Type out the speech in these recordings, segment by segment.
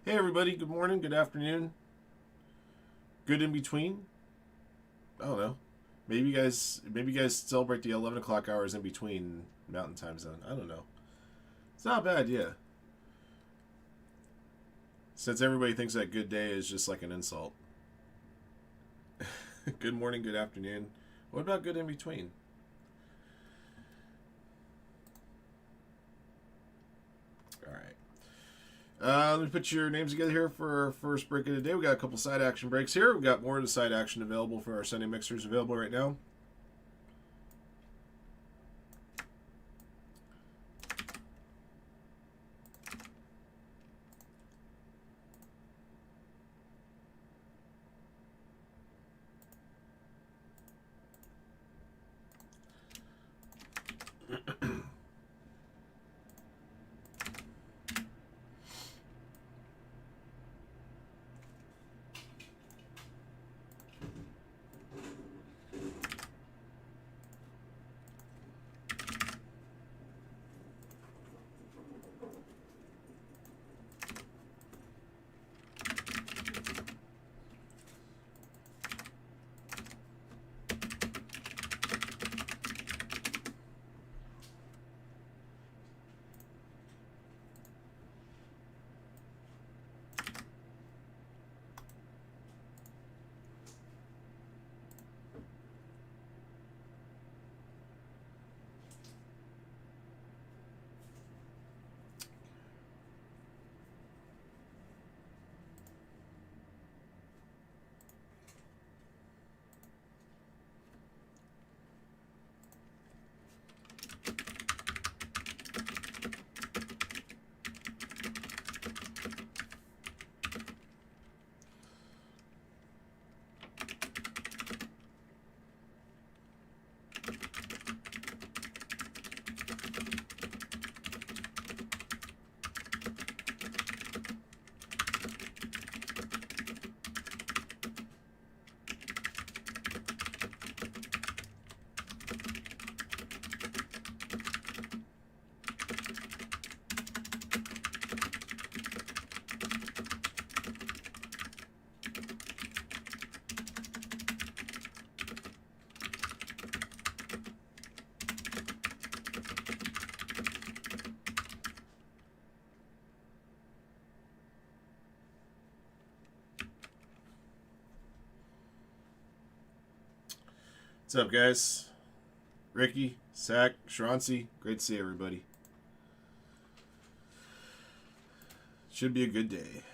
Hey everybody, good morning, good afternoon, good in between. I don't know. Maybe you guys celebrate the 11 o'clock hours in between Mountain Time Zone. I don't know. It's not a bad idea. Since everybody thinks that good day is just like an insult. Good morning, good afternoon. What about good in between? All right. Let me put your names together here for our first break of the day. We got a couple side action breaks here. We got more of the side action available for our Sunday mixers available right now. What's up, guys? Ricky, Sack, Shrancy, great to see everybody. Should be a good day.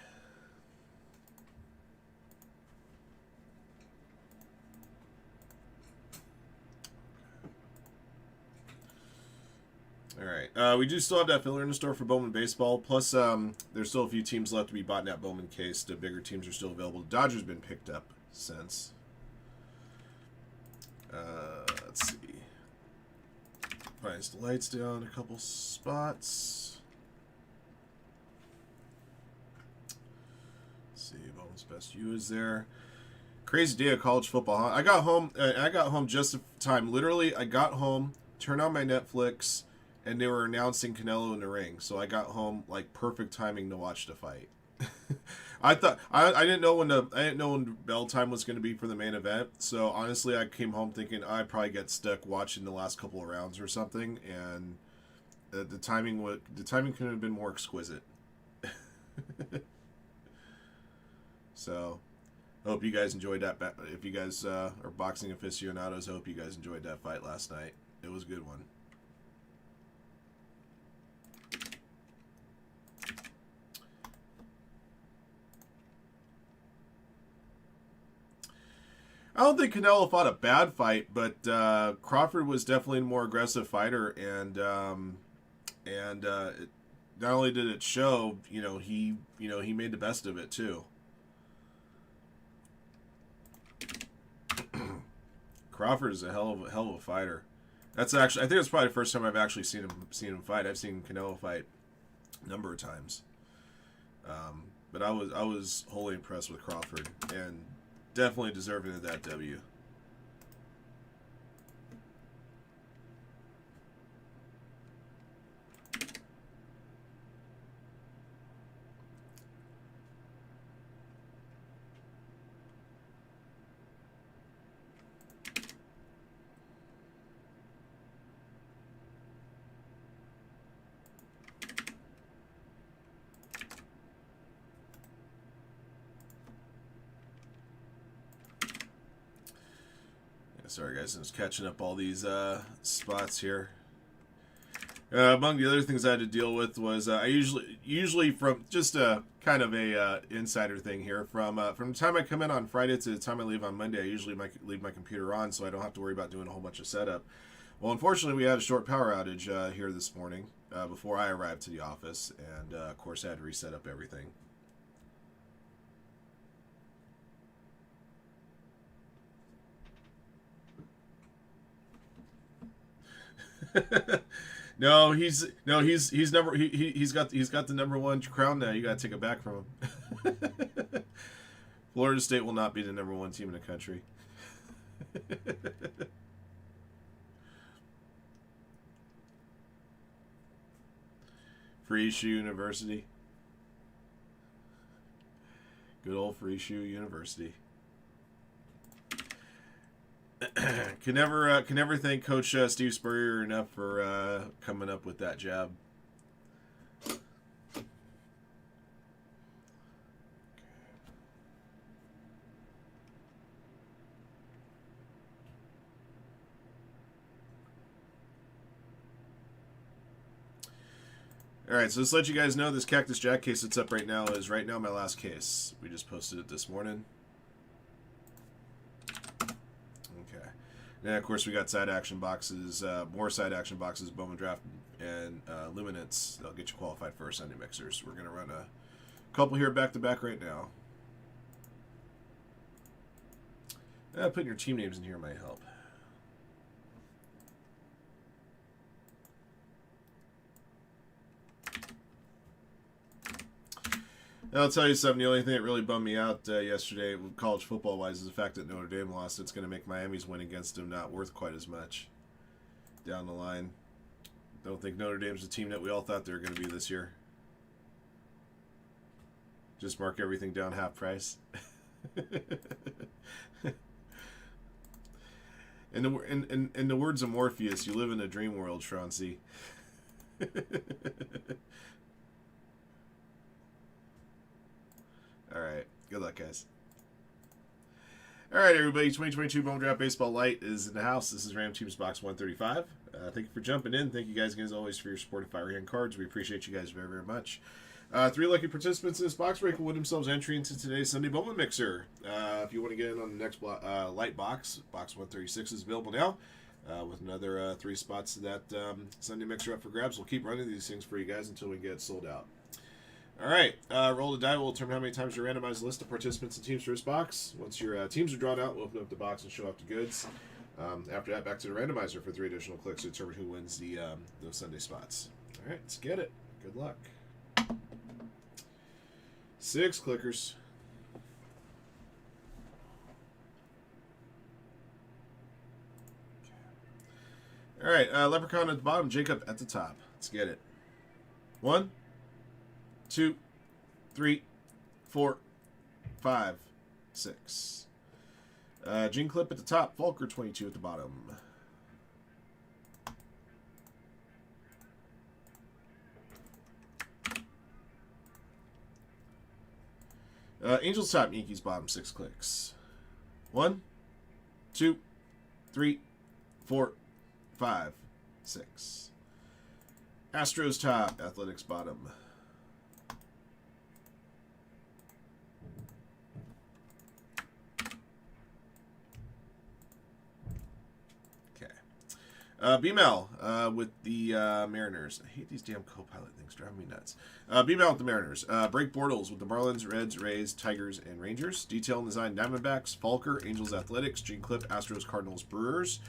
All right. We do still have that filler in the store for Bowman Baseball. Plus, there's still a few teams left to be bought in that Bowman case. The bigger teams are still available. The Dodgers been picked up since. Let's see. Price the lights down a couple spots. Let's see, Bowman's best U is there. Crazy day of college football, huh? I got home just in time. Literally, I got home, turned on my Netflix, and they were announcing Canelo in the ring. So I got home like perfect timing to watch the fight. I thought I didn't know when bell time was going to be for the main event. So honestly, I came home thinking I'd probably get stuck watching the last couple of rounds or something, and the timing couldn't have been more exquisite. So I hope you guys enjoyed that. If you guys are boxing aficionados, I hope you guys enjoyed that fight last night. It was a good one. I don't think Canelo fought a bad fight, but Crawford was definitely a more aggressive fighter, and not only did it show, he made the best of it too. Crawford is a hell of a fighter. That's actually, I think it's probably the first time I've actually seen him fight. I've seen Canelo fight a number of times, but I was wholly impressed with Crawford and definitely deserving of that W. Sorry, guys, I was catching up all these spots here. Among the other things I had to deal with was I usually from just a kind of a insider thing here from the time I come in on Friday to the time I leave on Monday, I usually leave my computer on so I don't have to worry about doing a whole bunch of setup. Well, unfortunately, we had a short power outage here this morning before I arrived to the office, and of course I had to reset up everything. He's got the #1 crown now. You got to take it back from him. Florida State will not be the #1 team in the country. Free Shoe University. Good old Free Shoe University. Can never thank Coach Steve Spurrier enough for coming up with that jab. All right, so let's let you guys know this Cactus Jack case that's up right now is right now my last case. We just posted it this morning. Okay. And of course we got side action boxes, more side action boxes, Bowman Draft, and Luminance. They'll get you qualified for our Sunday mixers. We're going to run a couple here back to back right now. Putting your team names in here might help. I'll tell you something. The only thing that really bummed me out yesterday, college football-wise, is the fact that Notre Dame lost. It's going to make Miami's win against them not worth quite as much down the line. Don't think Notre Dame's the team that we all thought they were going to be this year. Just mark everything down half price. In the words of Morpheus, you live in a dream world, Shroncy. All right. Good luck, guys. All right, everybody. 2022 Bowman Draft Baseball Light is in the house. This is Ram Teams Box 135. Thank you for jumping in. Thank you guys, as always, for your support of Firehand cards. We appreciate you guys very, very much. 3 lucky participants in this box break will win themselves entry into today's Sunday Bowman Mixer. If you want to get in on the next light box, Box 136 is available now. With another 3 spots to that Sunday Mixer up for grabs. We'll keep running these things for you guys until we get sold out. All right, roll the die. We'll determine how many times you randomize the list of participants and teams for this box. Once your teams are drawn out, we'll open up the box and show off the goods. After that, back to the randomizer for 3 additional clicks to determine who wins those Sunday spots. All right, let's get it. Good luck. 6 clickers. All right, Leprechaun at the bottom, Jacob at the top. Let's get it. 1, 2, 3, 4, 5, 6. Gene Clip at the top, Volker 22 at the bottom. Angels top, Yankees bottom, 6 clicks. 1, 2, 3, 4, 5, 6. Astros top, Athletics bottom. BML with the Mariners. I hate these damn co-pilot things. Driving me nuts. BML with the Mariners. Break Bortles with the Marlins, Reds, Rays, Tigers, and Rangers. Detail and Design Diamondbacks. Falker, Angels Athletics. Gene Clip, Astros, Cardinals, Brewers.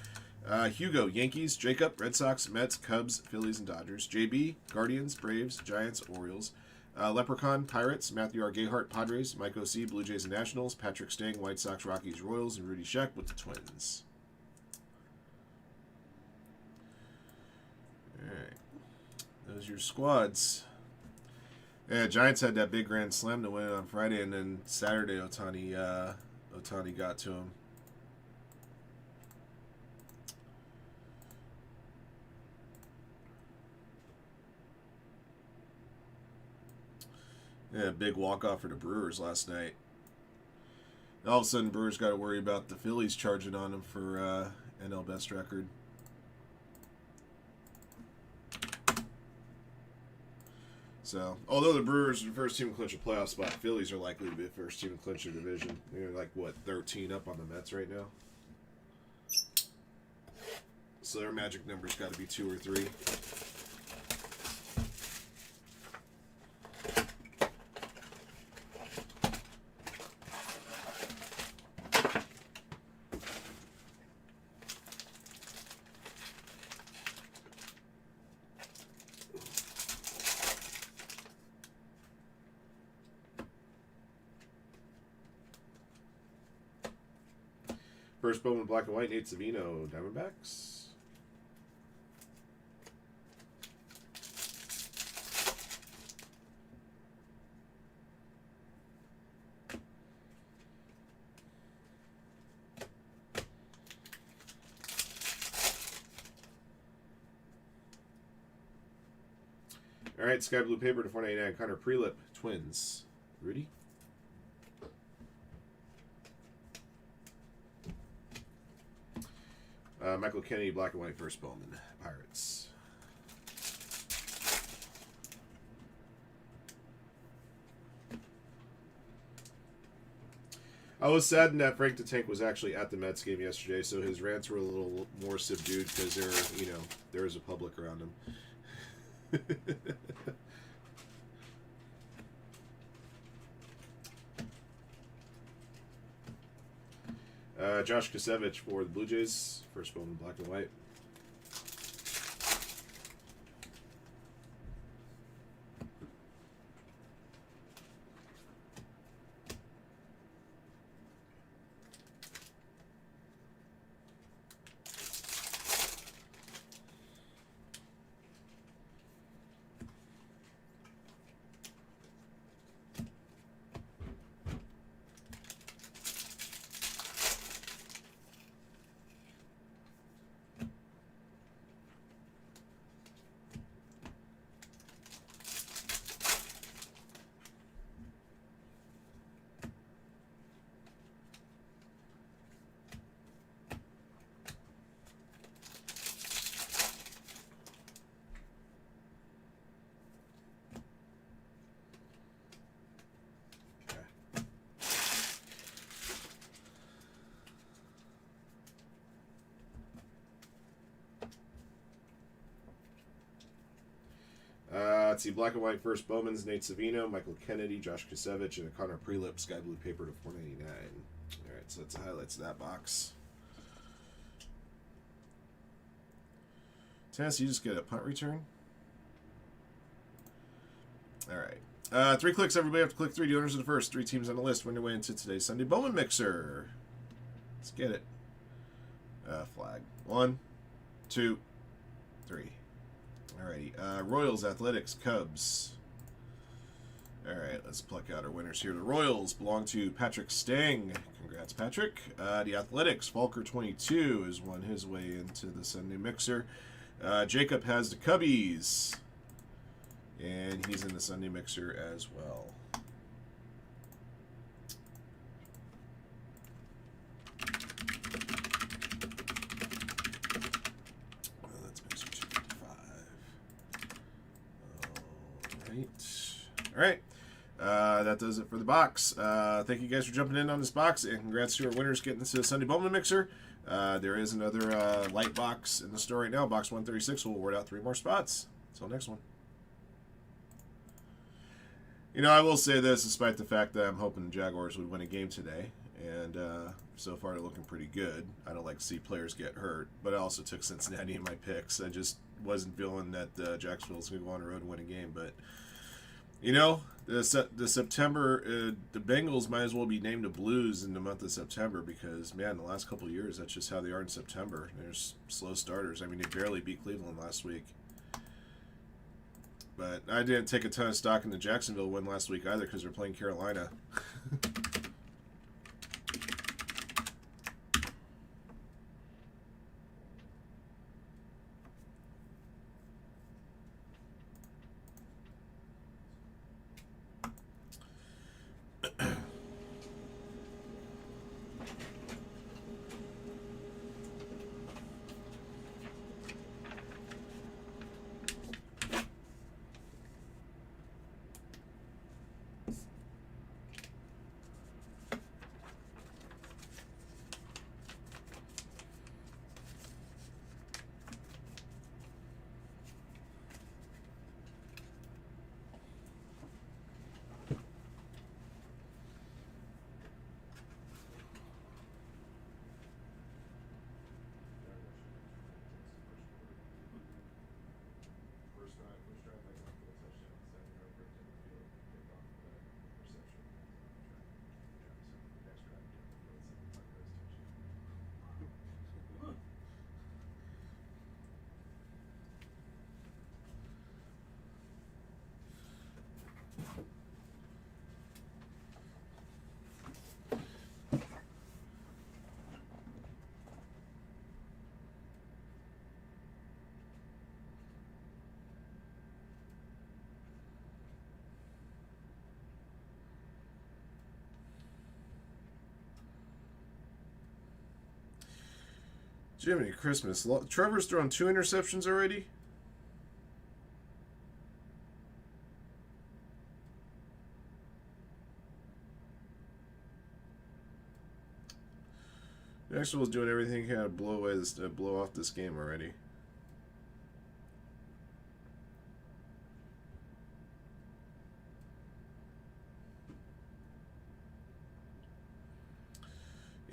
Hugo, Yankees, Jacob, Red Sox, Mets, Cubs, Phillies, and Dodgers. JB, Guardians, Braves, Giants, Orioles. Leprechaun, Pirates. Matthew R. Gayhart, Padres. Mike O.C., Blue Jays and Nationals. Patrick Stang, White Sox, Rockies, Royals. And Rudy Sheck with the Twins. Alright. Those are your squads. Yeah, Giants had that big grand slam to win on Friday, and then Saturday Ohtani got to him. Yeah, big walk-off for the Brewers last night. All of a sudden, Brewers got to worry about the Phillies charging on them for NL Best record. So, although the Brewers are the first team to clinch a playoff spot, the Phillies are likely to be the first team to clinch their division. They're like, what, 13 up on the Mets right now? So their magic number's got to be 2 or 3. First Bowman, black and white, Nate Savino, Diamondbacks. All right, sky blue paper to 499. Connor Prelip, Twins. Rudy. Michael Kennedy, black and white, first Bowman, Pirates. I was saddened that Frank the Tank was actually at the Mets game yesterday, so his rants were a little more subdued because there was a public around him. Josh Kasevich for the Blue Jays. First Bowman, black and white. Let's see, black and white first Bowman's, Nate Savino, Michael Kennedy, Josh Kasevich, and a Connor Prelip, sky blue paper to 499. All right, so that's the highlights of that box. Tess, you just get a punt return? All right. 3 clicks, everybody. Have to click 3. The owners of the first 3 teams on the list. Win your way into today's Sunday Bowman Mixer. Let's get it. Flag. 1, 2, 3. Alrighty, Royals, Athletics, Cubs. Alright, let's pluck out our winners here. The Royals belong to Patrick Stang. Congrats, Patrick. The Athletics, Falker22 has won his way into the Sunday Mixer. Jacob has the Cubbies. And he's in the Sunday Mixer as well. All right. That does it for the box. Thank you guys for jumping in on this box, and congrats to our winners getting into the Sunday Bowman Mixer. There is another light box in the store right now, box 136. We'll award out 3 more spots. Until next one. You know, I will say this, despite the fact that I'm hoping the Jaguars would win a game today, and so far they're looking pretty good. I don't like to see players get hurt, but I also took Cincinnati in my picks. I just wasn't feeling that Jacksonville's going to go on the road and win a game, but you know, the September, the Bengals might as well be named the Blues in the month of September because, man, the last couple of years, that's just how they are in September. There's slow starters. I mean, they barely beat Cleveland last week. But I didn't take a ton of stock in the Jacksonville win last week either because they're playing Carolina. Jiminy Christmas. Trevor's thrown 2 interceptions already? Maxwell's doing everything he can to blow off this game already.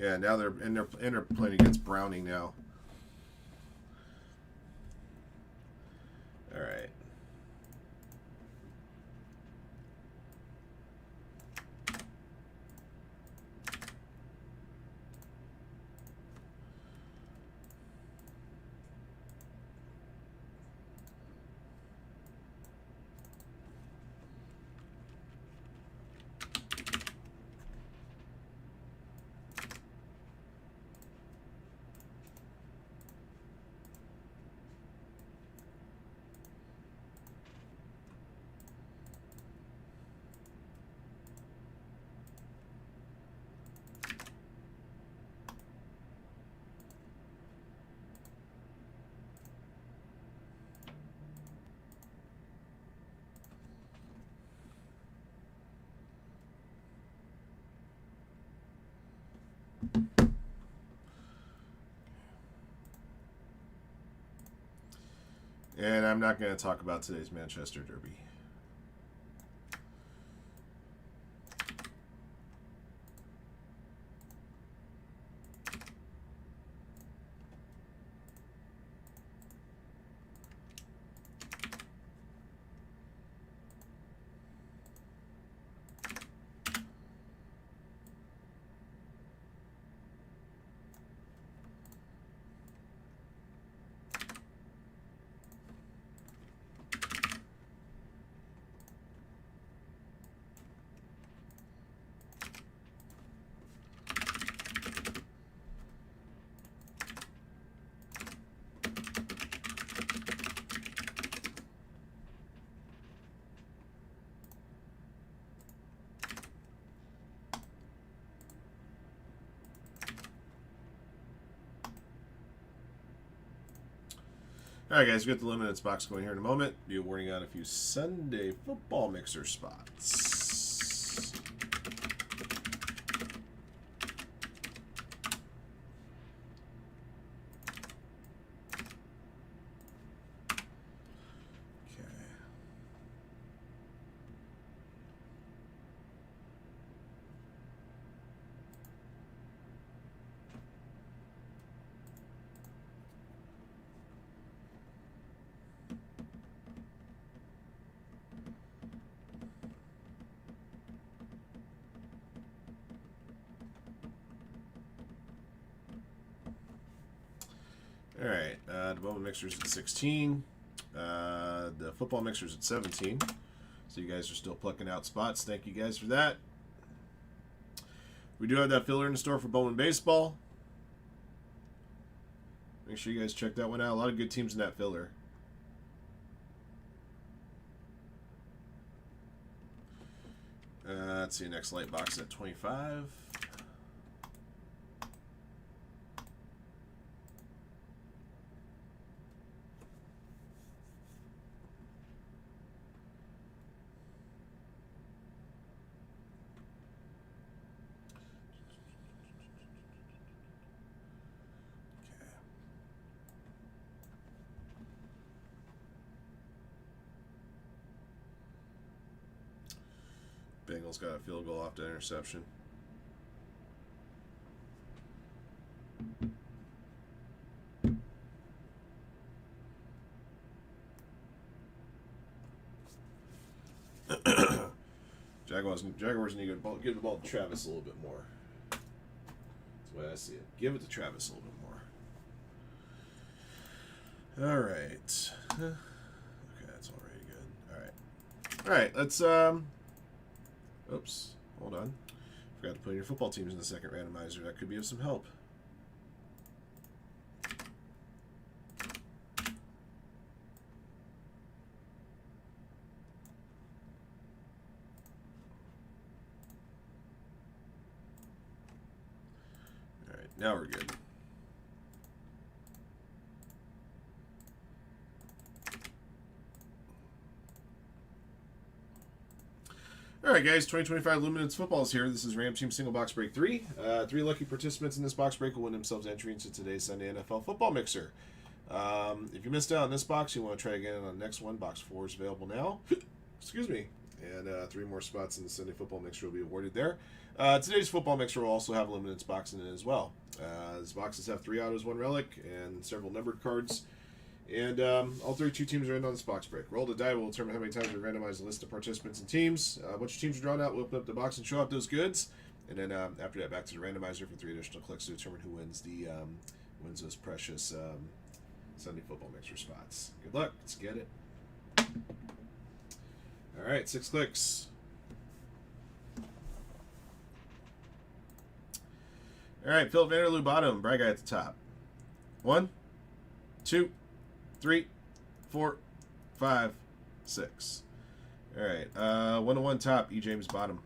Yeah, now they're playing against Browning now. All right. And I'm not going to talk about today's Manchester Derby. Alright guys, we've got the limited box going here in a moment. Be awarding out a few Sunday football mixer spots. Okay. Alright, the Bowman Mixer's at 16. The football Mixer's at 17. So you guys are still plucking out spots. Thank you guys for that. We do have that filler in the store for Bowman Baseball. Make sure you guys check that one out. A lot of good teams in that filler. Let's see, next light box at 25. Bengals got a field goal off the interception. Jaguars need to give the ball to Travis a little bit more. That's the way I see it. Give it to Travis a little bit more. All right. Okay, that's already good. All right, let's oops, hold on. Forgot to put in your football teams in the second randomizer. That could be of some help. All right, now we're good. All right, guys, 2025 Luminance Football is here. This is Ram Team Single Box Break 3. 3 lucky participants in this box break will win themselves entry into today's Sunday NFL Football Mixer. If you missed out on this box, you want to try again on the next one. Box 4 is available now. Excuse me. And 3 more spots in the Sunday Football Mixer will be awarded there. Today's Football Mixer will also have a Luminance box in it as well. These boxes have 3 autos, 1 relic, and several numbered cards. And all 32 teams are in on this box break. Roll the die will determine how many times we randomize the list of participants and teams. Once your teams are drawn out, we'll open up the box and show off those goods. And then after that, back to the randomizer for 3 additional clicks to determine who wins wins those precious Sunday Football Mixer spots. Good luck. Let's get it. All right, 6 clicks. All right, Philip Vanderloo bottom, Brad Guy at the top. 1, 2, 3, 4, 5, 6. All right, 1-1 top, E. James bottom.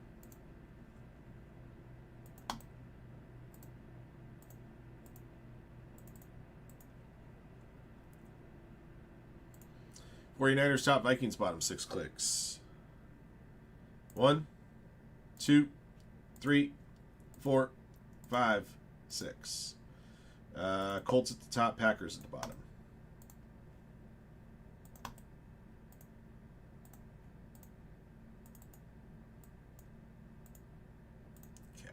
'49ers top, Vikings bottom, 6 clicks. 1, 2, 3, 4, 5, 6. Colts at the top, Packers at the bottom. Okay.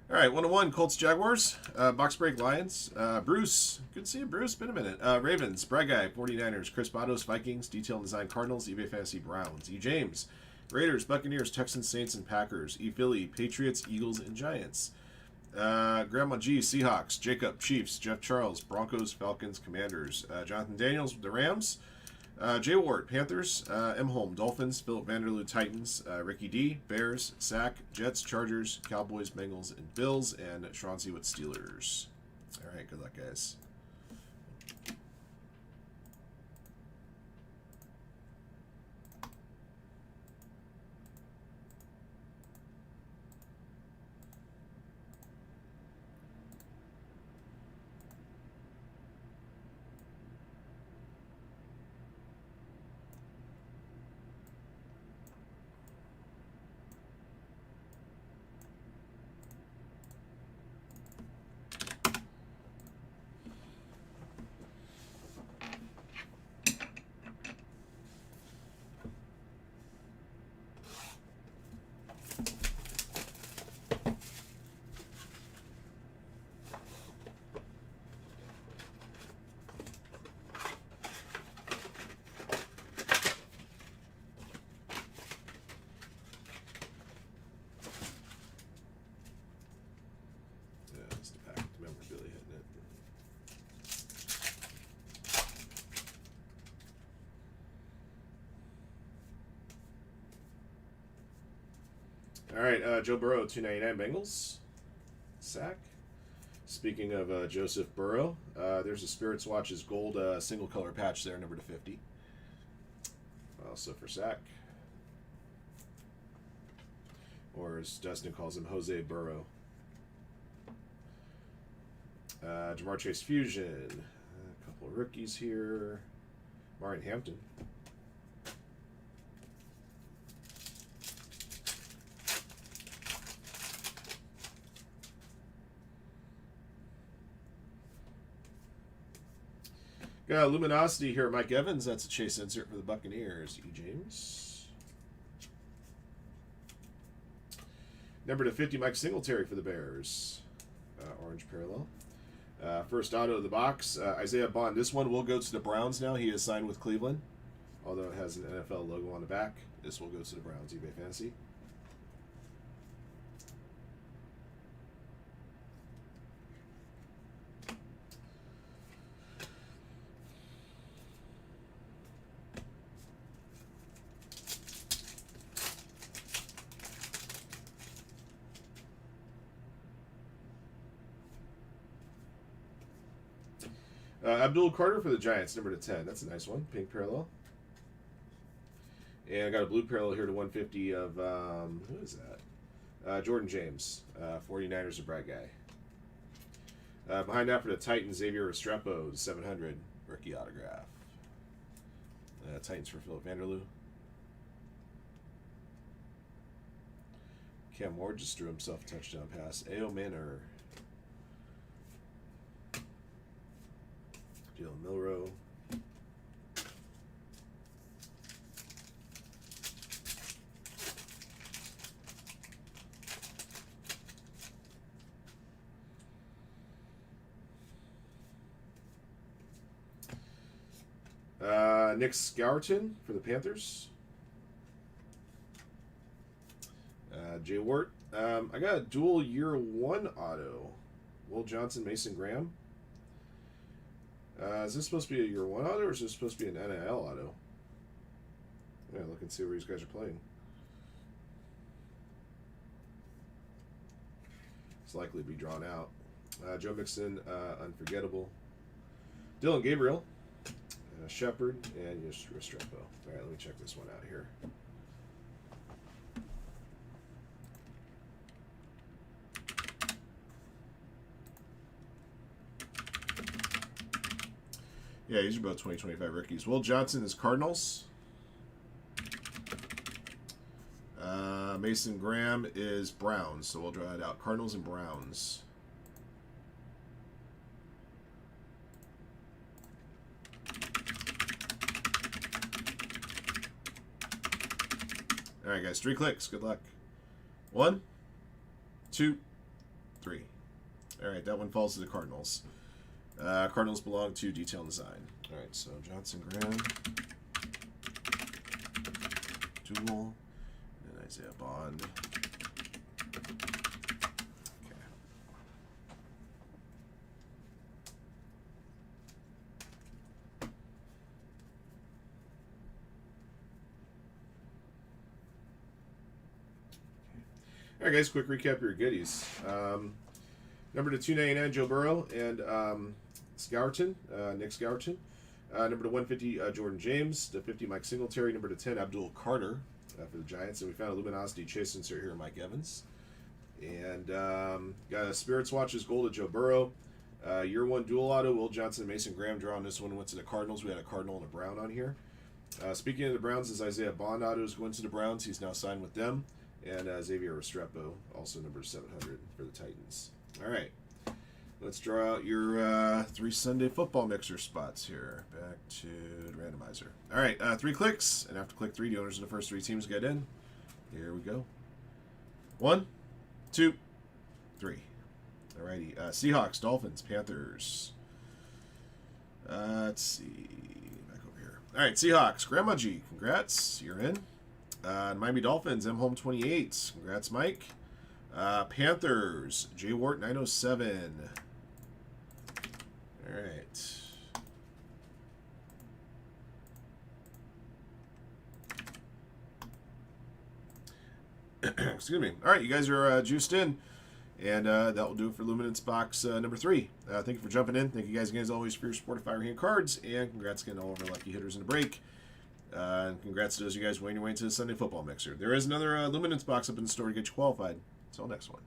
All right, 1-1, Colts, Jaguars. Box break, Lions. Bruce, good to see you, Bruce. Been a minute. Ravens, Brad Guy, 49ers. Chris Bados, Vikings. Detail and Design, Cardinals. eBay Fantasy, Browns. E. James, Raiders, Buccaneers, Texans, Saints, and Packers. E. Philly, Patriots, Eagles, and Giants. Grandma G, Seahawks. Jacob, Chiefs. Jeff Charles, Broncos, Falcons, Commanders. Jonathan Daniels, the Rams. Jay Ward, Panthers. M. Holm, Dolphins. Philip Vanderloo, Titans. Ricky D, Bears. Sack, Jets, Chargers, Cowboys, Bengals, and Bills. And Shronzy with Steelers. All right, good luck, guys. All right, Joe Burrow, 299 Bengals. Sack. Speaking of Joseph Burrow, there's a Spirits Watches gold single color patch there, number /50. Also for Sack. Or as Dustin calls him, Jose Burrow. Jamar Chase Fusion. A couple of rookies here. Martin Hampton. Got Luminosity here, Mike Evans. That's a chase insert for the Buccaneers. E. James. Number /50, Mike Singletary for the Bears. Orange parallel. First auto of the box, Isaiah Bond. This one will go to the Browns now. He is signed with Cleveland. Although it has an NFL logo on the back. This will go to the Browns, eBay Fantasy. Abdul Carter for the Giants, number /10. That's a nice one. Pink parallel. And I got a blue parallel here to 150 of, who is that? Jordan James, 49ers, a Brad Guy. Behind that for the Titans, Xavier Restrepo, 700, rookie autograph. Titans for Philip Vanderloo. Cam Ward just threw himself a touchdown pass. A.O. Manor. Jalen Milrow. Nick Scourton for the Panthers. Jay Wart. I got a dual year 1 auto. Will Johnson, Mason Graham. Is this supposed to be a year 1 auto or is this supposed to be an NIL auto? Yeah, look and see where these guys are playing. It's likely to be drawn out. Joe Mixon, unforgettable. Dylan Gabriel. Shepard, and Restrepo. All right, let me check this one out here. Yeah, these are both 2025 rookies. Will Johnson is Cardinals. Mason Graham is Browns, so we'll draw it out. Cardinals and Browns. All right, guys, 3 clicks. Good luck. 1, 2, 3. All right, that one falls to the Cardinals. Cardinals belong to Detail and Design. All right, so Johnson Graham, Dual, and Isaiah Bond. Okay. All right, guys, quick recap of your goodies. Number to 299, Joe Burrow and Scourton, Nick Scourton. Number to 150, Jordan James. To 50, Mike Singletary. Number to 10, Abdul Carter for the Giants. And we found a Luminosity Chase insert here, Mike Evans. And got a Spirits Watches Gold to Joe Burrow. Year 1 dual auto, Will Johnson, Mason Graham draw on this one. Went to the Cardinals. We had a Cardinal and a Brown on here. Speaking of the Browns, is Isaiah Bond autos going to the Browns. He's now signed with them. And Xavier Restrepo, also number 700 for the Titans. All right. Let's draw out your 3 Sunday football mixer spots here. Back to the randomizer. All right, 3 clicks, and after click 3, the owners of the first 3 teams get in. Here we go. 1, 2, 3. All righty. Seahawks, Dolphins, Panthers. Let's see. Back over here. All right, Seahawks, Grandma G, congrats. You're in. Miami Dolphins, M Home 28. Congrats, Mike. Panthers, J Wart 907. All right. Excuse me. All right, you guys are juiced in. And that will do it for Luminance Box number 3. Thank you for jumping in. Thank you guys again, as always, for your support of Firehand cards. And congrats again to all of our lucky hitters in the break. And congrats to those of you guys weighing your way into the Sunday football mixer. There is another Luminance Box up in the store to get you qualified. Until next one.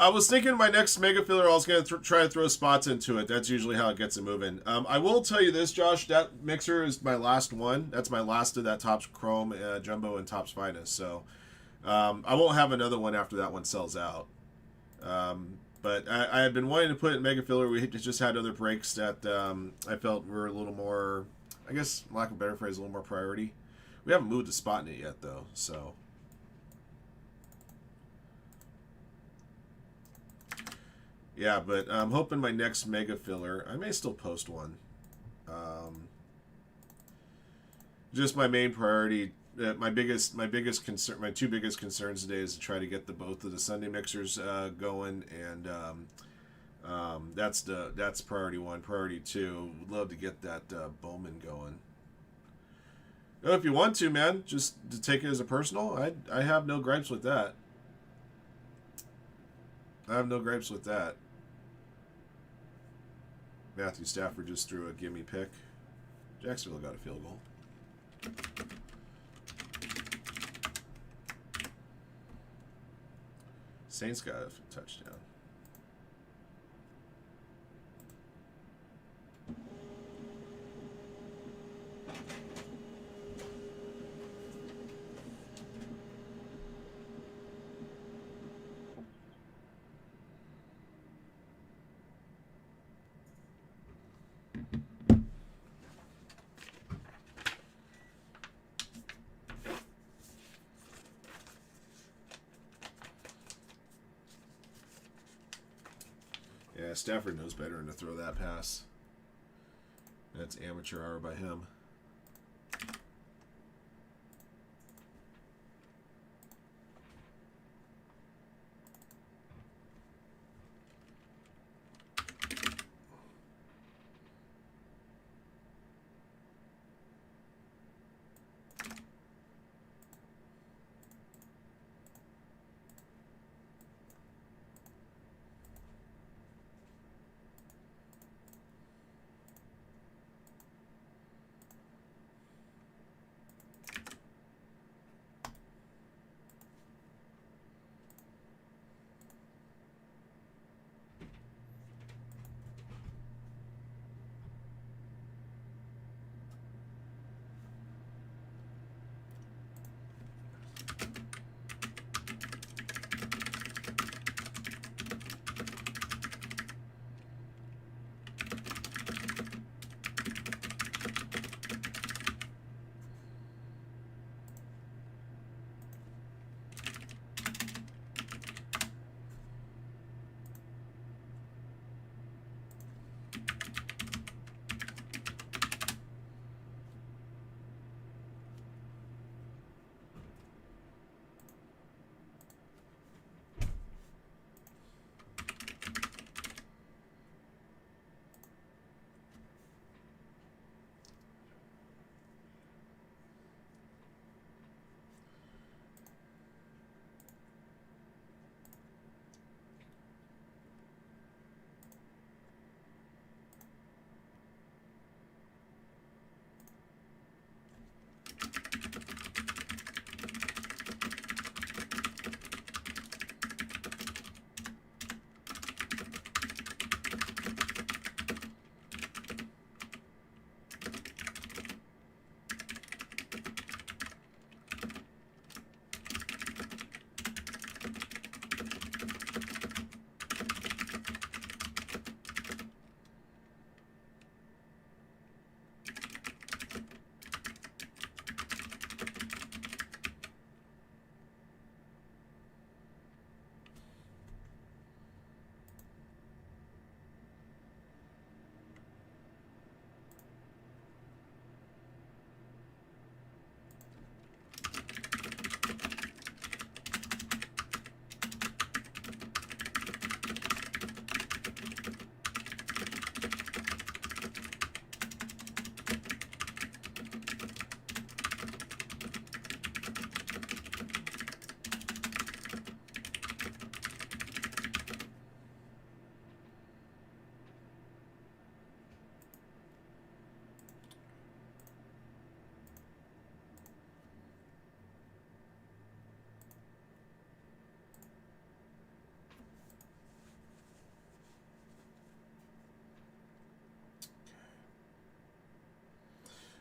I was thinking my next mega filler, I was going to try to throw spots into it. That's usually how it gets it moving. I will tell you this, Josh. That mixer is my last one. That's my last of that Topps Chrome, Jumbo, and Topps Finest. So I won't have another one after that one sells out. But I had been wanting to put it in mega filler. We just had other breaks that I felt were a little more, I guess, lack of a better phrase, a little more priority. We haven't moved the spot in it yet, though. So. Yeah, but I'm hoping my next mega filler, I may still post one. Just my main priority, my two biggest concerns today is to try to get both of the Sunday mixers going, and that's priority 1. Priority 2, would love to get that Bowman going. Oh, if you want to, man, just to take it as a personal, I have no gripes with that. I have no gripes with that. Matthew Stafford just threw a gimme pick. Jacksonville got a field goal. Saints got a touchdown. Yeah, Stafford knows better than to throw that pass. That's amateur hour by him.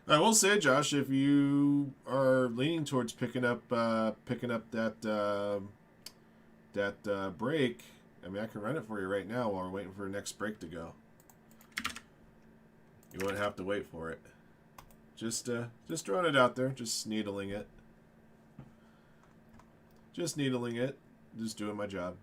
I will say, Josh, if you are leaning towards picking up that break, I mean, I can run it for you right now while we're waiting for the next break to go. You won't have to wait for it. Just throwing it out there, just needling it. Just needling it. Just doing my job.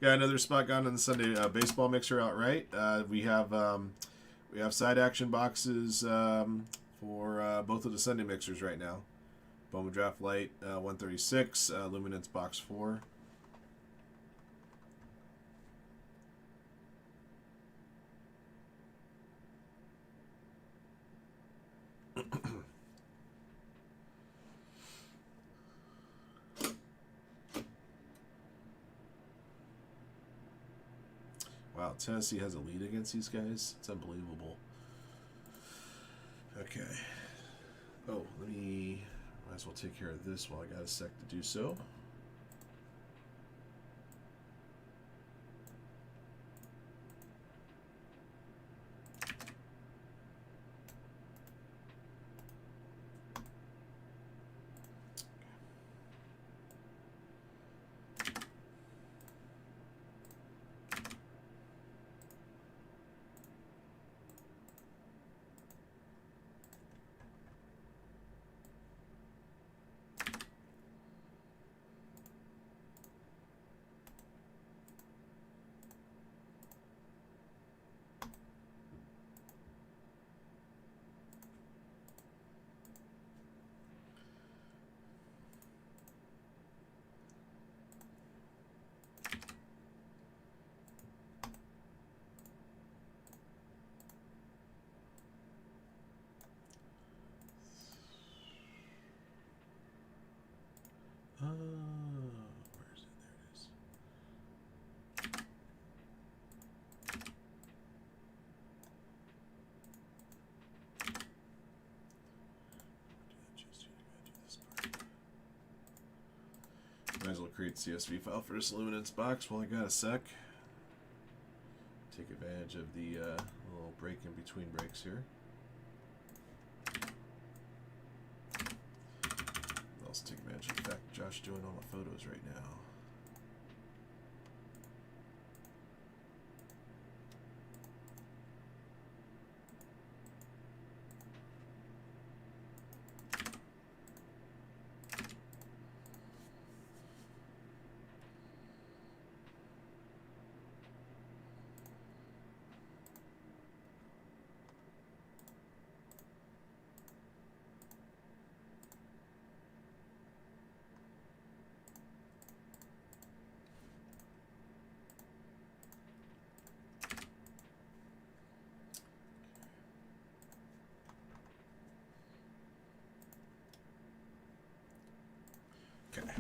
Got another spot gone on the Sunday baseball mixer outright. We have side action boxes for both of the Sunday mixers right now. Bowman Draft Light 136, Luminance Box 4. Wow, Tennessee has a lead against these guys? It's unbelievable. Okay. Oh, might as well take care of this while I got a sec to do so. CSV file for this Luminance box. Well, I got a sec. Take advantage of the little break in between breaks here. I'll also take advantage of the fact that Josh is doing all my photos right now. Okay.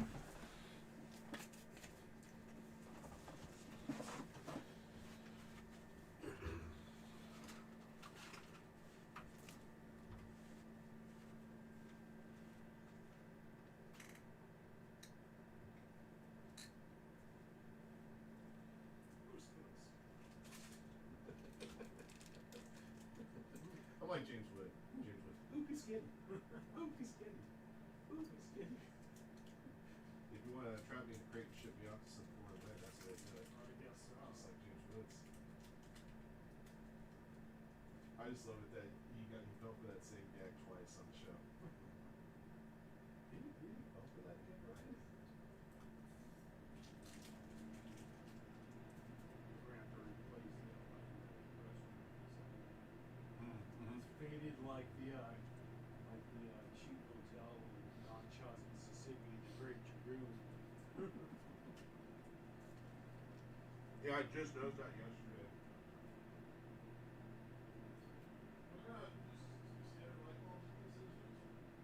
I'm like James Wood. James Wood. Oopie skin. Oopie skin. Oopie skin. If you want to trap me in a crate and ship me off to some foreign land, that's the way to do it. I guess so. Just like James Woods. I just love it that he fell for that same gag twice on the show. He fell for that gag, right? We're gonna have to replace the restaurant. Mm-hmm. It's faded like the cheap hotel in Natchez, Mississippi, the Great Dragoon. Yeah, I just noticed that yesterday.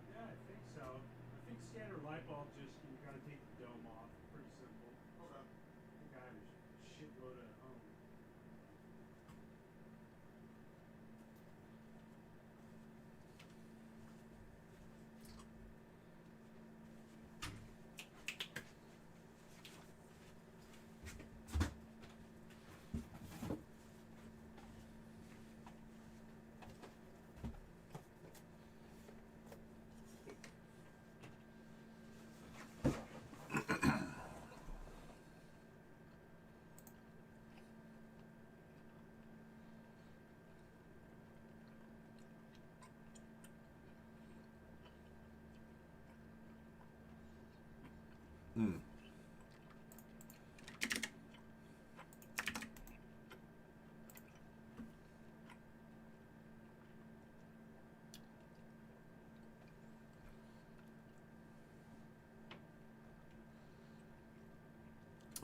Yeah, I think so. I think standard light bulb just you gotta take the dome off. Pretty simple. Okay. I think I have a shitload at home. Mm.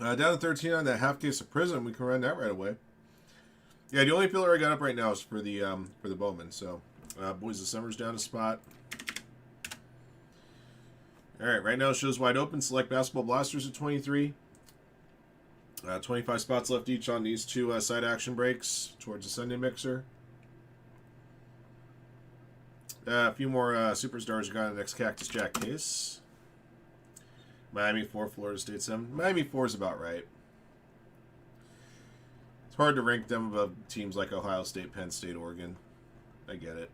Down to 13 on that half case of Prism. We can run that right away. Yeah, the only filler I got up right now is for the Bowman. So, Boys of Summer's down a spot. All right, right now show's wide open. Select Basketball Blasters at 23. 25 spots left each on these two side action breaks towards the Sunday mixer. A few more superstars are got in the next Cactus Jack case. Miami 4, Florida State 7. Miami 4 is about right. It's hard to rank them above teams like Ohio State, Penn State, Oregon. I get it.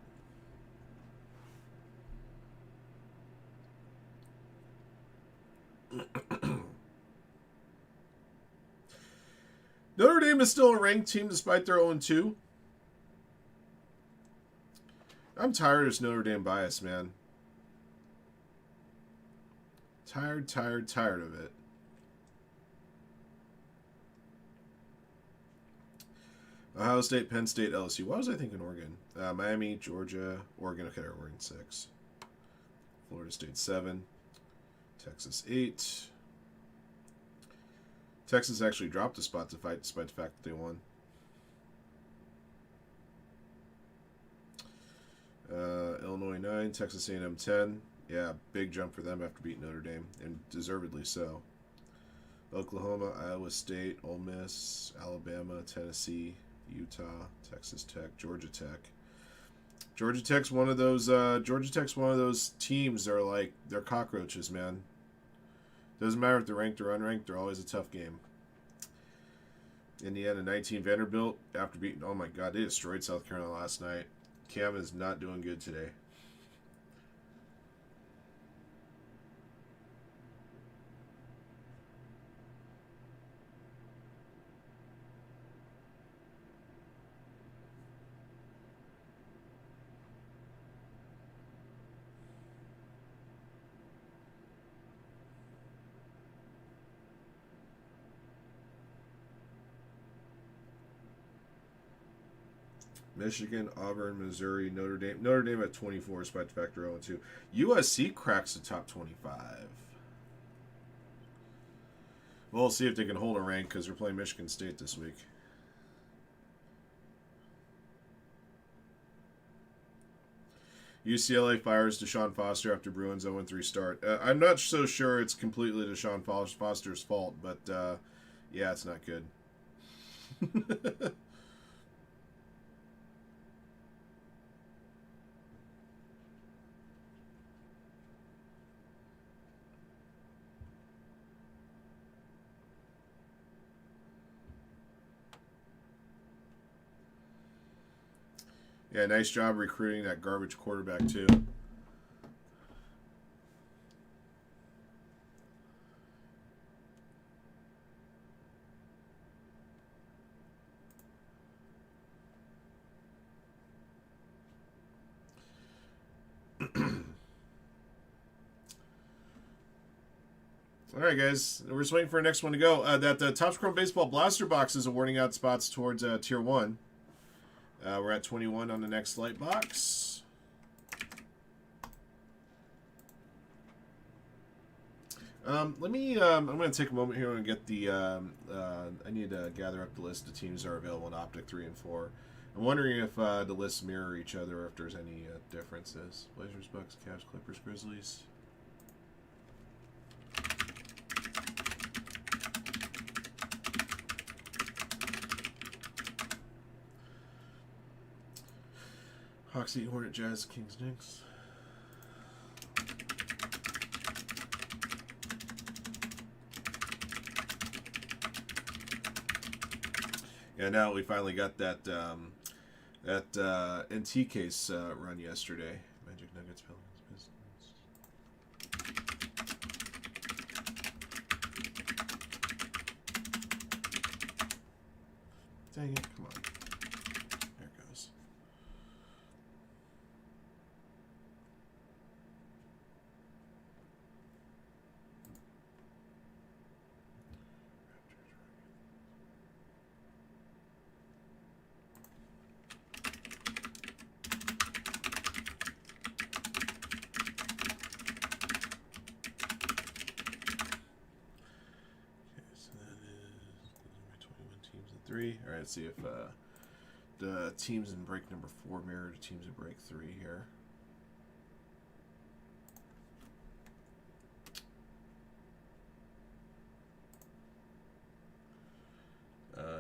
Notre Dame is still a ranked team despite their 0-2. I'm tired of this Notre Dame bias, man. Tired of it. Ohio State, Penn State, LSU. Why was I thinking Oregon? Miami, Georgia, Oregon. Okay, Oregon 6. Florida State 7. Texas 8. Texas actually dropped a spot to fight despite the fact that they won. Illinois 9, Texas A&M 10. Yeah, big jump for them after beating Notre Dame, and deservedly so. Oklahoma, Iowa State, Ole Miss, Alabama, Tennessee, Utah, Texas Tech, Georgia Tech. Georgia Tech's one of those teams that are like, they're cockroaches, man. Doesn't matter if they're ranked or unranked, they're always a tough game. Indiana 19 Vanderbilt after beating, oh my god, they destroyed South Carolina last night. Cam is not doing good today. Michigan, Auburn, Missouri, Notre Dame. Notre Dame at 24 despite the fact they're 0-2. USC cracks the top 25. We'll see if they can hold a rank because they're playing Michigan State this week. UCLA fires Deshaun Foster after Bruins 0-3 start. I'm not so sure it's completely Deshaun Foster's fault, but yeah, it's not good. Yeah, nice job recruiting that garbage quarterback, too. All right, guys. We're just waiting for our next one to go. That the Topps Chrome Baseball Blaster Box is awarding out spots towards Tier 1. We're at 21 on the next light box. Let me. I'm going to take a moment here and get the. I need to gather up the list of teams that are available in Optic 3 and 4. I'm wondering if the lists mirror each other, or if there's any differences. Blazers, Bucks, Cavs, Clippers, Grizzlies. Hawks, Heat, Hornet, Jazz, Kings, Knicks. Yeah, now we finally got that NT case run yesterday. Magic, Nuggets, Pelicans, Pistons. Dang it, come on. There it goes. All right, let's see if the teams in break number 4 mirror the teams in break 3 here.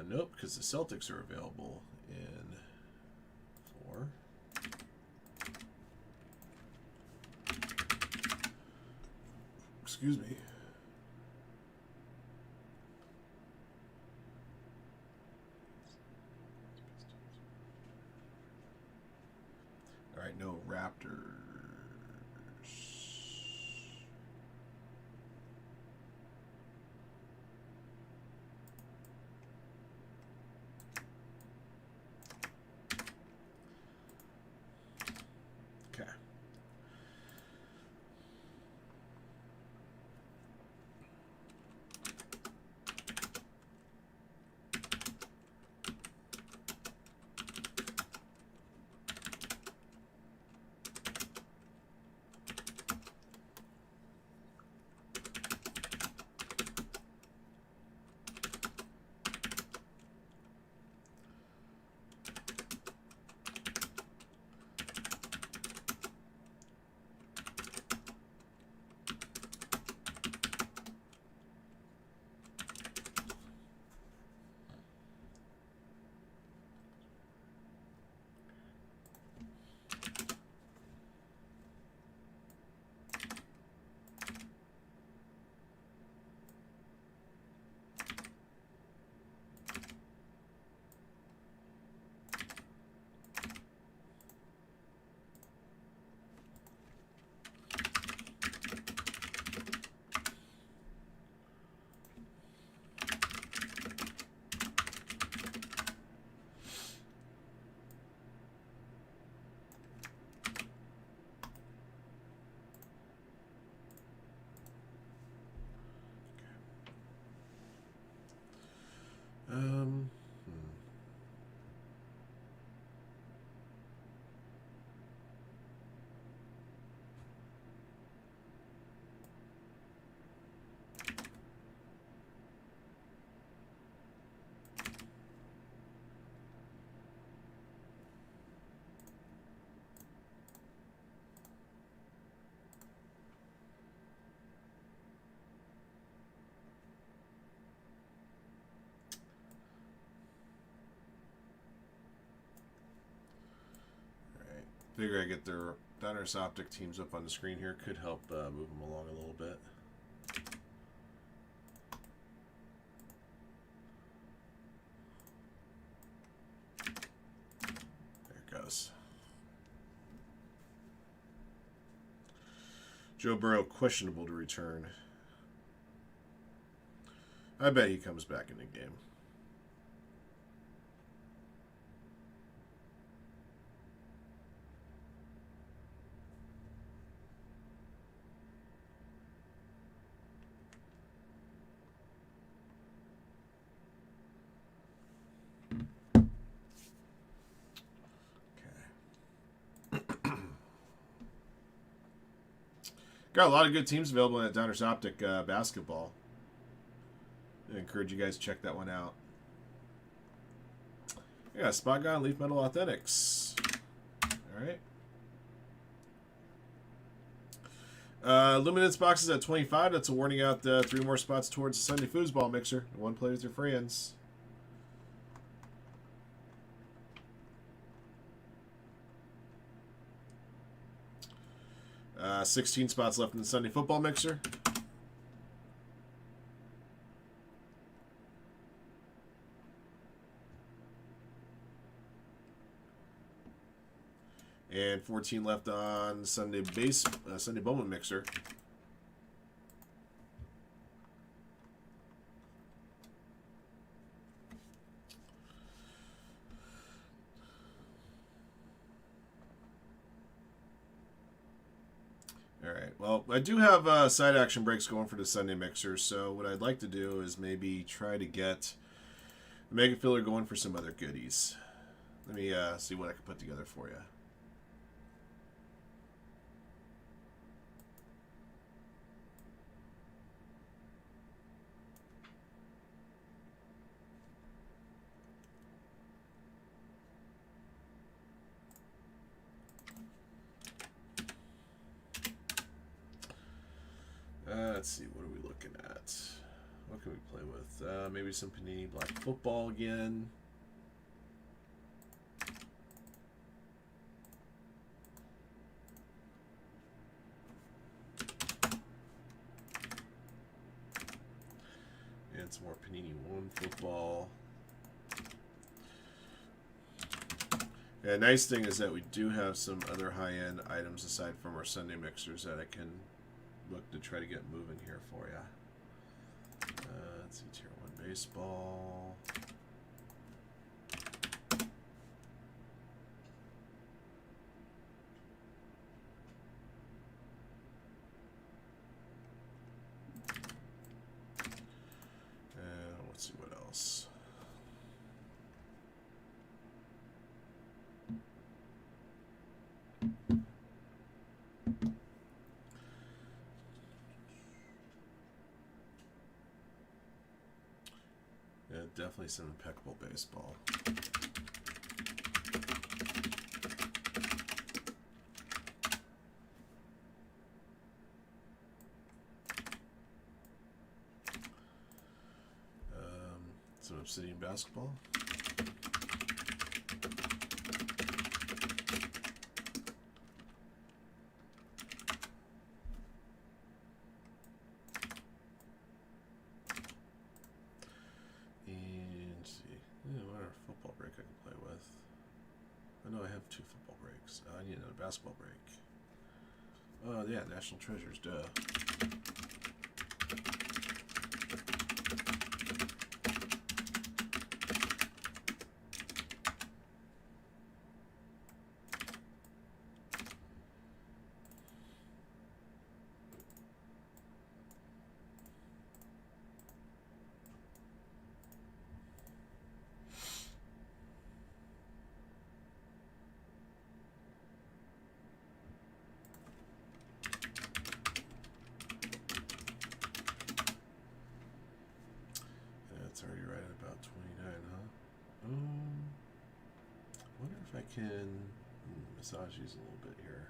Nope, because the Celtics are available in 4. Excuse me. All right, no Raptors. Okay. Figure I get their Diners Optic teams up on the screen here. Could help move them along a little bit. There it goes. Joe Burrow questionable to return. I bet he comes back in the game. Got a lot of good teams available in that Diners Optic basketball. I encourage you guys to check that one out. Yeah, Spot Guy, Leaf Metal Authentics. All right. Luminance boxes at 25. That's awarding out 3 more spots towards the Sunday Foosball Mixer. One play with your friends. 16 spots left in the Sunday Football Mixer. And 14 left on Sunday Bowman Mixer. All right. Well, I do have side action breaks going for the Sunday Mixer, so what I'd like to do is maybe try to get the Mega Filler going for some other goodies. Let me see what I can put together for you. Let's see, what are we looking at? What can we play with? Maybe some Panini Black Football again. And some more Panini 1 Football. Yeah, nice thing is that we do have some other high-end items aside from our Sunday Mixers that I can look to try to get moving here for you. Let's see, Tier 1 Baseball. Let's see what else. Yeah, definitely some impeccable baseball. Some Obsidian basketball. Football break I can play with. I know I have 2 football breaks. I need another basketball break. Oh, yeah, National Treasures, duh. It's already right at about 29, huh? I wonder if I can massage these a little bit here.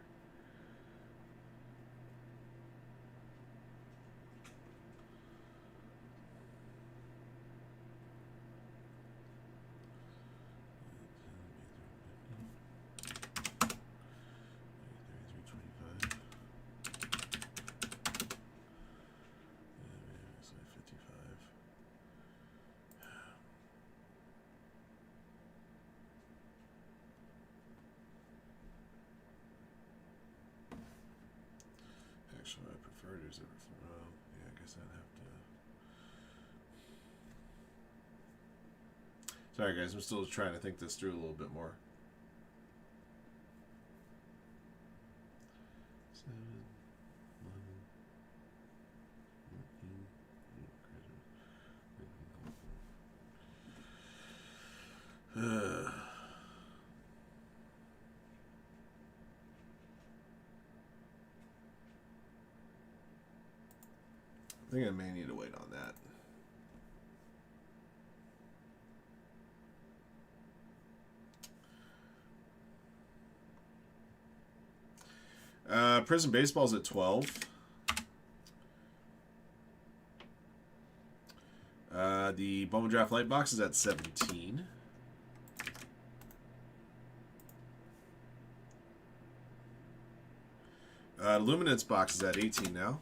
starters ever. Oh, yeah, I guess I'd have to. Sorry, guys. I'm still trying to think this through a little bit more. 7, 11, 14. I think I may need to wait on that. Prison Baseball's at 12. The Bubble Draft Light Box is at 17. Luminance Box is at 18 now.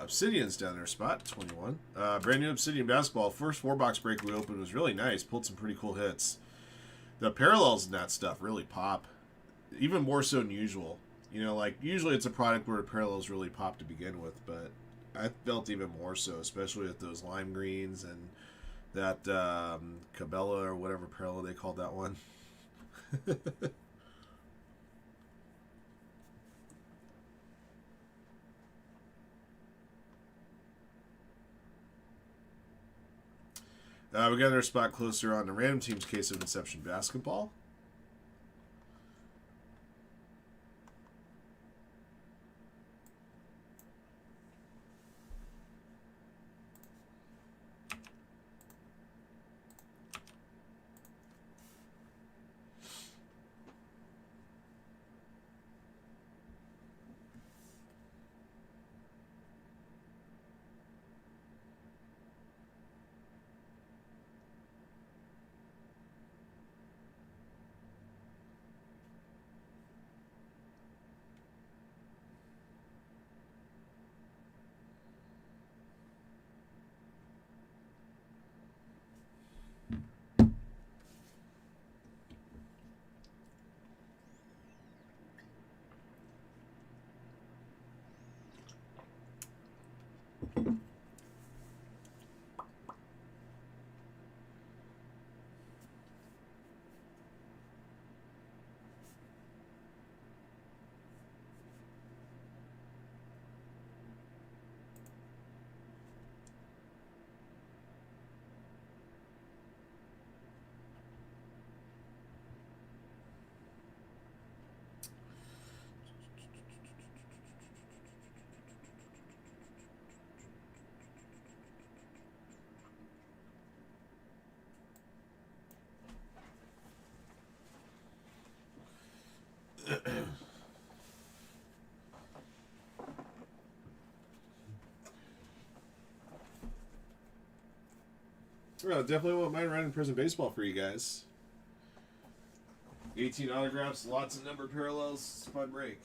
Obsidian's down there, spot 21. Brand new Obsidian Basketball. First 4-box break we opened was really nice. Pulled some pretty cool hits. The parallels in that stuff really pop. Even more so than usual. You know, like, usually it's a product where the parallels really pop to begin with, but I felt even more so, especially with those lime greens and that Cabela or whatever parallel they called that one. We got our spot closer on the Random Teams Case of Inception Basketball. Well, definitely won't mind running Prison Baseball for you guys. 18 autographs, lots of number parallels. It's a fun break.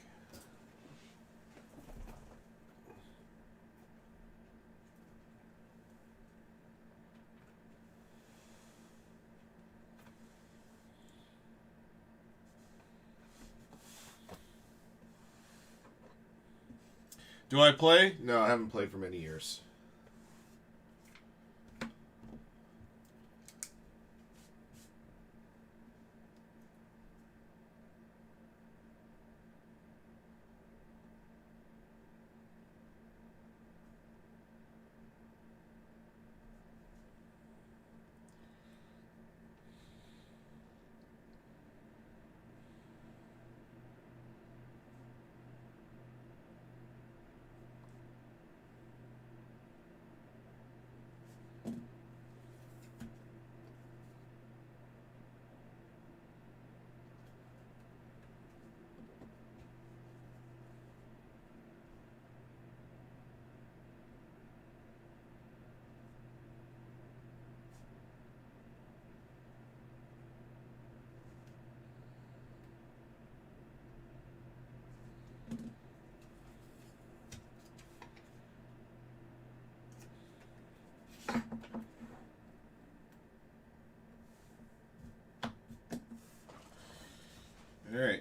Do I play? No, I haven't played for many years.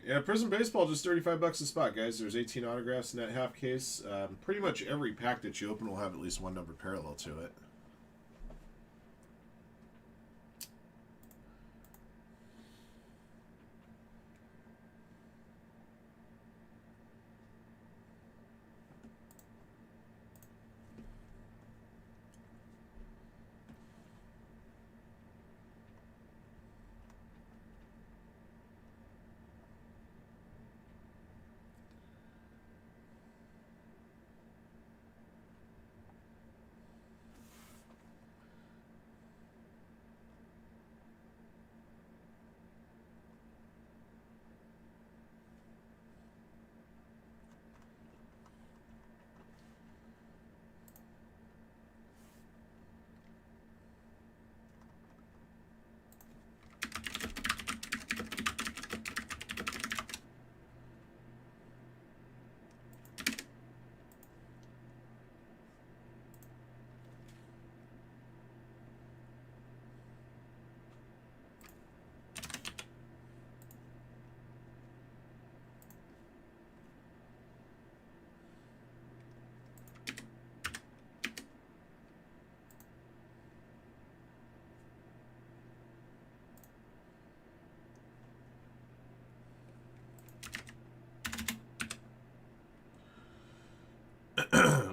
Yeah, Prism Baseball just $35 a spot, guys. There's 18 autographs in that half case. Pretty much every pack that you open will have at least one number parallel to it.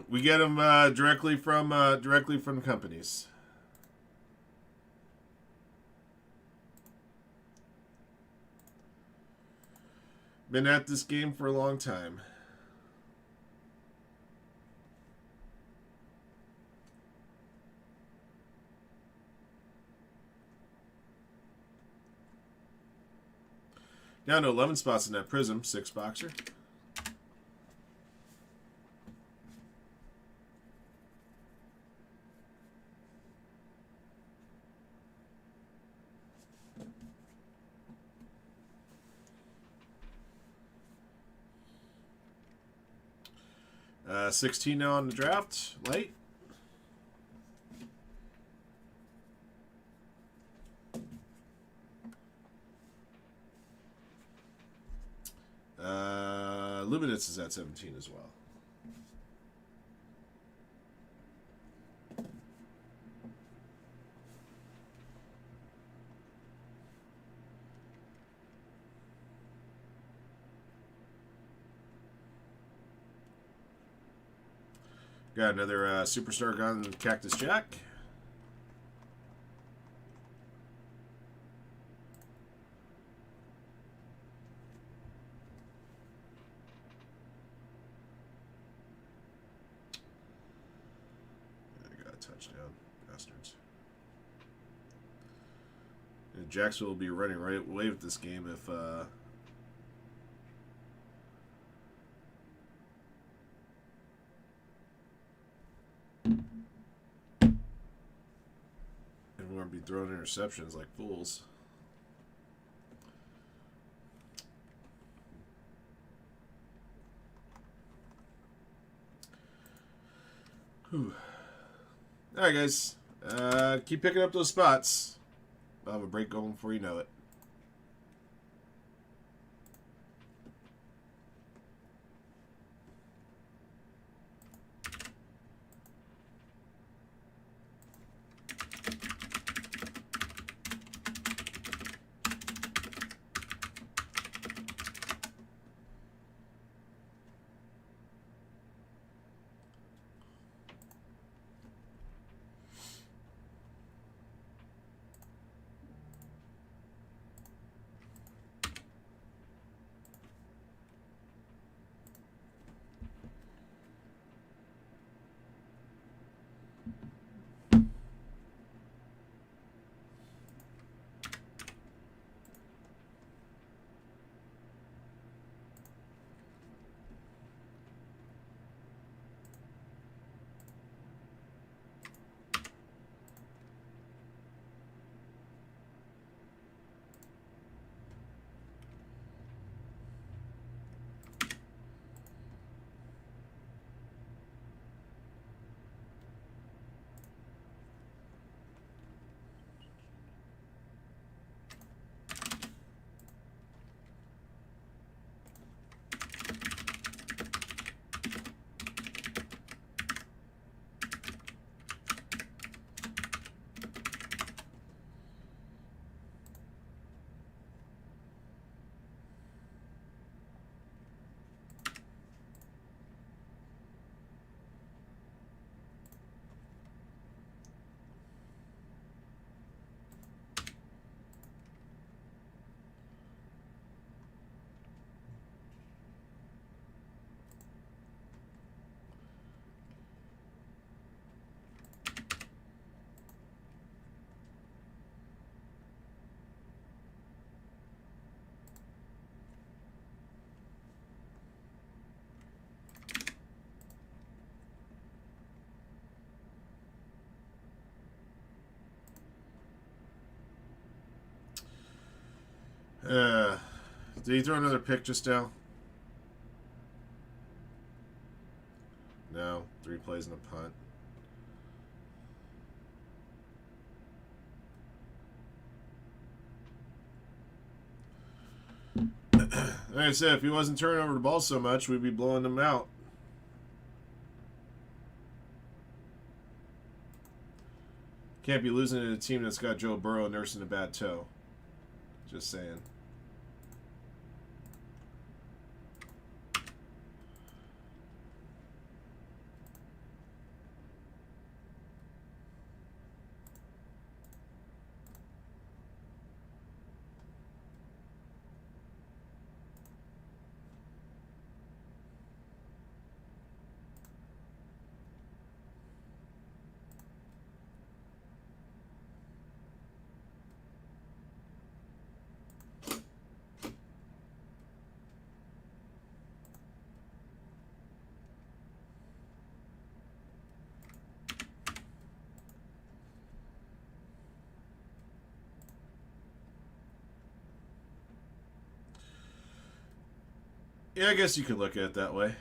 We get them directly from companies. Been at this game for a long time. Down to 11 spots in that Prism 6-boxer. Uh, 16 now on the draft. Light. Luminance is at 17 as well. Got another Superstar Gun Cactus Jack. I got a touchdown, bastards. And Jacksonville will be running right away with this game if and we're going to be throwing interceptions like fools. Whew. All right, guys. Keep picking up those spots. I'll have a break going before you know it. Uh, did he throw another pick just now? No. 3 plays and a punt. Like I said, if he wasn't turning over the ball so much, we'd be blowing them out. Can't be losing to a team that's got Joe Burrow nursing a bad toe. Just saying. Yeah, I guess you could look at it that way.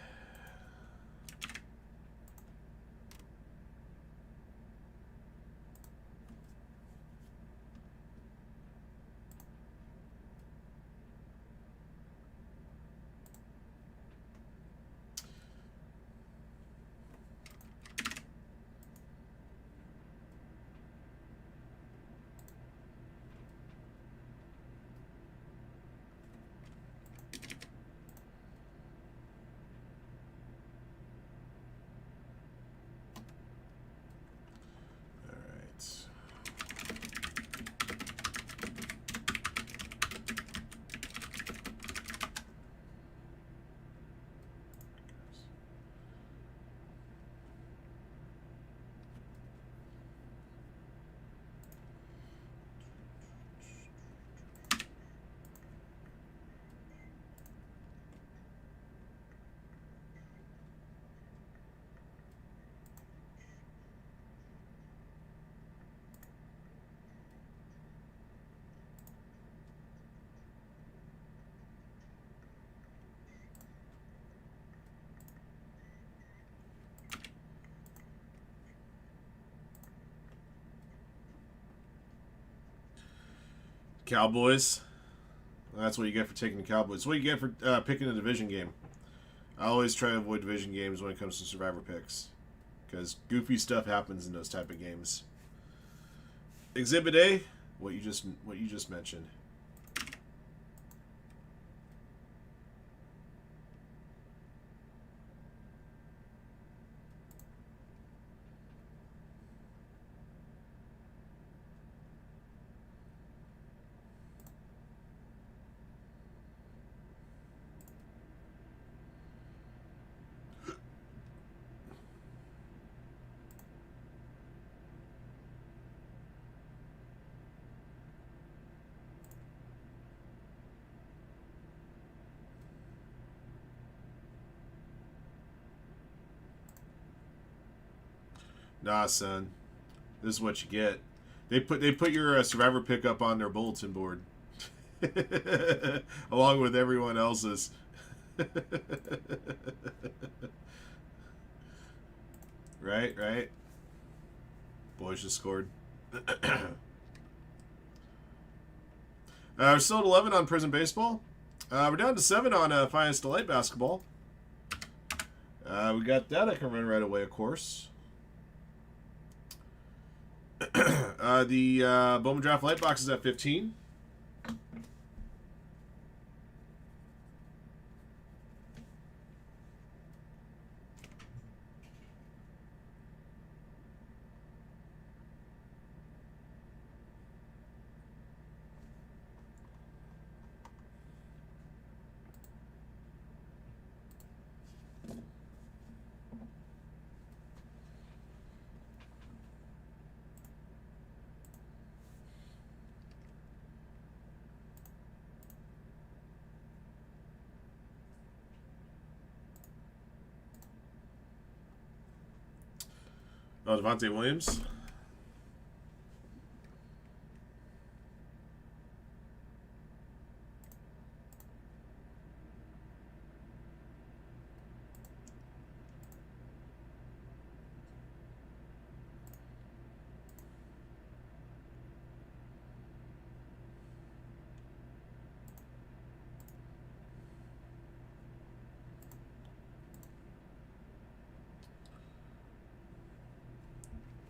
Cowboys. That's what you get for taking the Cowboys. What you get for picking a division game. I always try to avoid division games when it comes to survivor picks, because goofy stuff happens in those type of games. Exhibit A, what you just mentioned. Nah, son. This is what you get. They put your survivor pick up on their bulletin board, along with everyone else's. Right. Boys just scored. We're still at 11 on Prison Baseball. We're down to 7 on Finest Delight Basketball. We got that I can run right away, of course. The Bowman Draft Light Box is at 15. Oh, Devontae Williams.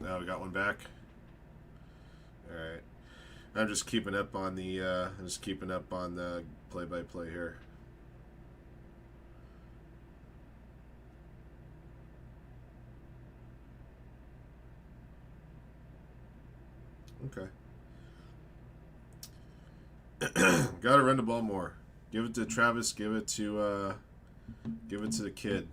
Now we got one back. All right. I'm just keeping up on the play-by-play here. Okay. Gotta run the ball more. Give it to Travis. Give it to the kid.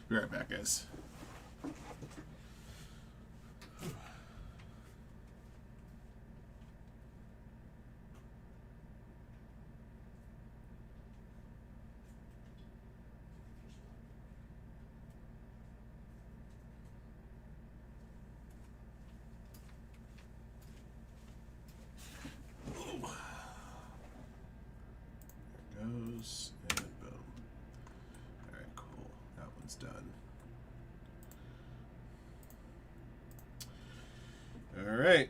Be right back, guys. Goes and boom. All right, cool. That one's done. All right.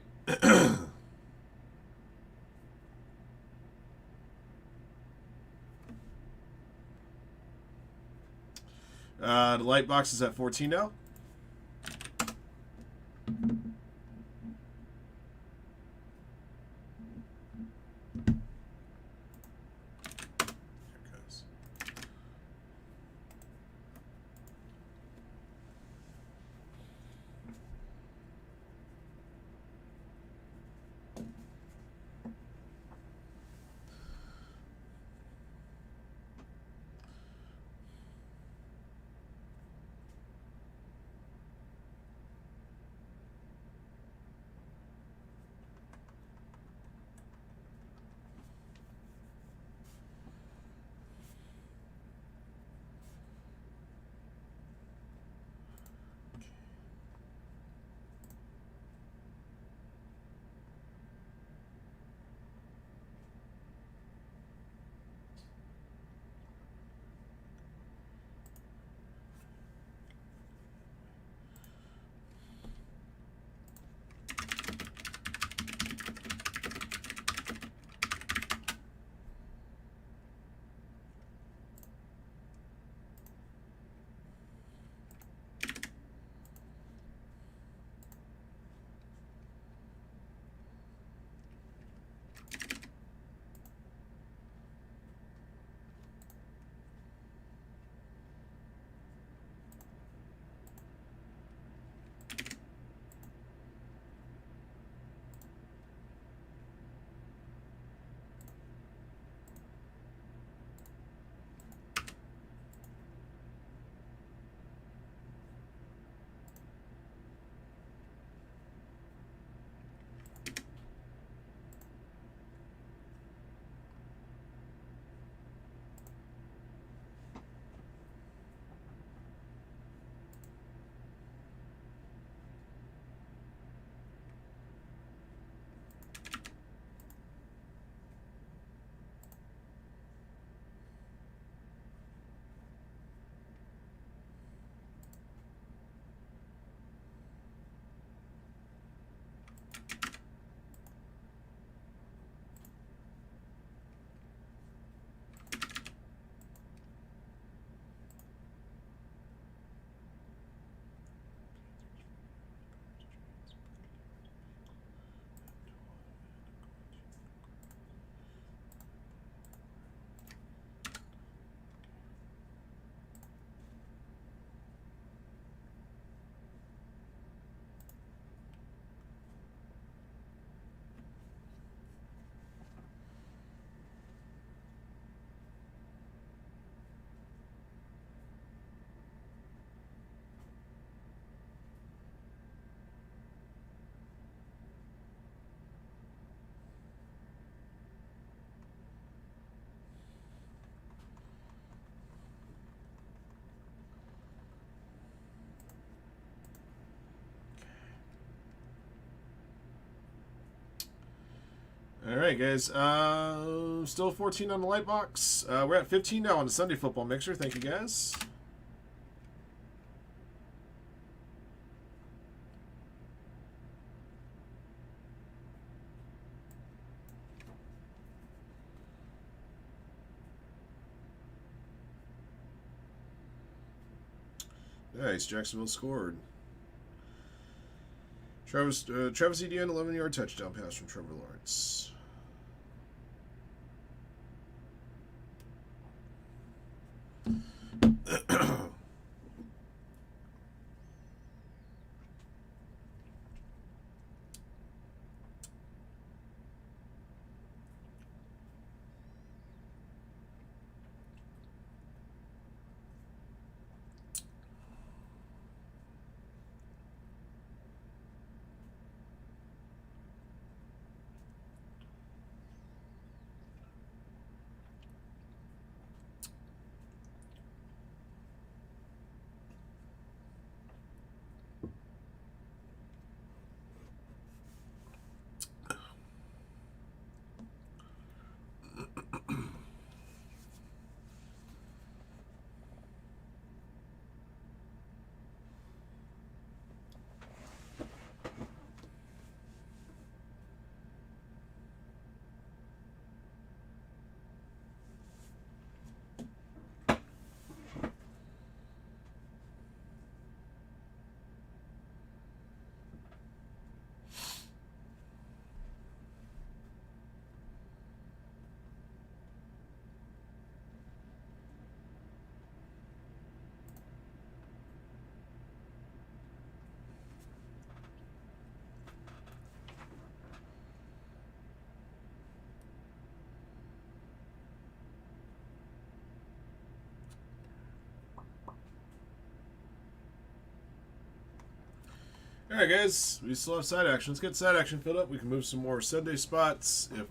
The light box is at 14 now. All right, guys. Still 14 on the light box. We're at 15 now on the Sunday football mixer. Thank you, guys. Nice. Jacksonville scored. Travis Etienne, 11-yard touchdown pass from Trevor Lawrence. Alright, guys, we still have side action. Let's get side action filled up. We can move some more Sunday spots. If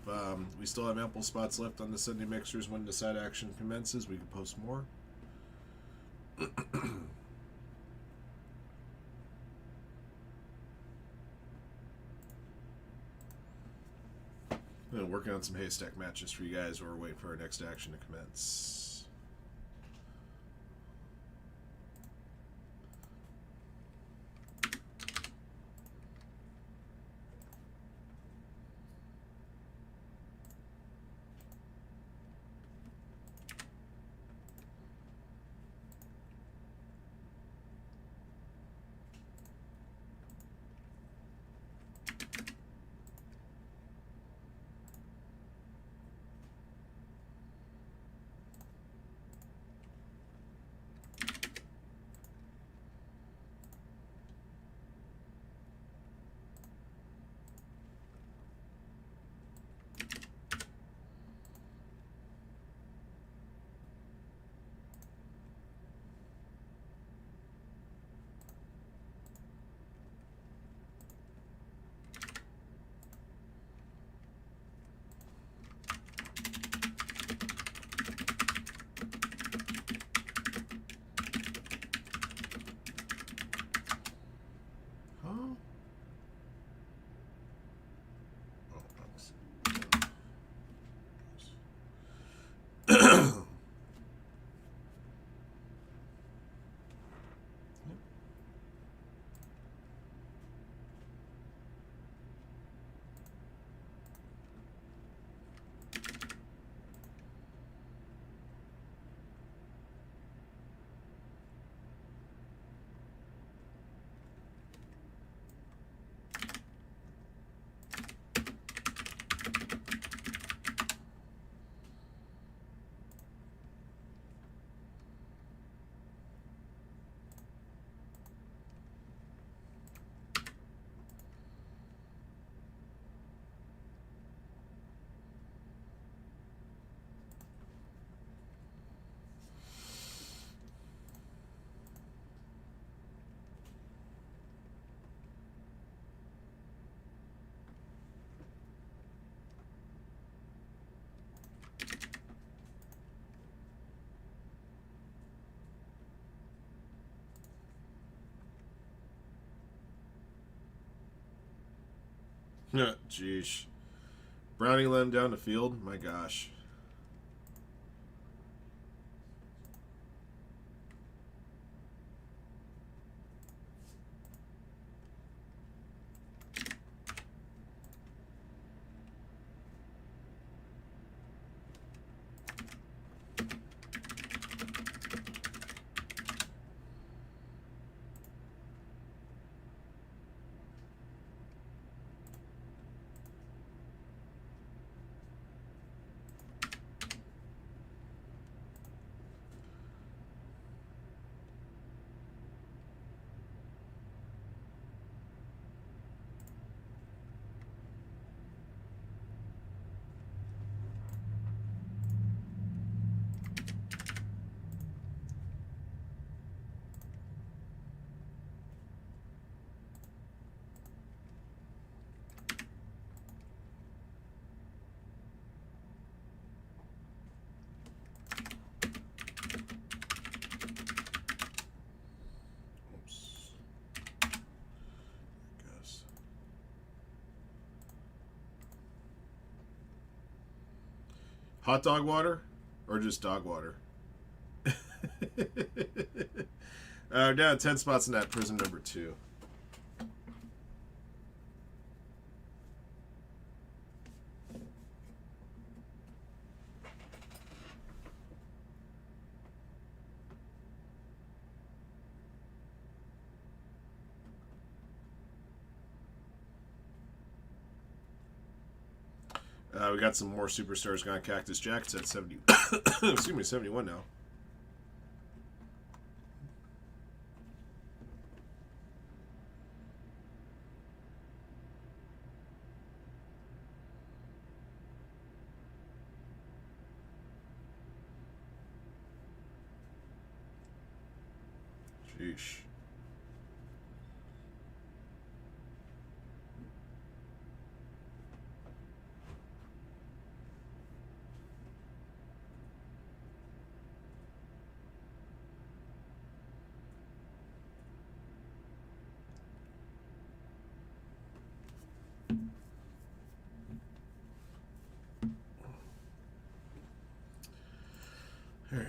we still have ample spots left on the Sunday mixers when the side action commences, we can post more. And working on some haystack matches for you guys while we're waiting for our next action to commence. Jeez. Browning let him down the field. My gosh. Oops. I guess. Hot dog water or just dog water? Down 10 spots in that prison number 2. We got some more superstars got Cactus Jackets at 70. Excuse me, 71 now. Sheesh. All right.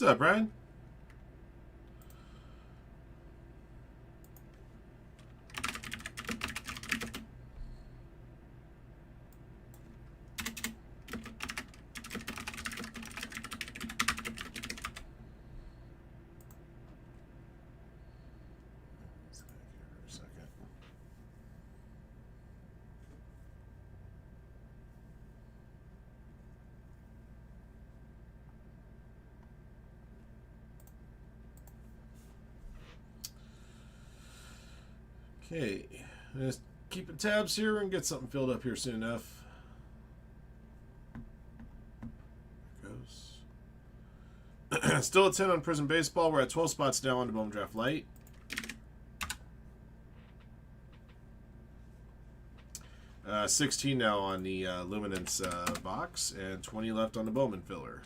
What's up, Brian? Okay, just keeping tabs here and get something filled up here soon enough. Goes. Still at 10 on Prison Baseball. We're at 12 spots now on the Bowman Draft Light. Uh, 16 now on the Luminance box, and 20 left on the Bowman filler.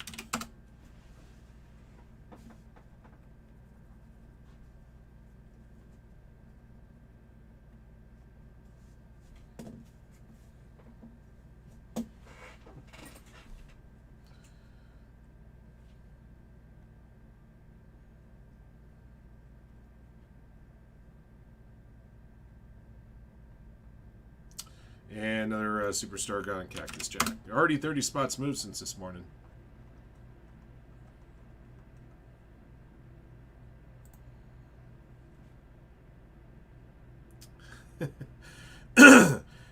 And another Superstar Gun Cactus Jack. Already 30 spots moved since this morning.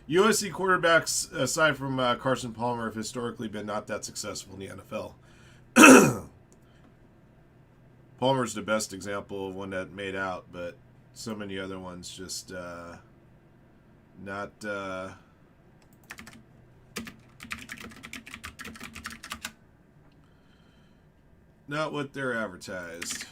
USC quarterbacks, aside from Carson Palmer, have historically been not that successful in the NFL. Palmer's the best example of one that made out, but so many other ones just not... not what they're advertised.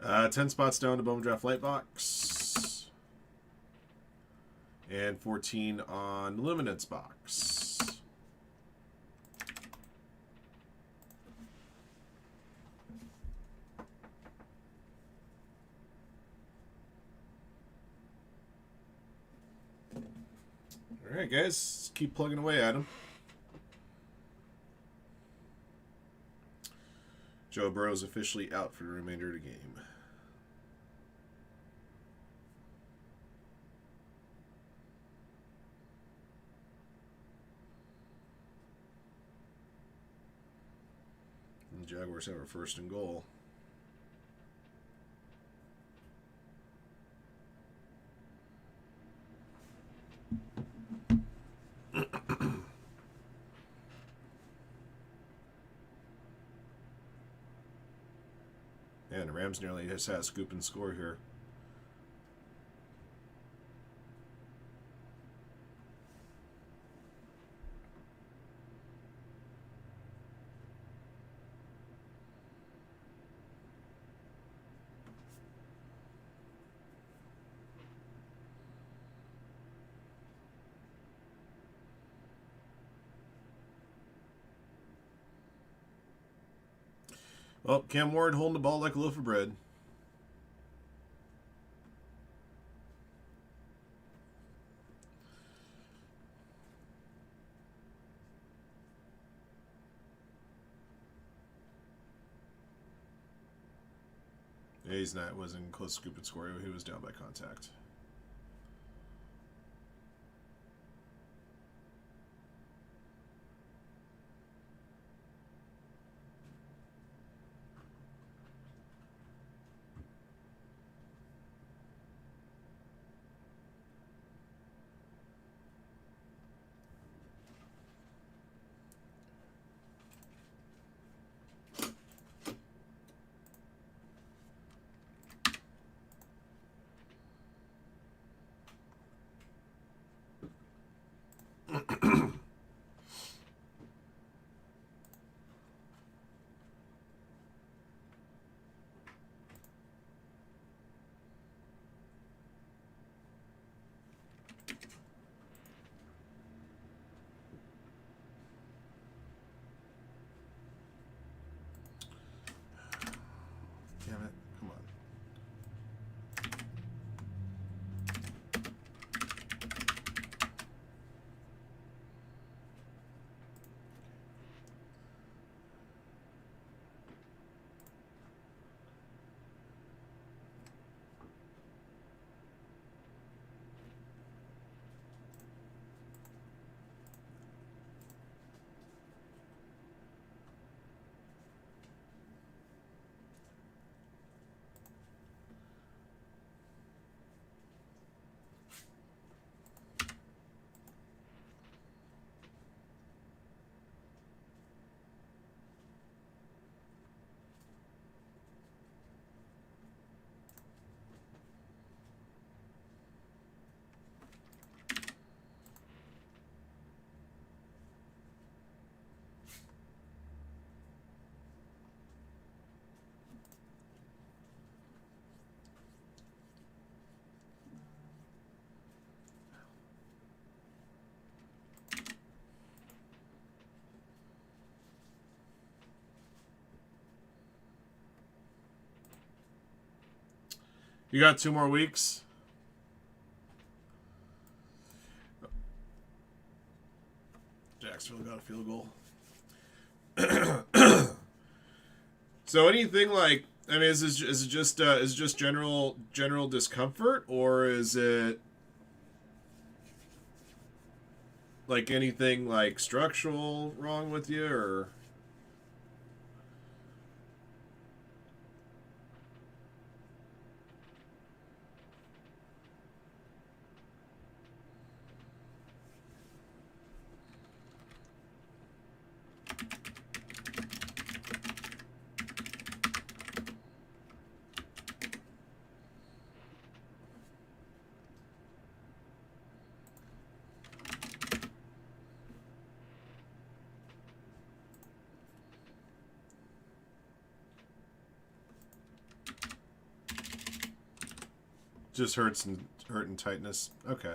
10 spots down to Bowman Draft Lightbox. And 14 on Luminance Box. Alright, guys. Let's keep plugging away at him. Joe Burrow's officially out for the remainder of the game. And the Jaguars have a 1st and goal. And the Rams nearly just had a scoop and score here. Well, Cam Ward holding the ball like a loaf of bread. Yeah, he's not. Wasn't close to scoop and score. He was down by contact. Damn it. Come on. You got 2 more weeks. Jacksonville got a field goal. So anything like, I mean, is it just general discomfort, or is it like anything like structural wrong with you, or? Just hurt and tightness. Okay.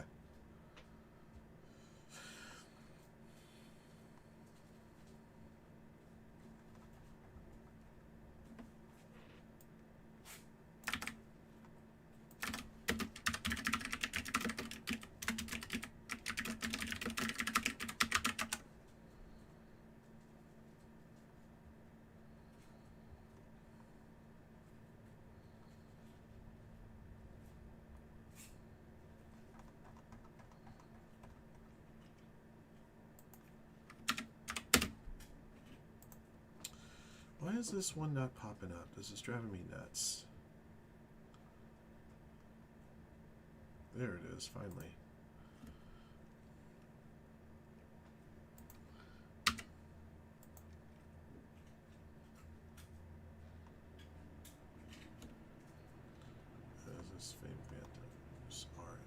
Why is this one not popping up? This is driving me nuts. There it is, finally. This is Fame Phantoms, orange.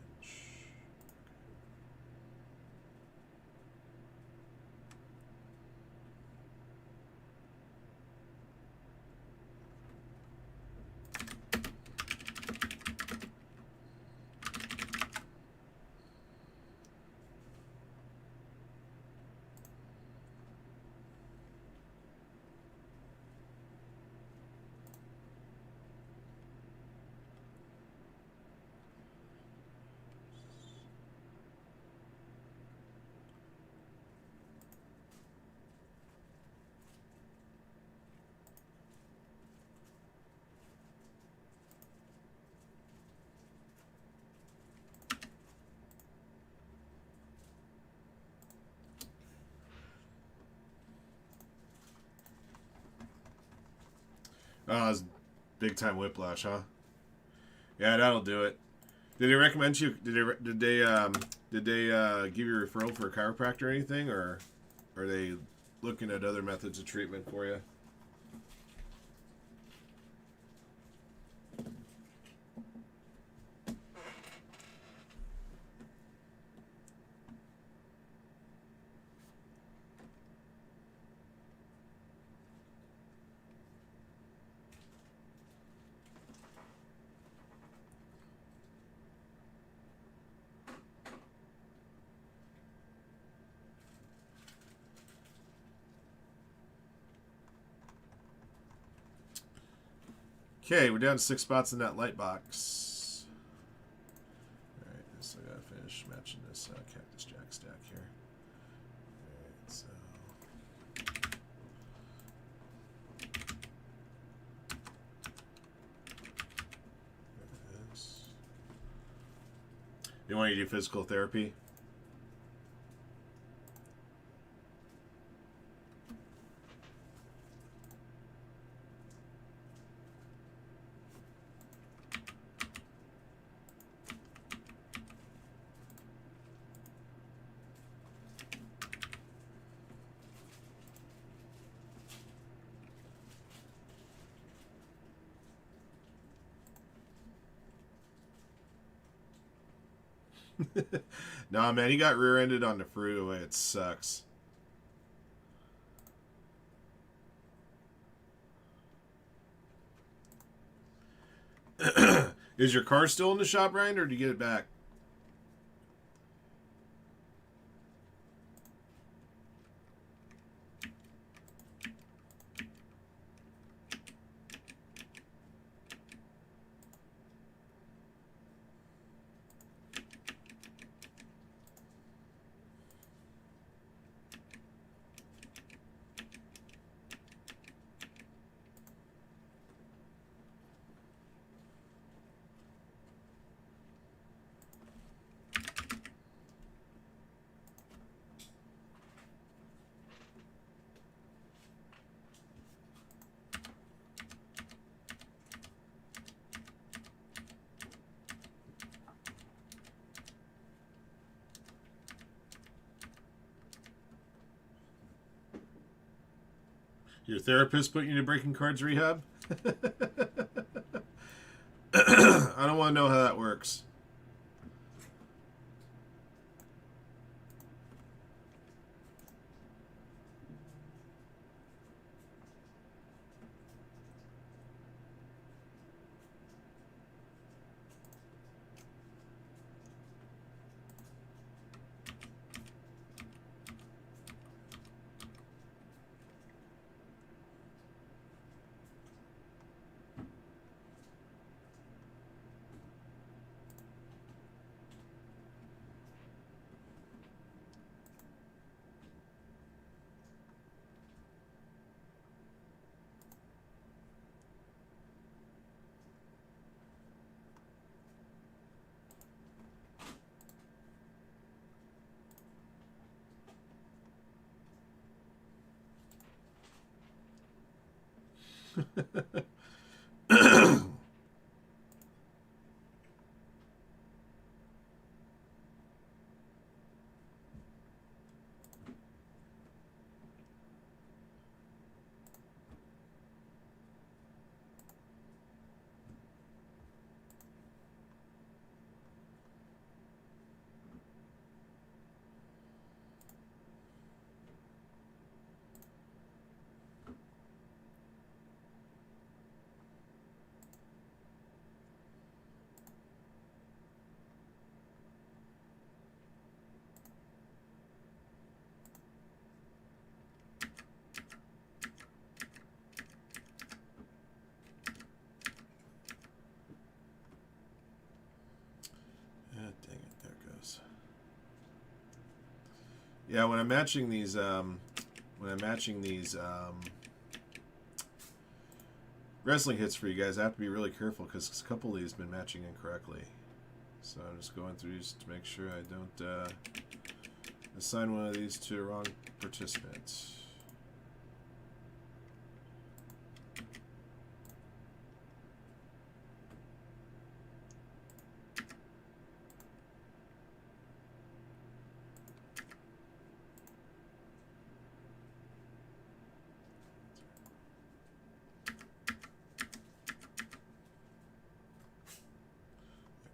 Oh, it's big time whiplash, huh? Yeah, that'll do it. Did they recommend you? Did they give you a referral for a chiropractor or anything, or are they looking at other methods of treatment for you? Okay, we're down to 6 spots in that light box. Alright, so I gotta finish matching this Cactus Jack stack here. Alright, so. There it is. You want to do physical therapy? Nah, man, he got rear-ended on the freeway. It sucks. Is your car still in the shop, Ryan, or did you get it back? Your therapist put you to breaking cards rehab? I don't want to know how that works. Dang it, there it goes. Yeah, when I'm matching these, wrestling hits for you guys, I have to be really careful because a couple of these have been matching incorrectly. So I'm just going through these to make sure I don't assign one of these to a wrong participant.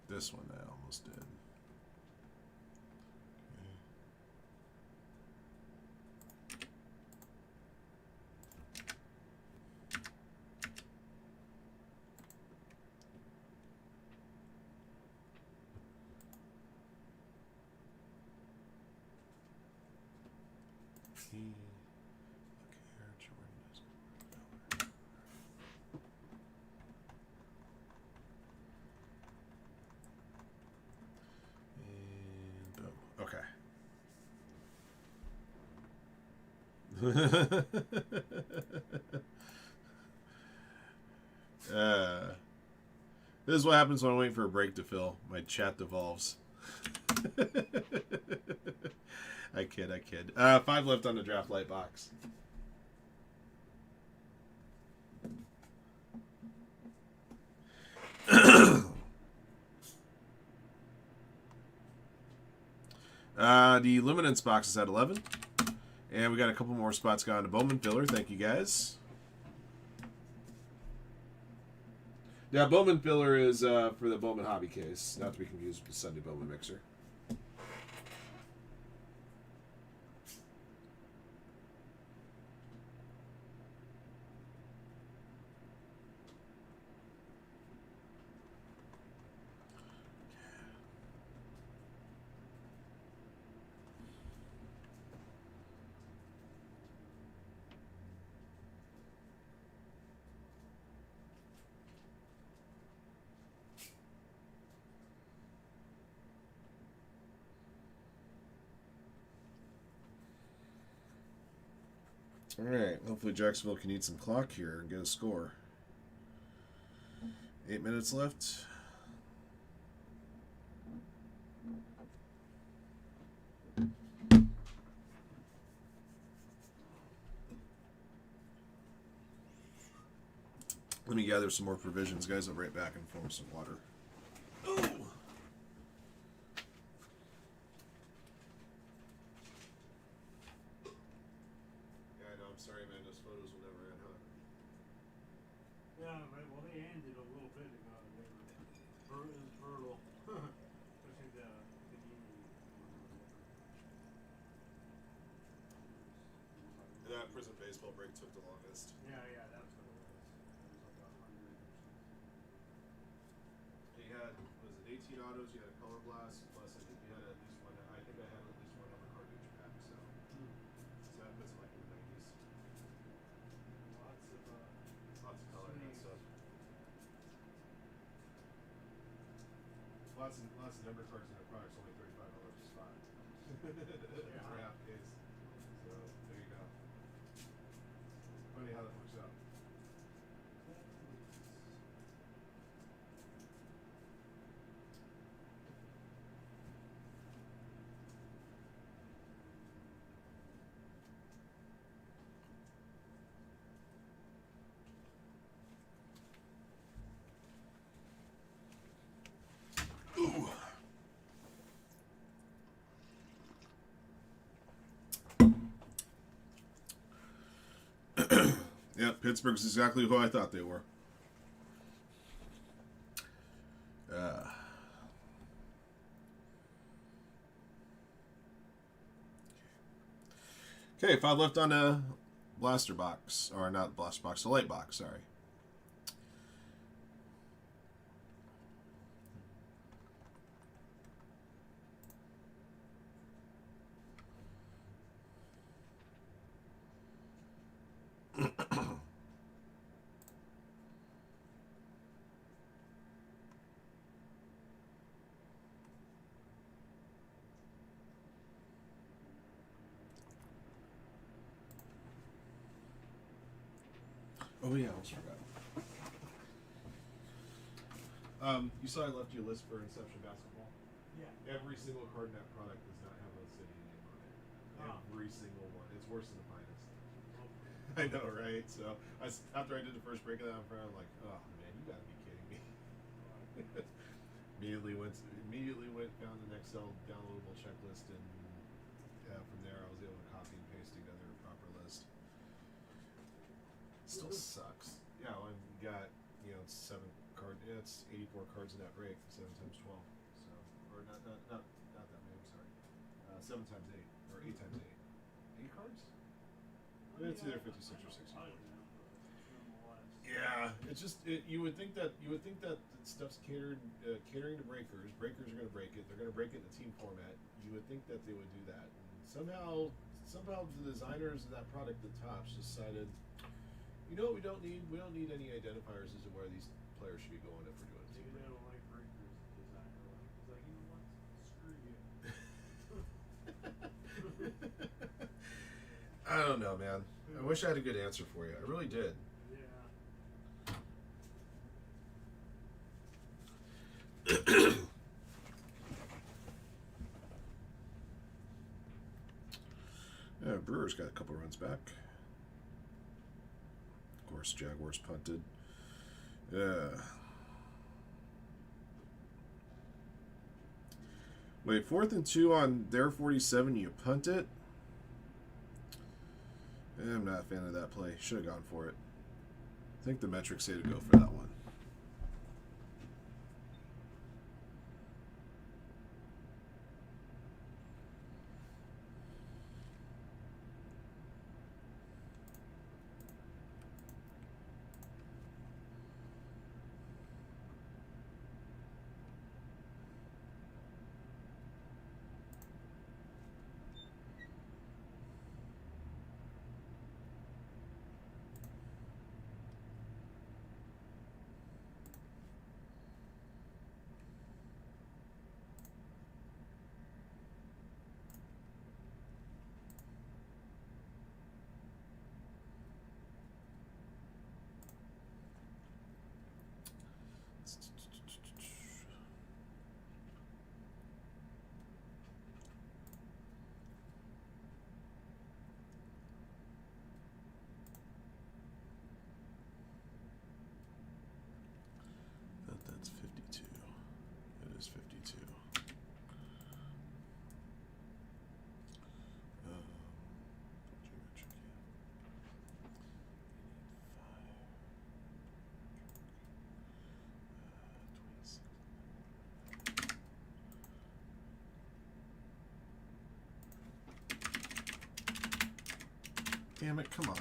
This one I almost did. Okay. Look here, Jordan is and boom. Okay. This is what happens when I wait for a break to fill. My chat devolves. I kid. 5 left on the draft light box. The Luminance box is at 11. And we got a couple more spots gone to Bowman Filler. Thank you, guys. Yeah, Bowman Filler is for the Bowman Hobby case, not to be confused with the Sunday Bowman Mixer. All right, hopefully Jacksonville can eat some clock here and get a score. 8 minutes left. Let me gather some more provisions, guys. I'll be right back and form some water. Oh! Yeah, I know. I'm sorry, man. Those photos will never end, huh? Yeah, right. Well, they ended a little bit ago. They were it was brutal, especially the Union. That prison baseball break took the longest. Yeah, that's what it was. It was like 100 or something. He had, was it 18 autos? You had a color blast, plus I think you had at least one. I think I had at least one other cartridge pack. So that puts it like in the 90s. Lots of Lots of color and that swings. stuff. Lots of number cards in that product's only $35 a spot. For half case. So there you go. Funny how that works out. Pittsburgh's exactly who I thought they were. Okay, 5 left on a blaster box. Or not blaster box, a light box, sorry. Oh yeah, I almost forgot. You saw I left you a list for Inception Basketball? Yeah. Every single card in that product does not have a city name on it. Every single one. It's worse than the finest. I know, right? So after I did the first break of that in front, I'm like, oh man, you gotta be kidding me. immediately went found an Excel downloadable checklist, and from there I was able to copy and paste together a proper list. Still sucks. Yeah, well, I've got, it's 7 card. Yeah, it's 84 cards in that break. 7 times 12. So, or not that many. I'm sorry. 7 times 8 or 8 times 8. 8 cards? It's either 56 or 64. Yeah, it's just you would think that stuff's catering to breakers. Breakers are going to break it. They're going to break it in the team format. You would think that they would do that. And somehow the designers of that product, the Tops, decided, you know what we don't need? We don't need any identifiers as to where these players should be going if we're doing Maybe they don't like breakers designer. He's like, you know what? Screw you. I don't know, man. I wish I had a good answer for you. I really did. Yeah, Brewers got a couple runs back. Of course, Jaguars punted. Wait, 4th and 2 on their 47, you punt it? I'm not a fan of that play. Should have gone for it. I think the metrics say to go for that one. That's 52. It is 52. Damn it, come on.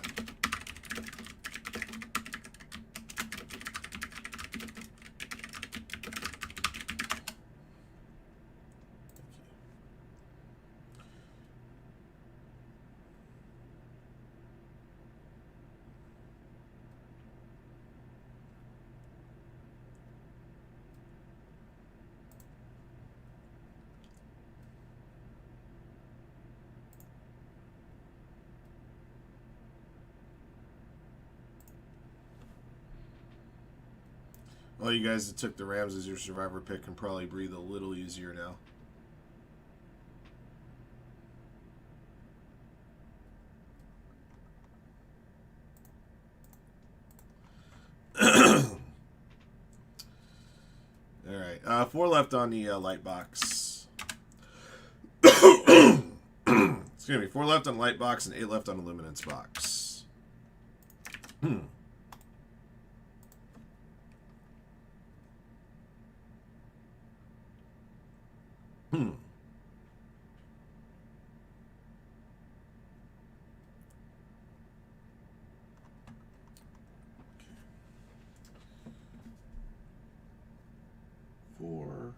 All you guys that took the Rams as your survivor pick can probably breathe a little easier now. All right, 4 left on the light box. Excuse me, 4 left on light box and 8 left on the luminance box. Hmm. Hmm. 4,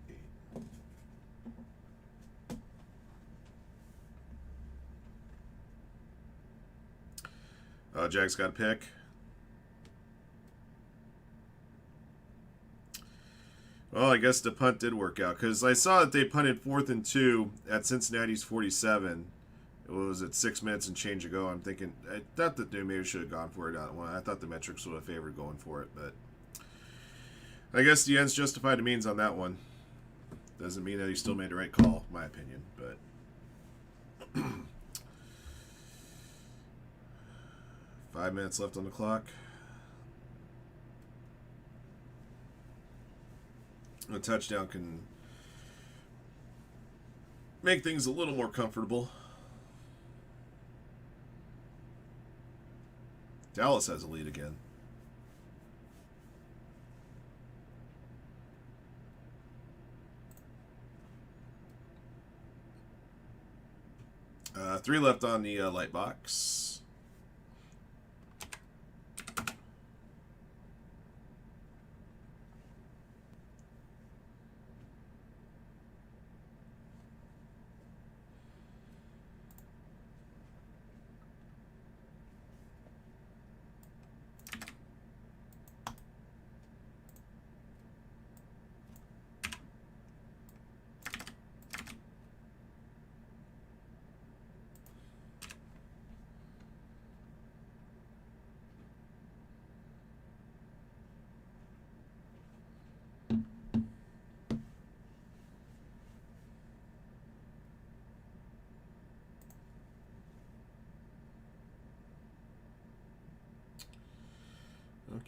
8. Jack's got a pick. Well, I guess the punt did work out because I saw that they punted 4th and 2 at Cincinnati's 47. It was at 6 minutes and change ago. I'm thinking, I thought that they maybe should have gone for it. I thought the metrics would have favored going for it, but I guess the ends justified the means on that one. Doesn't mean that he still made the right call, in my opinion, but. 5 minutes left on the clock. A touchdown can make things a little more comfortable. Dallas has a lead again. Three left on the light box.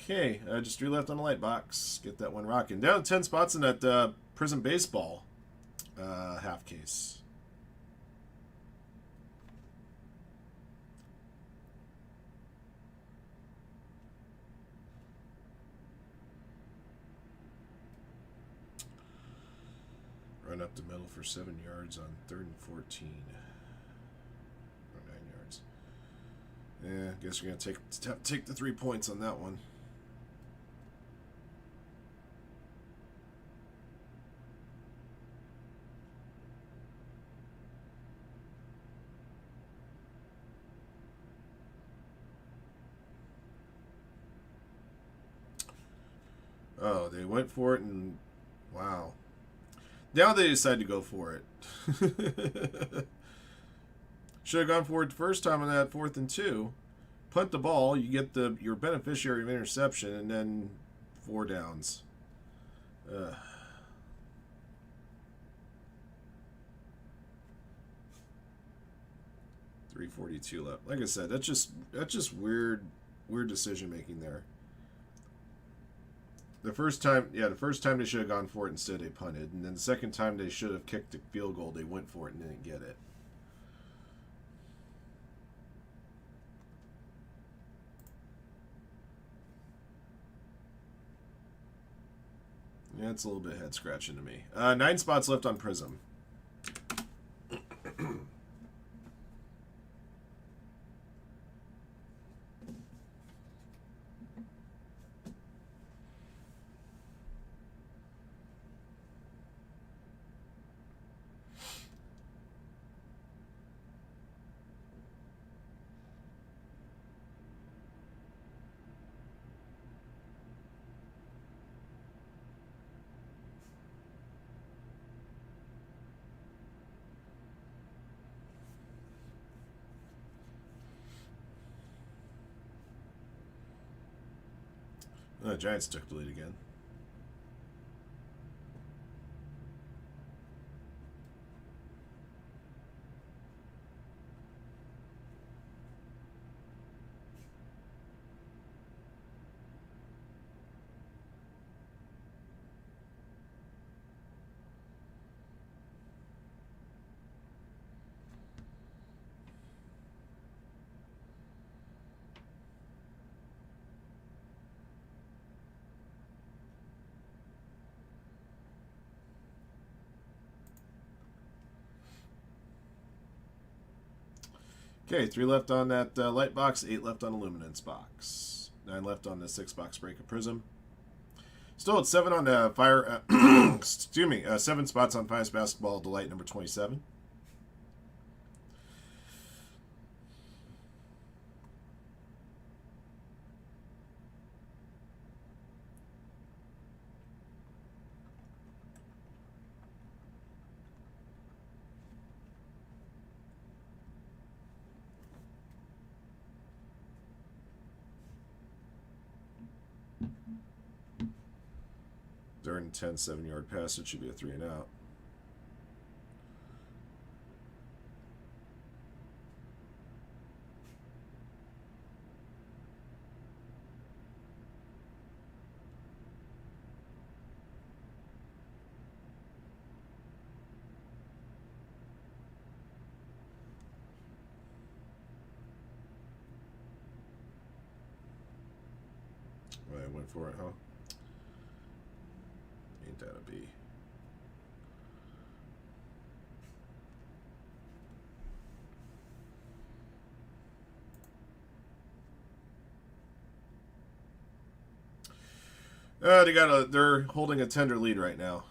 Okay, just 3 left on the light box. Get that one rocking. Down 10 spots in that Prism Baseball half case. Run up the middle for 7 yards on 3rd and 14. Or 9 yards. Yeah, I guess you're going to take the 3 points on that one. Oh, they went for it and wow. Now they decide to go for it. Should have gone for it the first time on that 4th and 2. Punt the ball, you get your beneficiary of interception, and then 4 downs. 3:42 left. Like I said, that's just weird decision making there. The first time they should have gone for it instead they punted, and then the second time they should have kicked the field goal. They went for it and didn't get it. Yeah, it's a little bit head scratching to me. 9 spots left on Prism. The Giants took the lead again. Okay, 3 left on that light box, 8 left on the luminance box, 9 left on the 6-box break of prism. Still at 7 on the fire. Excuse me, 7 spots on Finest Basketball Delight number 27. During 10 7-yard pass, it should be a 3 and out. I went for it, huh? Ain't that a B? They're holding a tender lead right now.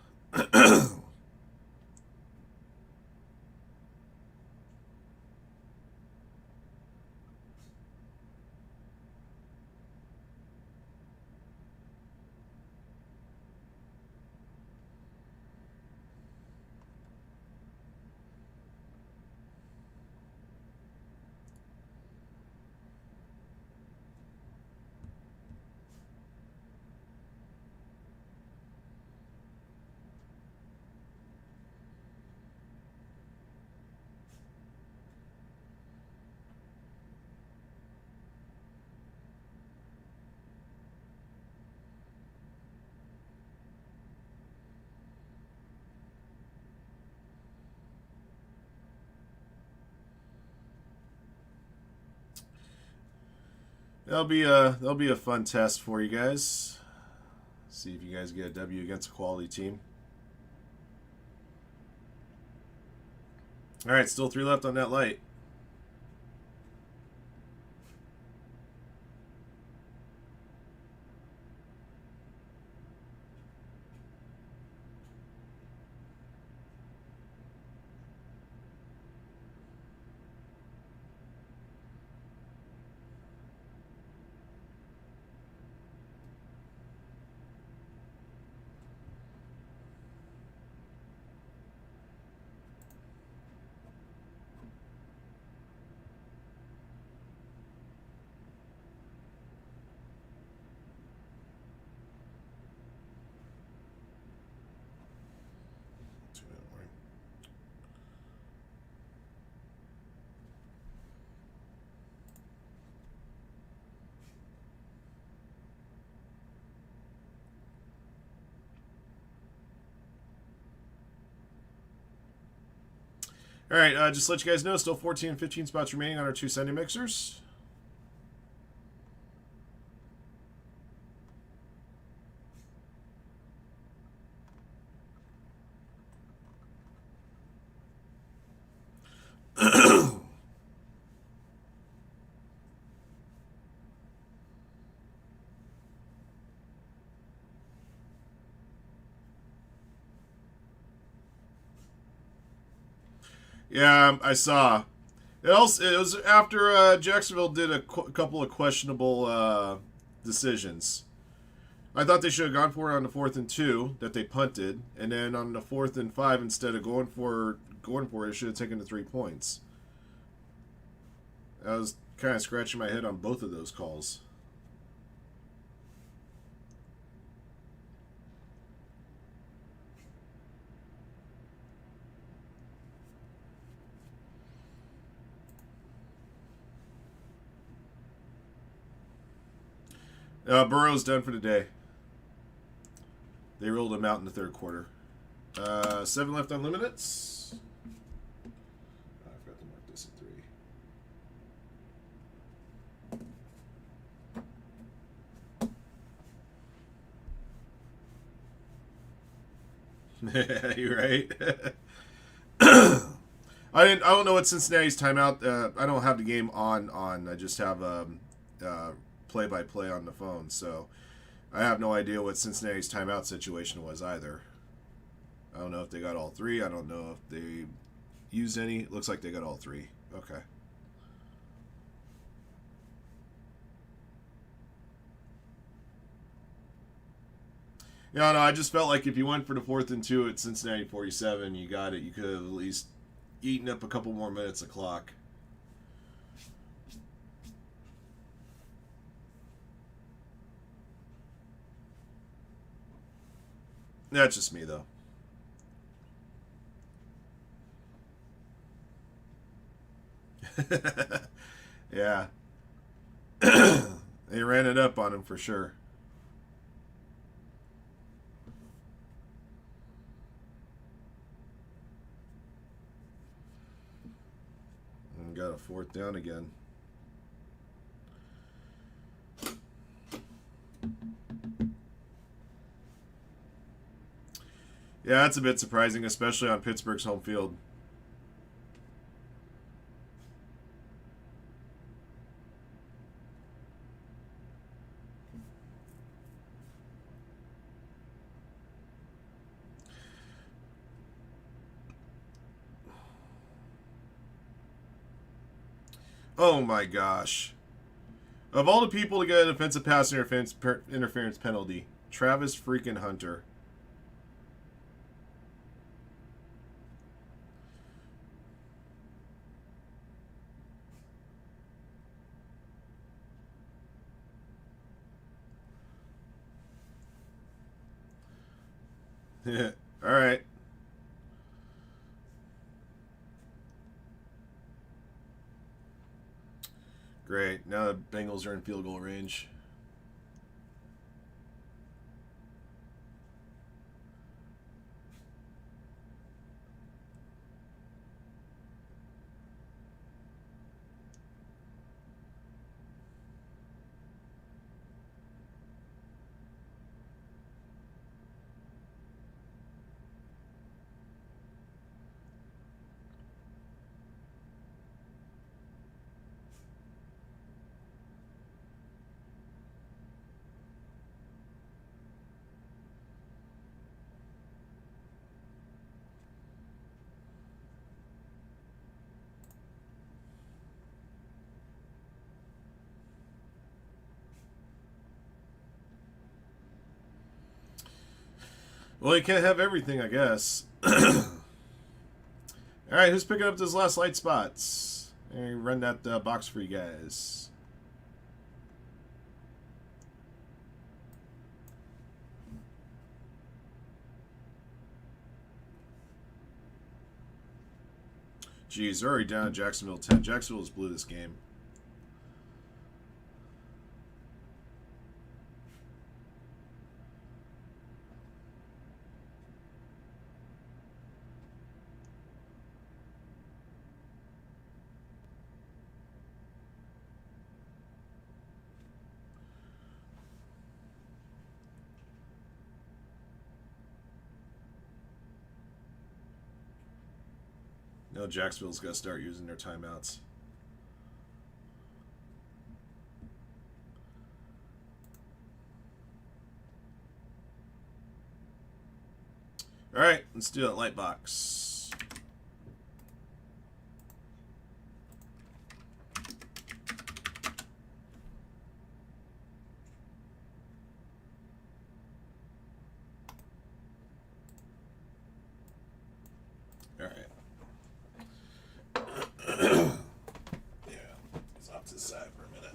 That'll be a fun test for you guys. See if you guys get a W against a quality team. All right, still 3 left on that light. All right, just to let you guys know, still 14 and 15 spots remaining on our 2 Sunday mixers. Yeah, I saw. It was after Jacksonville did a couple of questionable decisions. I thought they should have gone for it on the 4th and 2 that they punted, and then on the 4th and 5 instead of going for it, should have taken the 3 points. I was kind of scratching my head on both of those calls. Burrow's done for the day. They rolled him out in the 3rd quarter. 7 left on Luminance. I forgot to mark this at 3. You're right. I don't know what Cincinnati's timeout. I don't have the game on. I just have play by play on the phone, so I have no idea what Cincinnati's timeout situation was either. I don't know if they got all three. I don't know if they used any. Looks like they got all three. Okay. Yeah, no, I just felt like if you went for the 4th and 2 at Cincinnati 47, you got it. You could have at least eaten up a couple more minutes of clock. That's just me, though. Yeah. They ran it up on him for sure. And got a 4th down again. Yeah, that's a bit surprising, especially on Pittsburgh's home field. Oh my gosh. Of all the people to get an offensive pass interference penalty, Travis freaking Hunter. All right. Great. Now the Bengals are in field goal range. Well, you can't have everything, I guess. All right, who's picking up those last light spots? And run that box for you guys. Jeez, they're already down at Jacksonville 10. Jacksonville's blew this game. No, Jacksonville's got to start using their timeouts. All right, let's do that light box. All right. Yeah, it's off to the side for a minute.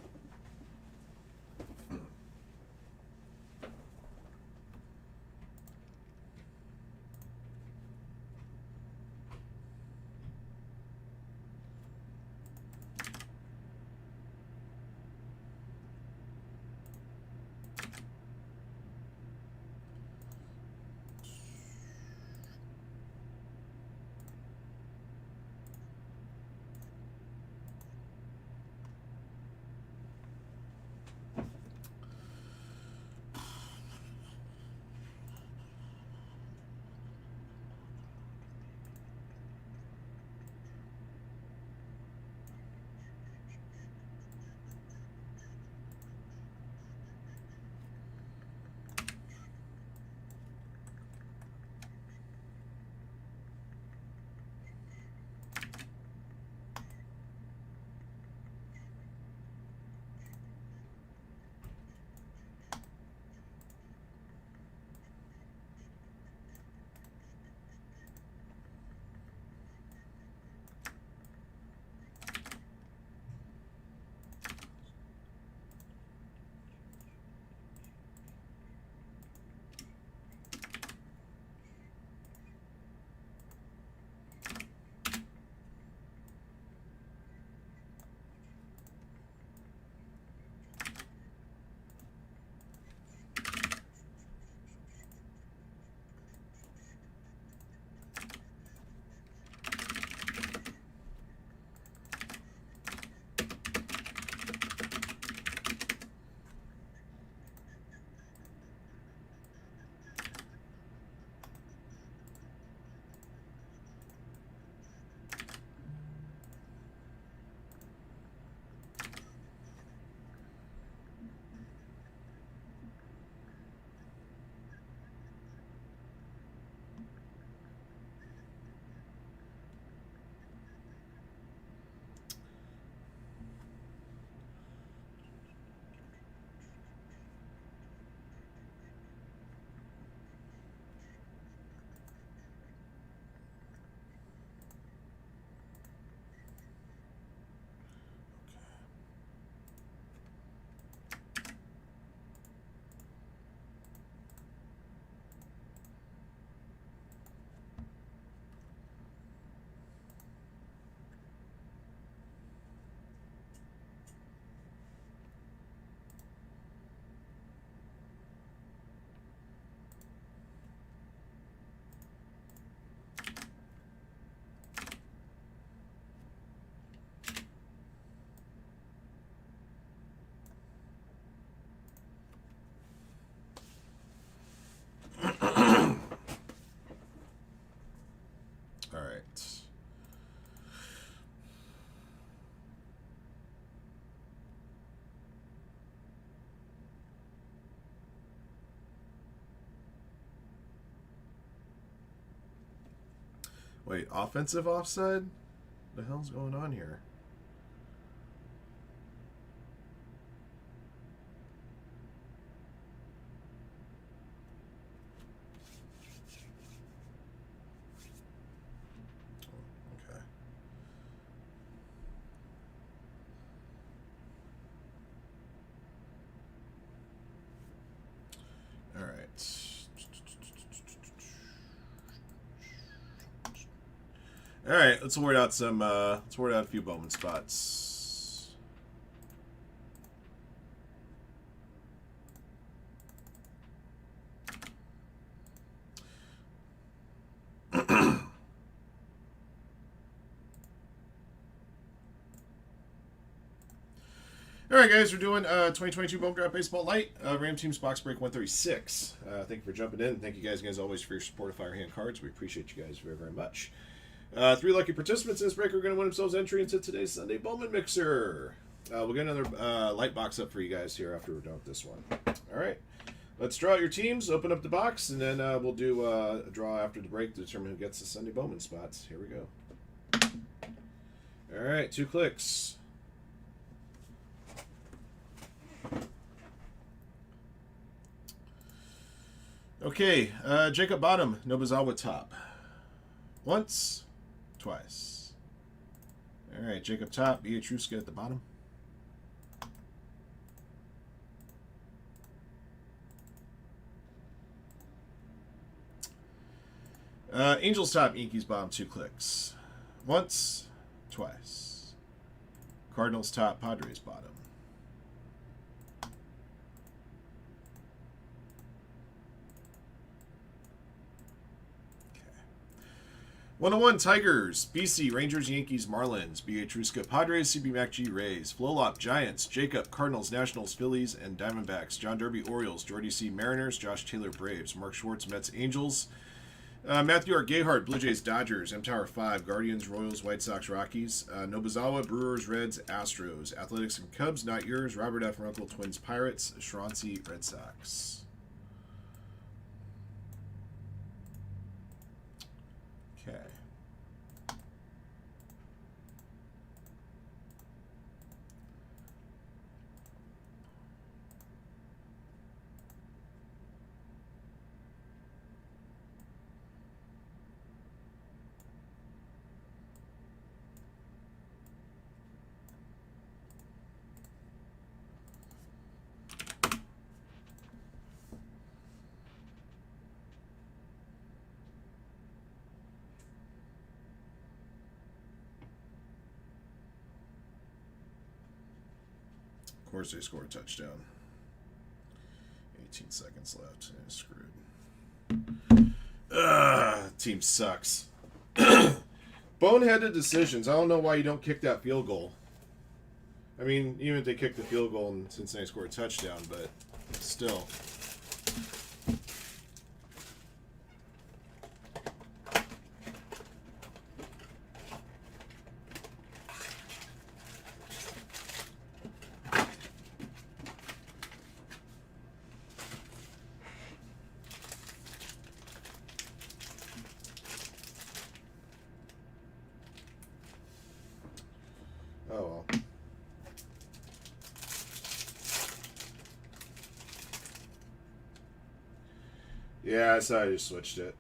Wait, offensive offside? The hell's going on here? Okay. All right. All right, let's word out some. Let's word out a few Bowman spots. All right, guys, we're doing 2022 Bowman Draft Baseball Light. Ram Teams Box Break 136. Thank you for jumping in. Thank you guys always for your support of Firehand cards. We appreciate you guys very, very much. 3 lucky participants in this break are going to win themselves entry into today's Sunday Bowman Mixer. We'll get another light box up for you guys here after we're done with this one. All right. Let's draw out your teams, open up the box, and then we'll do a draw after the break to determine who gets the Sunday Bowman spots. Here we go. All right, 2 clicks. Okay, Jacob bottom, Nobuzawa top. Once, twice. All right, Jacob top, Beatruska at the bottom. Angels top, Yankees bottom, 2 clicks. Once, twice. Cardinals top, Padres bottom. Okay. 101 Tigers, BC, Rangers, Yankees, Marlins, Beatruska, Padres, CB MacG, Rays, Flolop, Giants, Jacob, Cardinals, Nationals, Phillies, and Diamondbacks, John Derby, Orioles, Jordy C, Mariners, Josh Taylor, Braves, Mark Schwartz, Mets, Angels, Matthew R. Gayhart, Blue Jays, Dodgers, M Tower 5, Guardians, Royals, White Sox, Rockies, Nobuzawa, Brewers, Reds, Astros, Athletics and Cubs, not yours, Robert F. Runkle, Twins, Pirates, Shroncy, Red Sox. Okay. Of course they score a touchdown. 18 seconds left. Screwed. Team sucks. Boneheaded decisions. I don't know why you don't kick that field goal. I mean, even if they kick the field goal and Cincinnati score a touchdown, but still. Oh well. Yeah, I saw I just switched it.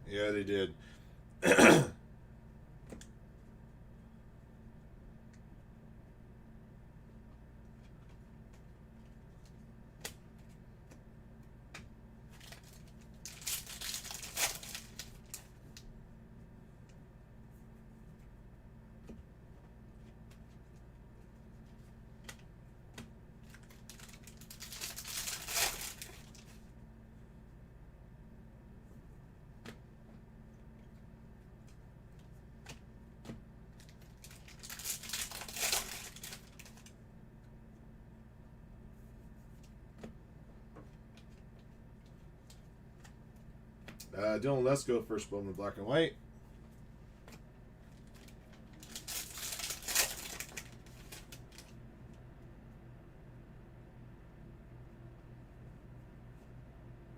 Yeah, they did. Dylan Lesko, first Bowman, black and white.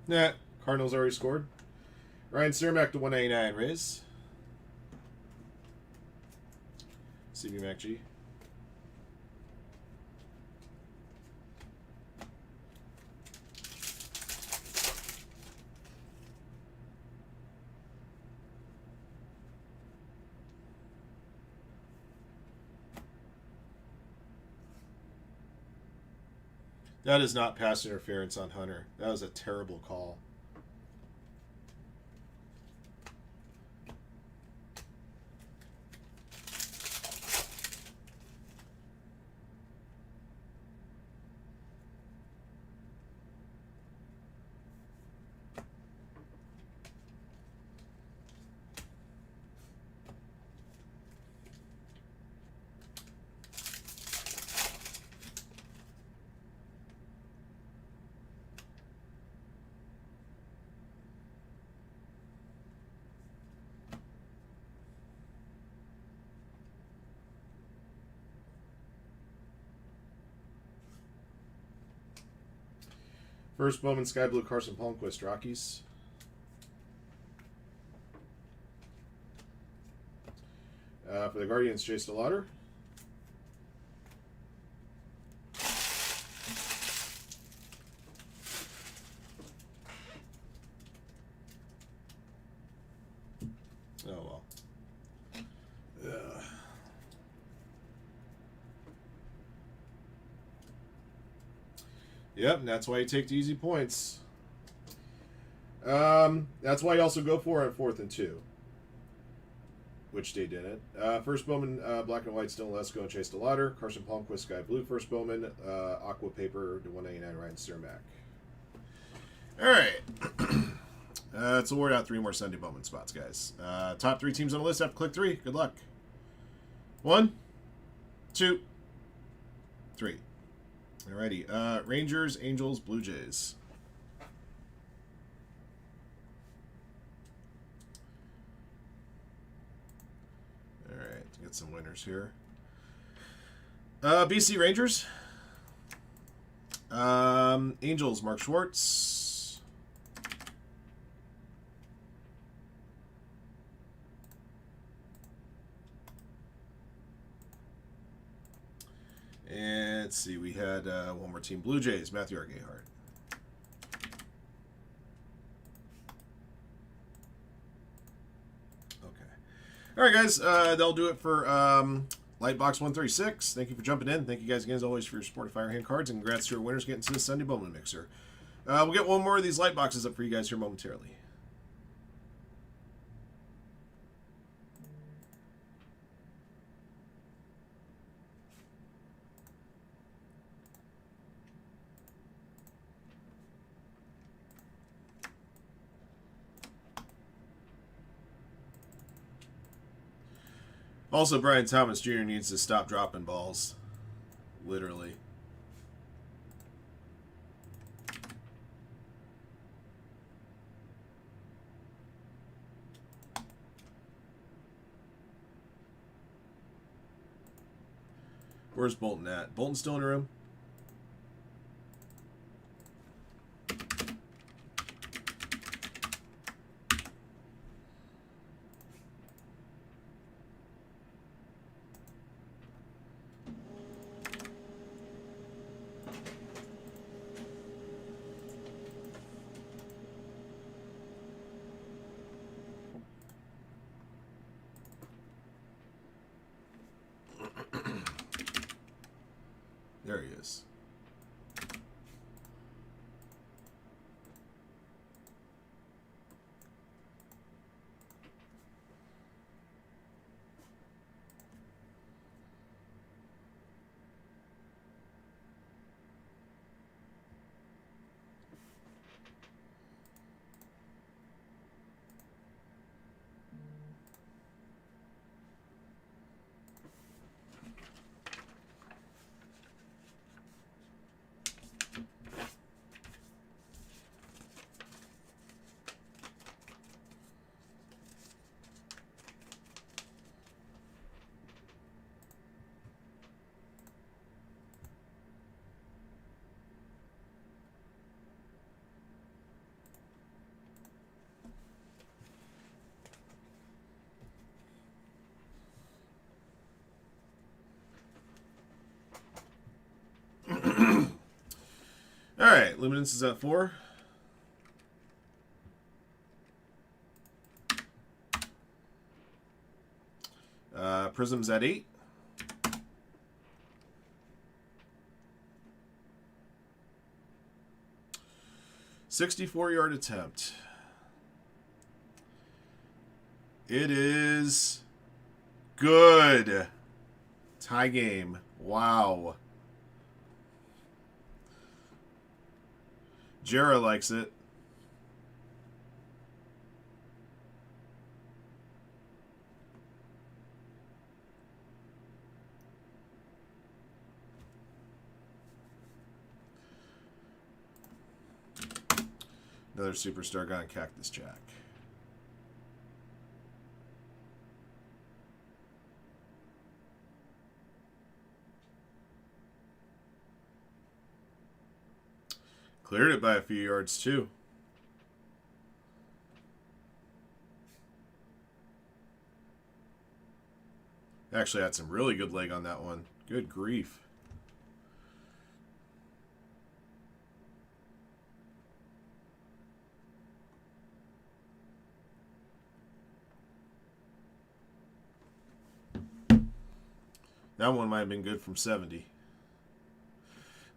Nah, Cardinals already scored. Ryan Cermak to 189, Riz. CB MacG. That is not pass interference on Hunter. That was a terrible call. First Bowman, Sky Blue, Carson Palmquist, Rockies. For the Guardians, Jay Stellater. Oh, well. Yep, and that's why you take the easy points. That's why you also go for it on 4th and 2. Which they didn't. First Bowman, black and white, Dylan Lesko and Chase Stellater. Carson Palmquist, Sky Blue, first Bowman, Aqua Paper to 189, Ryan Cermak. Alright. Let's award out 3 more Sunday Bowman spots, guys. Top 3 teams on the list have to click 3. Good luck. 1, 2, 3. Alrighty. Rangers, Angels, Blue Jays. Alright, get some winners here. BC Rangers. Angels, Mark Schwartz. And let's see, we had one more team, Blue Jays, Matthew Argahart. Okay. All right, guys, that'll do it for Lightbox 136. Thank you for jumping in. Thank you guys again, as always, for your support of Firehand cards, and congrats to your winners getting to the Sunday Bowman Mixer. We'll get one more of these light boxes up for you guys here momentarily. Also, Brian Thomas Jr. needs to stop dropping balls. Literally. Where's Bolton at? Bolton still in the room? There he is. right, luminance is at 4. Prism's at 8. "64-yard attempt. It is good. Tie game. Wow. Jera likes it. Another superstar gun, Cactus Jack. Cleared it by a few yards, too. Actually had some really good leg on that one. Good grief. That one might have been good from 70.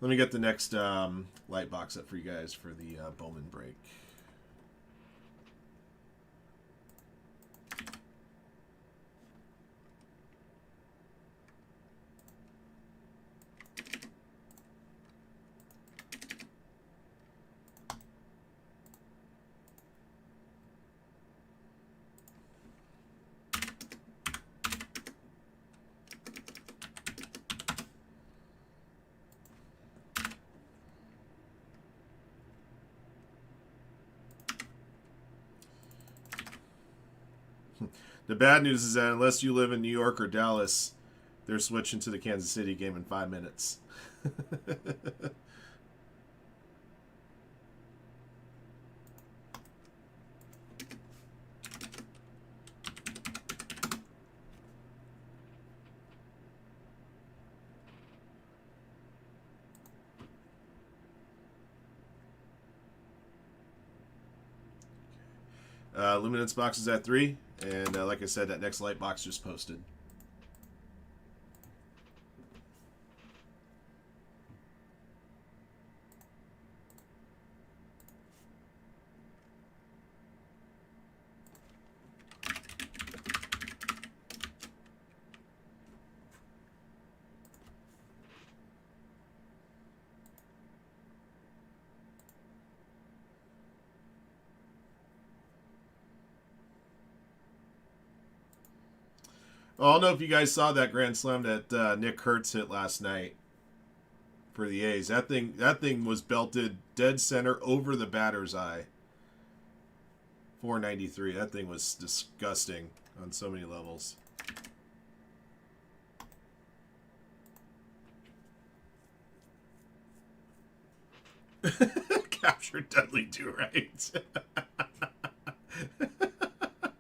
Let me get the next light box up for you guys for the Bowman break. The bad news is that unless you live in New York or Dallas, they're switching to the Kansas City game in 5 minutes. Luminance box is at 3. And like I said, that next light box just posted. I don't know if you guys saw that grand slam that Nick Kurtz hit last night for the A's. That thing was belted dead center over the batter's eye. 493. That thing was disgusting on so many levels. Captured Dudley Do-Right.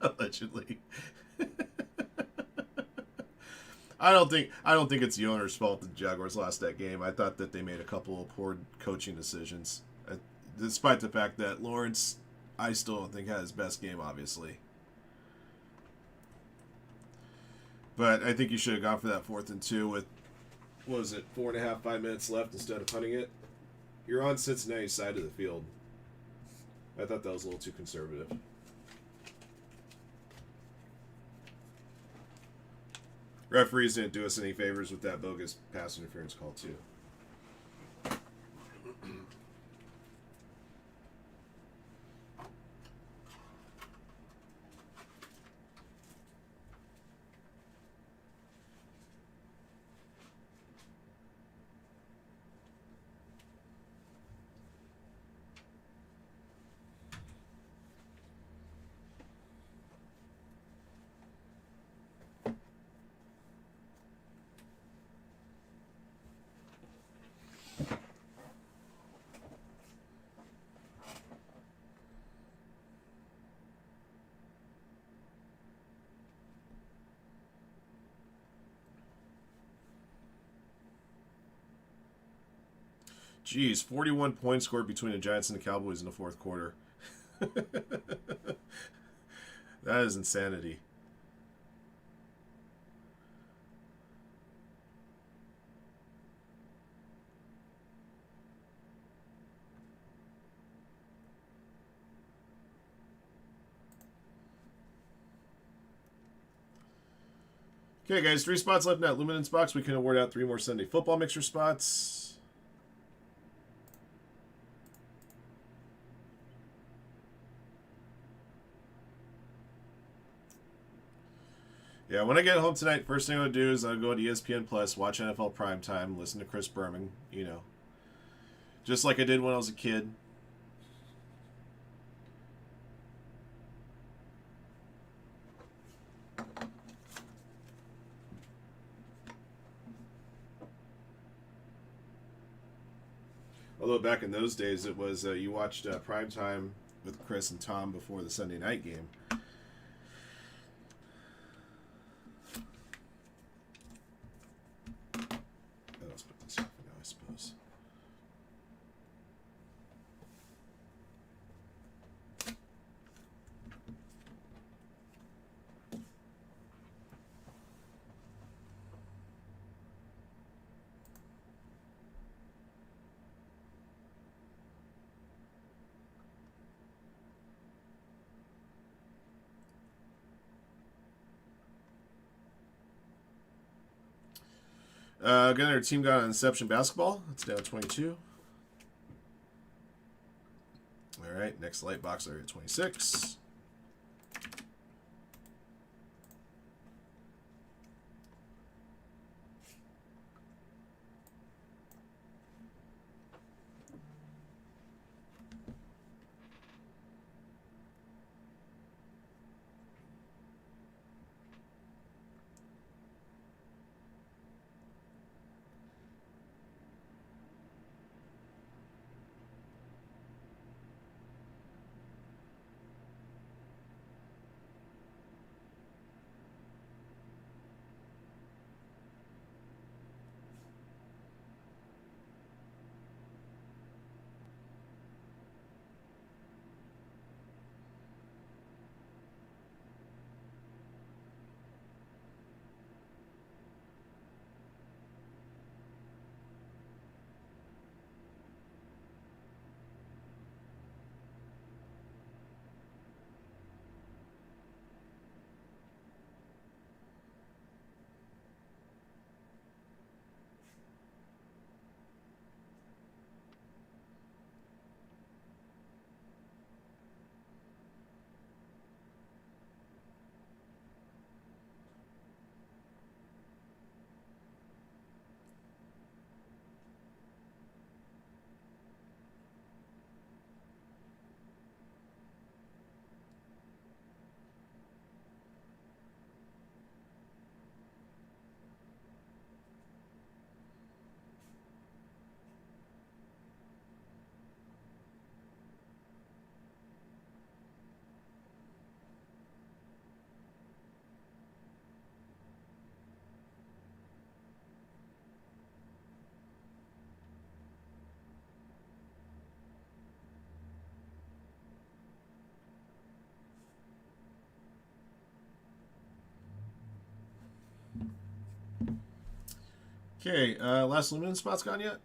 Allegedly. I don't think it's the owner's fault that the Jaguars lost that game. I thought that they made a couple of poor coaching decisions. Despite the fact that Lawrence, I still don't think had his best game, obviously. But I think you should have gone for that 4th and 2 with, what was it, 4.5, 5 minutes left instead of punting it. You're on Cincinnati's side of the field. I thought that was a little too conservative. Referees didn't do us any favors with that bogus pass interference call, too. Jeez, 41 points scored between the Giants and the Cowboys in the fourth quarter. That is insanity. Okay, guys, 3 spots left in that Luminance box. We can award out 3 more Sunday football mixer spots. Yeah, when I get home tonight, first thing I'll do is I'll go to ESPN Plus, watch NFL Primetime, listen to Chris Berman, you know. Just like I did when I was a kid. Although back in those days, it was you watched Primetime with Chris and Tom before the Sunday night game. Let's put this up now, I suppose. Again, our team got on Inception Basketball. That's down 22. All right, next light box area 26. Okay, last Luminance spot's gone yet?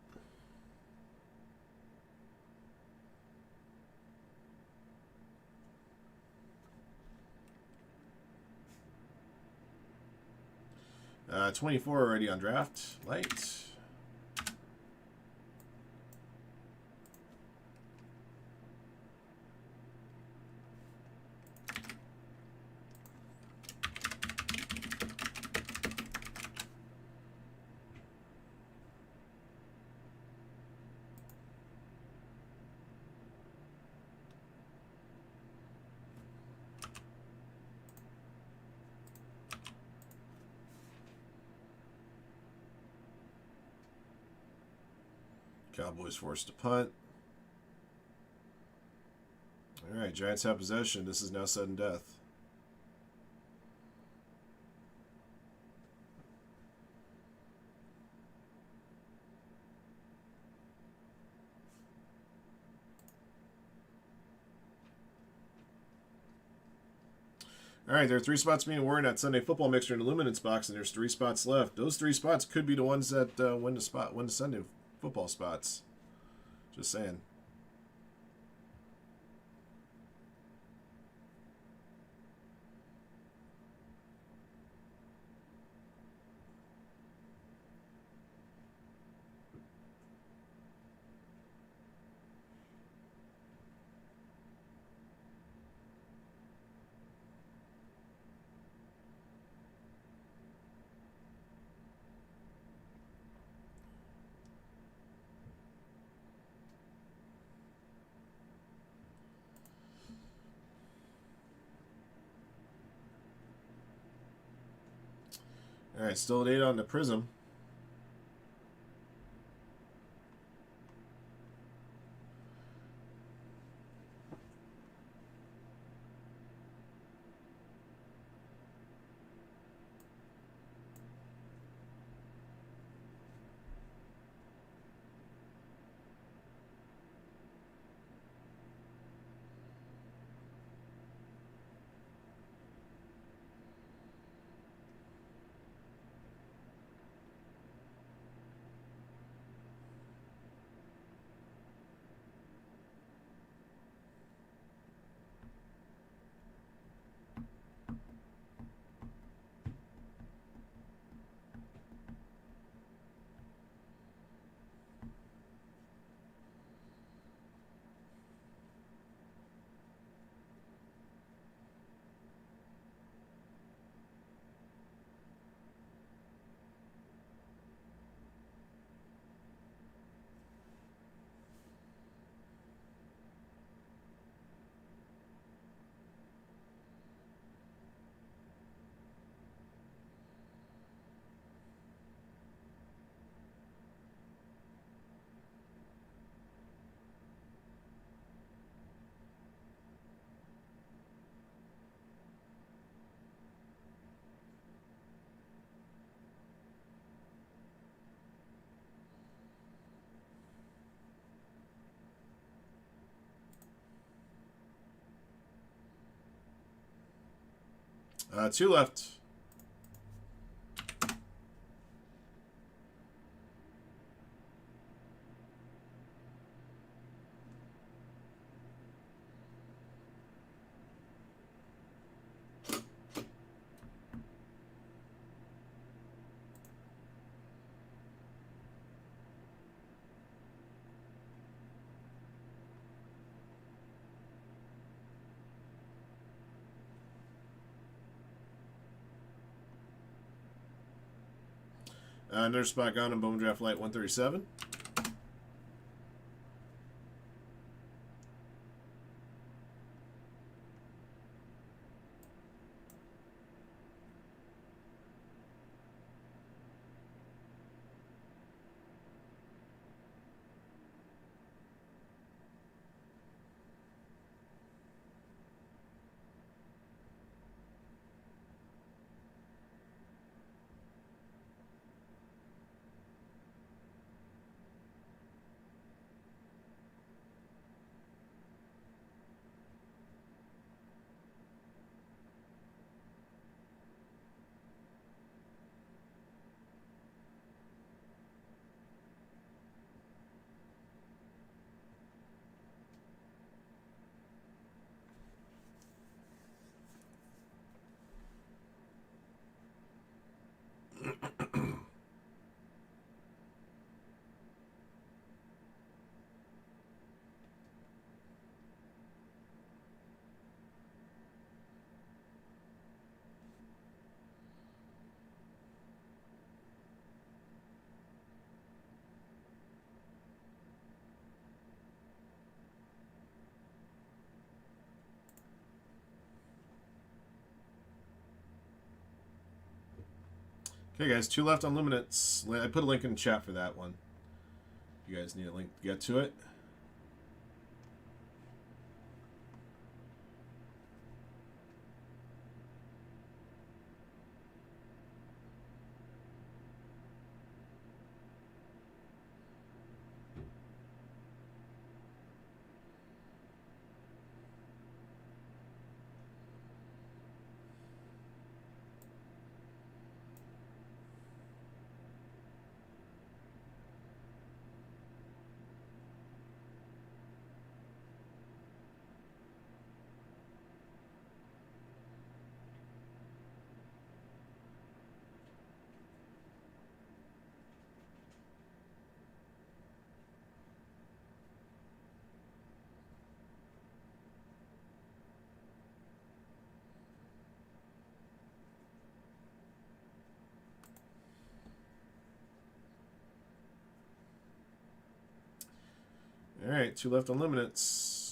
Uh, 24 already on draft. Light. Cowboys forced to punt. All right, Giants have possession. This is now sudden death. All right, there are 3 spots being worn at Sunday Football Mixer in the Luminance box, and there's 3 spots left. Those 3 spots could be the ones that win the Sunday football spots. Just saying. All right, still a date on the Prism. Two left. Another spot gone in Bowman Draft Light 137. Okay, guys, 2 left on Luminance. I put a link in the chat for that one. You guys need a link to get to it. All right, 2 left on Luminance.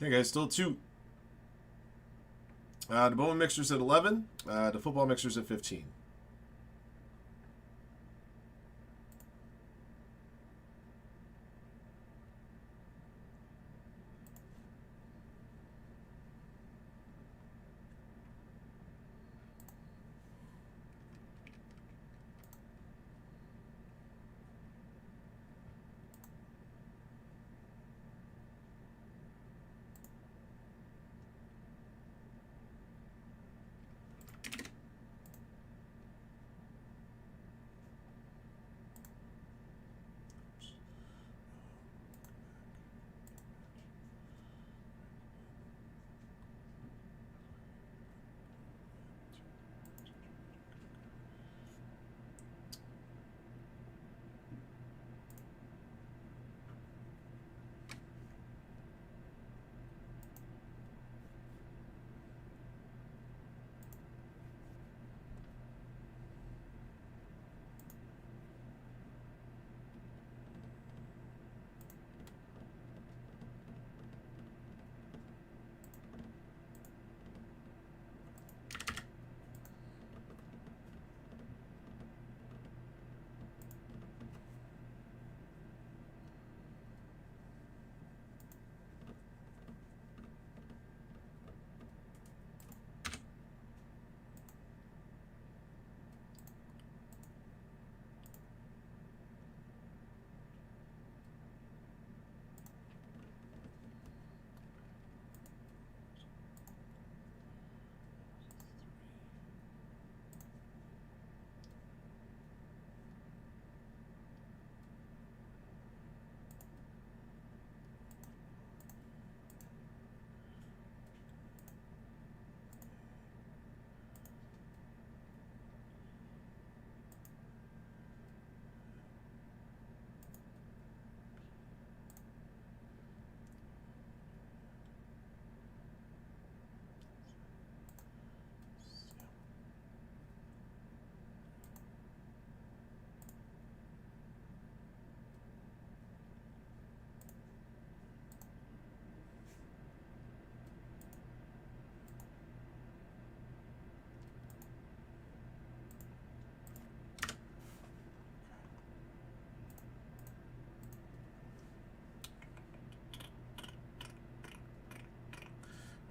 Okay, guys, still 2. The Bowman Mixer's at 11. The Football Mixer's at 15.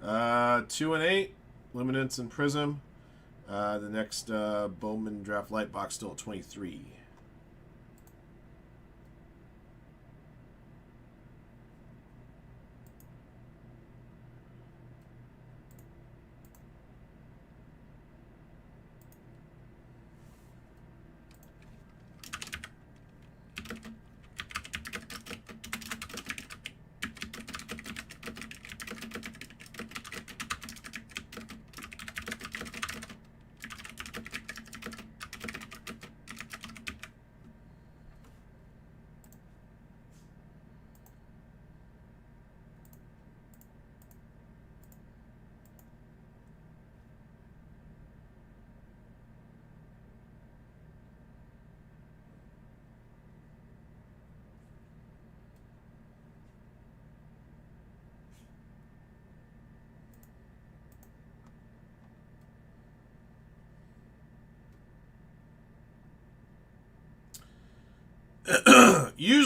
Uh, 2 and 8, Luminance and Prism. The next Bowman Draft Light box still at 23.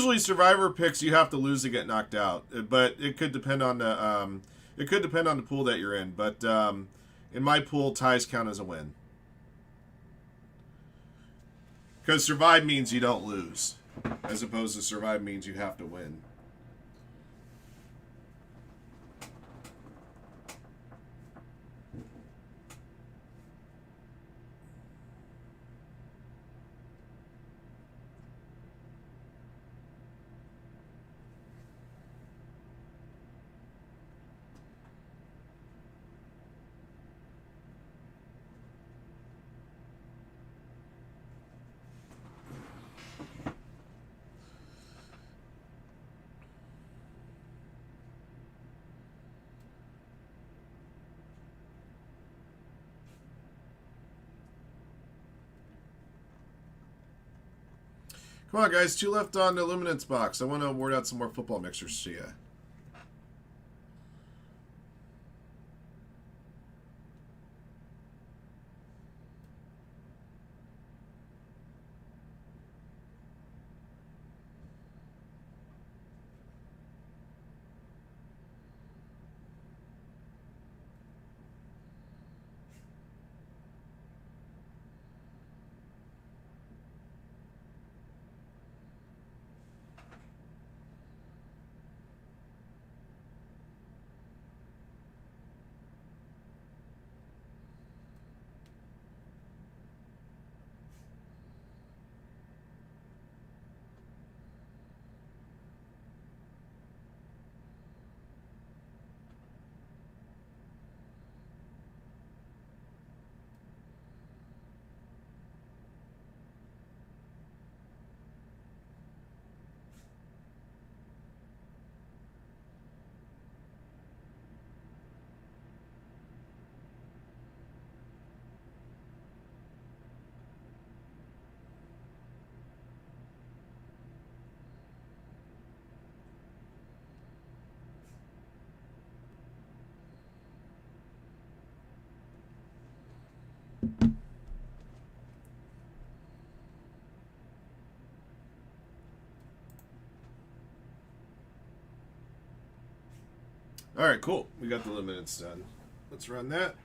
Usually Survivor picks you have to lose to get knocked out, but it could depend on the pool that you're in. But in my pool, ties count as a win. Because survive means you don't lose, as opposed to survive means you have to win. Come on, guys. 2 left on the Luminance box. I want to award out some more football mixers to you. All right, cool. We got the Luminance done. Let's run that.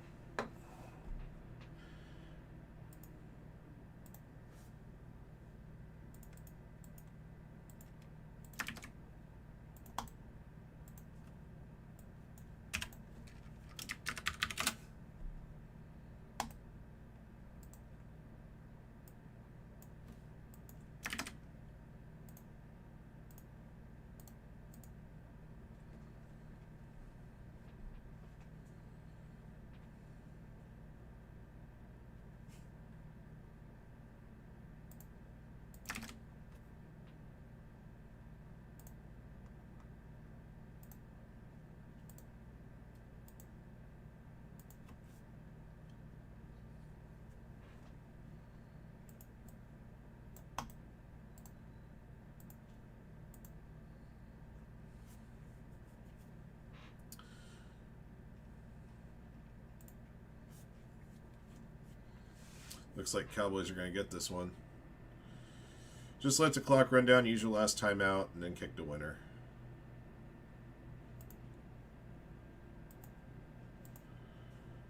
Looks like Cowboys are going to get this one. Just let the clock run down, use your last timeout, and then kick the winner.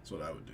That's what I would do.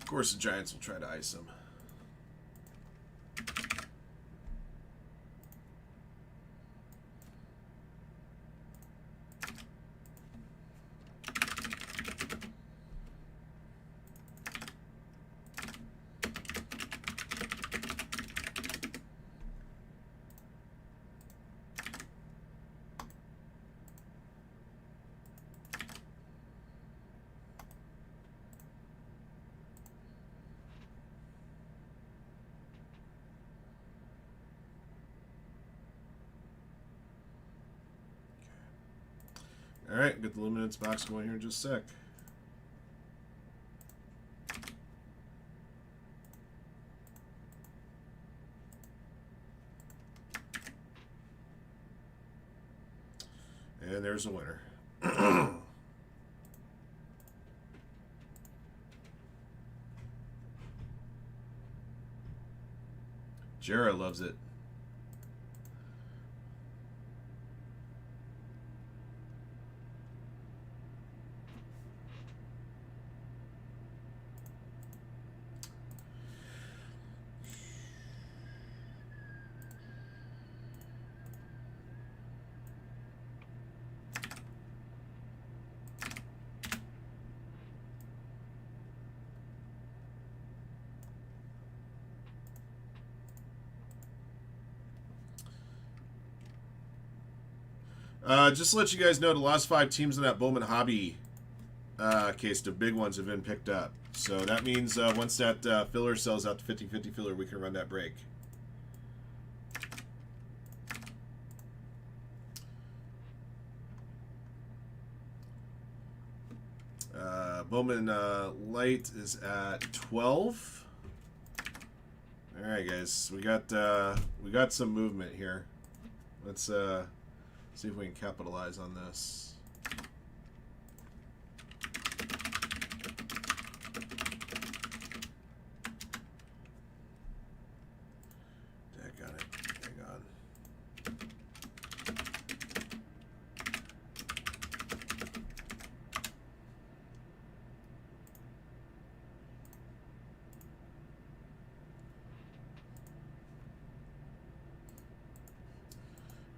Of course, the Giants will try to ice him. All right, get the luminance box going here in just a sec. And there's a winner. Jera loves it. Just to let you guys know, the last 5 teams in that Bowman Hobby case, the big ones have been picked up. So that means once that filler sells out the 50-50 filler, we can run that break. Bowman Light is at 12. All right, guys, we got some movement here. Let's see if we can capitalize on this. Got it. Hang on.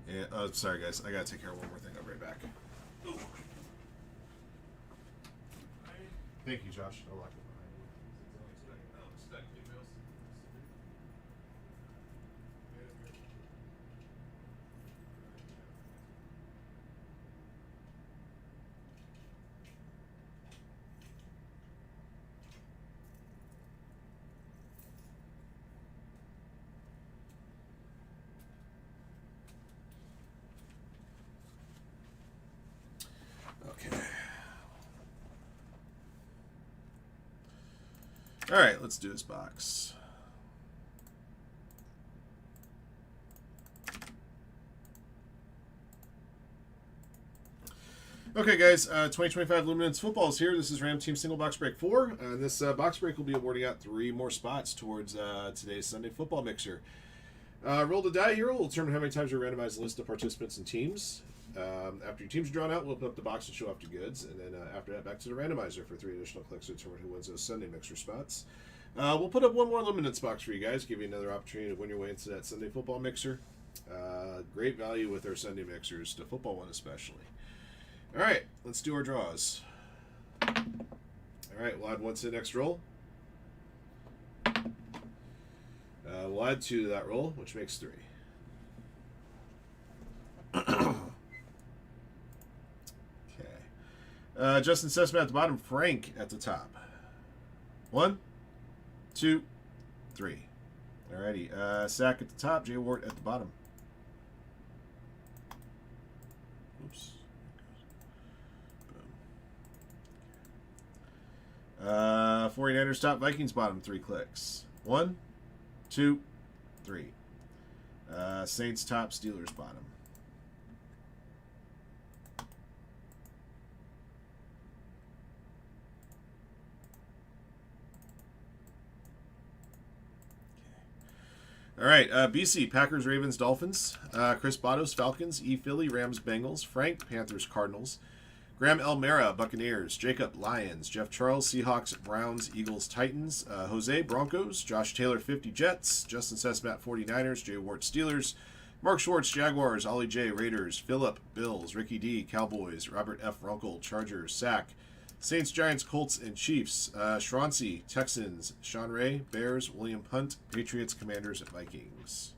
Yeah, oh, sorry guys, I gotta take care of one more thing. I'll be right back. Ooh. Thank you, Josh. I'll lock it behind you. Okay. All right, let's do this box. Okay, guys, 2025 Luminance Football is here. This is Ram Team Single Box Break 4. And this box break will be awarding out 3 more spots towards today's Sunday Football Mixer. Roll the die here. We'll determine how many times we randomize the list of participants and teams. After your teams are drawn out, we'll open up the box and show off the goods. And then after that, back to the randomizer for 3 additional clicks to determine who wins those Sunday Mixer spots. We'll put up 1 more Luminance box for you guys, give you another opportunity to win your way into that Sunday Football Mixer. Great value with our Sunday Mixers, the football one especially. All right, let's do our draws. All right, we'll add 1 to the next roll. We'll add 2 to that roll, which makes 3. Okay. Justin Sessman at the bottom, Frank at the top. 1, 2, 3. Alrighty. Sack at the top, Jay Ward at the bottom. Oops. 49ers top, Vikings bottom, 3 clicks. 1, 2, 3. Saints top, Steelers bottom. All right, BC, Packers, Ravens, Dolphins. Chris Batos, Falcons. E. Philly, Rams, Bengals. Frank, Panthers, Cardinals. Graham Elmera, Buccaneers. Jacob, Lions. Jeff Charles, Seahawks, Browns, Eagles, Titans. Jose, Broncos. Josh Taylor, 50 Jets. Justin Sessmat, 49ers. Jay Wart, Steelers. Mark Schwartz, Jaguars. Ollie J, Raiders. Phillip, Bills. Ricky D, Cowboys. Robert F. Runkle, Chargers. Sack. Saints, Giants, Colts, and Chiefs. Shroncy, Texans. Sean Ray, Bears. William Punt, Patriots, Commanders, and Vikings.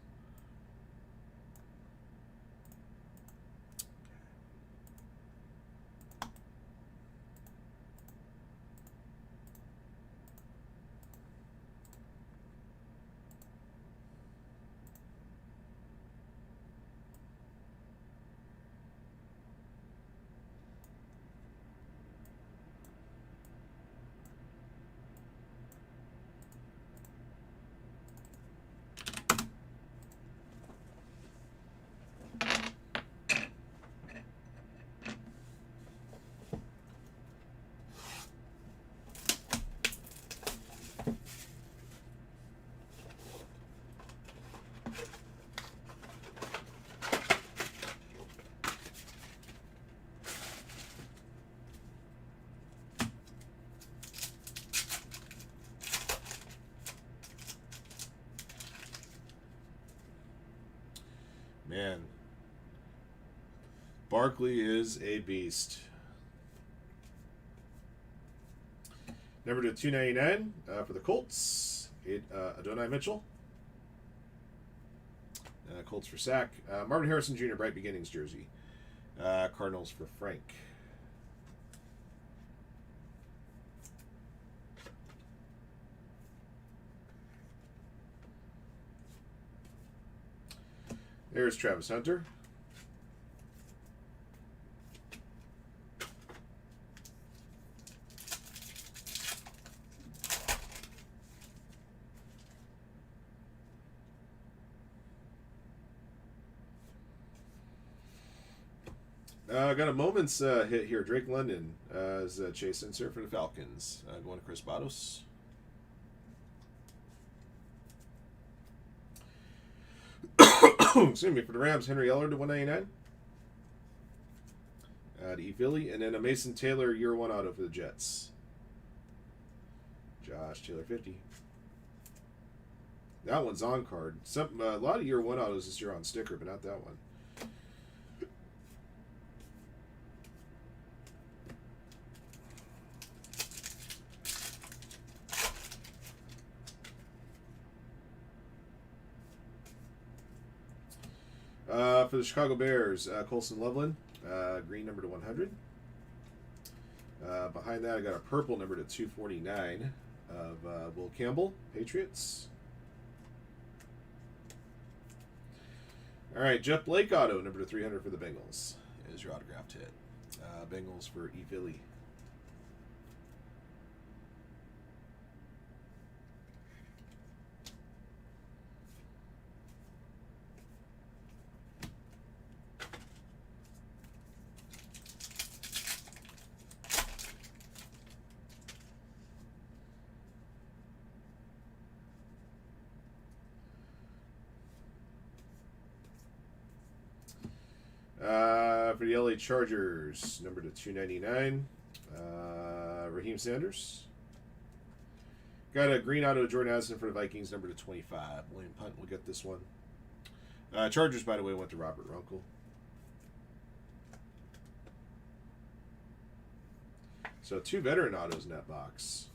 Man. Barkley is a beast. Number to 299 for the Colts. Adonai Mitchell. Colts for sack. Marvin Harrison Jr. Bright Beginnings jersey. Cardinals for Frank. There's Travis Hunter. Got a moment's hit here. Drake London is Chase insert for the Falcons. Going to Chris Bados. Excuse me, for the Rams, Henry Eller to 199. To E. Philly. And then a Mason Taylor year 1 auto for the Jets. Josh Taylor 50. That one's on card. A lot of year 1 autos this year on sticker, but not that one. For the Chicago Bears, Colson Loveland, green number to 100. Behind that, I got a purple number to 249 of Will Campbell, Patriots. All right, Jeff Blake auto, number to 300 for the Bengals, is your autographed hit. Bengals for E. Philly. For the LA Chargers, number to 299, Raheem Sanders. Got a green auto Jordan Addison for the Vikings, number to 25. William Punt will get this one. Chargers, by the way, went to Robert Runkle. So 2 veteran autos in that box.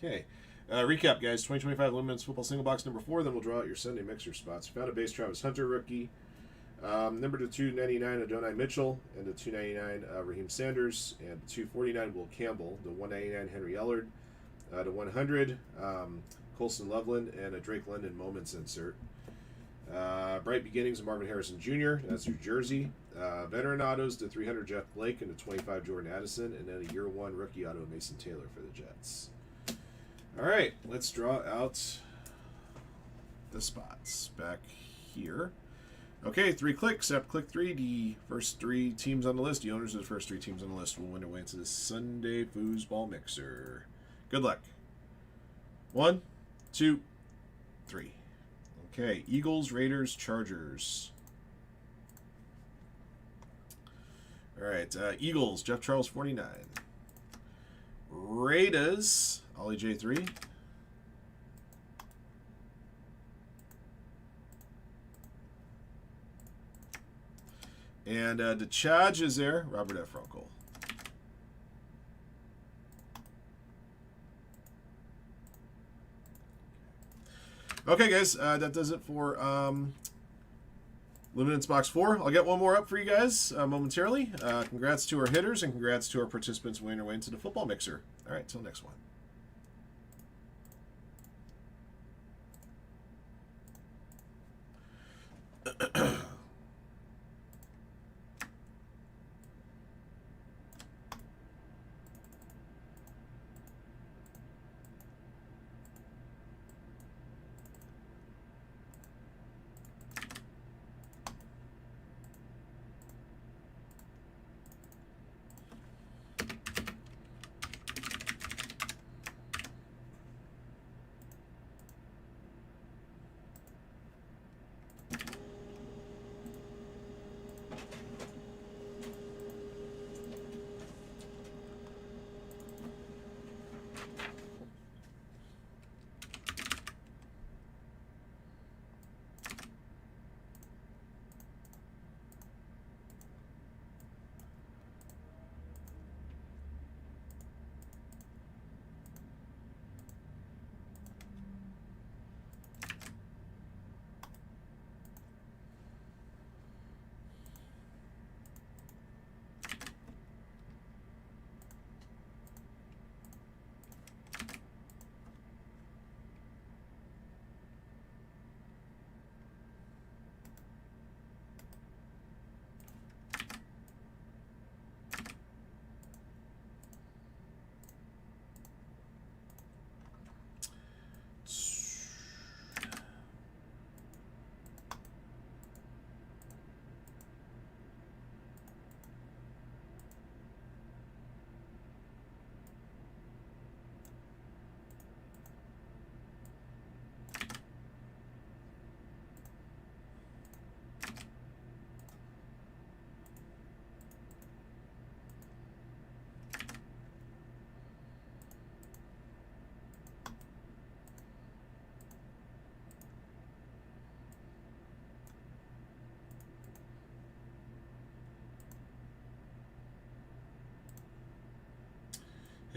Okay. Recap, guys. 2025 Women's Football Single Box number 4. Then we'll draw out your Sunday mixer spots. Found a base Travis Hunter rookie. Number to 299 Adonai Mitchell. And to 299 Raheem Sanders. And to 249 Will Campbell. The 199 Henry Ellard. To 100 Colson Loveland. And a Drake London Moments insert. Bright Beginnings of Marvin Harrison Jr. That's your jersey. Veteran autos to 300 Jeff Blake. And to 25 Jordan Addison. And then a year 1 rookie auto Mason Taylor for the Jets. All right, let's draw out the spots back here. Okay, 3 clicks. After click 3, the first 3 teams on the list, the owners of the first 3 teams on the list will win their way into the Sunday Foosball Mixer. Good luck. 1, 2, 3. Okay, Eagles, Raiders, Chargers. All right, Eagles, Jeff Charles 49. Raiders, Ollie J3. And the charge is there, Robert F. Runkle. Okay, guys, that does it for Limited Box 4. I'll get one more up for you guys momentarily. Congrats to our hitters and congrats to our participants winning their way into the football mixer. All right, till next one.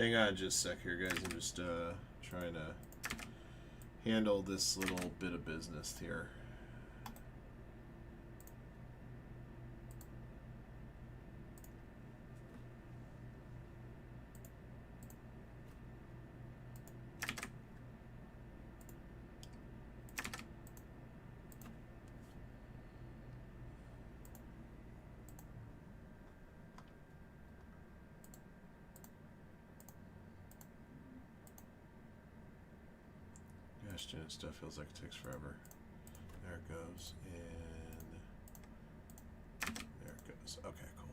Hang on just a sec here, guys. I'm just trying to handle this little bit of business here. Gosh, doing stuff feels like it takes forever. There it goes, and there it goes. Okay, cool.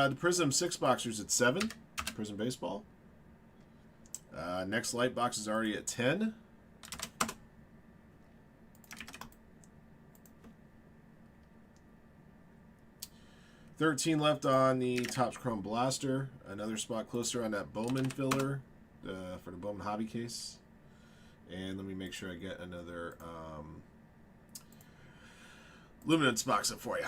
The Prism 6 boxers at 7. Prism baseball. Next light box is already at 10. $13 left on the Topps Chrome Blaster. Another spot closer on that Bowman filler for the Bowman hobby case. And let me make sure I get another Luminance box up for you.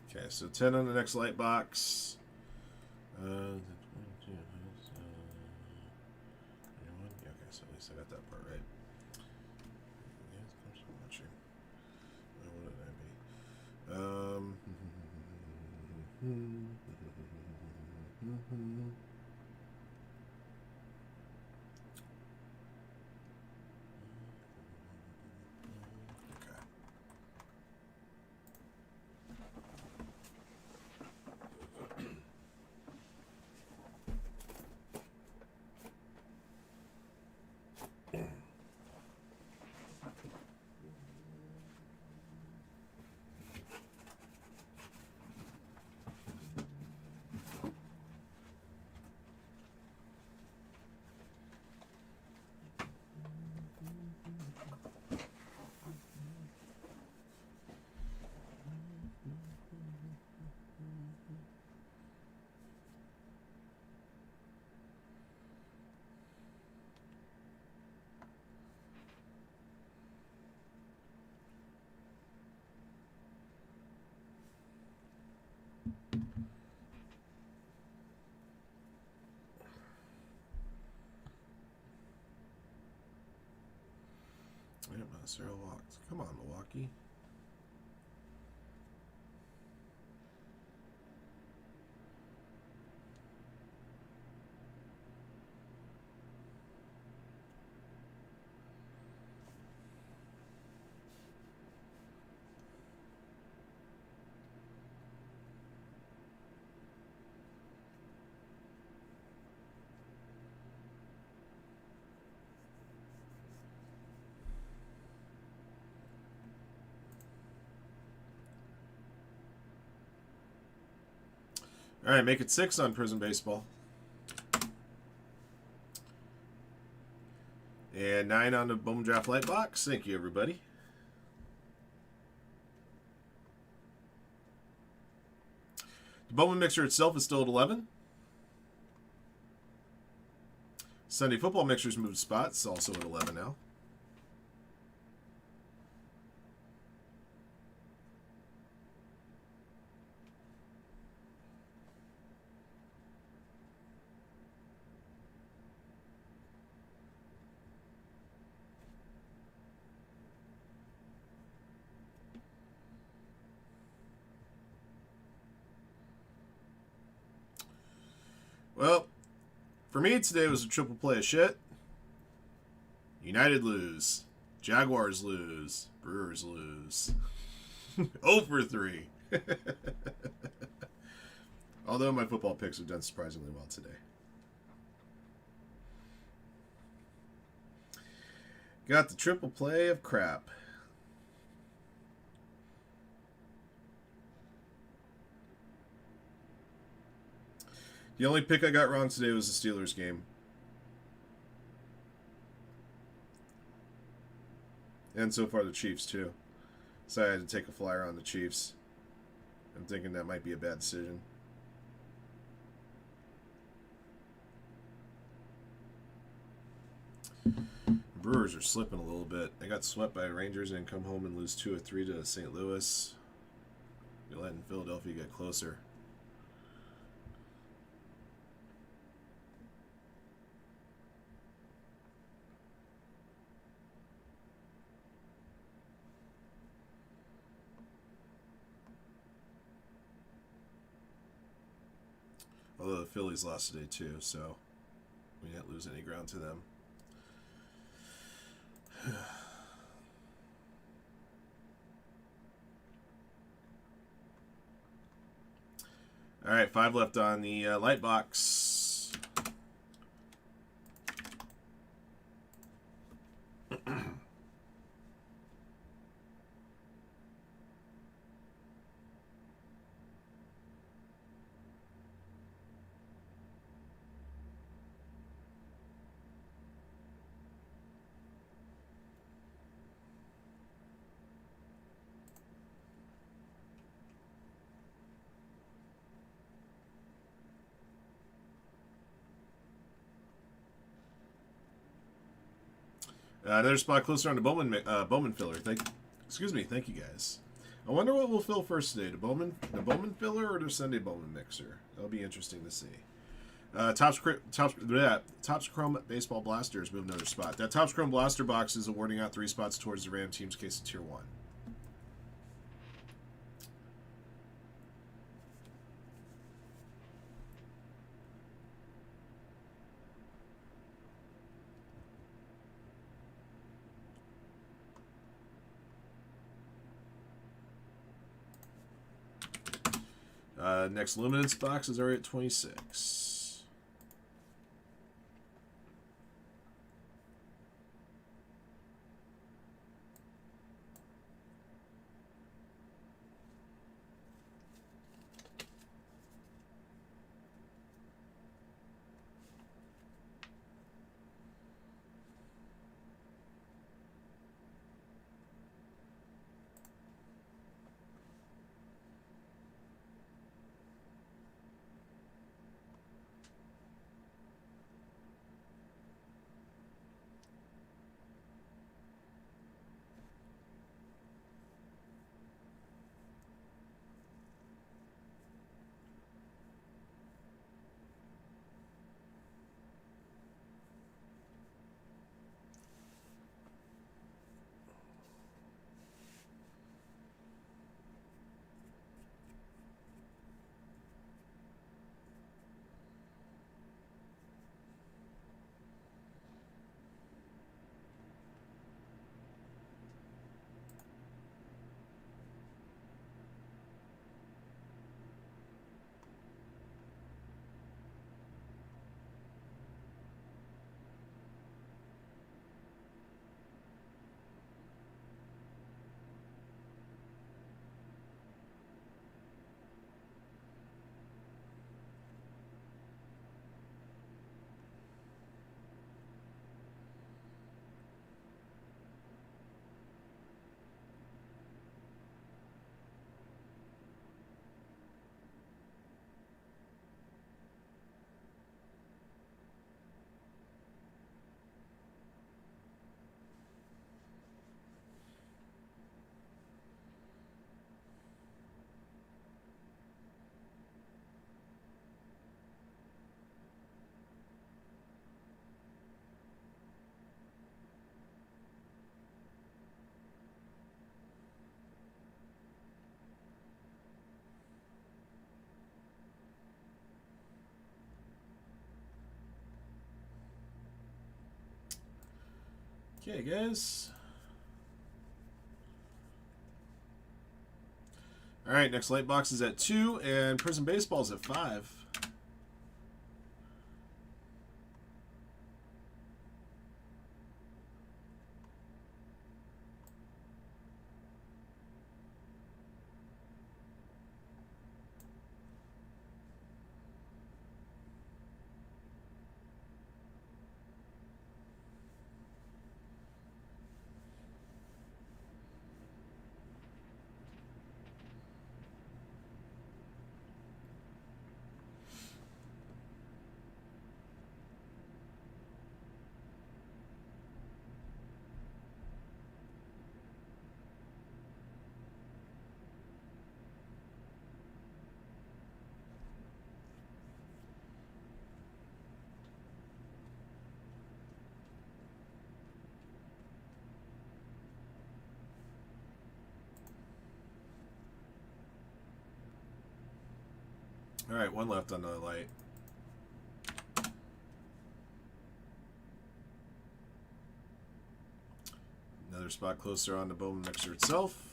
Okay, so 10 on the next light box. 21. Yeah, okay, so at least I got that part right. Yeah, there's so much here. What did I be? Yeah, Sarah walked. Come on, Milwaukee. All right, make it 6 on Prison Baseball. And 9 on the Bowman Draft Light Box. Thank you, everybody. The Bowman Mixer itself is still at 11. Sunday Football Mixer's moved spots, also at 11 now. Well, for me today was a triple play of shit. United lose. Jaguars lose. Brewers lose. 0 for 3. Although my football picks have done surprisingly well today. Got the triple play of crap. The only pick I got wrong today was the Steelers game. And so far the Chiefs too. So I had to take a flyer on the Chiefs. I'm thinking that might be a bad decision. The Brewers are slipping a little bit. They got swept by Rangers and come home and lose 2 or 3 to St. Louis. You're letting Philadelphia get closer. Although the Phillies lost today too, so we didn't lose any ground to them. All right, 5 left on the light box. Another spot closer on the Bowman filler. Excuse me. Thank you guys. I wonder what we'll fill first today: the Bowman filler or the Sunday Bowman mixer. That'll be interesting to see. Topps Chrome Baseball Blasters move another spot. That Topps Chrome Blaster box is awarding out 3 spots towards the Ram team's case of Tier 1. Next Luminance box is already at 26. Okay, guys. All right, next light box is at 2, and Prison Baseball's at 5. All right, one left on the light. Another spot closer on the Bowman mixer itself.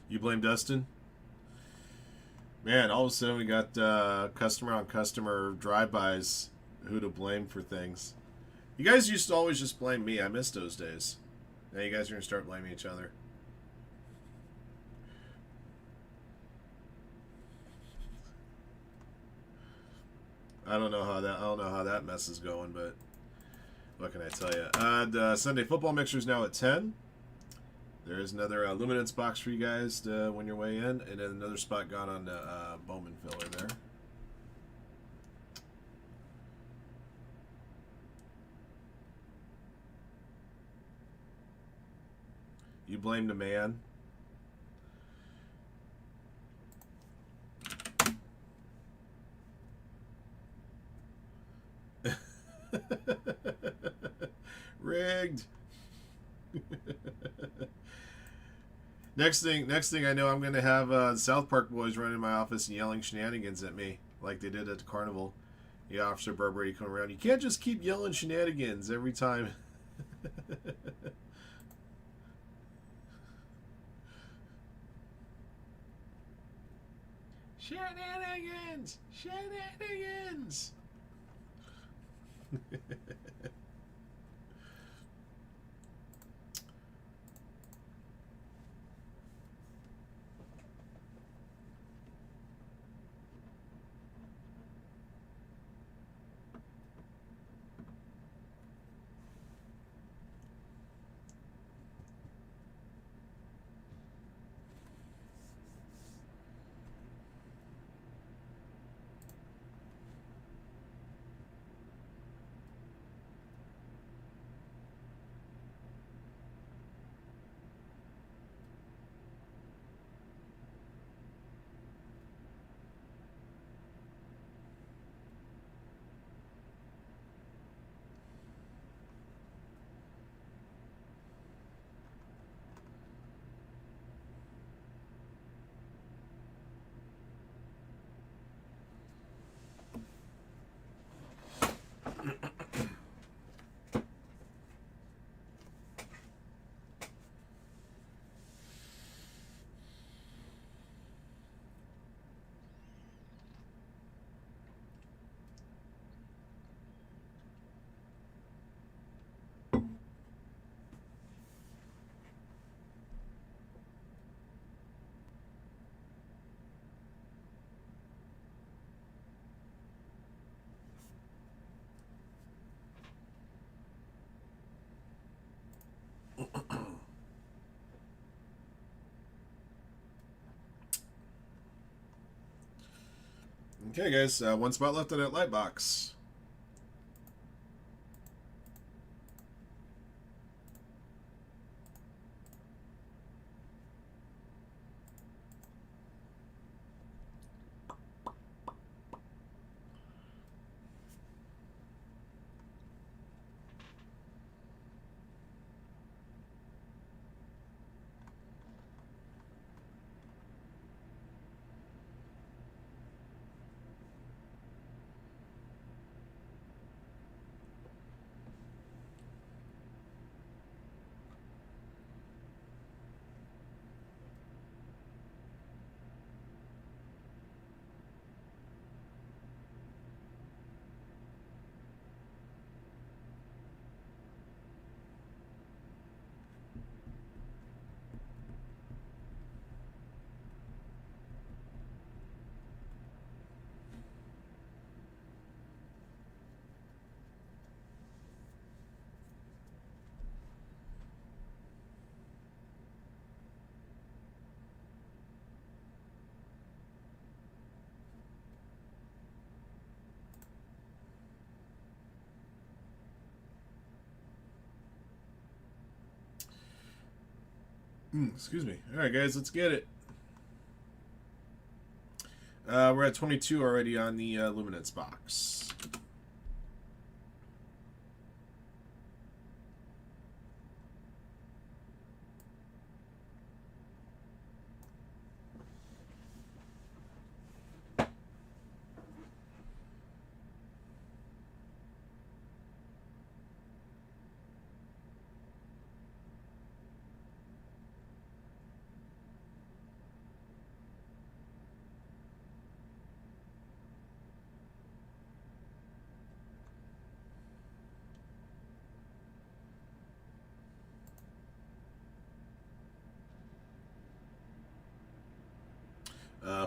You blame Dustin? Man, all of a sudden we got customer on customer drive-bys. Who to blame for things. You guys used to always just blame me. I miss those days. Now you guys are going to start blaming each other. I don't know how that mess is going, but what can I tell you? The Sunday football mixer is now at 10. There is another luminance box for you guys to win your way in, and then another spot gone on the Bowman filler there. You blame the man. Rigged. Next thing I know, I'm gonna have South Park boys running my office and yelling shenanigans at me like they did at the carnival. The Officer Burberry coming around. You can't just keep yelling shenanigans every time. Shenanigans! Shenanigans! Okay, guys, one spot left in that light box. Excuse me. All right, guys, let's get it. We're at 22 already on the luminance box.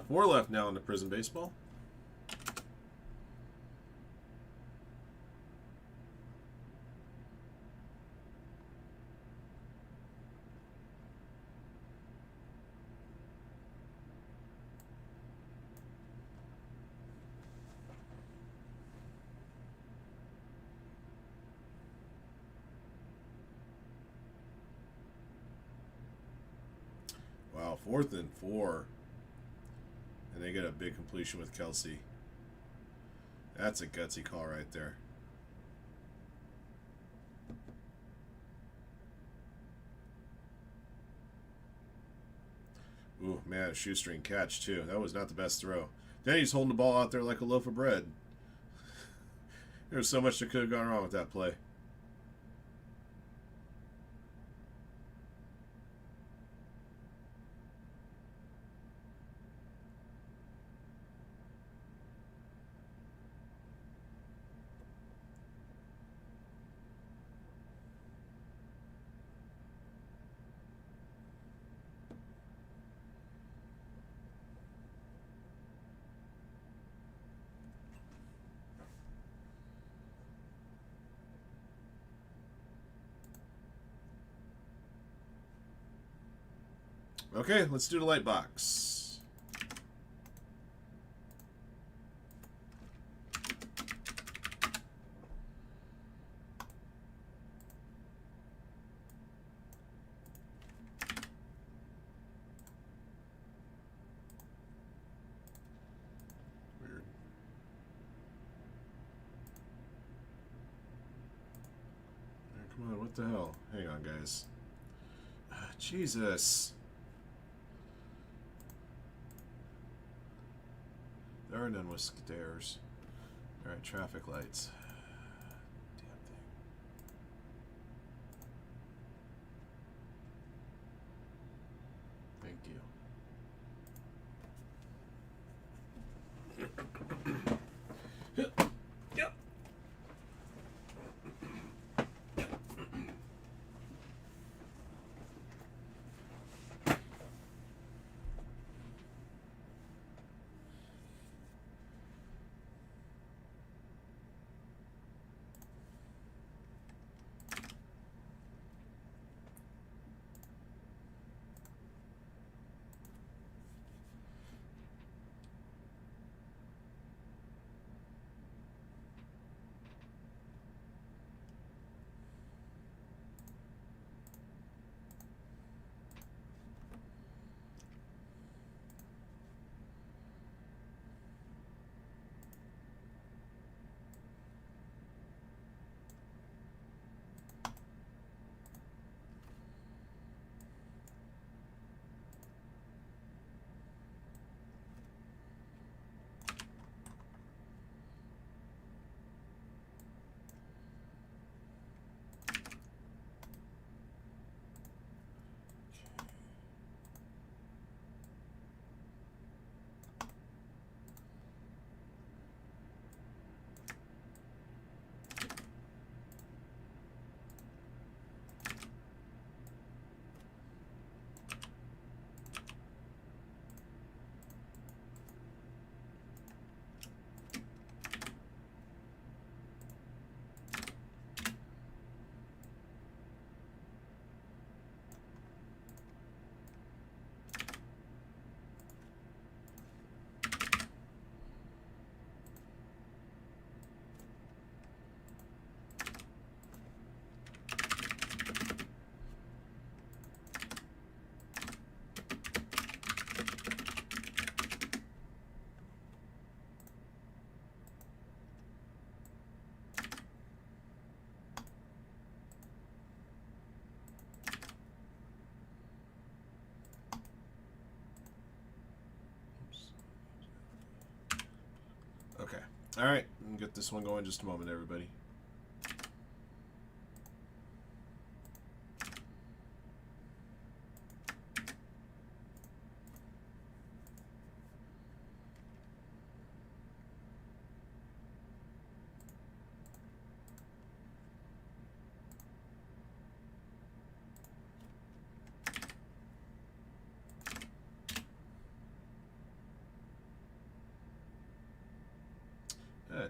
Four left now in the Prison Baseball. Wow, 4th and 4. And they get a big completion with Kelsey. That's a gutsy call right there. Ooh, man, a shoestring catch, too. That was not the best throw. Then he's holding the ball out there like a loaf of bread. There's so much that could have gone wrong with that play. Okay, let's do the light box. Weird. Come on, what the hell? Hang on, guys. Jesus. There are none with stairs. Alright, traffic lights. Damn thing. Thank you. Yep. All right, we'll get this one going in just a moment, everybody.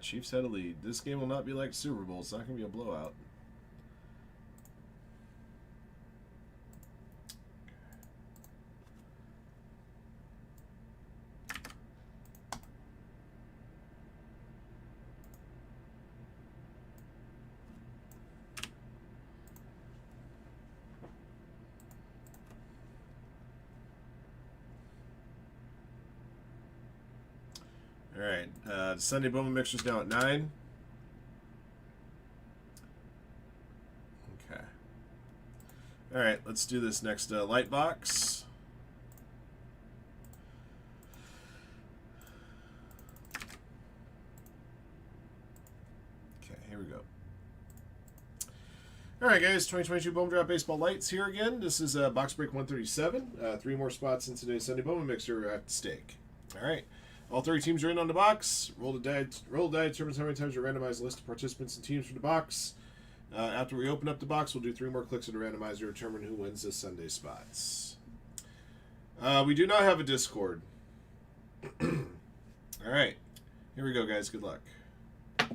Chiefs had a lead. This game will not be like Super Bowl. It's not going to be a blowout. All right, the Sunday Bowman Mixer's now at 9. Okay. All right, let's do this next light box. Okay, here we go. All right, guys, 2022 Bowman Drop Baseball Lights here again. This is box break 137. 3 more spots in today's Sunday Bowman Mixer at stake. All right. All 30 teams are in on the box. Roll the die determines how many times you randomize the list of participants and teams for the box. After we open up the box, we'll do 3 more clicks of the randomizer to determine who wins this Sunday spots. We do not have a Discord. All right. Here we go, guys. Good luck. All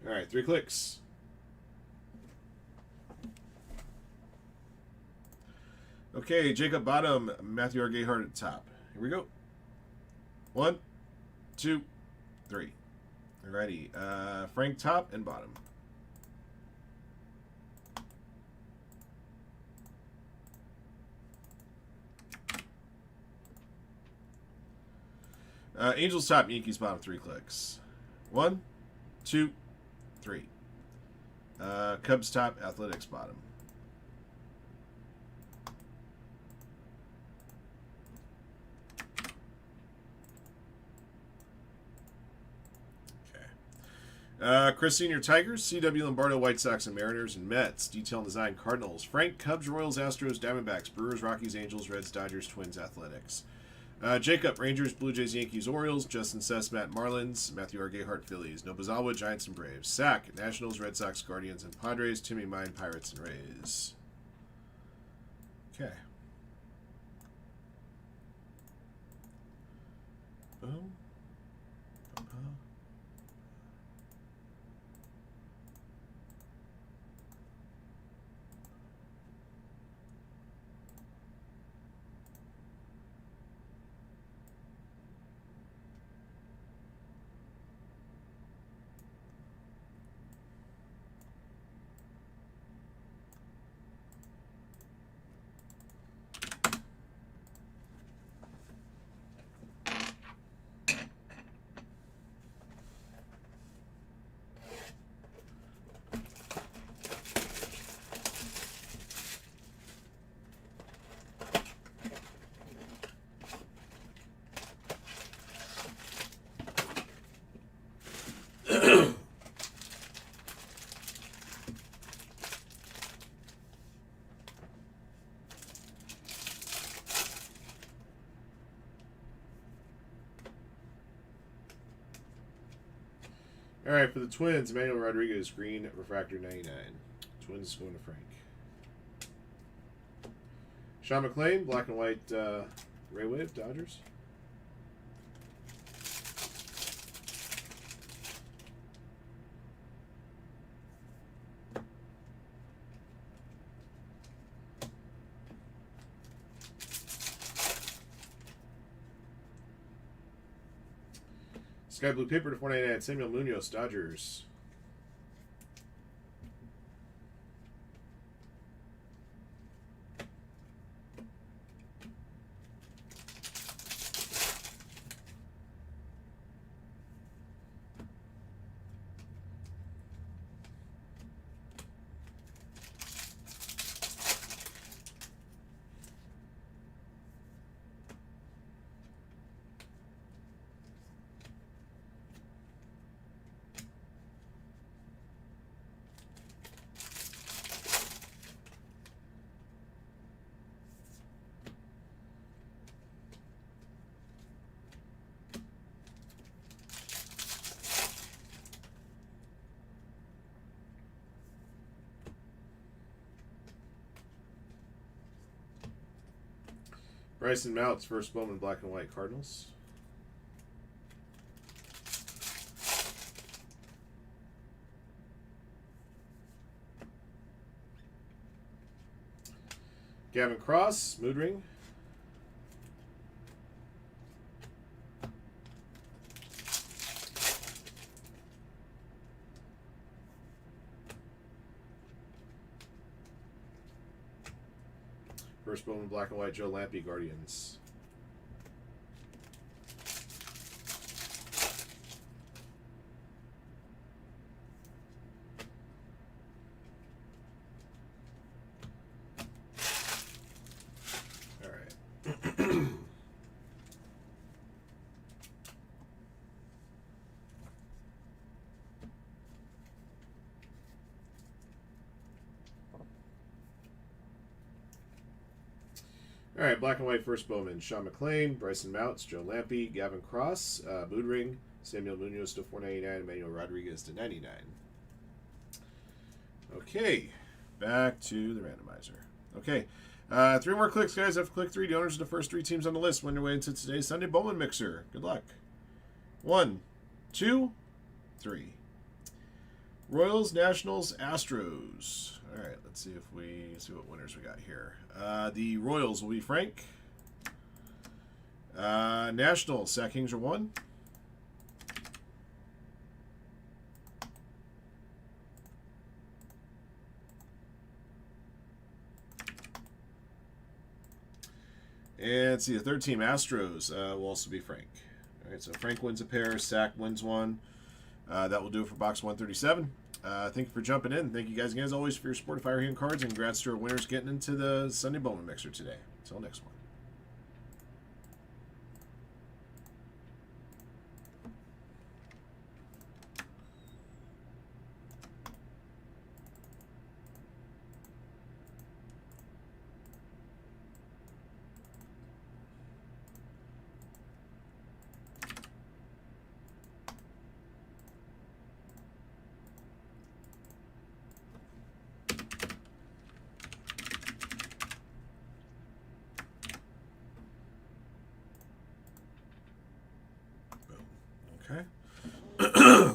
right, 3 clicks. Okay, Jacob bottom, Matthew R. Gayhart at the top. Here we go. 1, 2, 3. Alrighty. Frank top and bottom. Angels top, Yankees bottom. 3 clicks. 1, 2, 3. Cubs top, Athletics bottom. Chris Senior Tigers, CW Lombardo White Sox and Mariners, and Mets. Detail and Design Cardinals. Frank Cubs, Royals, Astros, Diamondbacks, Brewers, Rockies, Angels, Reds, Dodgers, Twins, Athletics. Jacob Rangers, Blue Jays, Yankees, Orioles. Justin Sess, Matt Marlins. Matthew R. Gayhart, Phillies. Nobuzawa, Giants and Braves. Sack Nationals, Red Sox, Guardians and Padres. Timmy Mine, Pirates and Rays. Okay. Boom. All right, for the Twins, Emmanuel Rodriguez, green, refractor 99. Twins going to Frank. Sean McClain, black and white Ray Wave, Dodgers. Sky blue paper to 499, Samuel Munoz, Dodgers. Bryson Mounts, first Bowman, black and white Cardinals. Gavin Cross, Mood Ring. First Bowman, black and white, Joe Lampe, Guardians. All right. All right, black and white first Bowman. Sean McClain, Bryson Mounts, Joe Lampe, Gavin Cross, Mood Ring, Samuel Munoz to 499, Emmanuel Rodriguez to 99. Okay, back to the randomizer. Okay, 3 more clicks, guys. After click 3, the owners of the first 3 teams on the list win their way into today's Sunday Bowman Mixer. Good luck. 1, 2, 3. Royals, Nationals, Astros. All right, let's see if we see what winners we got here. The Royals will be Frank. Nationals, Sack Kings are 1. And let's see, the third team, Astros, will also be Frank. All right, so Frank wins a pair, Sack wins one. That will do it for box 137. Thank you for jumping in. Thank you guys again, as always, for your support of Firehand cards, and congrats to our winners getting into the Sunday Bowman Mixer today. Until next one. Okay. There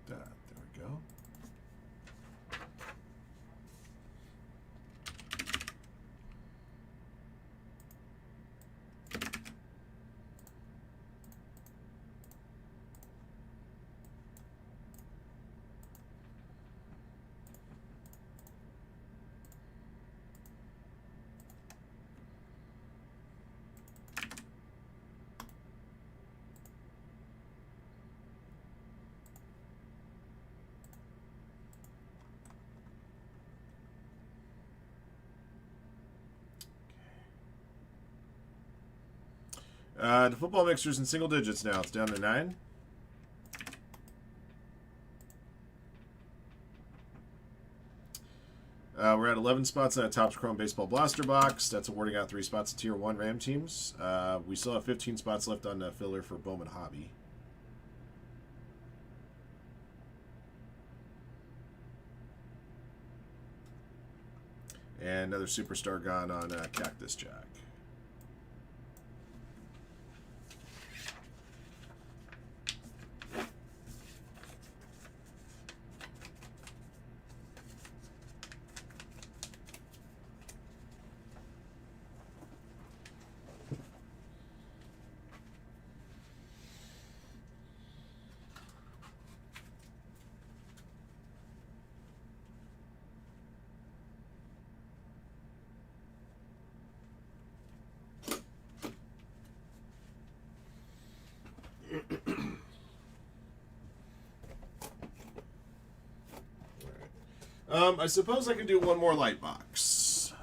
we go. The football mixer's in single digits now. It's down to 9. We're at 11 spots on a Topps Chrome Baseball Blaster box. That's awarding out 3 spots to Tier 1 Ram teams. We still have 15 spots left on the filler for Bowman Hobby. And another Superstar gone on Cactus Jack. I suppose I could do one more light box.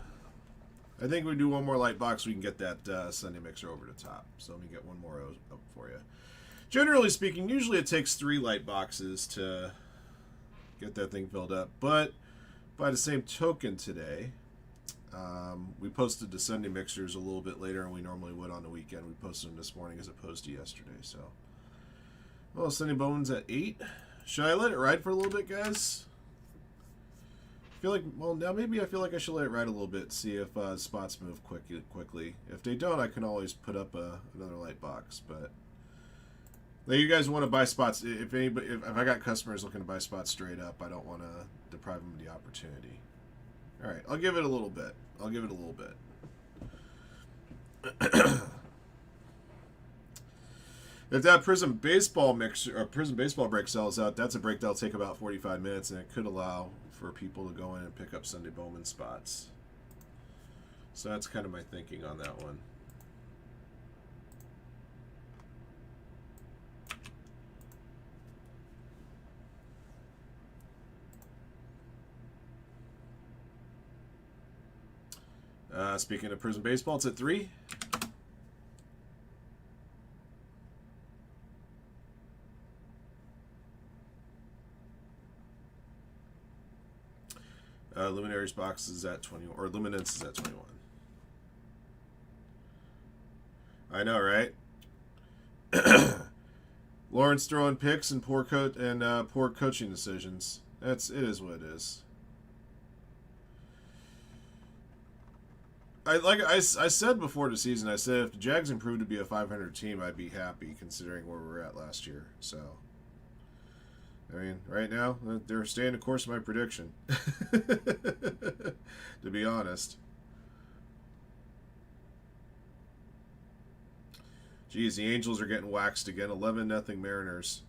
I think we do one more light box, we can get that Sunday Mixer over the top. So let me get one more up for you. Generally speaking, usually it takes 3 light boxes to get that thing filled up. But by the same token today, We posted the Sunday mixers a little bit later than we normally would on the weekend. We posted them this morning as opposed to yesterday. So, well, Sunday Bowman's at 8. Should I let it ride for a little bit, guys? I feel like, well, now maybe I feel like I should let it ride a little bit, see if spots move quickly. If they don't, I can always put up another light box. But you guys want to buy spots. If I got customers looking to buy spots straight up, I don't want to deprive them of the opportunity. All right, I'll give it a little bit. If that Prism Baseball mixer or Prism Baseball break sells out, that's a break that'll take about 45 minutes, and it could allow for people to go in and pick up Sunday Bowman spots. So that's kind of my thinking on that one. Speaking of Prism Baseball, it's at 3. Luminaries box is at 20, or Luminance is at 21. I know, right? Lawrence throwing picks and poor coaching decisions. It is what it is. I said before the season, I said if the Jags improved to be a 500 team, I'd be happy considering where we were at last year. So, I mean, right now they're staying the course of my prediction. To be honest. Geez, the Angels are getting waxed again. 11-0 Mariners.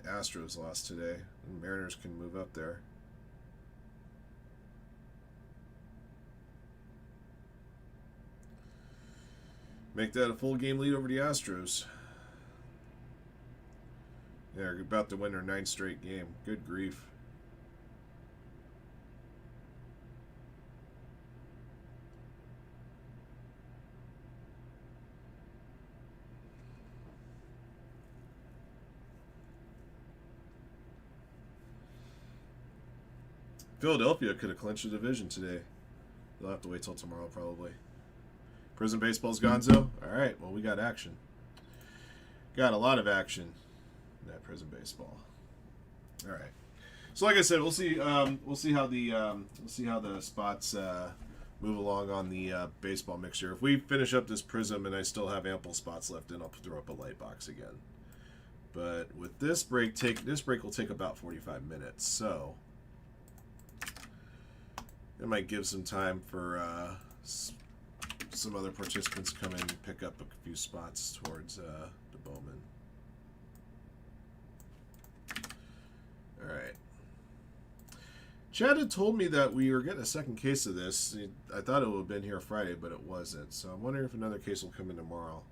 Astros lost today. The Mariners can move up there. Make that a full game lead over the Astros. Yeah, they're about to win their 9th straight game. Good grief. Philadelphia could have clinched the division today. They'll have to wait till tomorrow, probably. Prism Baseball's gonzo? Alright, well, we got action. Got a lot of action in that Prism Baseball. Alright. So like I said, we'll see how the spots move along on the baseball mixture. If we finish up this Prism and I still have ample spots left, then I'll throw up a light box again. But with this break will take about 45 minutes, so it might give some time for some other participants come in and pick up a few spots towards the Bowman. All right. Chad had told me that we were getting a second case of this. I thought it would have been here Friday, but it wasn't. So I'm wondering if another case will come in tomorrow.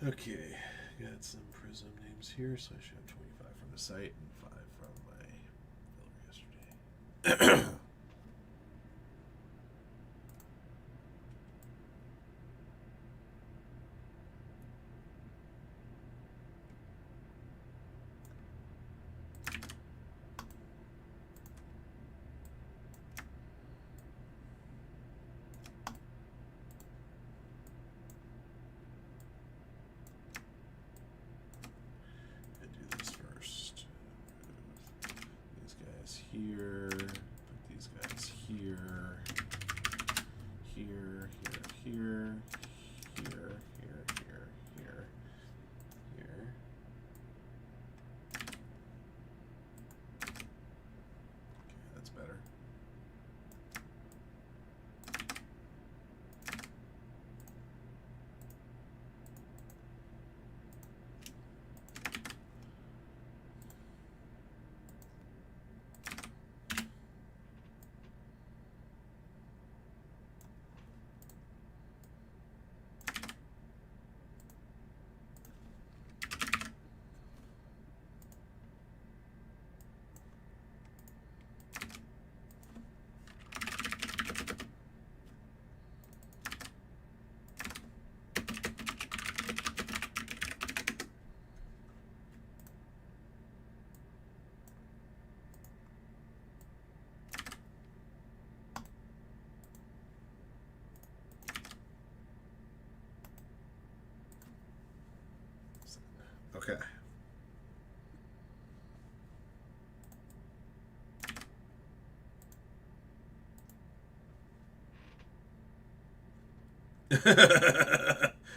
Okay, got some Prism names here, so I should have 25 from the site and 5 from my filler yesterday. Here, put these guys here, here, here, here, here. Okay, that's better. Okay.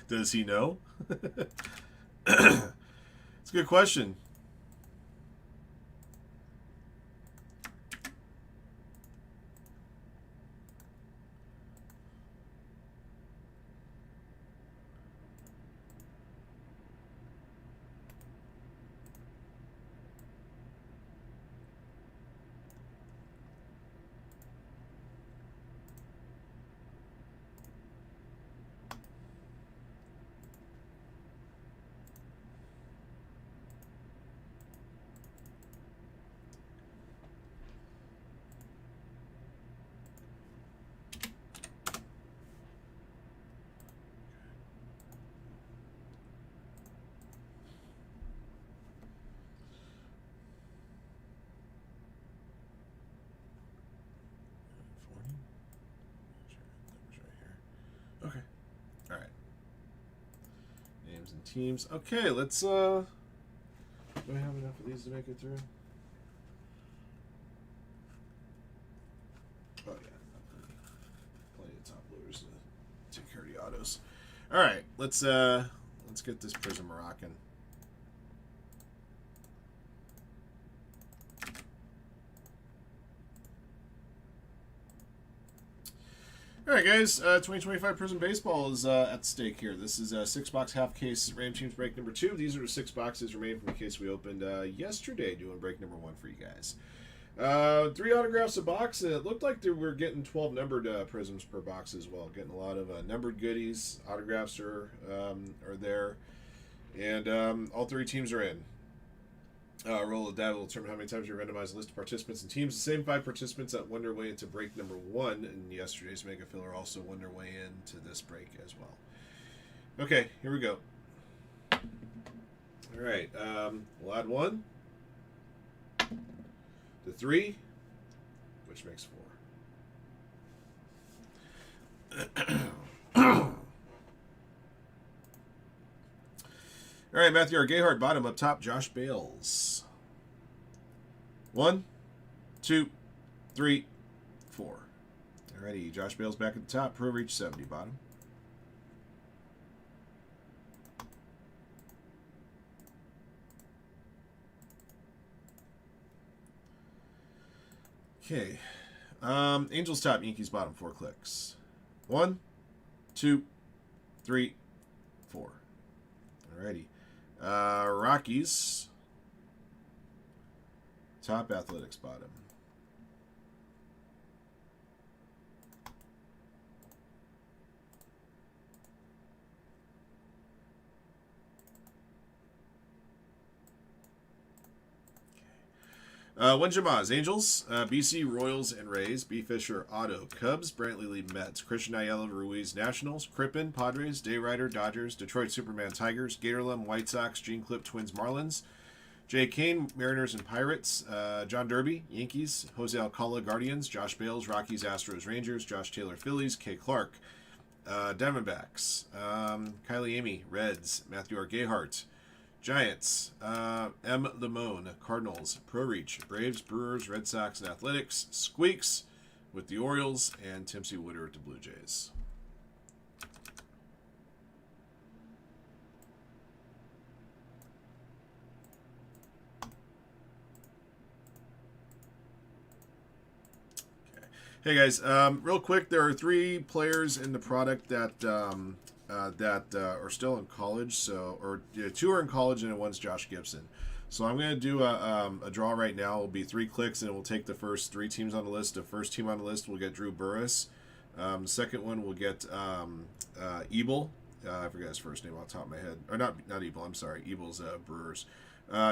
Does he know? It's a good question. Okay. All right. Names and teams. Okay, let's do I have enough of these to make it through? Oh yeah. Plenty of top loaders to take care of the autos. All right, let's get this Prism rocking. All right, guys. 2025 Prism Baseball is at stake here. This is a 6-box half case Ram Teams break number 2. These are the 6 boxes remaining from the case we opened yesterday, doing break number 1 for you guys. 3 autographs a box, and it looked like we're getting 12 numbered prisms per box as well. Getting a lot of numbered goodies. Autographs are there, and all 3 teams are in. Roll of data will determine how many times you randomize a list of participants and teams. The same 5 participants that won their way into break number 1 in yesterday's Mega Filler also won their way into this break as well. Okay, here we go. All right, we'll add 1 to 3, which makes 4. All right, Matthew R. Gayhart, bottom up top, Josh Bales. 1, 2, 3, 4. Alrighty, Josh Bales back at the top, Pro Reach 70, bottom. Okay. Angels top, Yankees bottom, 4 clicks. 1, 2, 3, 4. Alrighty. Rockies top, Athletics bottom. Winjamaz, Angels, BC, Royals, and Rays, B. Fisher, Auto, Cubs, Brantley Lee, Mets, Christian Ayala, Ruiz, Nationals, Crippen, Padres, Dayrider, Dodgers, Detroit Superman, Tigers, Gatorlum, White Sox, Gene Clip, Twins, Marlins, Jay Kane, Mariners and Pirates, John Derby, Yankees, Jose Alcala, Guardians, Josh Bales, Rockies, Astros, Rangers, Josh Taylor, Phillies, Kay Clark, Diamondbacks, Kylie Amy, Reds, Matthew R. Gayhart, Giants, M. Limone, Cardinals, Pro Reach, Braves, Brewers, Red Sox, and Athletics, Squeaks with the Orioles, and Tim C. Woodard at the Blue Jays. Okay. Hey guys, real quick, there are 3 players in the product that are still in college, so 2 are in college and 1's Josh Gibson. So I'm going to do a draw right now. It'll be 3 clicks, and we'll take the first 3 teams on the list. The first team on the list will get Drew Burris. The second one will get Ebel. I forget his first name off the top of my head. Or not Ebel, I'm sorry. Ebel's Brewers.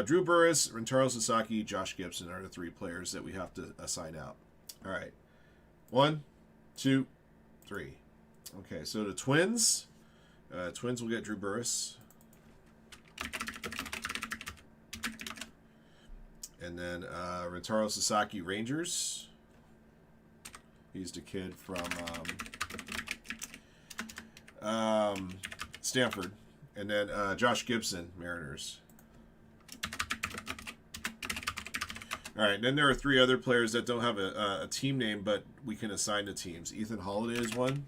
Drew Burris, Rentaro Sasaki, Josh Gibson are the 3 players that we have to assign out. All right. 1, 2, 3. Okay, so the Twins. Twins will get Drew Burris. And then Rentaro Sasaki, Rangers. He's the kid from Stanford. And then Josh Gibson, Mariners. All right, then there are 3 other players that don't have a team name, but we can assign to teams. Ethan Holiday is one.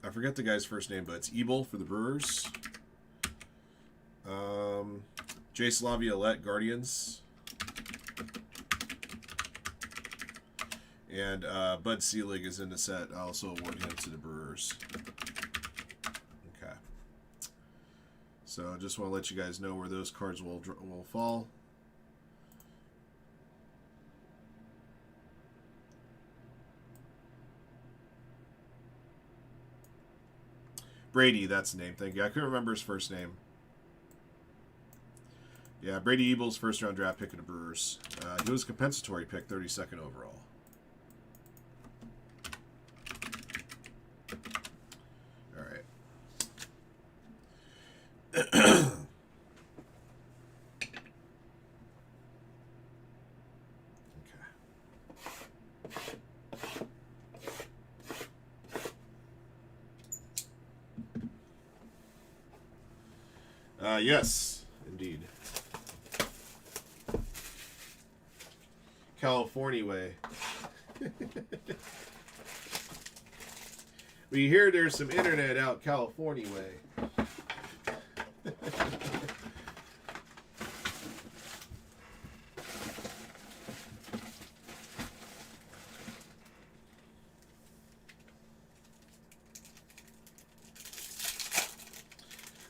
I forget the guy's first name, but it's Ebel for the Brewers. Jay Laviolette, Guardians. And Bud Selig is in the set. I also award him to the Brewers. Okay. So just want to let you guys know where those cards will fall. Brady, that's the name. Thank you. I couldn't remember his first name. Yeah, Brady Ebel's first round draft pick of the Brewers. He was a compensatory pick, 32nd overall. All right. Yes, indeed. California way. We hear there's some internet out California way.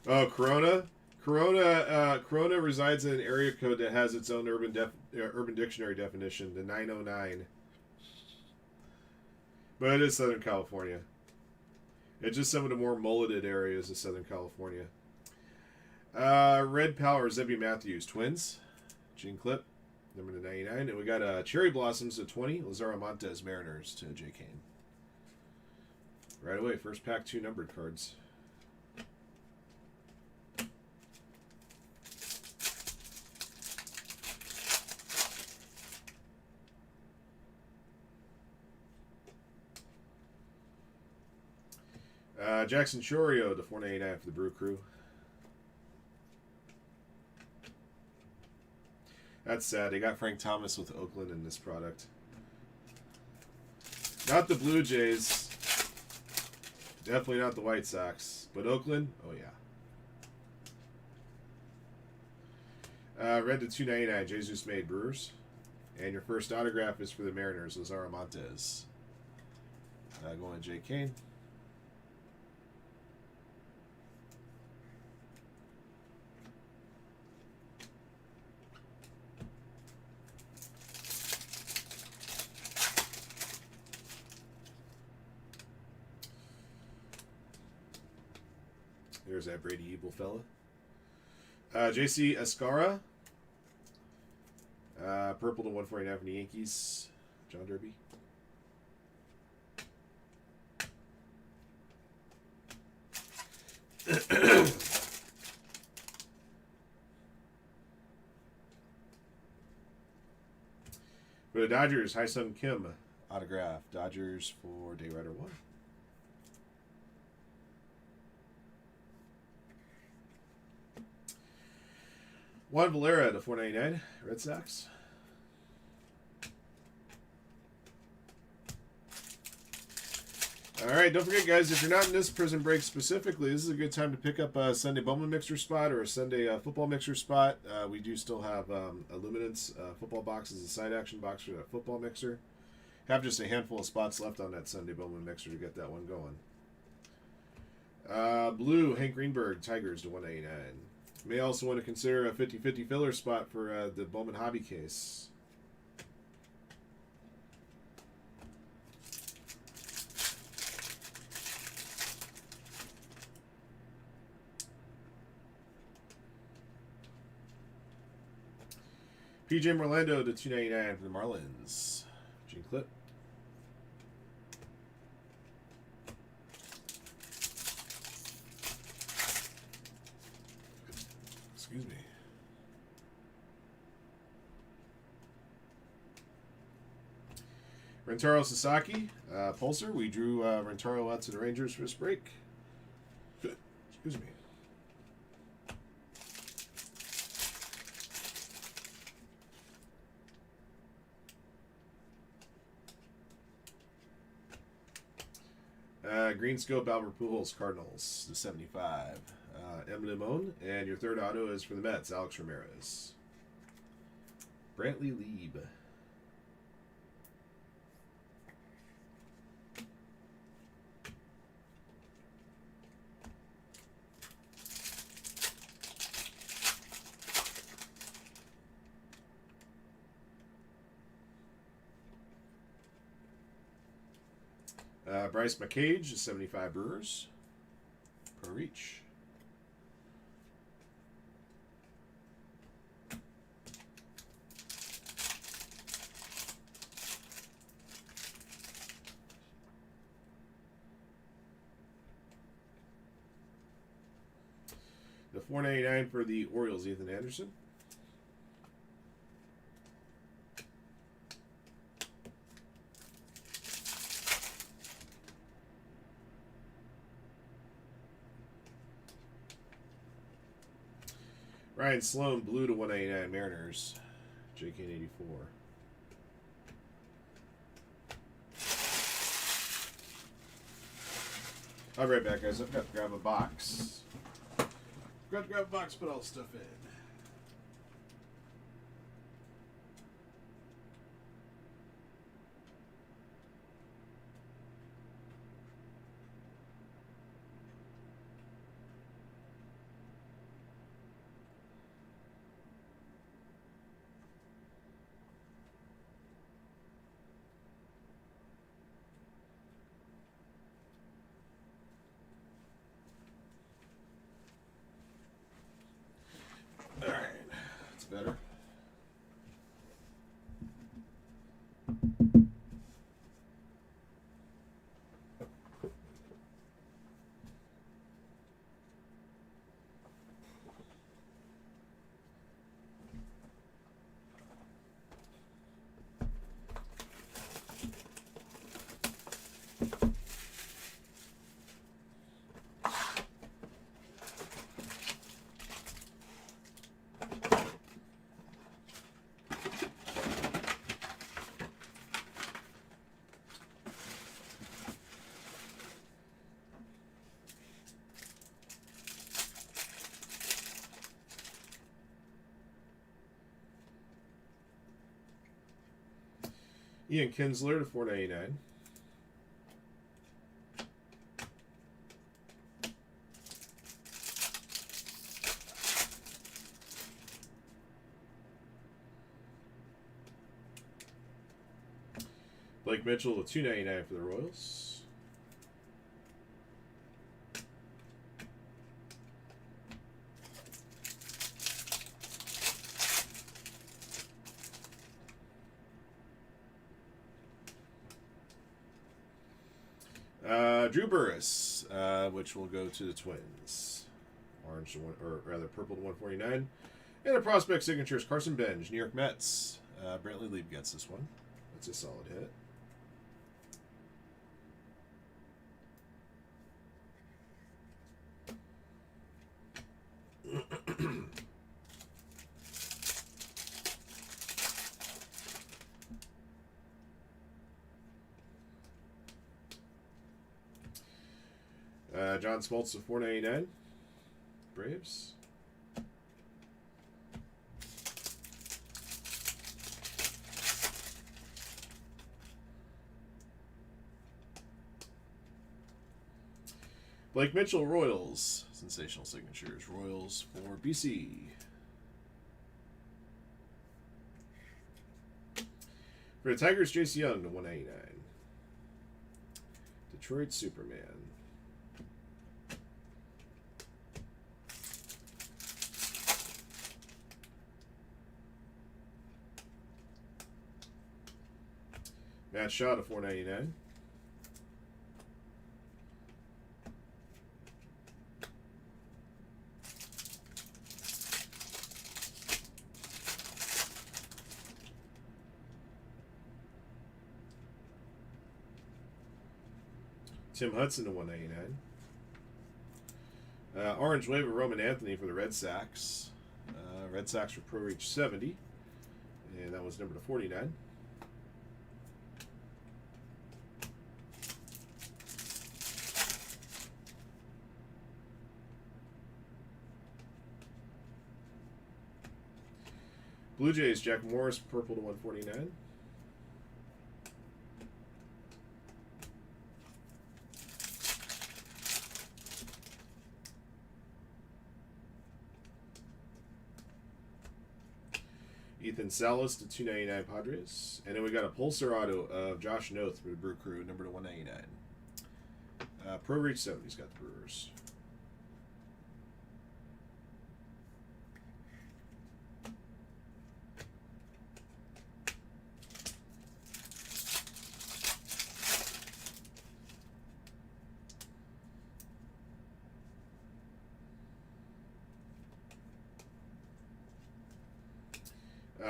Oh, Corona. Corona resides in an area code that has its own urban dictionary definition, the 909. But it is Southern California. It's just some of the more mulleted areas of Southern California. Red Power, Zebby Matthews, Twins. Gene Clip, number 99. And we got Cherry Blossoms at 20, Lazaro Montes, Mariners to J. Kane. Right away, first pack, 2 numbered cards. Jackson Chorio to 499 for the Brew Crew. That's sad. They got Frank Thomas with Oakland in this product. Not the Blue Jays. Definitely not the White Sox. But Oakland? Oh, yeah. Red to 299. Jesus Made Brewers. And your first autograph is for the Mariners. Lazaro Montes. Going to J. Kane. There's that Brady Ebel fella. JC Escara. Purple to 149 from the Yankees. John Derby. For the Dodgers, Hyesung Kim autograph. Dodgers for Day Rider 1. Juan Valera to 499, Red Sox. All right, don't forget, guys, if you're not in this prison break specifically, this is a good time to pick up a Sunday Bowman Mixer spot or a Sunday football mixer spot. We do still have Illuminance football boxes, a side action box for that football mixer. Have just a handful of spots left on that Sunday Bowman Mixer to get that one going. Blue, Hank Greenberg, Tigers to 199. May also want to consider a 50-50 filler spot for the Bowman Hobby case. PJ Orlando to 299 for the Marlins. Gene Clip. Excuse me. Rentaro Sasaki, Pulsar. We drew Rentaro out to the Rangers for this break. Excuse me. Green Scope, Albert Pujols, Cardinals to 75. M. Limon. And your third auto is for the Mets, Alex Ramirez. Brantley Lieb. Bryce McCage, 75 Brewers. Pro Reach. The 499 for the Orioles, Ethan Anderson. Ryan Sloan, blue to 199 Mariners. JK84. I'll be right back, guys. I've got to grab a box. Got to grab a box, put all the stuff in. Alright, that's better. Ian Kinsler to 499. Blake Mitchell to 299 for the Royals. Drew Burris, which will go to the Twins. Orange to one, or rather purple to 149. And a prospect signatures, Carson Benj, New York Mets. Brantley Lieb gets this one. That's a solid hit. John Smoltz to 499. Braves. Blake Mitchell, Royals. Sensational signatures. Royals for BC. For the Tigers, Jace Young to 199. Detroit Superman. Matt Shaw to 499. Tim Hudson to 199. Orange wave of Roman Anthony for the Red Sox. Red Sox for Pro Reach 70. And that was number to 49. Blue Jays, Jack Morris, purple to 149. Ethan Salas to 299 Padres. And then we got a Pulsar auto of Josh Noth for the Brew Crew, number to 199. Pro Reach 70's got the Brewers.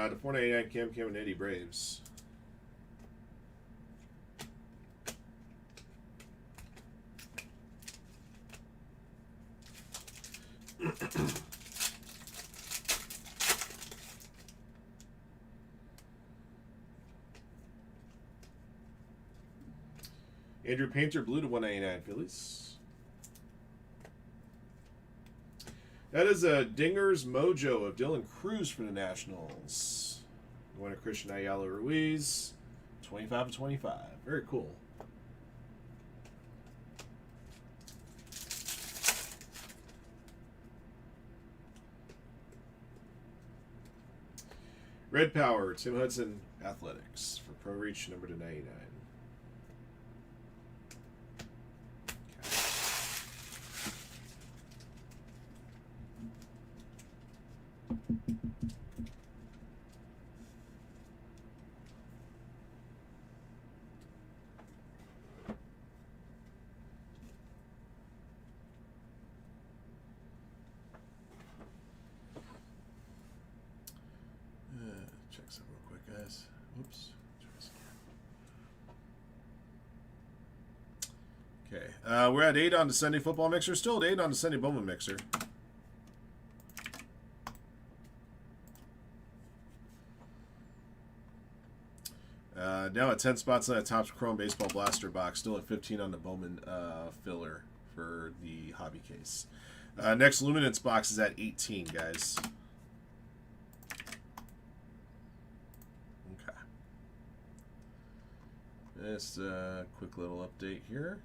To 499 Cam and Eddie Braves. Andrew Painter, blue to 199 Phillies. That is a Dinger's Mojo of Dylan Cruz for the Nationals. Going to Christian Ayala Ruiz, 25 to 25. Very cool. Red Power, Tim Hudson, Athletics for Pro Reach, number to 99. Check some real quick, guys. Oops. Okay, we're at 8 on the Sunday Football Mixer. Still at 8 on the Sunday Bowman Mixer. Now at 10 spots on that Topps Chrome Baseball Blaster box. Still at 15 on the Bowman filler for the hobby case. Next Luminance box is at 18, guys. Okay. Just a quick little update here.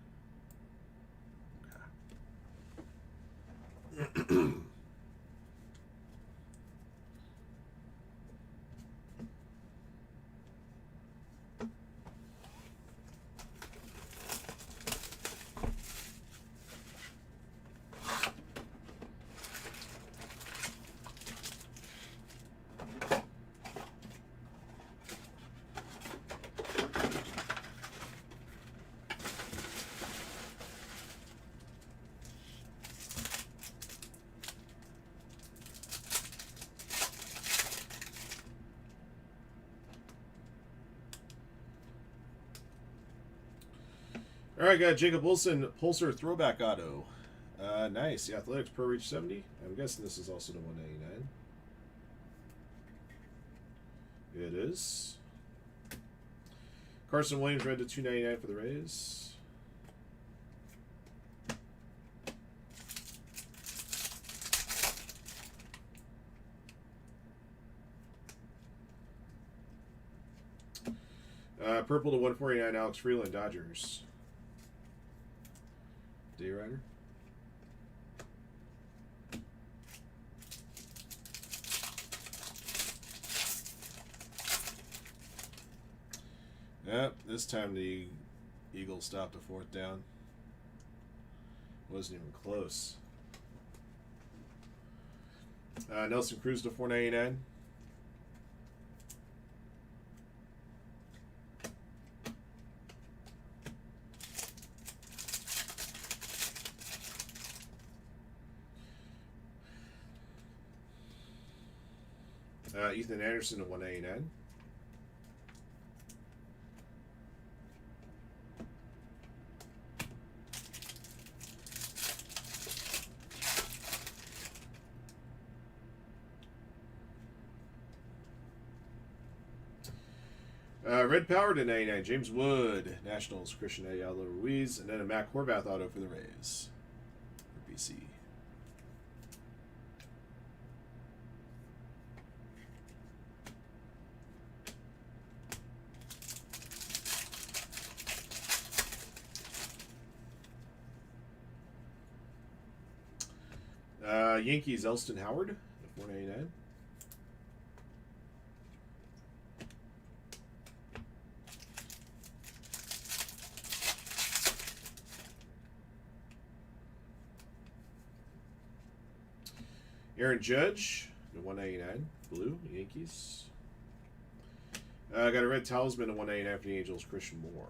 Okay. All right, got Jacob Wilson, Pulsar Throwback Auto. Nice. The Athletics Pro Reach 70. I'm guessing this is also the 199. It is. Carson Williams, red to 299 for the Rays. Purple to 149, Alex Freeland, Dodgers. Day Rider. Yep, this time the Eagles stopped a 4th down. Wasn't even close. Nelson Cruz to 499. Ethan Anderson to 189. Red Power to 99. James Wood, Nationals, Christian Ayala Ruiz, and then a Mac Horvath auto for the Rays for BC. Yankees, Elston Howard, $4.99. Aaron Judge, $1.99. Blue, Yankees. Got a red talisman, $1.99 for the Angels, Christian Moore.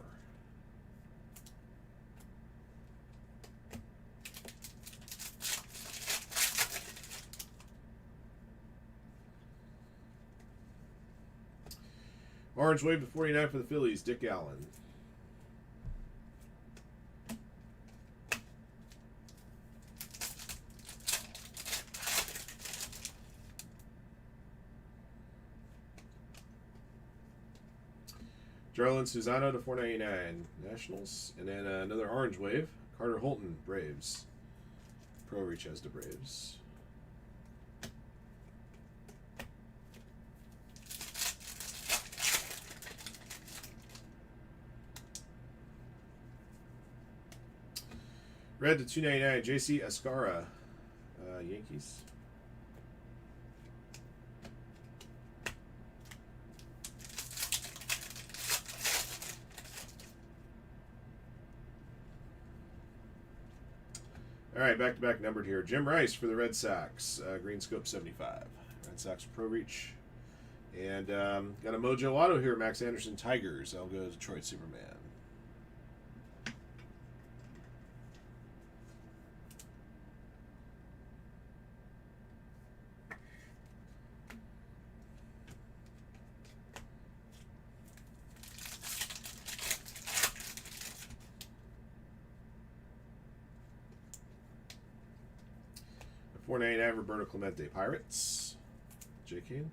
Orange wave to 49 for the Phillies, Dick Allen. Jarlin Susano to 4.99 Nationals, and then another orange wave. Carter Holton, Braves. Pro Reach has the Braves. Red to 2.99 JC Escara, Yankees. All right, back-to-back numbered here. Jim Rice for the Red Sox, green scope 75. Red Sox Pro Reach. And got a Mojo Auto here, Max Anderson Tigers. I'll go Detroit Superman. $4.99 Roberto Clemente Pirates. J. Kane.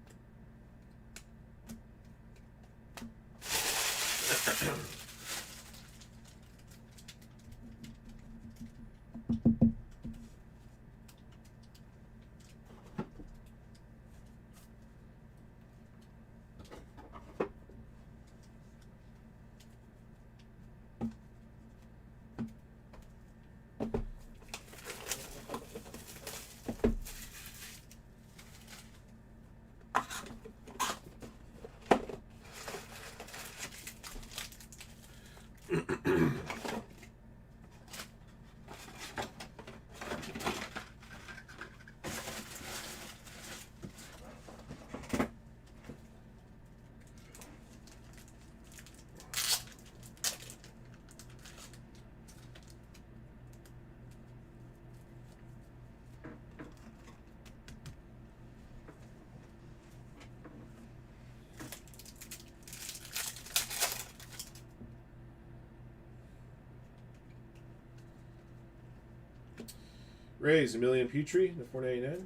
Rays, Emilian Petrie, the $4.99.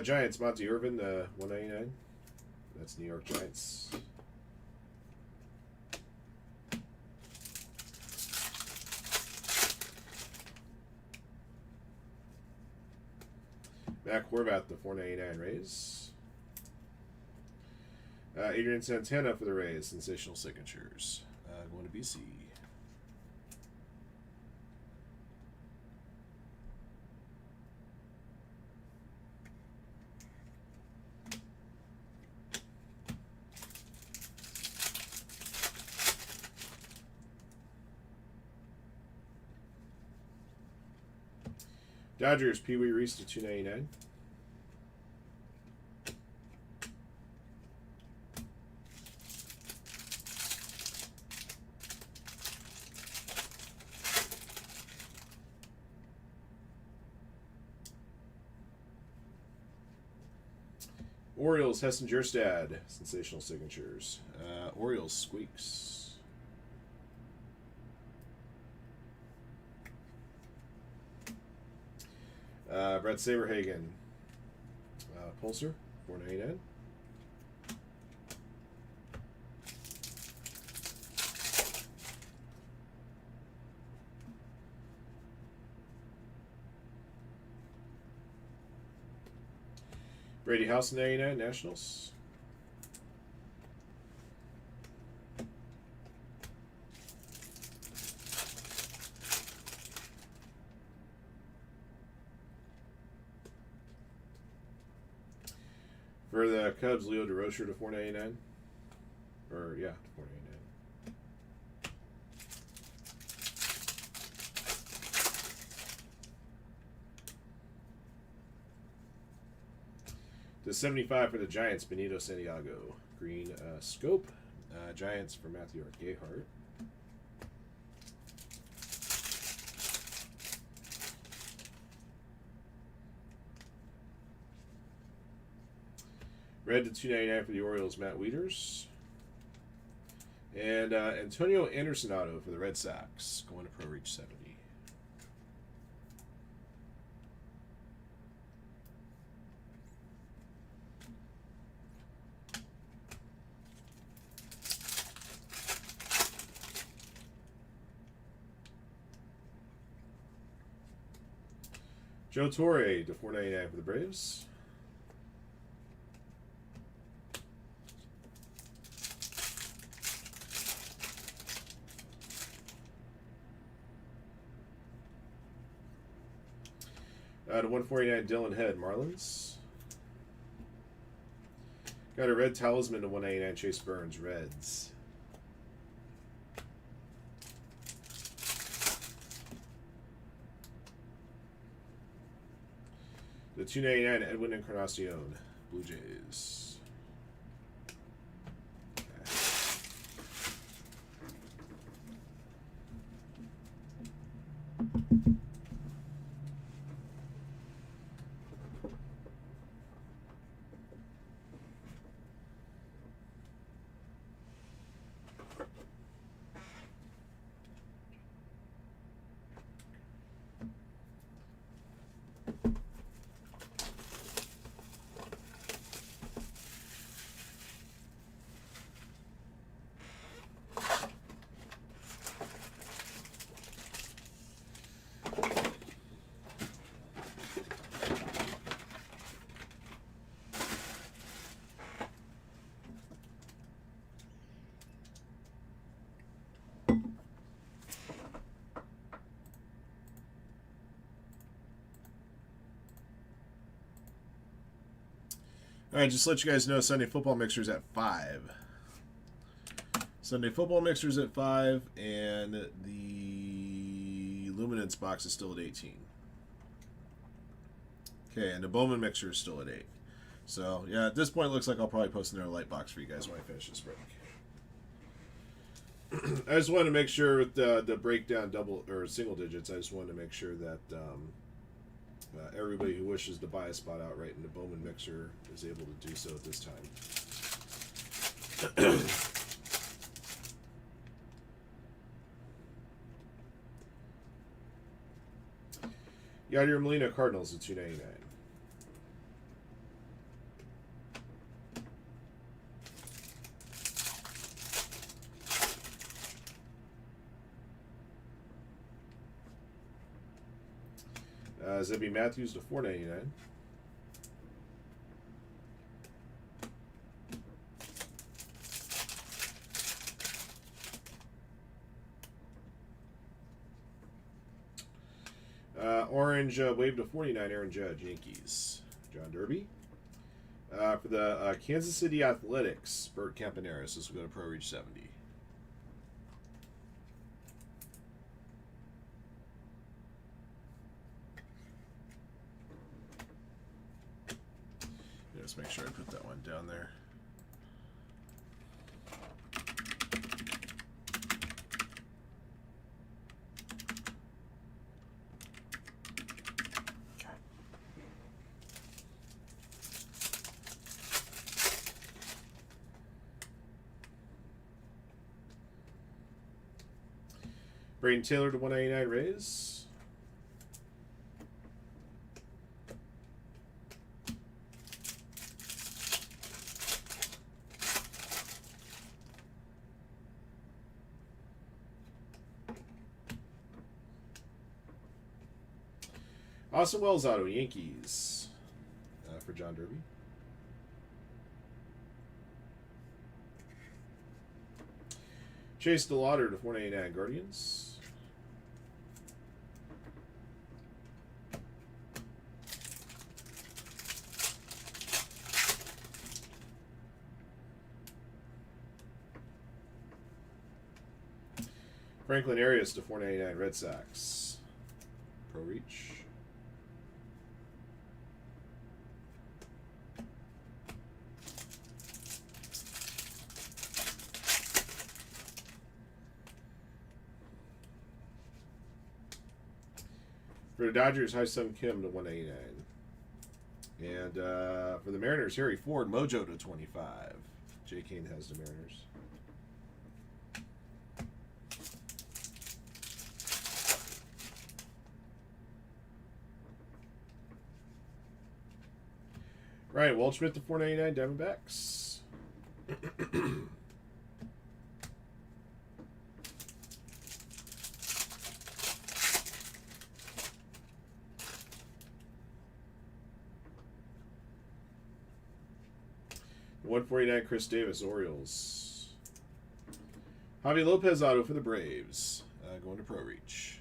Giants, Monty Irvin, $1.99. That's New York Giants. Mac Horvath, the $4.99 Rays. Adrian Santana for the Rays, sensational signatures. Going to BC. Dodgers, Pee Wee Reese to $2.99. Orioles, Hessen Jerstad, sensational signatures. Orioles, Squeaks. Brett Saberhagen, Pulsar, $4.99. Brady House 99 Nationals. For the Cubs, Leo DeRocher to 499. Or, yeah, to 499. To 75 for the Giants, Benito Santiago. Green scope. Giants for Matthew Gayhart. Red to 299 for the Orioles, Matt Wieters. And Antonio Anderson auto for the Red Sox, going to Pro Reach 70. Joe Torre to 499 for the Braves. To 149, Dylan Head, Marlins. Got a red talisman to 199, Chase Burns, Reds. The 299, Edwin Encarnacion, Blue Jays. All right, just to let you guys know, Sunday Football Mixer's at 5. Sunday Football Mixer's at 5, and the Luminance box is still at 18. Okay, and the Bowman Mixer is still at 8. So, yeah, at this point, it looks like I'll probably post another light box for you guys when I finish this break. I just wanted to make sure with the breakdown double or single digits, I just wanted to make sure that everybody who wishes to buy a spot outright in the Bowman Mixer is able to do so at this time. Yadier Molina, Cardinals at 299. Zebby Matthews to 499. Orange wave to 49, Aaron Judge, Yankees. John Derby. For the Kansas City Athletics, Bert Campaneris. This will go to Pro Reach 70. Just make sure I put that one down there. Braden Taylor to 199 Rays. Austin Wells auto, Yankees, for John Derby. Chase DeLauder to 499 Guardians. Franklin Arias to 499 Red Sox. Pro Reach. For the Dodgers, Hyun-Sung Kim to 189. And for the Mariners, Harry Ford, Mojo to 25. Jay Kane has the Mariners. Ryan Waldschmidt to 499 Diamondbacks. $149 Chris Davis, Orioles. Javi Lopez auto for the Braves. Going to Pro Reach.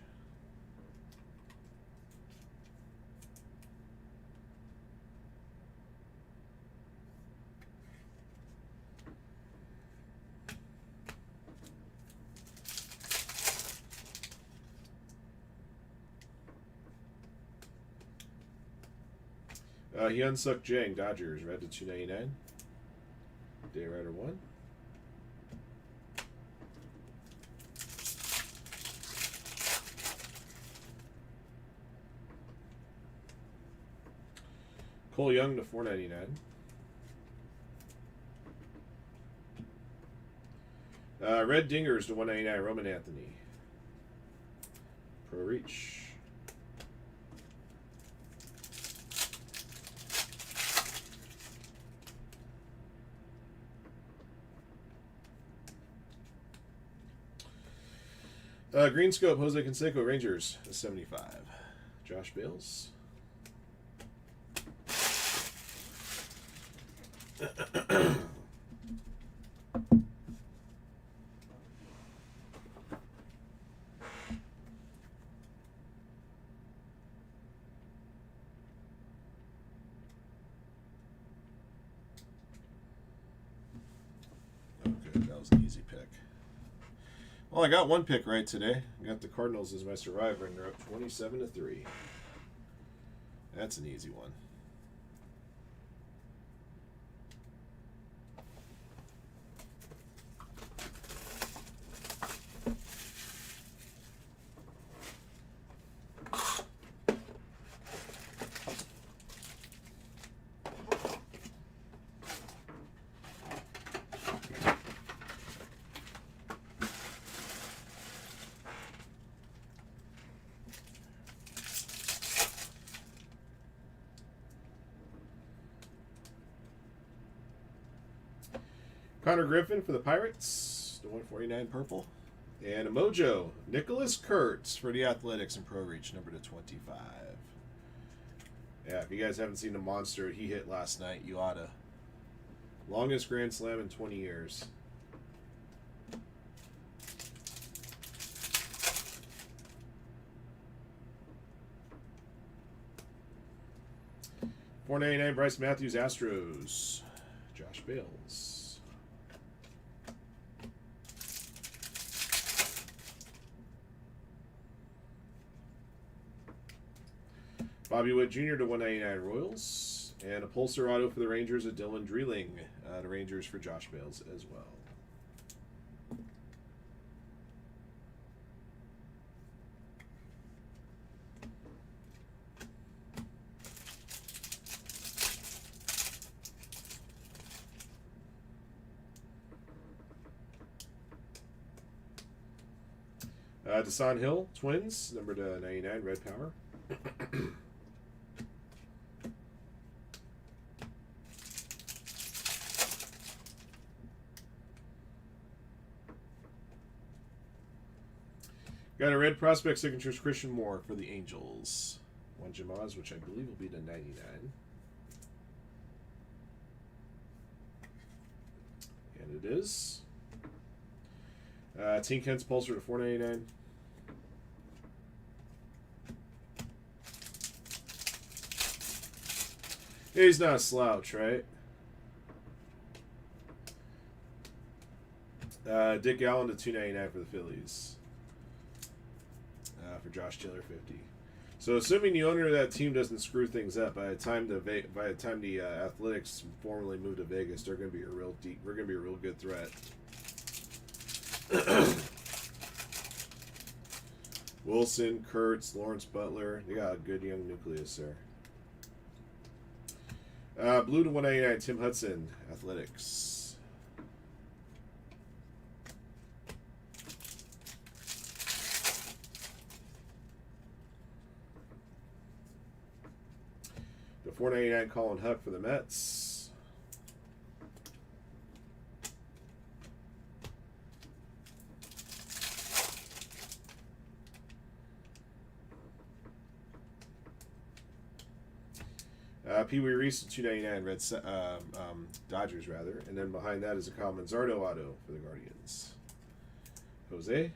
Hyun-Suk Jang, Dodgers, red to 299. Day Rider 1. Cole Young to 499. Red Dingers to 199. Roman Anthony. Pro Reach. Green Scope, Jose Canseco, Rangers, 75. Josh Bales. Okay, that was an easy pick. Well, I got one pick right today. I got the Cardinals as my survivor, and they're up 27-3. That's an easy one. Connor Griffin for the Pirates, the 149 purple. And a Mojo, Nicholas Kurtz for the Athletics and Pro Reach, number to 25. Yeah, if you guys haven't seen the monster he hit last night, you oughta. Longest Grand Slam in 20 years. $4.99 Bryce Matthews, Astros. Josh Bales. Bobby Witt Jr. to 199 Royals. And a Pulsar auto for the Rangers at Dylan Dreeling. The Rangers for Josh Bales as well. Desan Hill, Twins, number to 99, Red Power. Got a red prospect signatures, Christian Moore for the Angels. One Jamaz, which I believe will be to 99. And it is. Team Kent's Pulsar to $4.99. He's not a slouch, right? Dick Allen to $2.99 for the Phillies. For Josh Taylor, 50. So, assuming the owner of that team doesn't screw things up by the time the Athletics formally move to Vegas, they're going to be a real deep. We're going to be a real good threat. Wilson, Kurtz, Lawrence Butler. They got a good young nucleus there. Blue to $1.99. Tim Hudson, Athletics. The $4.99 Colin Huck for the Mets. Pee Wee Reese to $2.99. Dodgers rather, and then behind that is a Kyle Manzardo auto for the Guardians. Jose.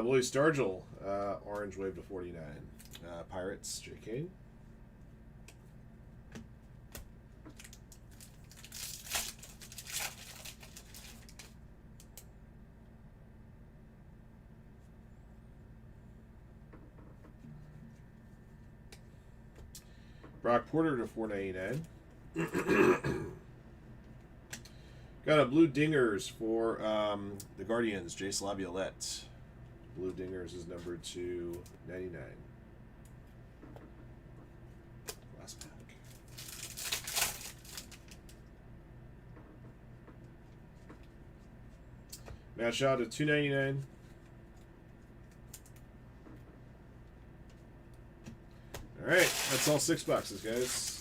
Willie Stargell, orange wave to 49. Pirates, J. Kane. Brock Porter to $4.99. Got a blue dingers for the Guardians, Jace Laviolette. Blue dingers is number 299. Last pack. Matt Shaw to $2.99. All right, that's all 6 boxes, guys.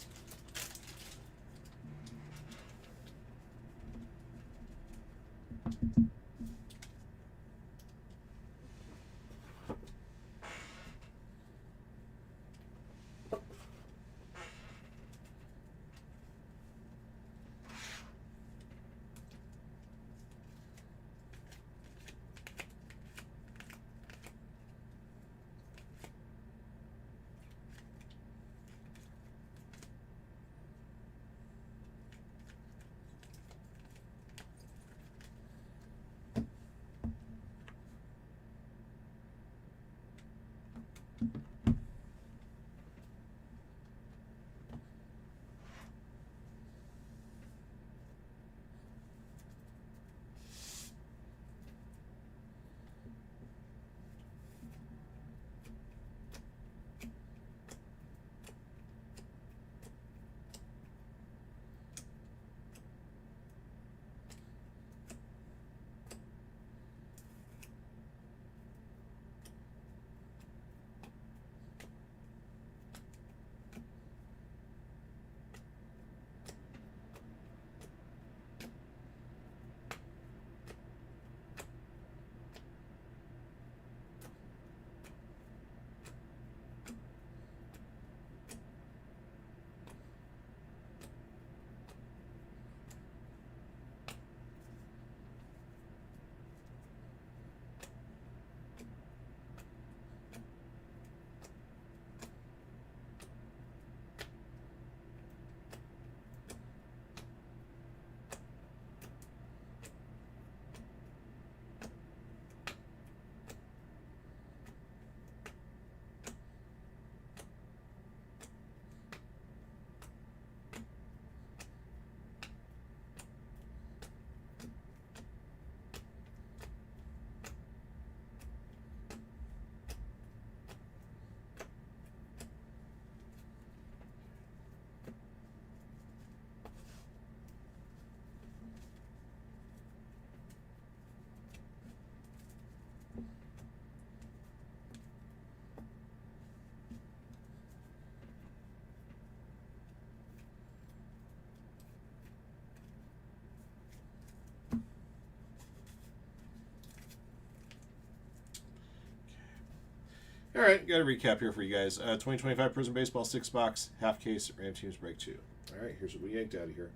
All right, got a recap here for you guys. 2025 Prison Baseball 6-box, half case, Ram Teams Break 2. All right, here's what we yanked out of here.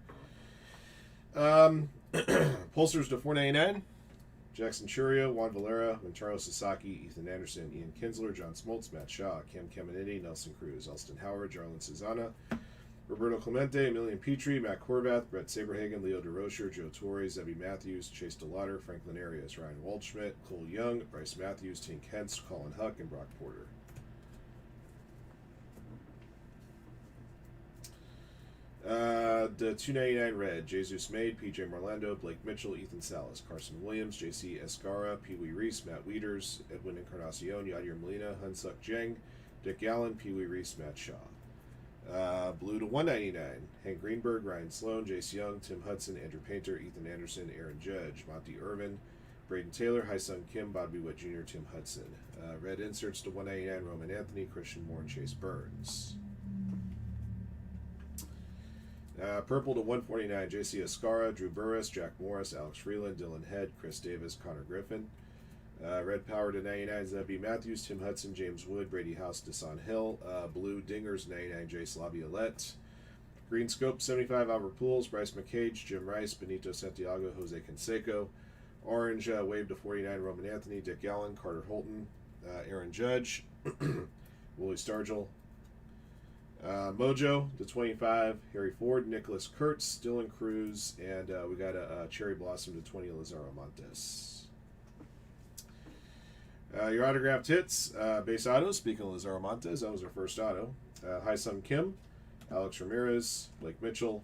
Pulsers to 499. Jackson Churio, Juan Valera, Montaro Sasaki, Ethan Anderson, Ian Kinsler, John Smoltz, Matt Shaw, Cam Caminiti, Nelson Cruz, Elston Howard, Jarlin Cezanna, Roberto Clemente, Emilian Petrie, Matt Horvath, Brett Saberhagen, Leo DeRocher, Joe Torre, Zebby Matthews, Chase DeLauder, Franklin Arias, Ryan Waldschmidt, Cole Young, Bryce Matthews, Tink Hentz, Colin Huck, and Brock Porter. The 299 red, Jesus Maid, PJ Marlando, Blake Mitchell, Ethan Salas, Carson Williams, JC Escara, Pee Wee Reese, Matt Wieters, Edwin Encarnacion, Yadier Molina, Hunsuk Jeng, Dick Allen, Pee Wee Reese, Matt Shaw. Blue to 199, Hank Greenberg, Ryan Sloan, Jace Young, Tim Hudson, Andrew Painter, Ethan Anderson, Aaron Judge, Monty Irvin, Braden Taylor, Hyesung Kim, Bobby Witt Jr., Tim Hudson. Red inserts to 199, Roman Anthony, Christian Moore, and Chase Burns. Purple to 149, J.C. Escara, Drew Burris, Jack Morris, Alex Freeland, Dylan Head, Chris Davis, Connor Griffin. Red Power to 99, Zebby Matthews, Tim Hudson, James Wood, Brady House, Desan Hill. Blue Dingers 99, Jace Laviolette. Green Scope 75, Albert Pools, Bryce McCage, Jim Rice, Benito Santiago, Jose Canseco. Orange Wave to 49, Roman Anthony, Dick Allen, Carter Holton, Aaron Judge, Willie Stargell. Mojo to 25, Harry Ford, Nicholas Kurtz, Dylan Cruz, and we got a Cherry Blossom to 20, Lazaro Montes. Your autographed hits, base auto, speaking of Lazaro Montes, that was our first auto. Hyesung Kim, Alex Ramirez, Blake Mitchell,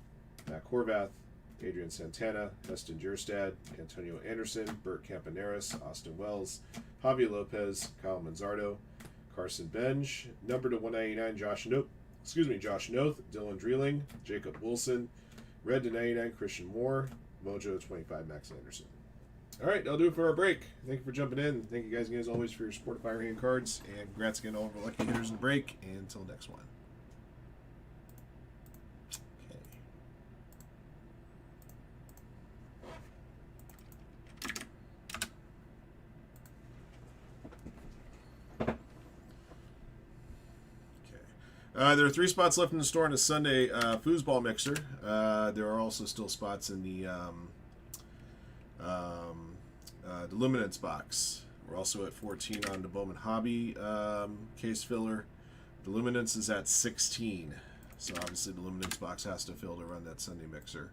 Matt Horvath, Adrian Santana, Heston Jerstad, Antonio Anderson, Bert Campaneris, Austin Wells, Javi Lopez, Kyle Manzardo, Carson Benj, number to 199, Josh Noth, Dylan Dreeling, Jacob Wilson, red to 99, Christian Moore, Mojo to 25, Max Anderson. All right, that'll do it for our break. Thank you for jumping in. Thank you guys again, as always, for your support of Firehand cards, and congrats again to all of our lucky hitters in the break. And until next one. There are 3 spots left in the store on a Sunday foosball mixer. There are also still spots in the Luminance box. We're also at 14 on the Bowman Hobby case filler. The Luminance is at 16. So obviously the Luminance box has to fill to run that Sunday mixer.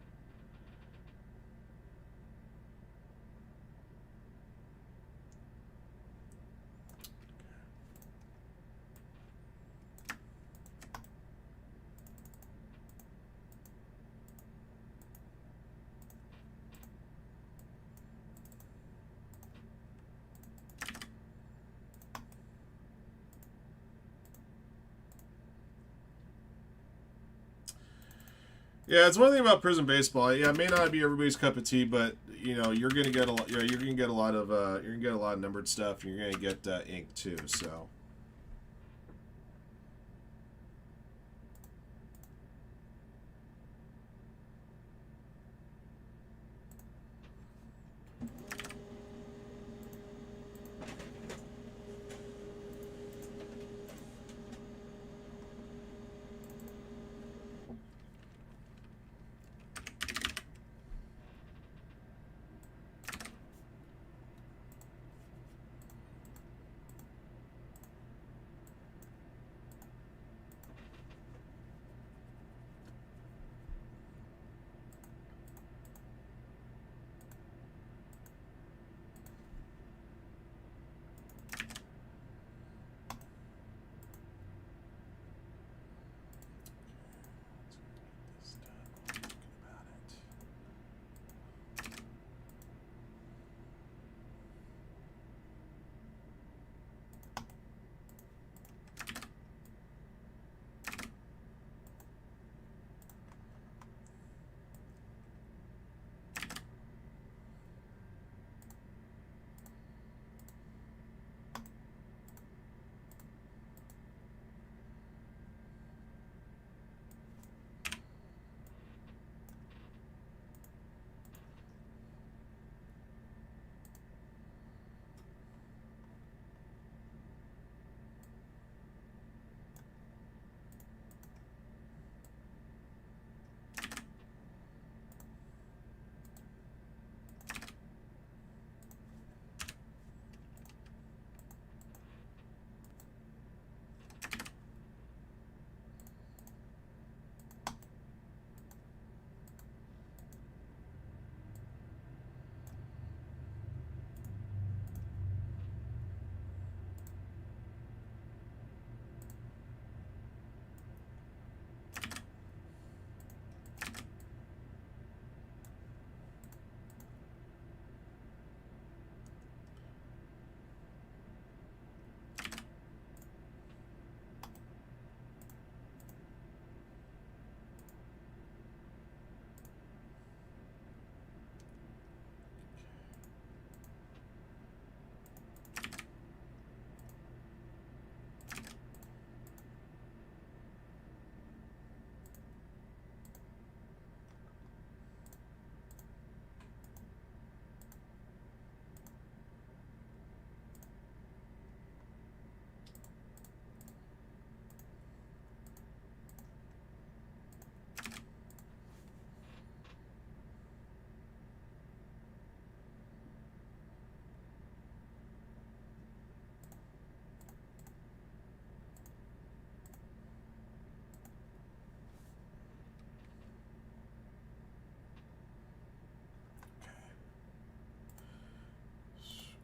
Yeah, it's one thing about prison baseball. Yeah, it may not be everybody's cup of tea, but you know you're gonna get a lot. You're gonna get a lot of numbered stuff. You're gonna get ink too. So.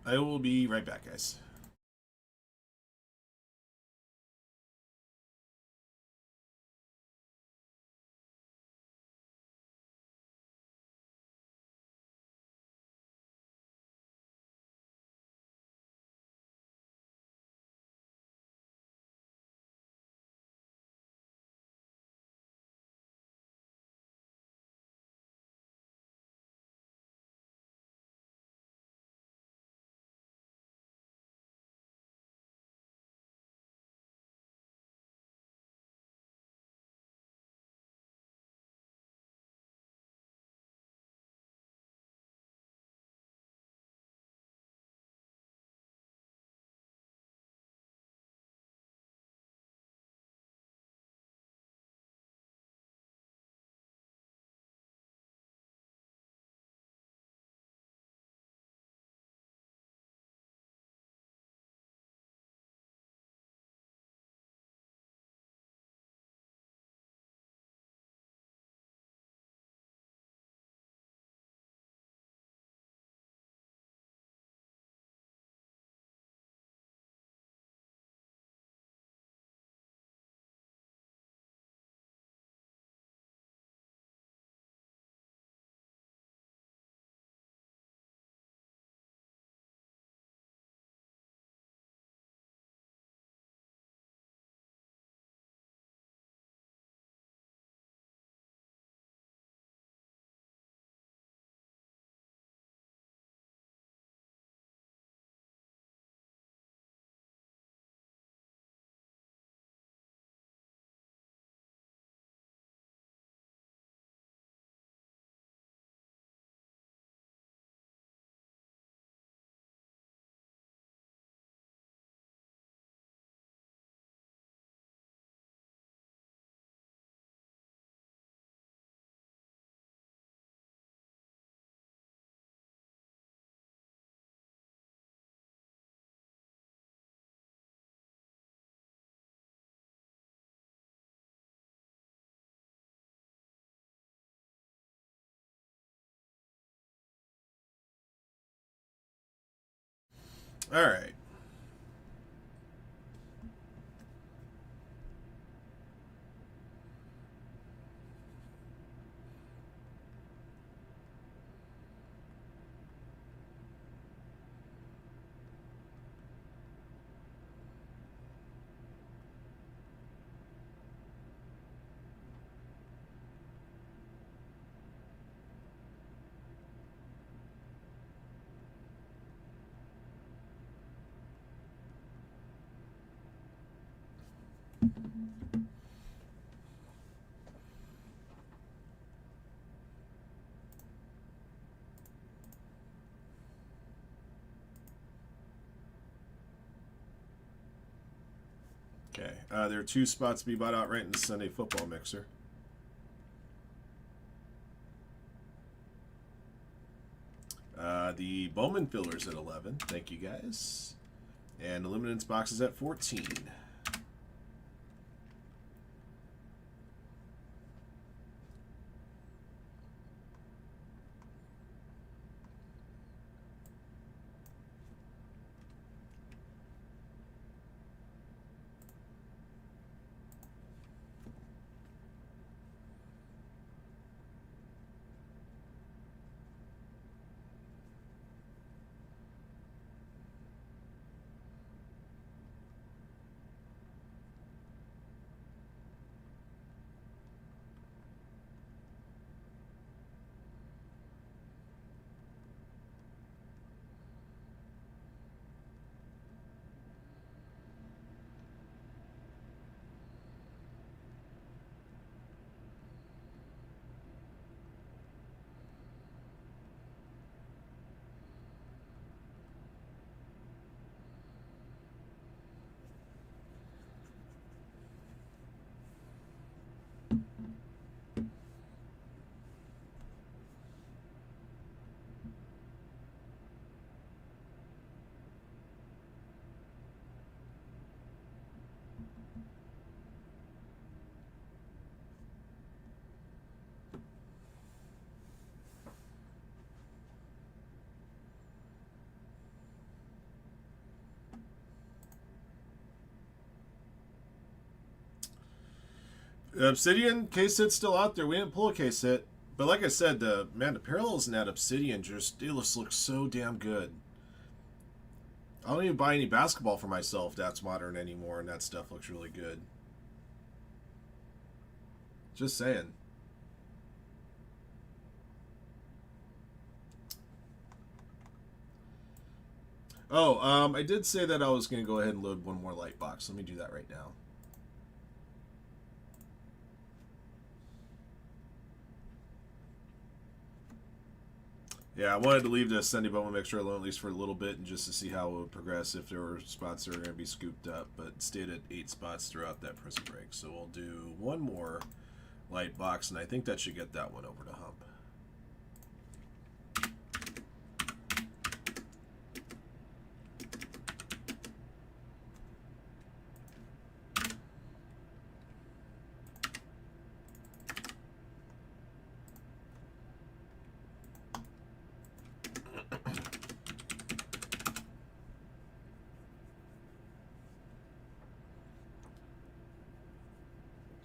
I will be right back, guys. All right. Okay. There are two spots to be bought outright in the Sunday football mixer. The Bowman fillers at 11. Thank you, guys. And the Luminance box is at 14. The Obsidian case hit's still out there. We didn't pull a case hit. But like I said, the parallels in that Obsidian they just look so damn good. I don't even buy any basketball for myself that's modern anymore, and that stuff looks really good. Just saying. Oh, I did say that I was going to go ahead and load one more light box. Let me do that right now. Yeah, I wanted to leave the Sunday Bowman mixture alone at least for a little bit and just to see how it would progress if there were spots that were going to be scooped up, but it stayed at 8 spots throughout that prison break. So we'll do one more light box, and I think that should get that one over to hump.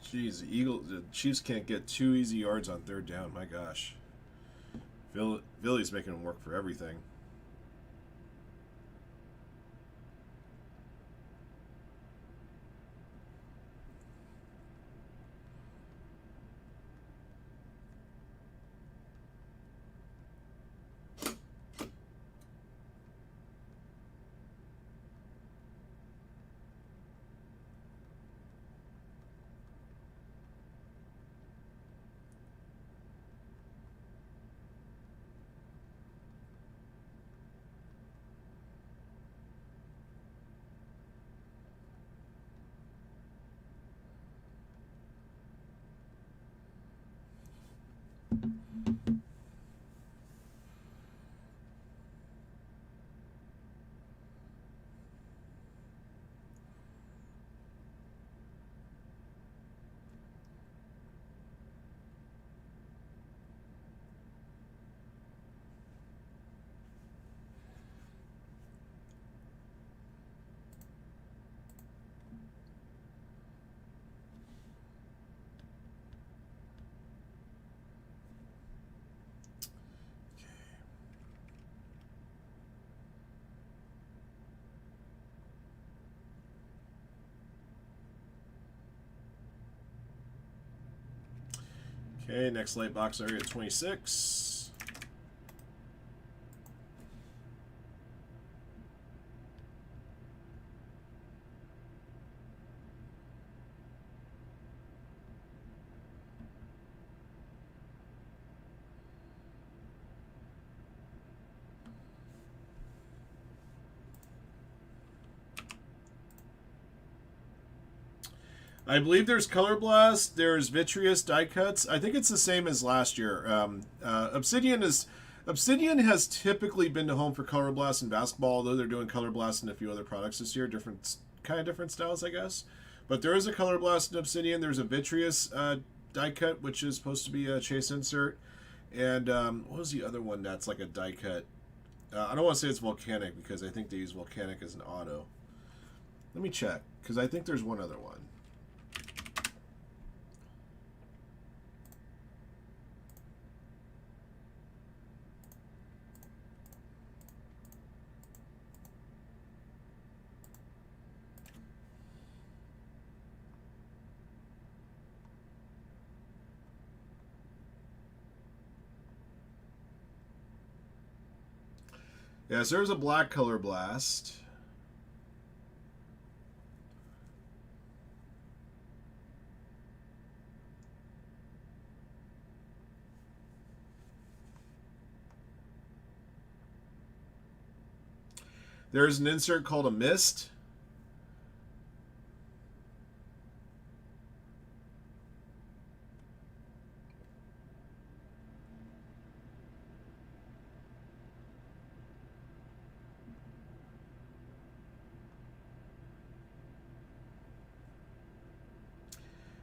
Jeez, the Chiefs can't get 2 easy yards on 3rd down. My gosh. Philly's making them work for everything. Okay, next light box area 26. I believe there's Color Blast, there's Vitreous die cuts. I think it's the same as last year. Obsidian has typically been to home for Color Blast in basketball, although they're doing Color Blast in a few other products this year, different styles, I guess. But there is a Color Blast in Obsidian. There's a Vitreous die cut, which is supposed to be a chase insert, and what was the other one that's like a die cut? I don't want to say it's Volcanic because I think they use Volcanic as an auto. Let me check because I think there's one other one. Yes, there's a black Color Blast. There's an insert called a Mist.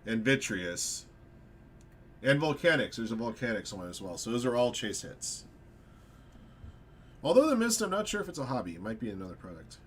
And Vitreous. And Volcanics. There's a Volcanics one as well. So those are all chase hits. Although the Mist, I'm not sure if it's a hobby. It might be another product.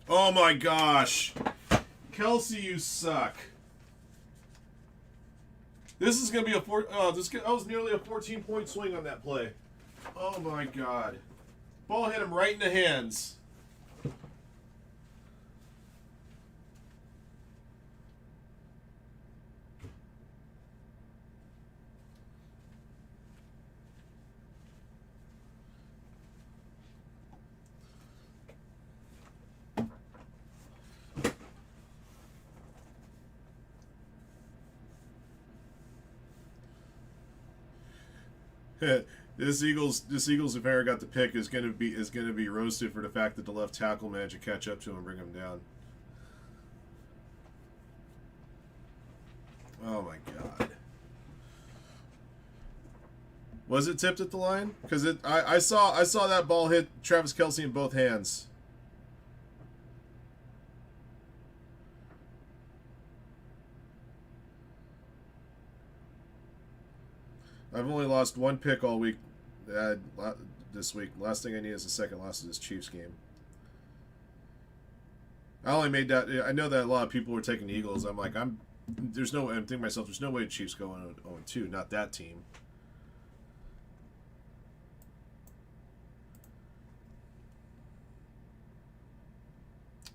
Oh my gosh. Kelsey, you suck. This is going to be a that was nearly a 14-point swing on that play. Oh my god. Ball hit him right in the hands. This Eagles if Harry got the pick is gonna be roasted for the fact that the left tackle managed to catch up to him and bring him down. Oh my god. Was it tipped at the line? Because I saw that ball hit Travis Kelce in both hands. I've only lost one pick all week. This week. Last thing I need is a second loss to this Chiefs game. I only made that. I know that a lot of people were taking the Eagles. I'm like, there's no. I'm thinking to myself, there's no way the Chiefs go 0-2. Not that team.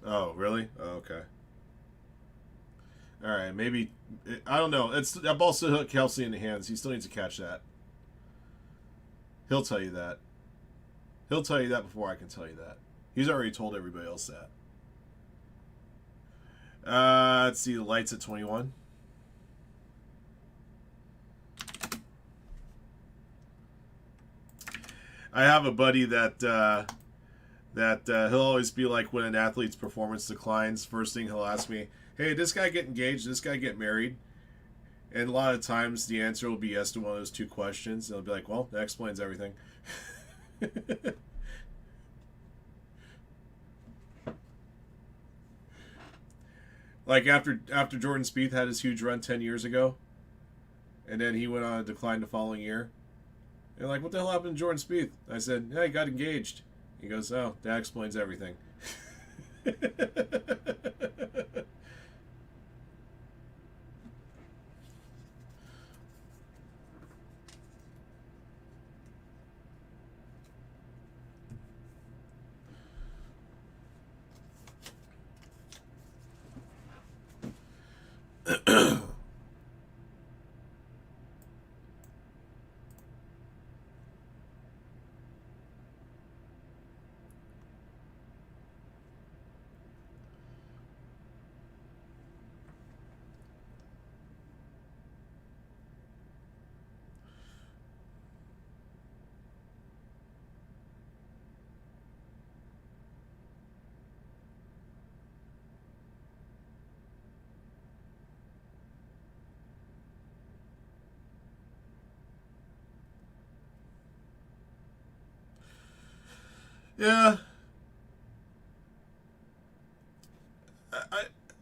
Oh, really? Oh, okay. All right, maybe. I don't know. That ball still hit Kelsey in the hands. He still needs to catch that. He'll tell you that. He'll tell you that before I can tell you that. He's already told everybody else that. Let's see. The lights at 21. I have a buddy that he'll always be like, when an athlete's performance declines, first thing he'll ask me, hey, did this guy get engaged? Did this guy get married? And a lot of times the answer will be yes to one of those two questions. And they'll be like, well, that explains everything. Like after Jordan Spieth had his huge run 10 years ago, and then he went on a decline the following year. And like, what the hell happened to Jordan Spieth? I said, yeah, he got engaged. He goes, oh, that explains everything. Yeah.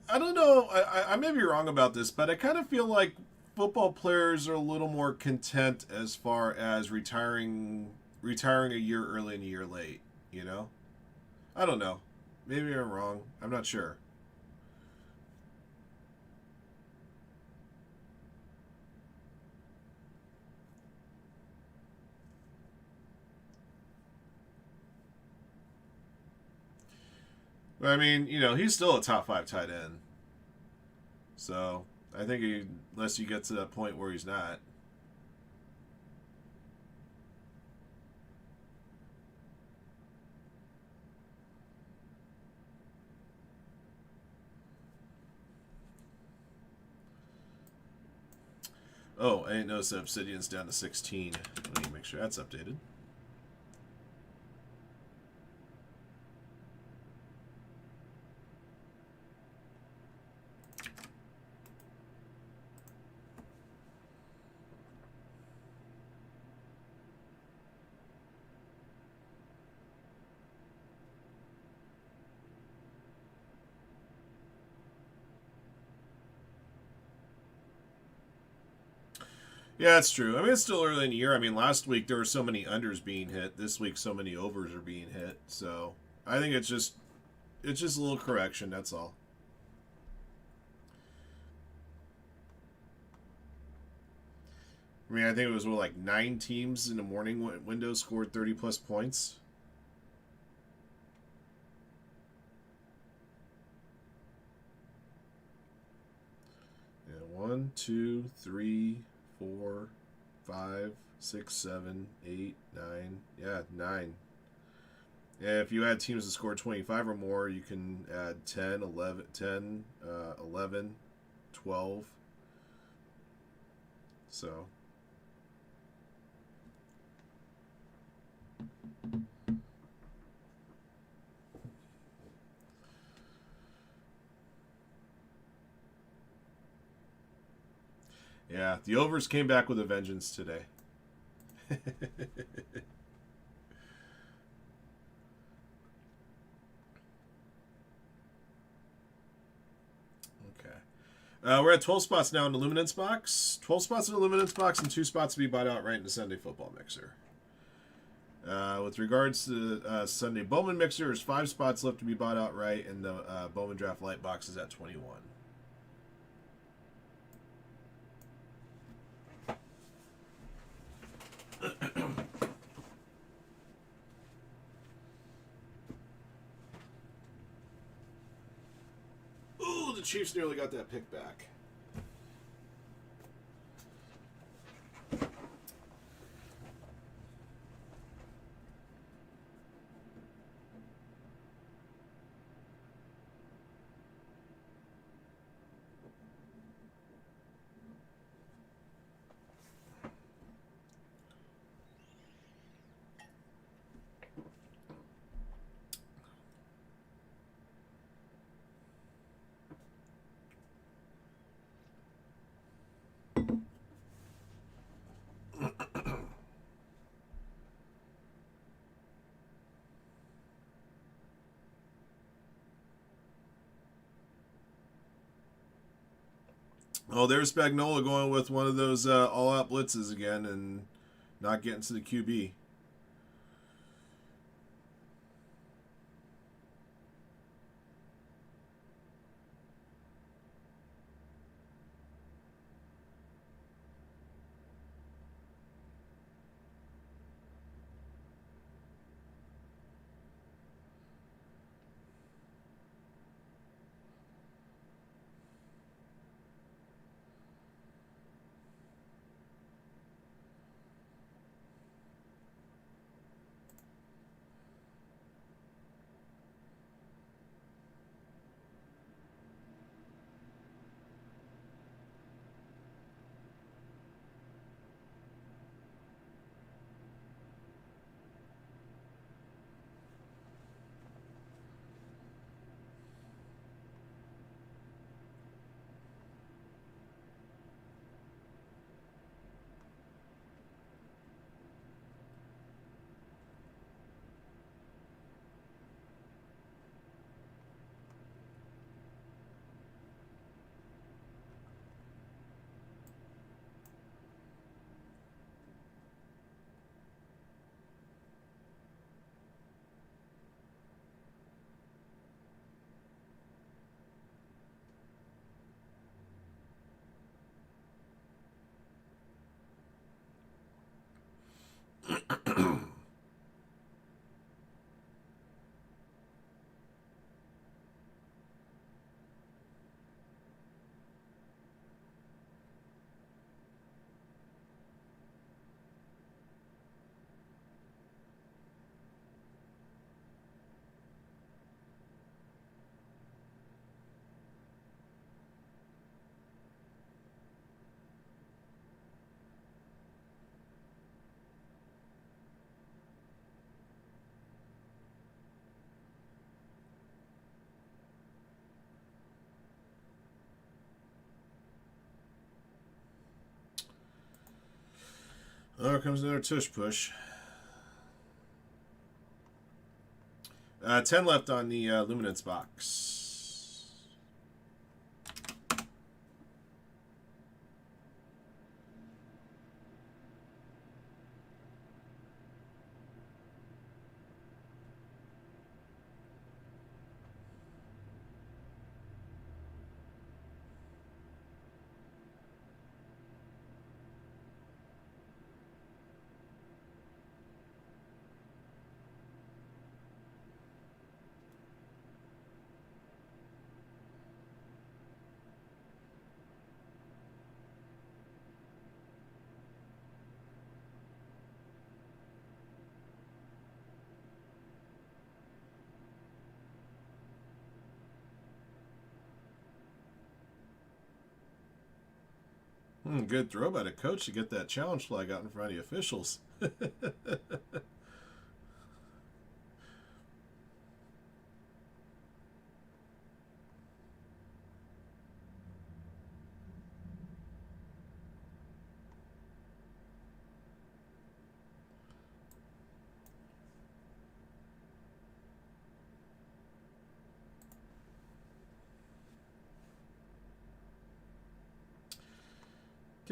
I don't know. I may be wrong about this, but I kind of feel like football players are a little more content as far as retiring a year early and a year late. You know, I don't know. Maybe I'm wrong. I'm not sure. But I mean, he's still a top 5 tight end. So I think unless you get to that point where he's not. Oh, I didn't notice that Obsidian's down to 16. Let me make sure that's updated. Yeah, it's true. I mean, it's still early in the year. I mean, last week there were so many unders being hit. This week, so many overs are being hit. So I think it's just a little correction. That's all. I mean, I think it was like 9 teams in the morning window scored 30 plus points. Yeah, 1, 2, 3, 4, 5, 6, 7, 8, 9. Yeah, 9. And if you add teams that score 25 or more, you can add 10, 11, 10, 11, 12. So, yeah, the overs came back with a vengeance today. Okay. We're at 12 spots now in the Luminance box. 12 spots in the Luminance box and 2 spots to be bought out right in the Sunday football mixer. With regards to Sunday Bowman mixer, there's 5 spots left to be bought out right, and the Bowman draft light box is at 21. Ooh, the Chiefs nearly got that pick back. Oh, there's Spagnola going with one of those all-out blitzes again and not getting to the QB. Oh, here comes another tush push. 10 left on the Luminance box. Good throw by the coach to get that challenge flag out in front of the officials.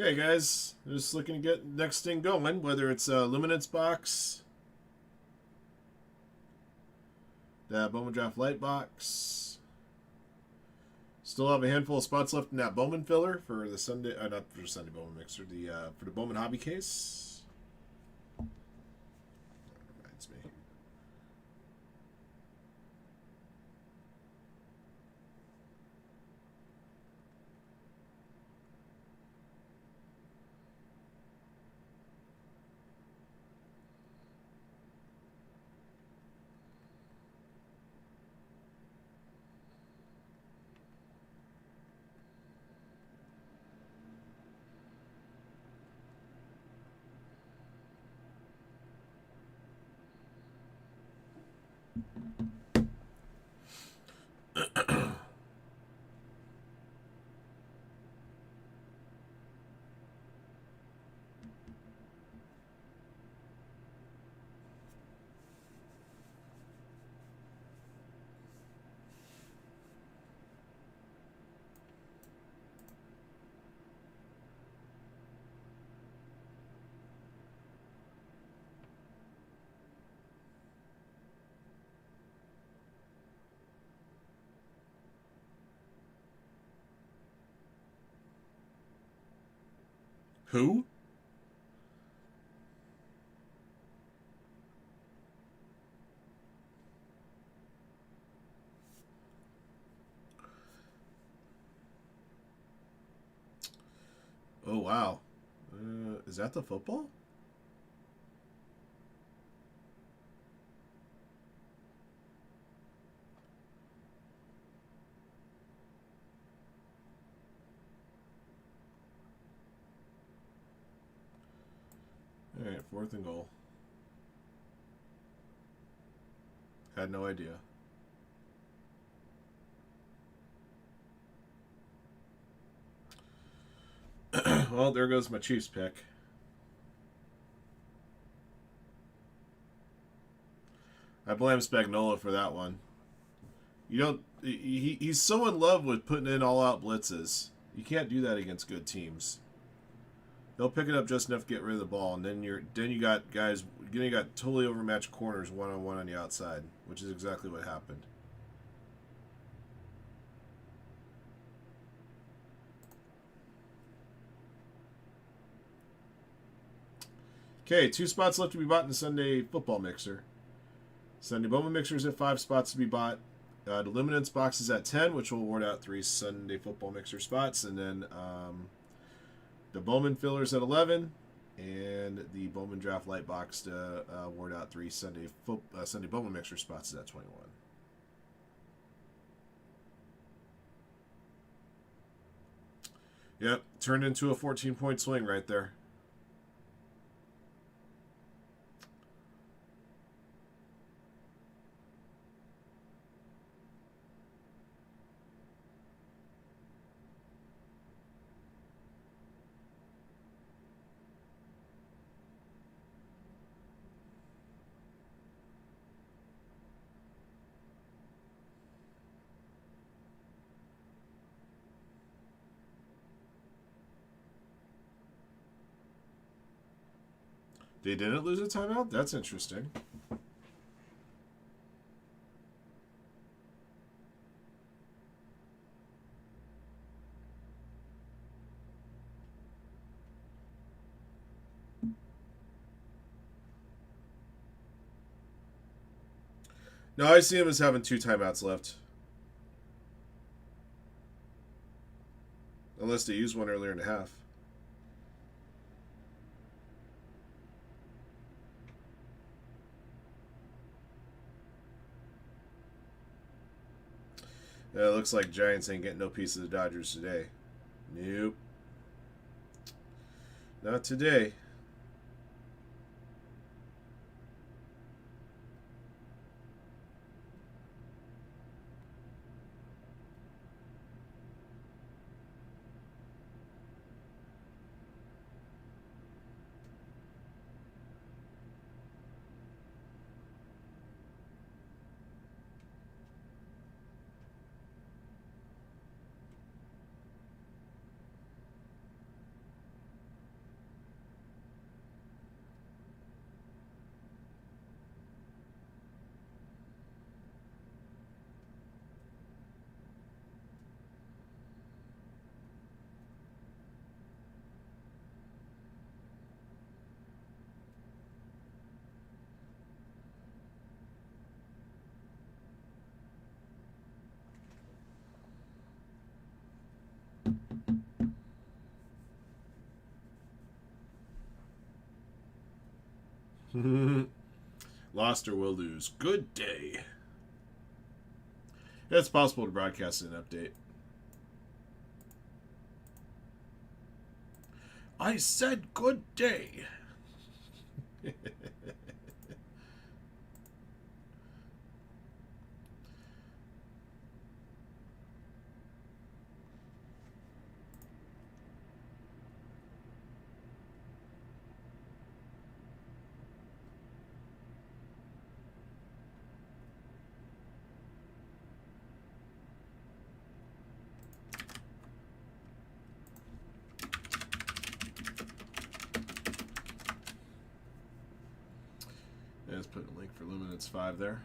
Okay, guys, just looking to get next thing going, whether it's a Luminance box, the Bowman Draft Light box. Still have a handful of spots left in that Bowman filler for the Sunday, not for the Sunday Bowman mixer, the for the Bowman hobby case. Reminds me. Who? Oh, wow. Is that the football? All right, 4th and goal. Had no idea. Well, there goes my Chiefs pick. I blame Spagnola for that one. You don't. He's so in love with putting in all-out blitzes. You can't do that against good teams. They'll pick it up just enough to get rid of the ball, and then you got guys. You got totally overmatched corners one-on-one on the outside, which is exactly what happened. Okay, 2 spots left to be bought in the Sunday football mixer. Sunday Bowman mixer is at 5 spots to be bought. The Luminance box is at 10, which will award out 3 Sunday football mixer spots. And then the Bowman filler is at 11. And the Bowman Draft Light box to award out 3 Sunday Bowman mixer spots is at 21. Yep, turned into a 14-point swing right there. They didn't lose a timeout? That's interesting. No, I see him as having 2 timeouts left. Unless they used one earlier in the half. It looks like Giants ain't getting no piece of the Dodgers today. Nope. Not today. Lost or will lose. Good day. It's possible to broadcast an update. I said good day. Let's put a link for Luminance 5 there.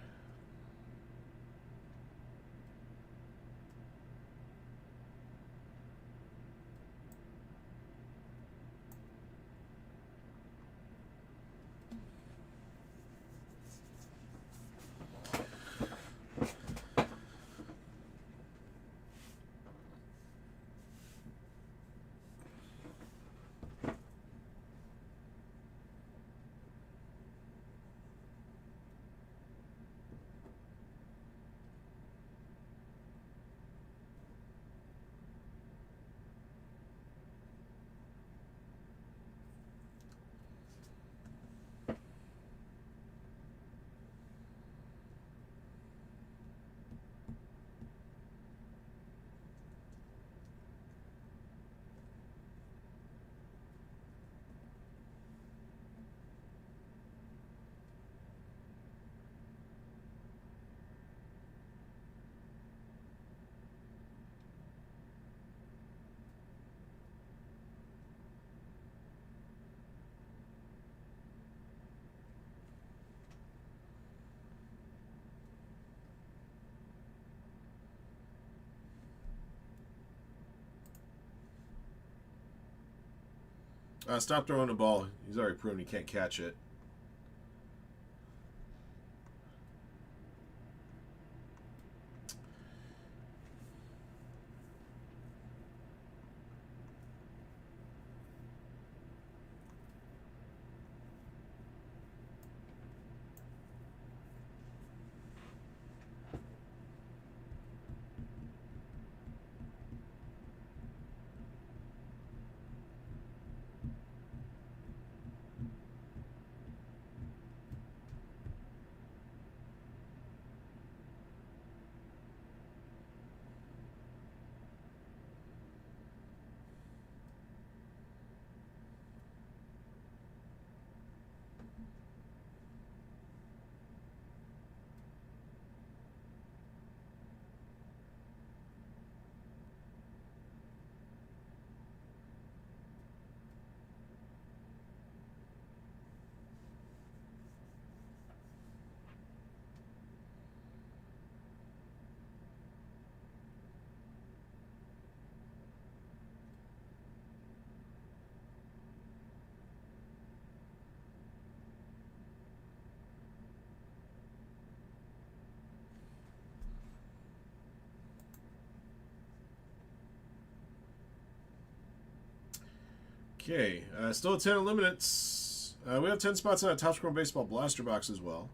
Stop throwing the ball. He's already proven he can't catch it. Okay, still at 10 eliminates. We have 10 spots in that Top Score Baseball Blaster Box as well.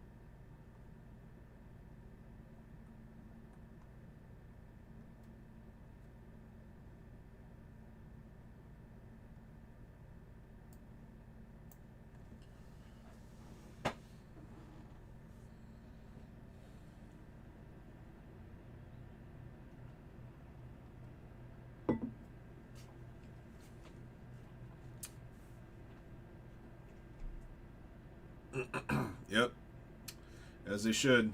Yep. As they should.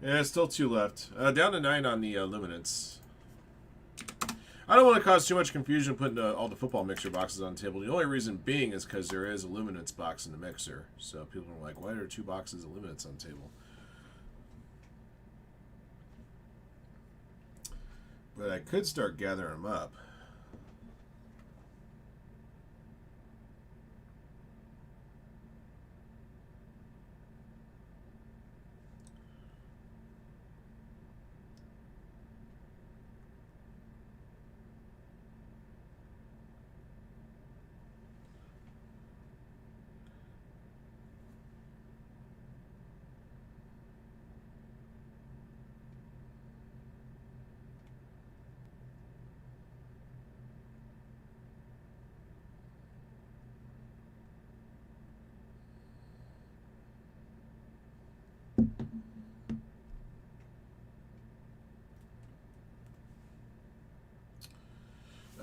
Yeah, still 2 left. Down to 9 on the luminance. I don't want to cause too much confusion putting all the football mixer boxes on the table. The only reason being is because there is a luminance box in the mixer. So people are like, why are there 2 boxes of luminance on the table? But I could start gathering them up.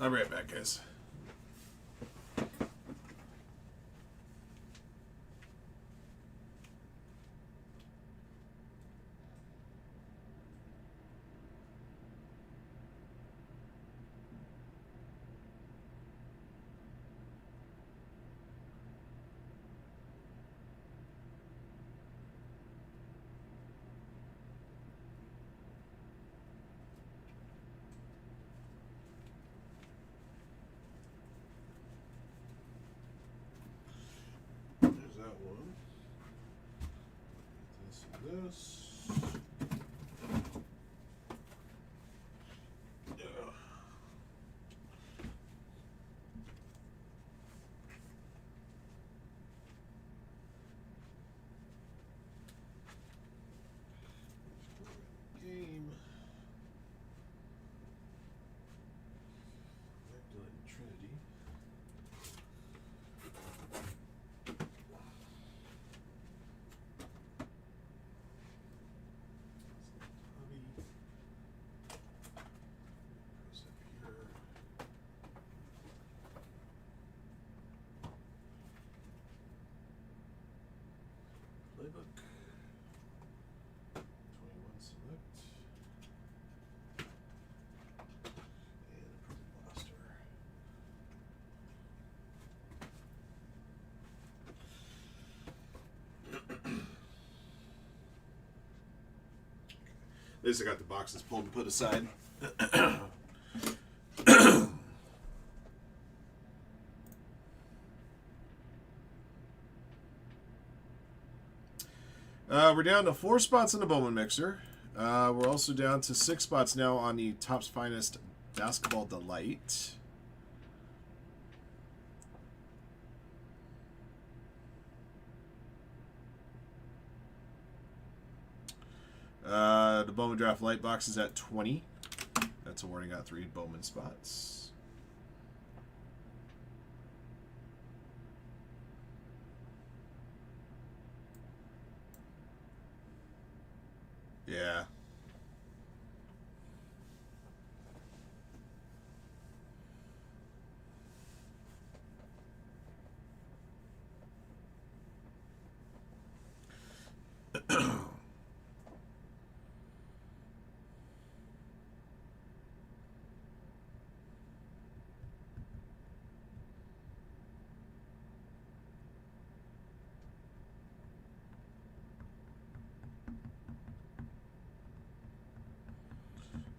I'll be right back, guys. There's that one. This and this. Game. Magdalene Trinity. Hobby. Goes up here. Playbook. 21 select. And approve roster. At least I got the boxes pulled and put aside. We're down to 4 spots in the Bowman Mixer. We're also down to 6 spots now on the Topps Finest Basketball Delight. The Bowman Draft Light box is at 20. That's awarding out 3 Bowman spots. Yeah.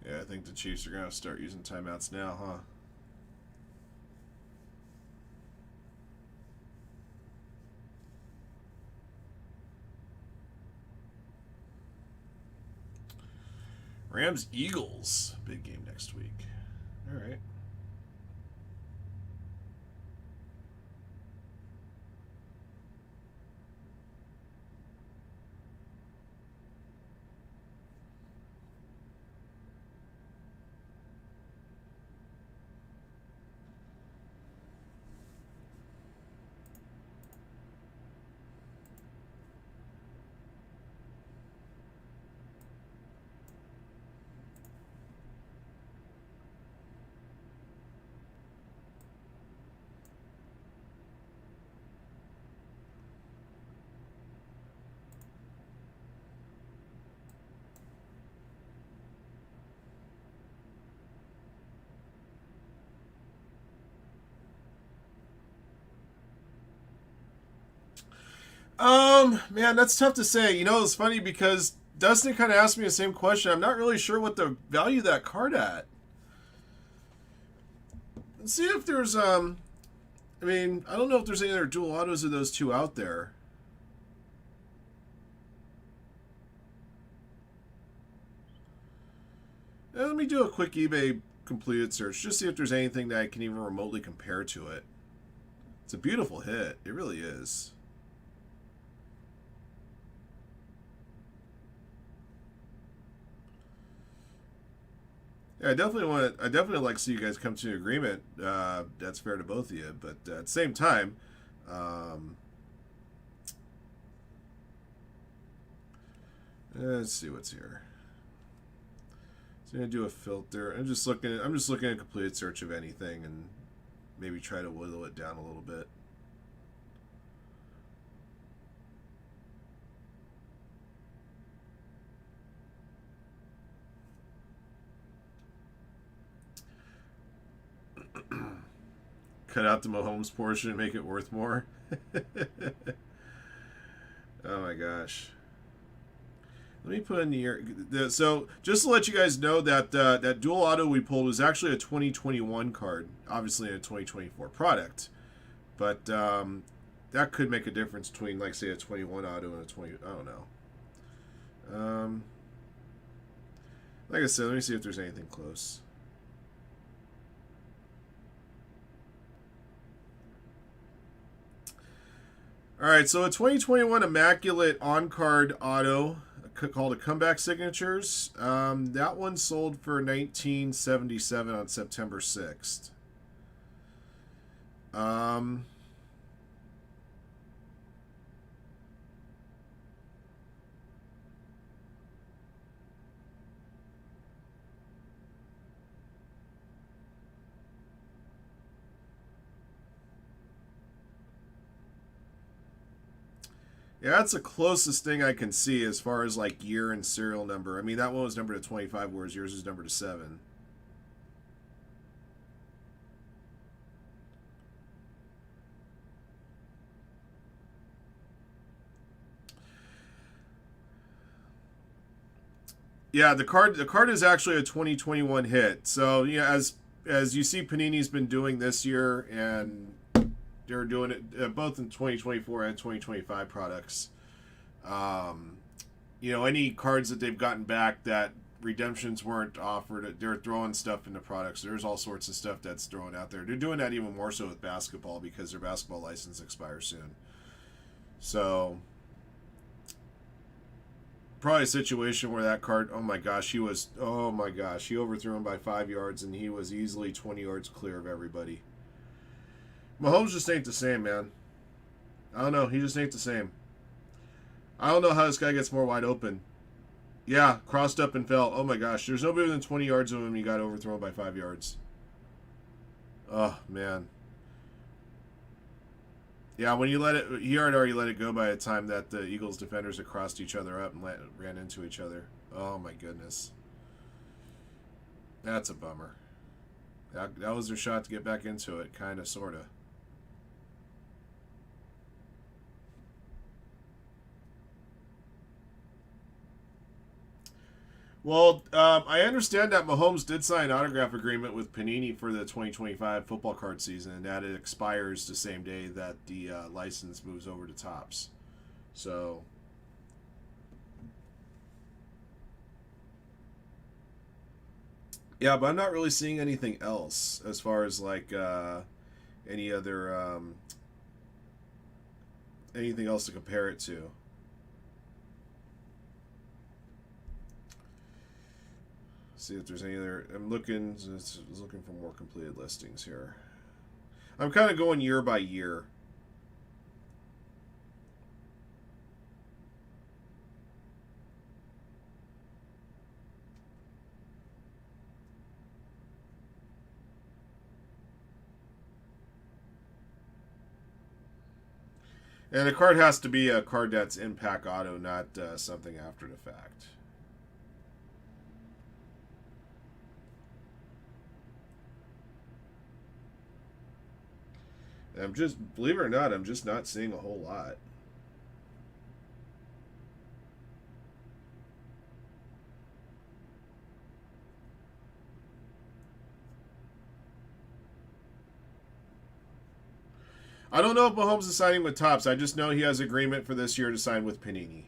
Yeah, I think the Chiefs are going to start using timeouts now, huh? Rams Eagles, big game next week. All right. Man, that's tough to say. You know, it's funny because Dustin kind of asked me the same question. I'm not really sure what the value of that card at. Let's see if there's I mean, I don't know if there's any other dual autos of those two out there. Let me do a quick eBay completed search, just see if there's anything that I can even remotely compare to it. It's a beautiful hit. It really is. Yeah, I definitely like to see you guys come to an agreement that's fair to both of you. But at the same time, let's see what's here. So I'm gonna do a filter. I'm just looking at a completed search of anything and maybe try to whittle it down a little bit. Cut out the Mahomes portion and make it worth more. Oh my gosh. Let me put in the so just to let you guys know that that dual auto we pulled was actually a 2021 card, obviously a 2024 product, but that could make a difference between, like, say, a 21 auto and a 20. I don't know. Like I said, let me see if there's anything close. All right, so a 2021 Immaculate on-card auto called a Comeback Signatures. That one sold for $19.77 on September 6th. Yeah, that's the closest thing I can see as far as, like, year and serial number. I mean, that one was numbered to 25, whereas yours is numbered to 7. Yeah, the card is actually a 2021 hit. So, yeah, as you see, Panini's been doing this year, and they're doing it both in 2024 and 2025 products. Any cards that they've gotten back that redemptions weren't offered, they're throwing stuff into products. There's all sorts of stuff that's thrown out there. They're doing that even more so with basketball because their basketball license expires soon. So probably a situation where that card, oh my gosh, he overthrew him by 5 yards and he was easily 20 yards clear of everybody. Mahomes just ain't the same, man. I don't know. He just ain't the same. I don't know how this guy gets more wide open. Yeah, crossed up and fell. Oh my gosh, there's nobody within 20 yards of him. He got overthrown by 5 yards. Oh man. Yeah, when he had already let it go by the time that the Eagles defenders had crossed each other up and ran into each other. Oh my goodness. That's a bummer. That was their shot to get back into it, kind of, sort of. Well, I understand that Mahomes did sign an autograph agreement with Panini for the 2025 football card season, and that it expires the same day that the license moves over to Topps. So, yeah, but I'm not really seeing anything else as far as like any other anything else to compare it to. See if there's any other. I'm looking for more completed listings here. I'm kind of going year by year. And a card has to be a card that's in pack auto, not something after the fact. Believe it or not, I'm just not seeing a whole lot. I don't know if Mahomes is signing with Topps. I just know he has agreement for this year to sign with Panini.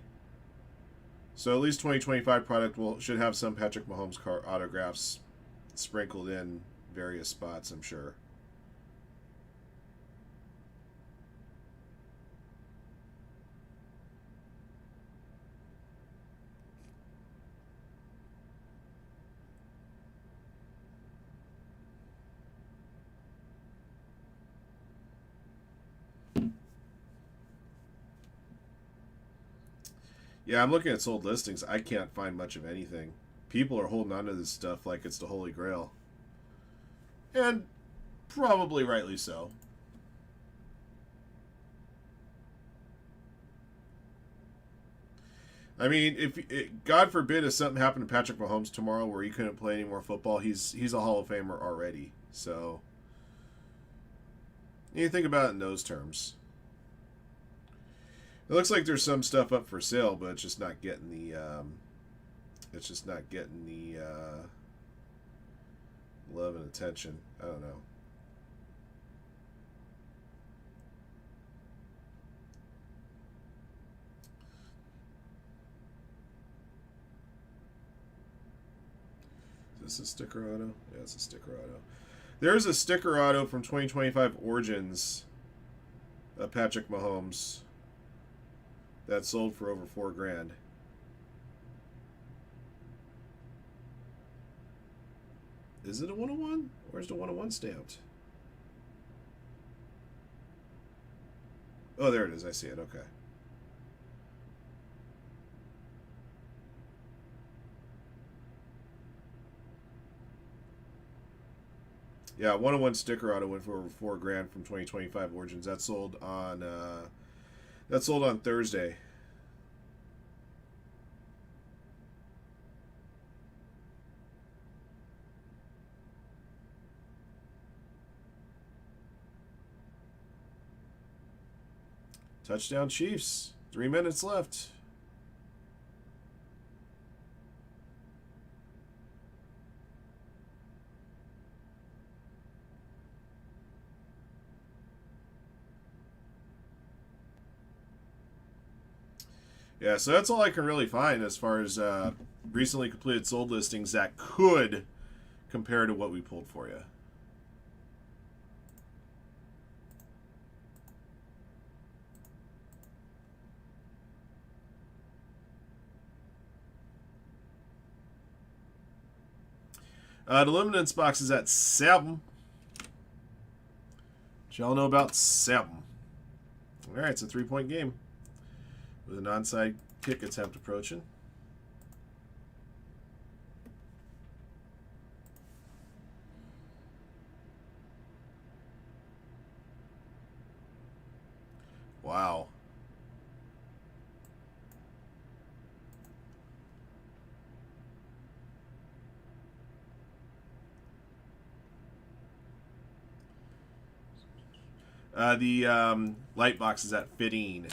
So at least 2025 product should have some Patrick Mahomes autographs sprinkled in various spots, I'm sure. Yeah, I'm looking at sold listings. I can't find much of anything. People are holding on to this stuff like it's the Holy Grail. And probably rightly so. I mean, God forbid if something happened to Patrick Mahomes tomorrow where he couldn't play any more football, he's a Hall of Famer already. So you think about it in those terms. It looks like there's some stuff up for sale, but it's just not getting the love and attention. I don't know. Is this a sticker auto? Yeah, it's a sticker auto. There's a sticker auto from 2025 Origins of Patrick Mahomes that sold for over $4,000. Is it a 101? Where's the 101 stamped? Oh, there it is. I see it. Okay. Yeah, 101 sticker auto went for over $4,000 from 2025 Origins. That sold on Thursday. Touchdown Chiefs. 3 minutes left. Yeah, so that's all I can really find as far as recently completed sold listings that could compare to what we pulled for you. The Luminance box is at 7. What y'all know about 7? Alright, it's a 3-point game with an onside kick attempt approaching. Wow. The light box is at 15.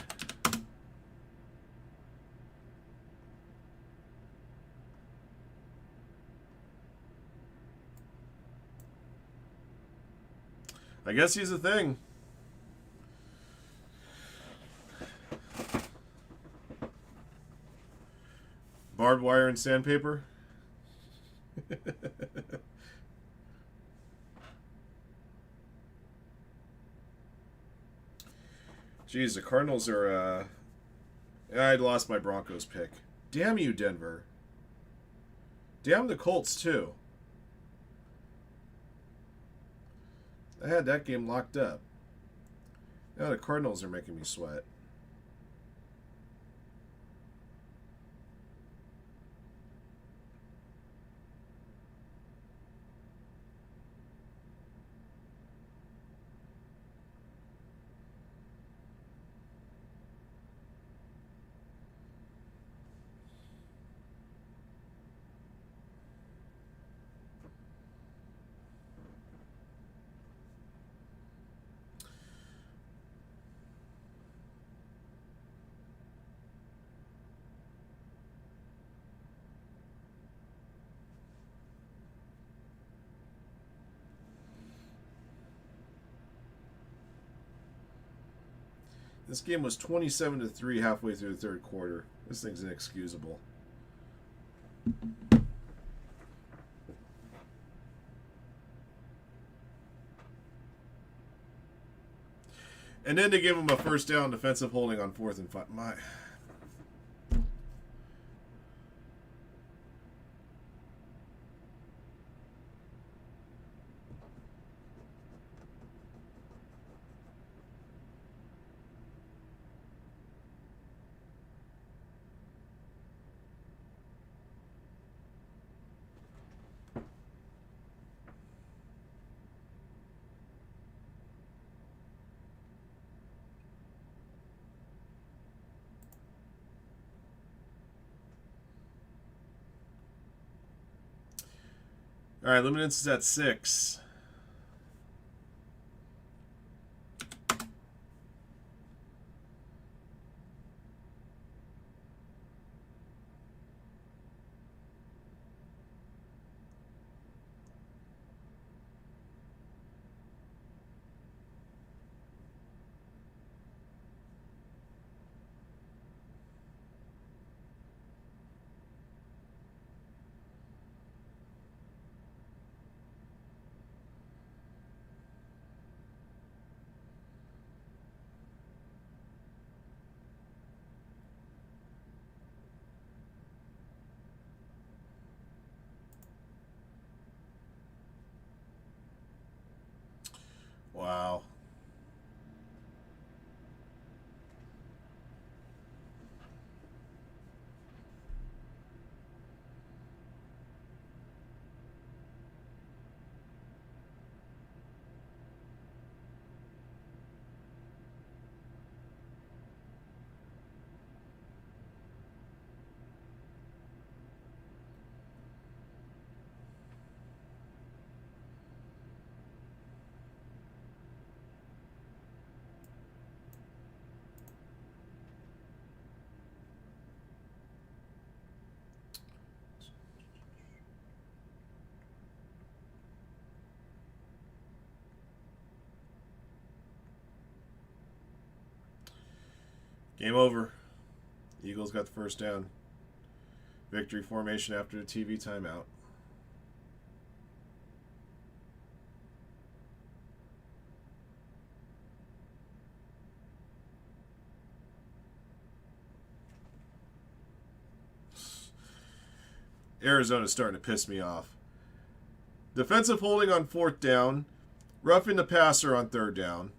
I guess he's a thing. Barbed wire and sandpaper. Jeez, the Cardinals are, I'd lost my Broncos pick. Damn you, Denver. Damn the Colts, too. I had that game locked up. Now the Cardinals are making me sweat. This game was 27-3 halfway through the third quarter. This thing's inexcusable. And then to give him a first down defensive holding on 4th and 5. My... All right, Luminance is at 6. Wow. Game over. Eagles got the first down. Victory formation after the TV timeout. Arizona's starting to piss me off. Defensive holding on 4th down. Roughing the passer on 3rd down.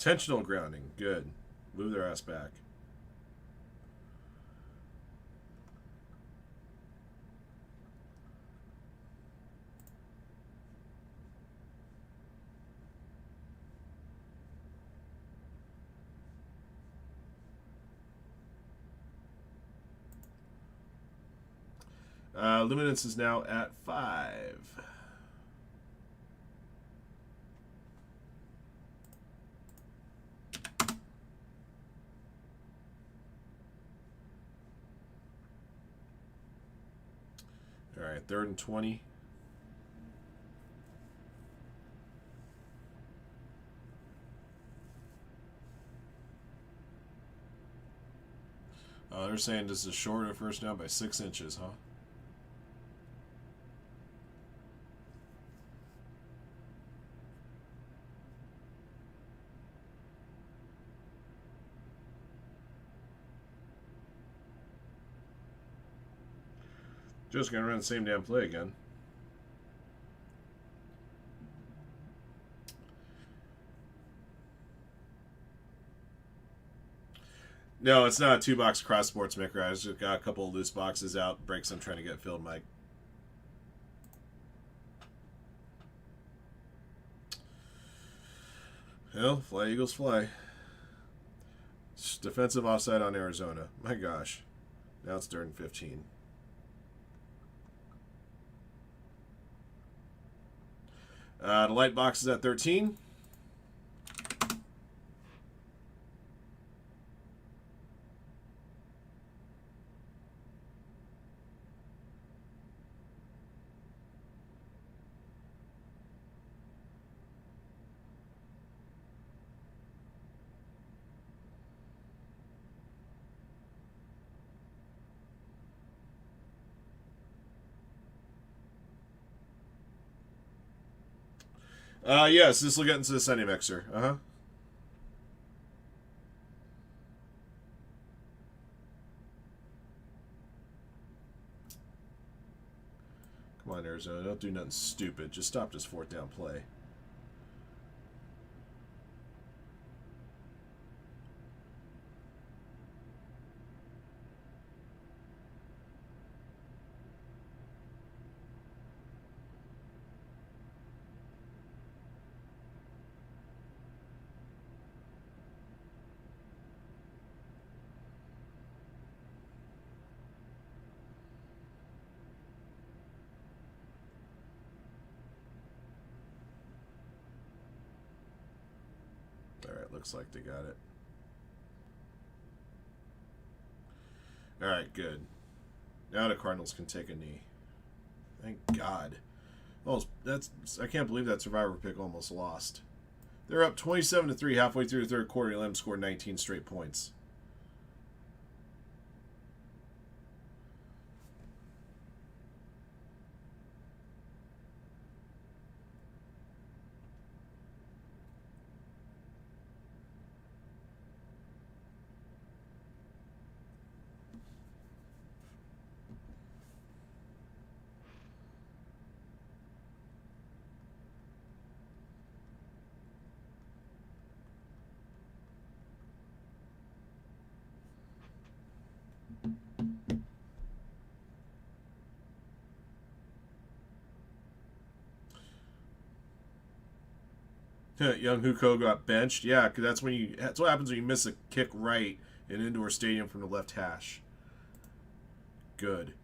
Intentional grounding. Good. Move their ass back. Luminance is now at 5. All right, 3rd and 20. They're saying this is short of first down by 6 inches, huh? Just gonna run the same damn play again. No, it's not a 2-box cross sports maker. I just got a couple of loose boxes out, breaks I'm trying to get filled, Mike. Well, fly Eagles fly. Defensive offside on Arizona. My gosh. Now it's 3rd and 15. The light box is at 13. Yes, this will get into the Sunday mixer. Uh-huh. Come on, Arizona. Don't do nothing stupid. Just stop this 4th down play. looks like they got it. All right, good. Now the Cardinals can take a knee. Thank God. Oh, I can't believe that Survivor pick almost lost. They're up 27-3 halfway through the third quarter. Let them score 19 straight points. Young Huko got benched. Yeah, because that's what happens when you miss a kick right in an indoor stadium from the left hash. Good.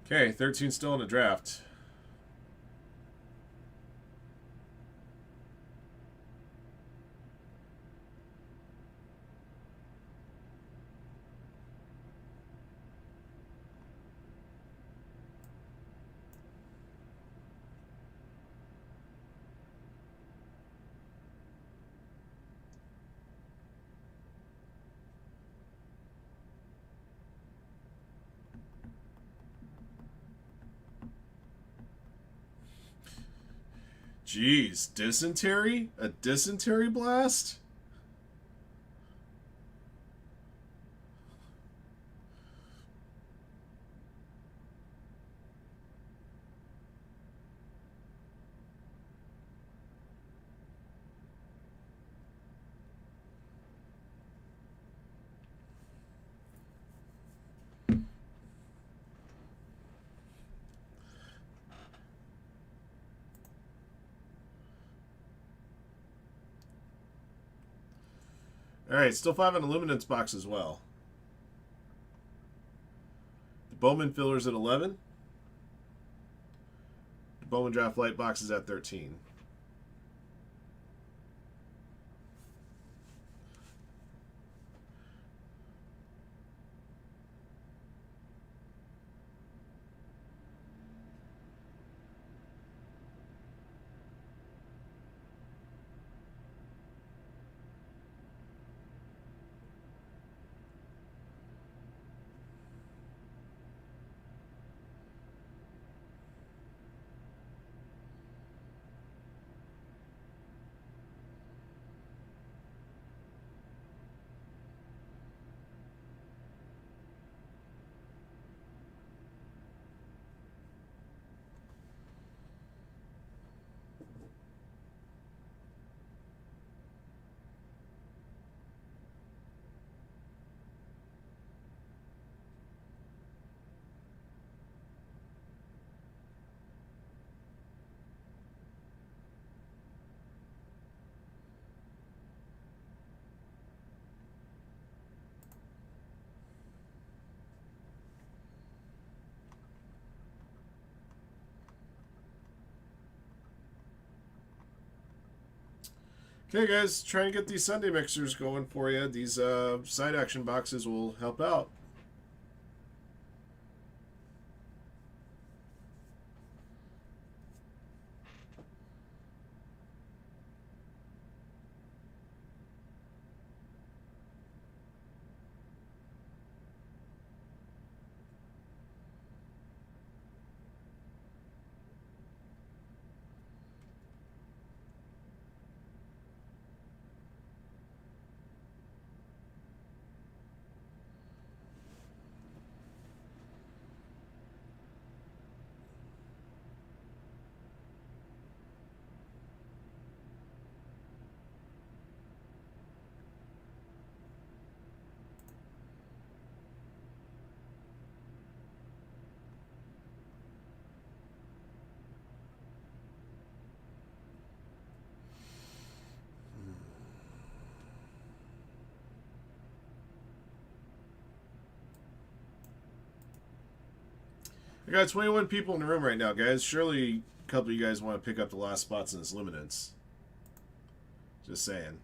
Okay, 13 still in the draft. Jeez, dysentery? A dysentery blast? Alright, still 5 on the Luminance box as well. The Bowman filler's at 11. The Bowman Draft Light box is at 13. Okay, guys, trying to get these Sunday mixers going for you. These side action boxes will help out. got 21 people in the room right now, guys. Surely a couple of you guys want to pick up the last spots in this Luminance. Just saying.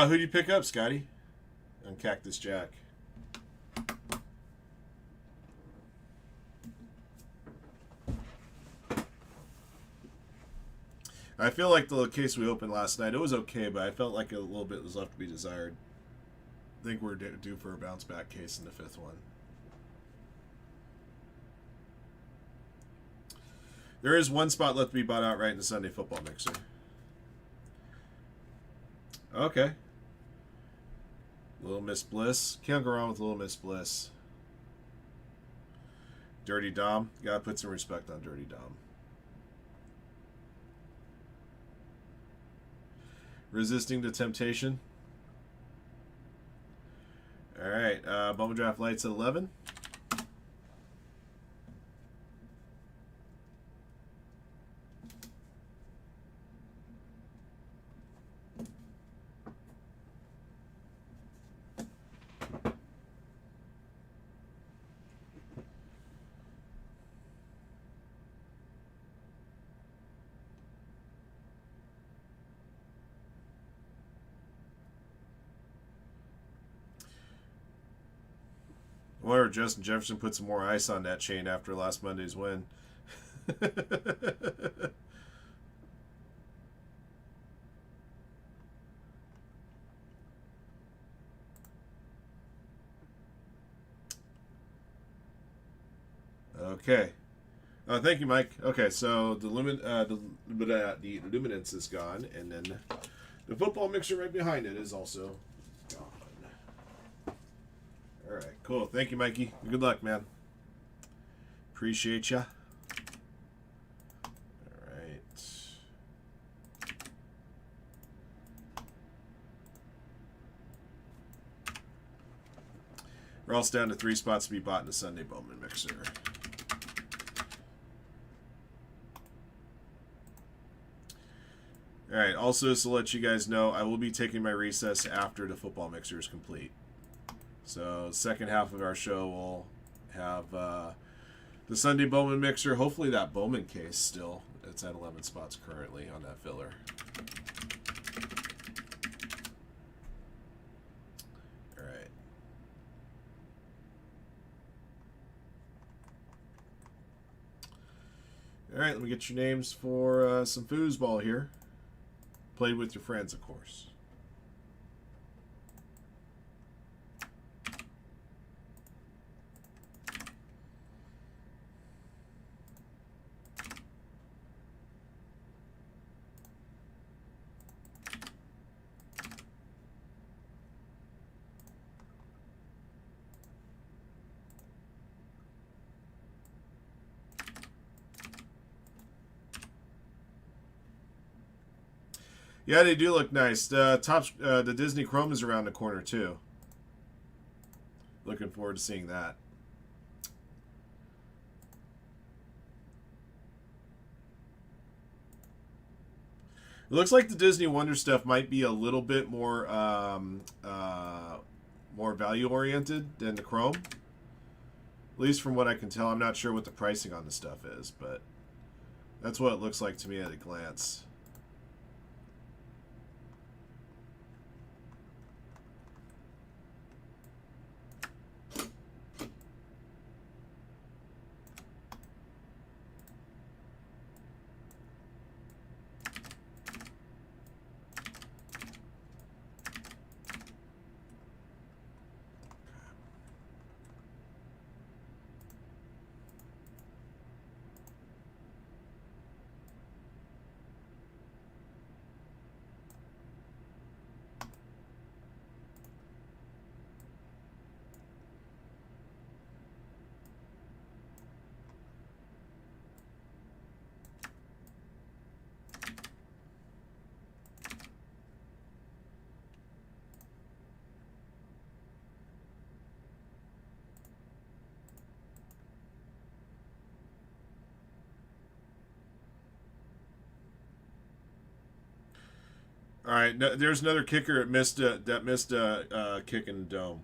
Who'd you pick up, Scotty? On Cactus Jack. I feel like the case we opened last night, it was okay, but I felt like a little bit was left to be desired. I think we're due for a bounce back case in the 5th one. There is one spot left to be bought outright in the Sunday football mixer. Okay. Little Miss Bliss. Can't go wrong with Little Miss Bliss. Dirty Dom. Gotta put some respect on Dirty Dom. Resisting the Temptation. Alright. Bubble Draft Lights at 11. I wonder if Justin Jefferson put some more ice on that chain after last Monday's win. Okay. Thank you, Mike. Okay, so the luminance is gone, and then the football mixer right behind it is also gone. All right, cool. Thank you, Mikey. Good luck, man. Appreciate ya. All right. We're also down to 3 spots to be bought in the Sunday Bowman mixer. All right. Also, just to let you guys know, I will be taking my recess after the football mixer is complete. So, second half of our show, we'll have the Sunday Bowman mixer. Hopefully, that Bowman case still. It's at 11 spots currently on that filler. All right. All right. Let me get your names for some foosball here. Played with your friends, of course. Yeah, they do look nice. The Disney Chrome is around the corner too. Looking forward to seeing that. It looks like the Disney Wonder stuff might be a little bit more more value oriented than the Chrome. At least from what I can tell. I'm not sure what the pricing on the stuff is, but that's what it looks like to me at a glance. All right, no, there's another kicker that missed a kick in the dome.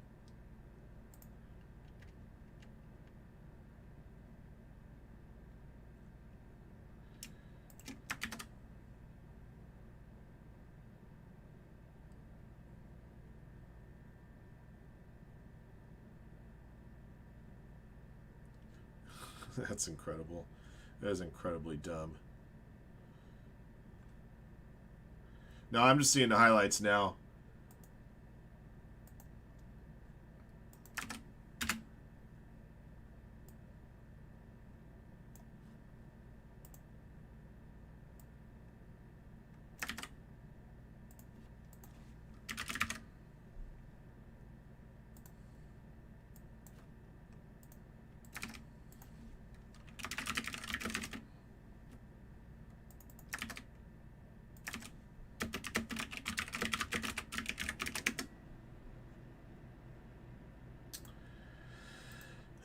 That's incredible. That is incredibly dumb. No, I'm just seeing the highlights now.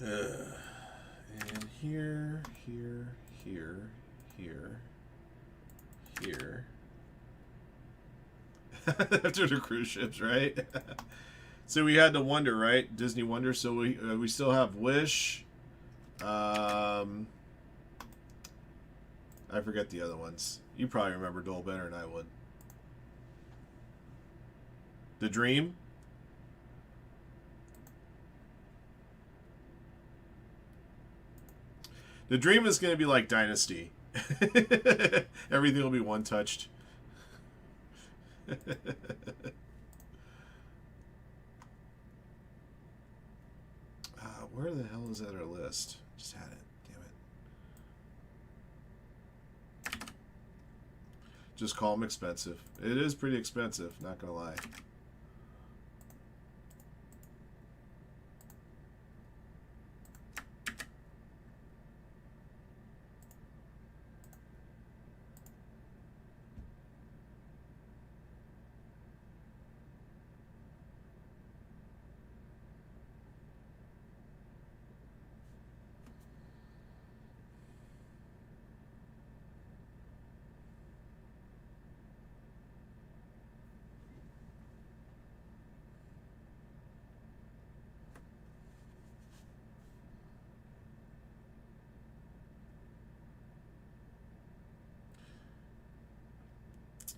And here. After the cruise ships, right? So we had the Wonder, right? Disney Wonder. So we still have Wish. I forget the other ones. You probably remember Dole better than I would. The Dream. The Dream is going to be like Dynasty. Everything will be one-touched. Where the hell is that our list? Just had it. Damn it. Just call them expensive. It is pretty expensive, not going to lie.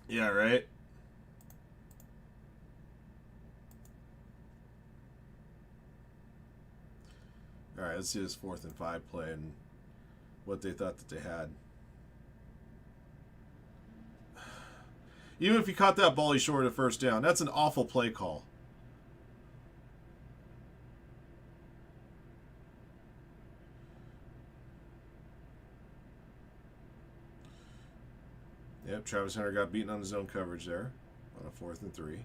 Yeah, right? Alright, let's see this 4th and 5 play and what they thought that they had. Even if he caught that ball, he's short of a first down. That's an awful play call. Yep, Travis Hunter got beaten on his own coverage there on a 4th and 3.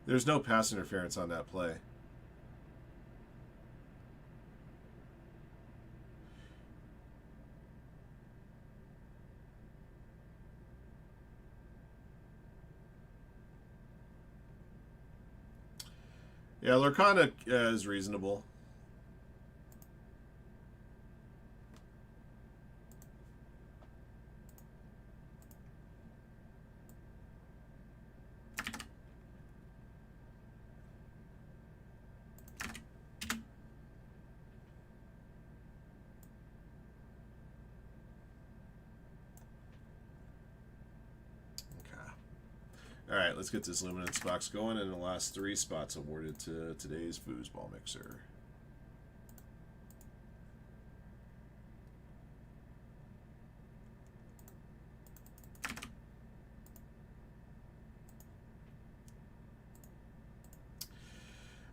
There's no pass interference on that play. Yeah, Lurkana is reasonable. All right, let's get this Luminance box going, and the last 3 spots awarded to today's foosball mixer.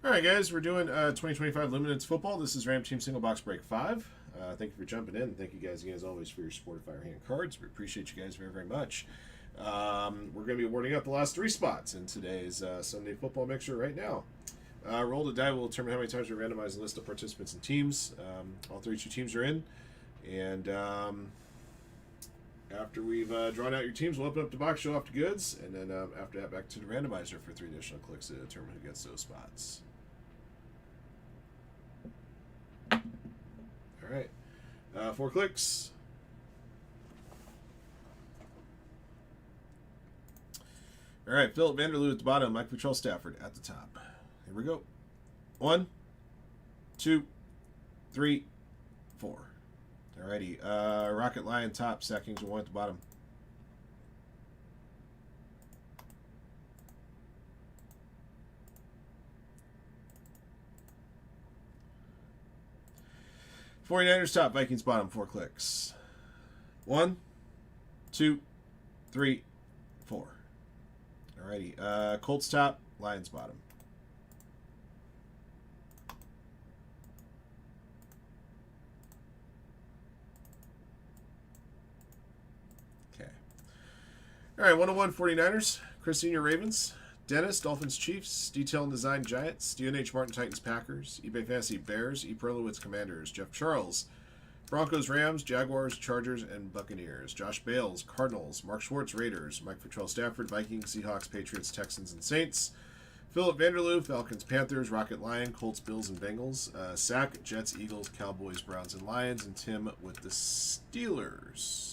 All right, guys, we're doing 2025 Luminance football. This is Ram Team Single Box Break 5. Thank you for jumping in. Thank you guys again, as always, for your support of Firehand cards. We appreciate you guys very, very much. We're going to be awarding up the last 3 spots in today's Sunday football mixer right now. Roll the die will determine how many times we randomize the list of participants and teams. All 32 teams are in. And after we've drawn out your teams, we'll open up the box, show off the goods, and then after that, back to the randomizer for 3 additional clicks to determine who gets those spots. All right. 4 clicks. All right, Philip Vanderloo at the bottom, Mike Patrol Stafford at the top. Here we go. 1, 2, 3, 4. Alrighty, Rocket Lion top, Sackings 1 at the bottom. '49ers top, Vikings bottom, 4 clicks. 1, 2, 3, 4. Alrighty, Colts top, Lions bottom. Okay. Alright, 101 49ers, Chris Senior Ravens, Dennis Dolphins Chiefs, Detail and Design Giants, DNH Martin Titans Packers, eBay Fantasy Bears, E Perlowitz Commanders, Jeff Charles, Broncos Rams, Jaguars, Chargers, and Buccaneers, Josh Bales, Cardinals, Mark Schwartz, Raiders, Mike Patrol Stafford, Vikings, Seahawks, Patriots, Texans, and Saints, Philip Vanderloo, Falcons, Panthers, Rocket Lion, Colts, Bills, and Bengals, Sack, Jets, Eagles, Cowboys, Browns, and Lions, and Tim with the Steelers.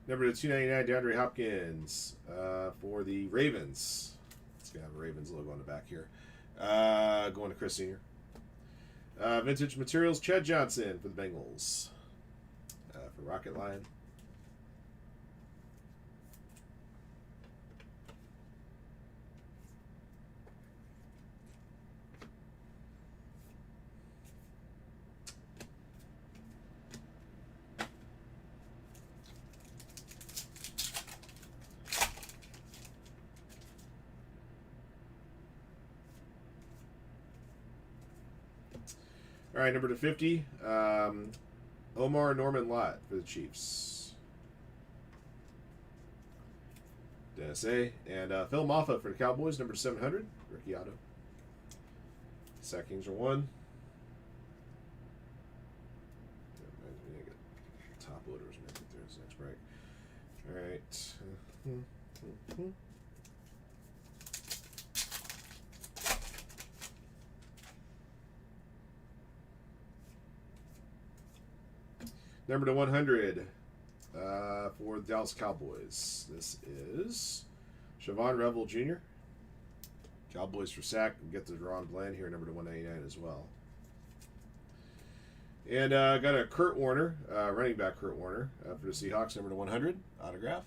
Number to 299, DeAndre Hopkins for the Ravens. It's going to have a Ravens logo on the back here. Going to Chris Senior. Vintage Materials, Chad Johnson for the Bengals. For Rocket Lion. All right, number to 50, Omar Norman Lott for the Chiefs. Dennis A. And Phil Moffat for the Cowboys, number 700, Ricky Otto. Sackings are 1. Top loaders, I think there's next break. All right. Number to 100 for the Dallas Cowboys. This is Siobhan Revel Jr. Cowboys for sack. We'll get to Ron Bland here, number to 199 as well. And got a Kurt Warner, running back Kurt Warner for the Seahawks, number to 100, autograph.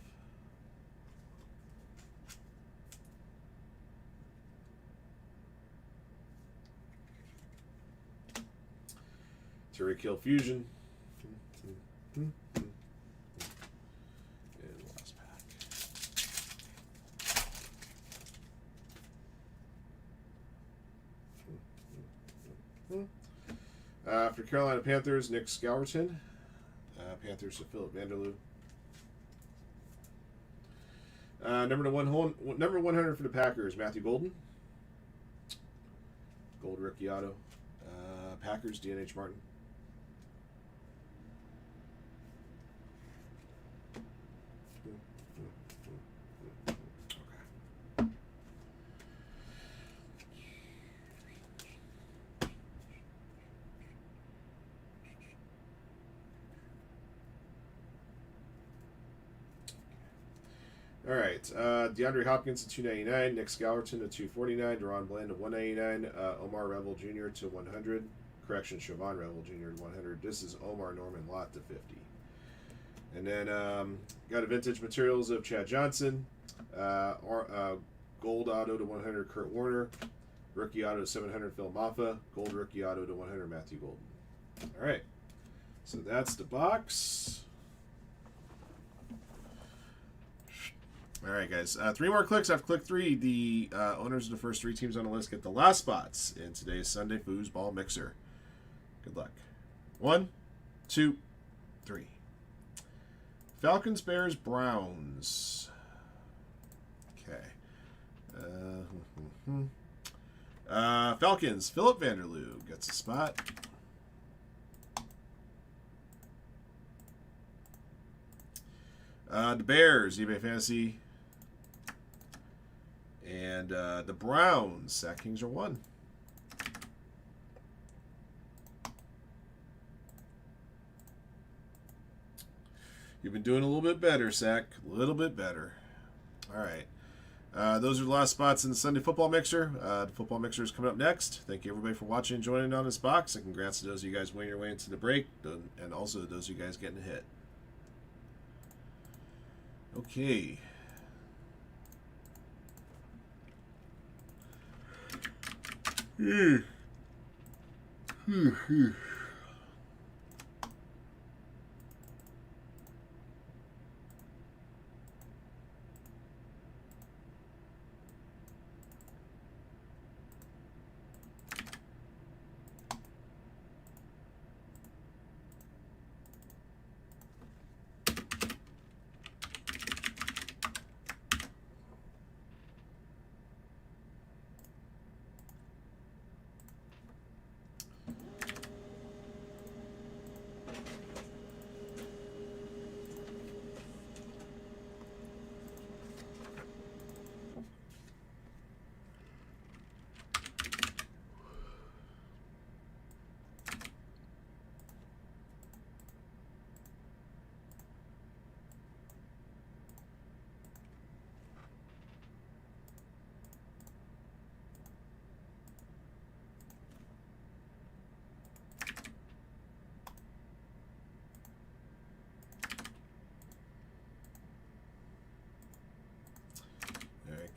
Tyreek Hill Fusion. And last pack. For Carolina Panthers, Nick Scourton. Panthers to Philip Vanderloo. Number 100 for the Packers, Matthew Golden. Gold Ricky Otto. Packers, DNH Martin. All right. DeAndre Hopkins to 299, Nick Scallerton to 249, Deron Bland to 199, Omar Revel Jr. to 100. Correction, Siobhan Revel Jr. to 100. This is Omar Norman Lott to 50. And then got a vintage materials of Chad Johnson, gold auto to 100 Kurt Warner, rookie auto to 700 Phil Maffa, gold rookie auto to 100 Matthew Golden. All right. So that's the box. All right, guys. 3 more clicks. I've clicked 3. The owners of the first 3 teams on the list get the last spots in today's Sunday Foosball Mixer. Good luck. 1, 2, 3. Falcons, Bears, Browns. Okay. Falcons, Philip Vanderloo gets a spot. The Bears, eBay Fantasy. And the Browns, Sack Kings are 1. You've been doing a little bit better, Sack. A little bit better. All right. Those are the last spots in the Sunday Football Mixer. The Football Mixer is coming up next. Thank you, everybody, for watching and joining on this box. And congrats to those of you guys winning your way into the break. And also those of you guys getting a hit. Okay.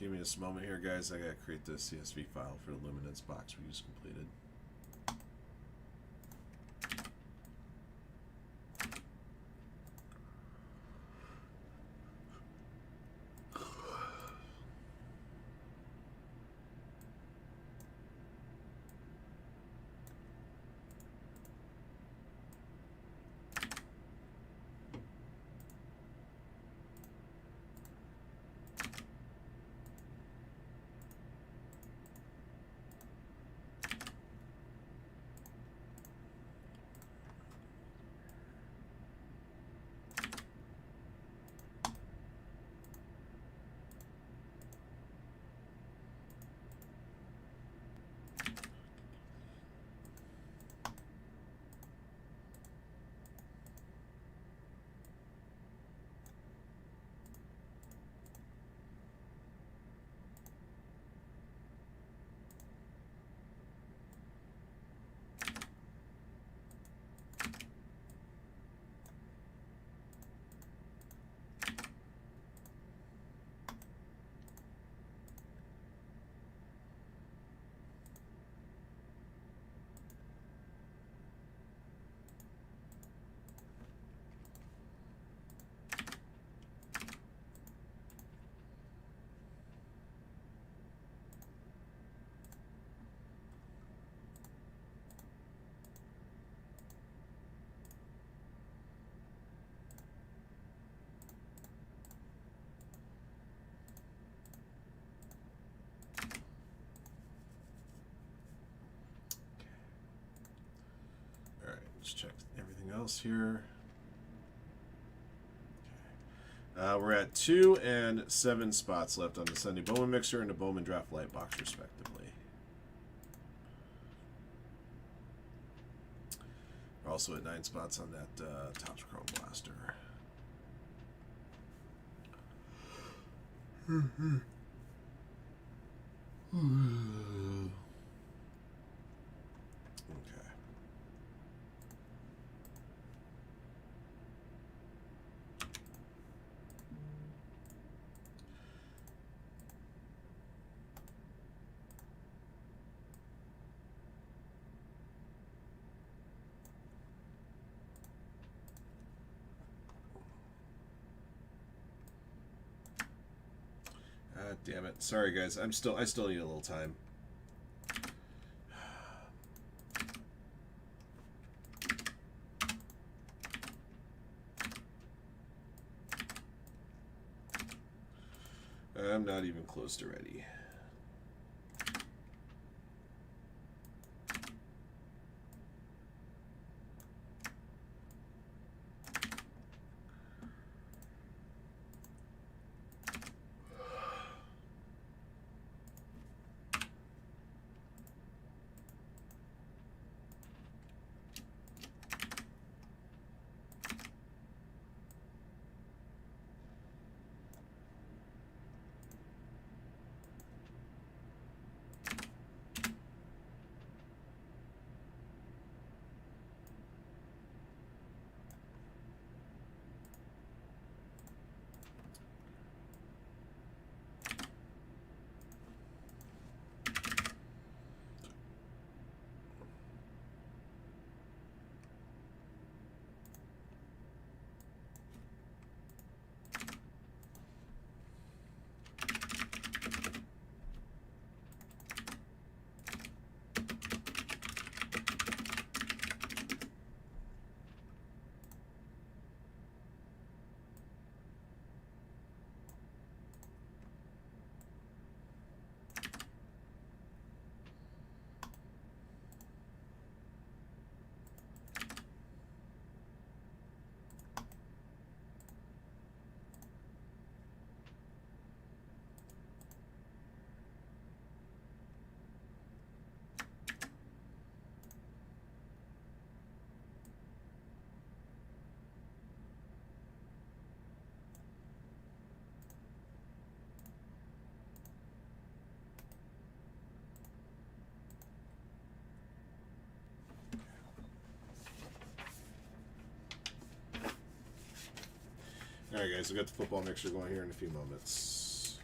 Give me just a moment here, guys. I gotta create the CSV file for the Luminance box we just completed. Let's check everything else here. Okay. We're at 2 and 7 spots left on the Sunday Bowman Mixer and the Bowman Draft Light Box, respectively. We're also at 9 spots on that Topps Chrome Blaster. Okay. Ah, damn it. Sorry, guys. I still need a little time. I'm not even close to ready. Alright, guys, we'll get the football mixture going here in a few moments.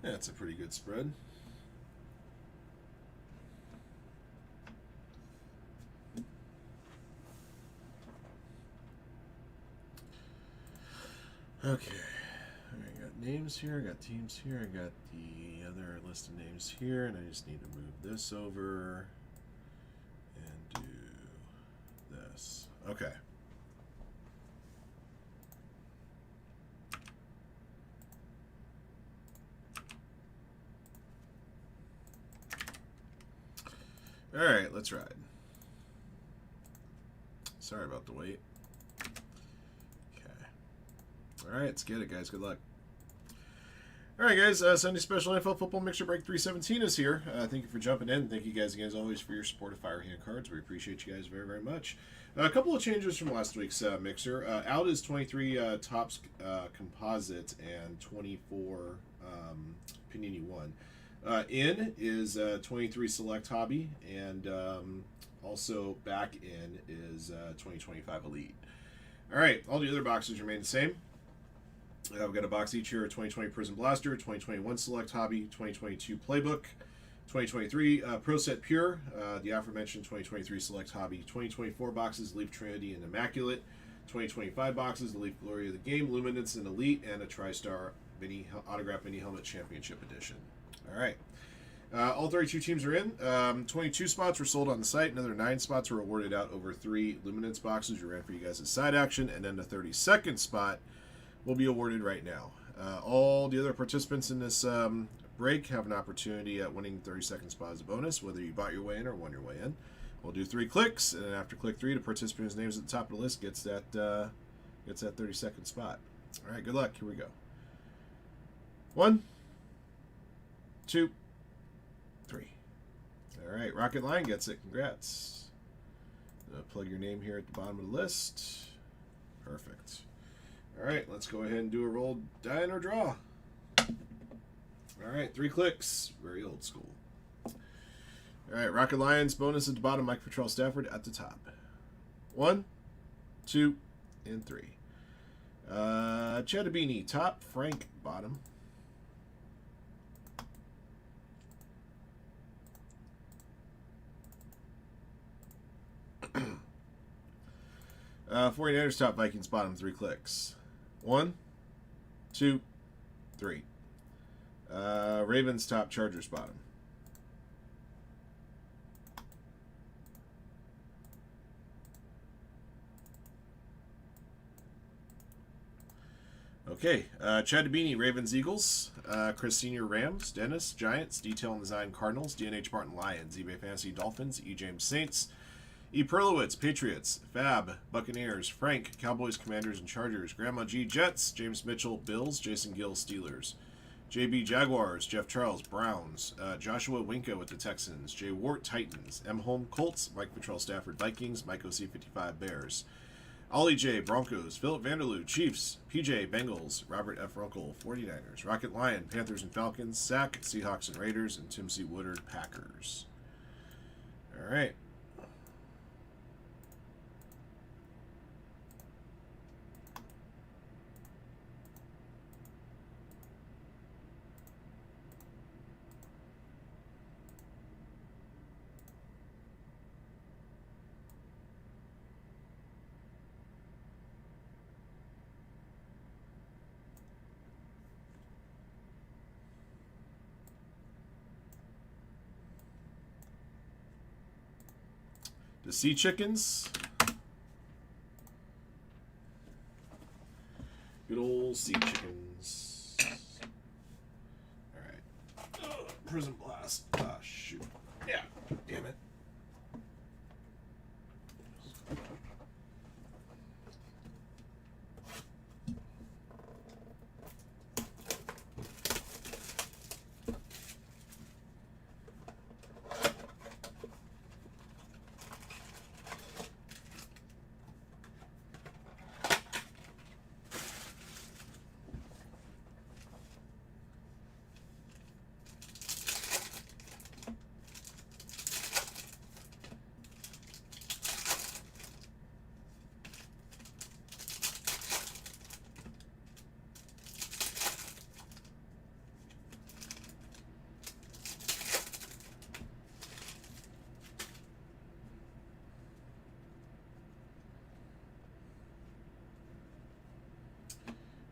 That's a pretty good spread. Okay. I got names here, I got teams here, I got the other list of names here, and I just need to move this over and do this. Okay. All right, let's ride. Sorry about the wait. Okay. All right, let's get it, guys. Good luck. All right, guys. Sunday Special NFL Football Mixer Break 317 is here. Thank you for jumping in. Thank you guys again, as always, for your support of Firehand Cards. We appreciate you guys very, very much. A couple of changes from last week's mixer. Out is 23 Topps Composite and 24 Panini 1. In is 23 Select Hobby, and also back in is 2025 Elite. All right, all the other boxes remain the same. We've got a box each here: 2020 Prism Blaster, 2021 Select Hobby, 2022 Playbook, 2023 Pro Set Pure, the aforementioned 2023 Select Hobby, 2024 boxes Leaf Trinity and Immaculate, 2025 boxes the Leaf Glory of the Game, Luminance and Elite, and a TriStar Mini Autograph Mini Helmet Championship Edition. All right. All 32 teams are in. 22 spots were sold on the site. Another 9 spots were awarded out over 3 Luminance boxes. We ran for you guys as side action. And then the 32nd spot will be awarded right now. All the other participants in this break have an opportunity at winning 32nd spot as a bonus, whether you bought your way in or won your way in. We'll do 3 clicks, and then after click 3, the participant whose name's at the top of the list gets that 32nd spot. All right, good luck. Here we go. 1, 2, 3. All right, Rocket Lion gets it. Congrats. Plug your name here at the bottom of the list. Perfect. All right, let's go ahead and do a roll, die, or draw. All right, 3 clicks. Very old school. All right, Rocket Lions bonus at the bottom. Mike Patrell Stafford at the top. 1, 2, and 3. Chedabini top. Frank bottom. Uh, 49ers top, Vikings bottom, 3 clicks. 1, 2, 3. Ravens top, Chargers bottom. Okay, Chad Dabini, Ravens, Eagles. Chris Senior, Rams. Dennis, Giants. Detail and Design, Cardinals. DNH Martin, Lions. eBay Fantasy, Dolphins. E. James, Saints. E. Perlowitz, Patriots. Fab, Buccaneers. Frank, Cowboys, Commanders, and Chargers. Grandma G, Jets. James Mitchell, Bills. Jason Gill, Steelers. JB, Jaguars. Jeff Charles, Browns. Joshua Winko with the Texans. Jay Wart, Titans. M. Holm, Colts. Mike Patrell, Stafford, Vikings. Mike OC, 55, Bears. Ollie J, Broncos. Philip Vanderloo, Chiefs. PJ, Bengals. Robert F. Runkle, 49ers. Rocket Lion, Panthers and Falcons. Sack, Seahawks and Raiders. And Tim C. Woodard, Packers. All right. The Sea Chickens. Good old Sea Chickens. Alright. Prism Blast. Ah, shoot. Yeah. Damn it.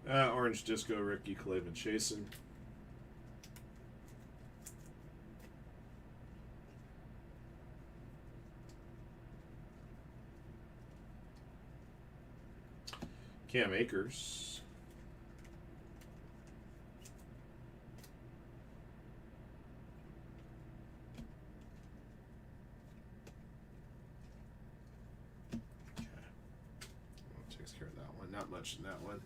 Orange Disco Ricky Clavin Chasen. Cam Akers. Okay. Well, takes care of that one. Not much in that one.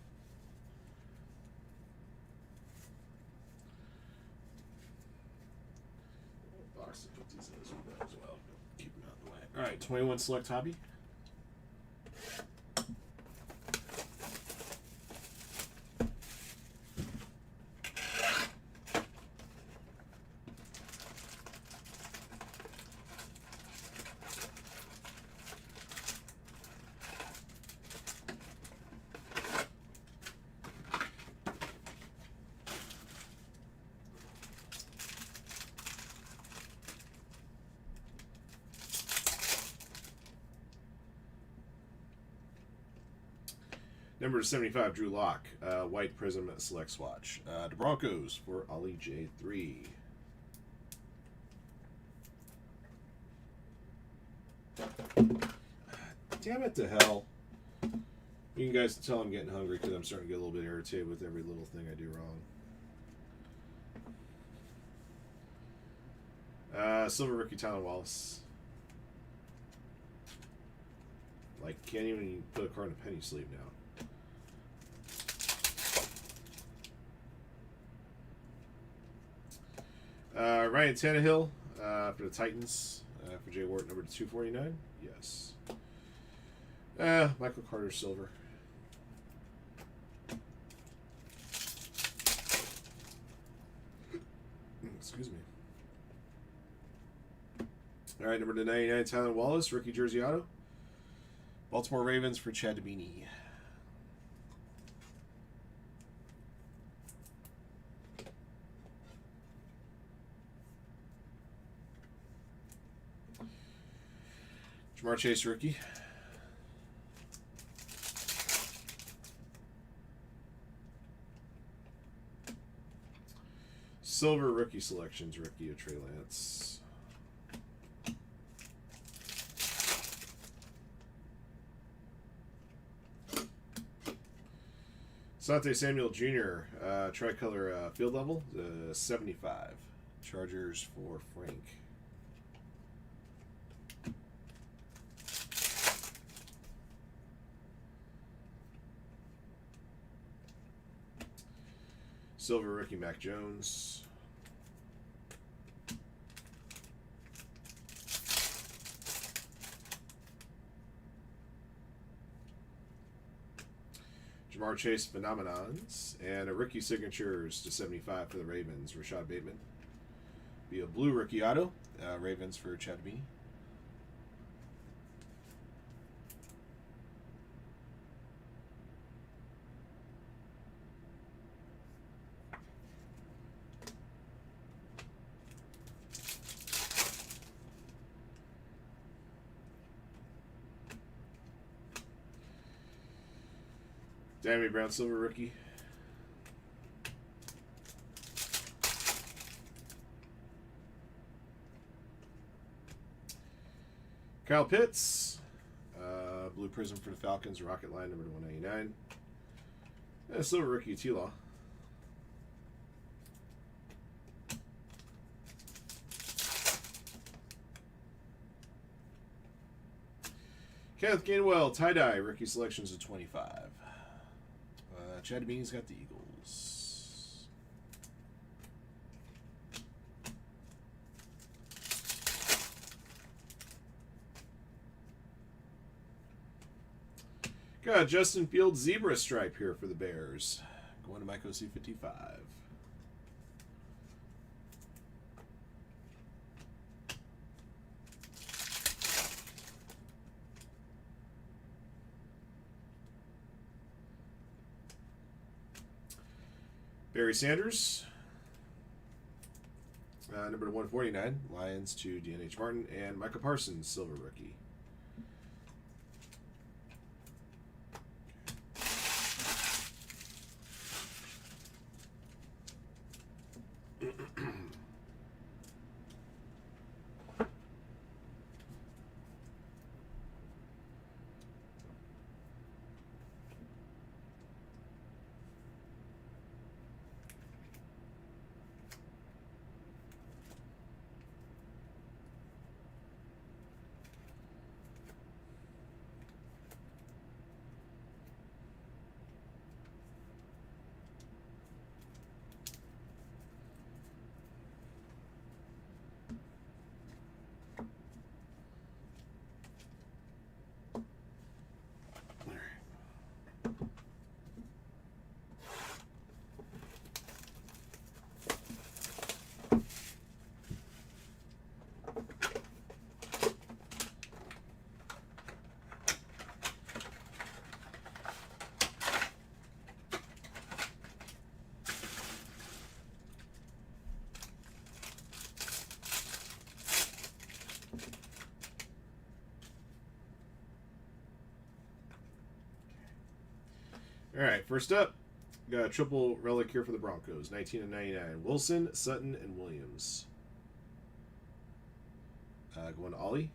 Box to put these in as well. Keep them out of the way. All right, 21 select hobby. Number 75, Drew Lock, White Prism Select Swatch. The Broncos for Ollie J3. Damn it to hell. You can guys tell I'm getting hungry because I'm starting to get a little bit irritated with every little thing I do wrong. Silver Rookie Tylen Wallace. Like, can't even put a card in a penny sleeve now. Ryan Tannehill for the Titans for Jay Ward, number 249. Yes. Michael Carter Silver. Excuse me. All right, number 99, Tylen Wallace, rookie jersey auto. Baltimore Ravens for Chad Beanie. Jamar Chase rookie. Silver rookie selections, rookie of Trey Lance. Asante Samuel Jr., tricolor field level, 75. Chargers for Frank. Silver rookie Mac Jones. Jamar Chase Phenomenons. And a rookie signatures to 75 for the Ravens, Rashad Bateman. Be a blue rookie auto, Ravens for Chad Beanie. Dammy Brown Silver rookie. Kyle Pitts. Blue Prism for the Falcons, Rocket Line, number 199. And a silver rookie T-Law. Kenneth Gainwell, tie-dye, rookie selections of 25. Chad Beanie's got the Eagles. Got Justin Fields zebra stripe here for the Bears. Going to Mike OC55. Barry Sanders, number 149, Lions to D.N.H. Martin, and Micah Parsons, silver rookie. All right, first up, got a triple relic here for the Broncos, 19 and 99. Wilson, Sutton, and Williams. Going to Ollie.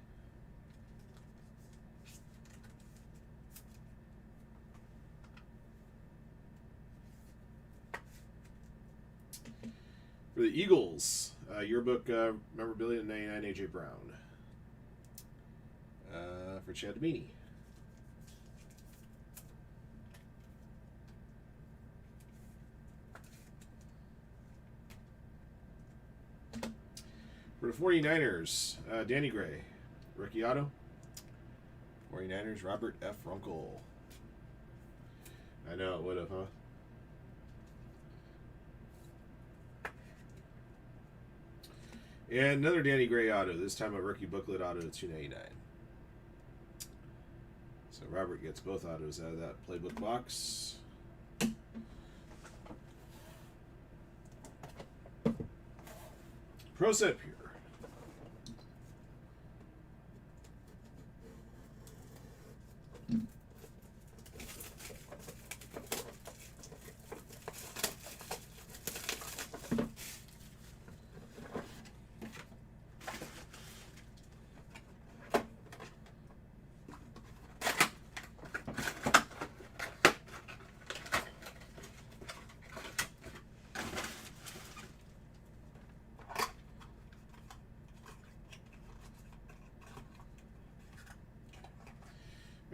For the Eagles, yearbook memorabilia 99 AJ Brown. For Chad Meany. For the 49ers, Danny Gray, rookie auto. 49ers, Robert F. Runkle. I know it would have, huh? And another Danny Gray auto, this time a rookie booklet auto to 299. So Robert gets both autos out of that playbook box. Pro Set Pure.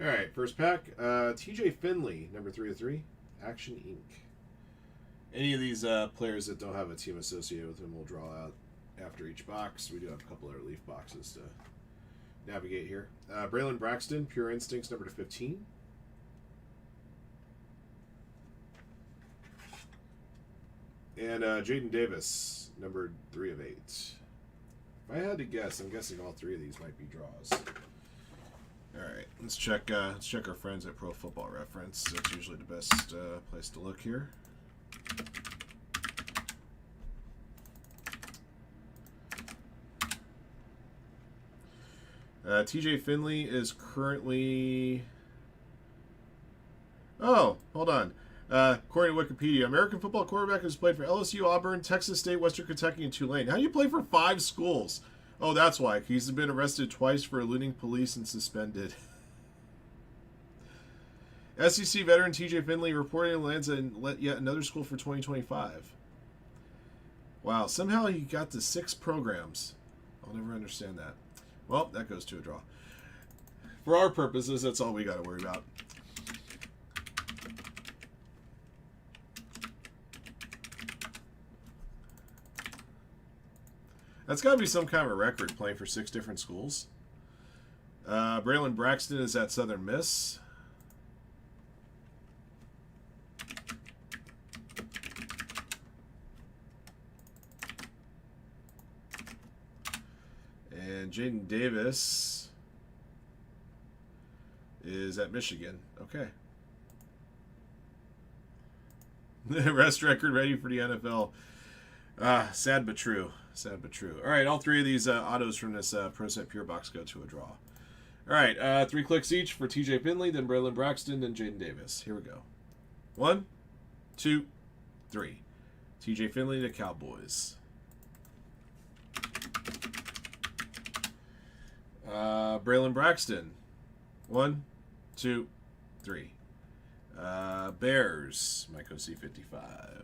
All right, first pack. TJ Finley, number 3 of 3, Action Inc. Any of these players that don't have a team associated with them will draw out after each box. We do have a couple of relief boxes to navigate here. Braylon Braxton, Pure Instincts, number 15. And Jaden Davis, number 3 of 8. If I had to guess, I'm guessing all 3 of these might be draws. All right, let's check our friends at Pro Football Reference. That's usually the best place to look here. TJ Finley is currently... Oh, hold on. According to Wikipedia, American football quarterback has played for LSU, Auburn, Texas State, Western Kentucky, and Tulane. How do you play for 5 schools? Oh, that's why. He's been arrested twice for eluding police and suspended. SEC veteran TJ Finley reportedly lands in yet another school for 2025. Wow, somehow he got to 6 programs. I'll never understand that. Well, that goes to a draw. For our purposes, that's all we got to worry about. That's got to be some kind of a record, playing for 6 different schools. Braylon Braxton is at Southern Miss. And Jaden Davis is at Michigan. Okay. Rest record ready for the NFL. Sad but true. Sad but true. All right, all 3 of these autos from this Pro Set Pure box go to a draw. All right, 3 clicks each for TJ Finley, then Braylon Braxton, then Jaden Davis. Here we go. 1, 2, 3. TJ Finley, the Cowboys. Braylon Braxton. 1, 2, 3. Bears, Mike OC55.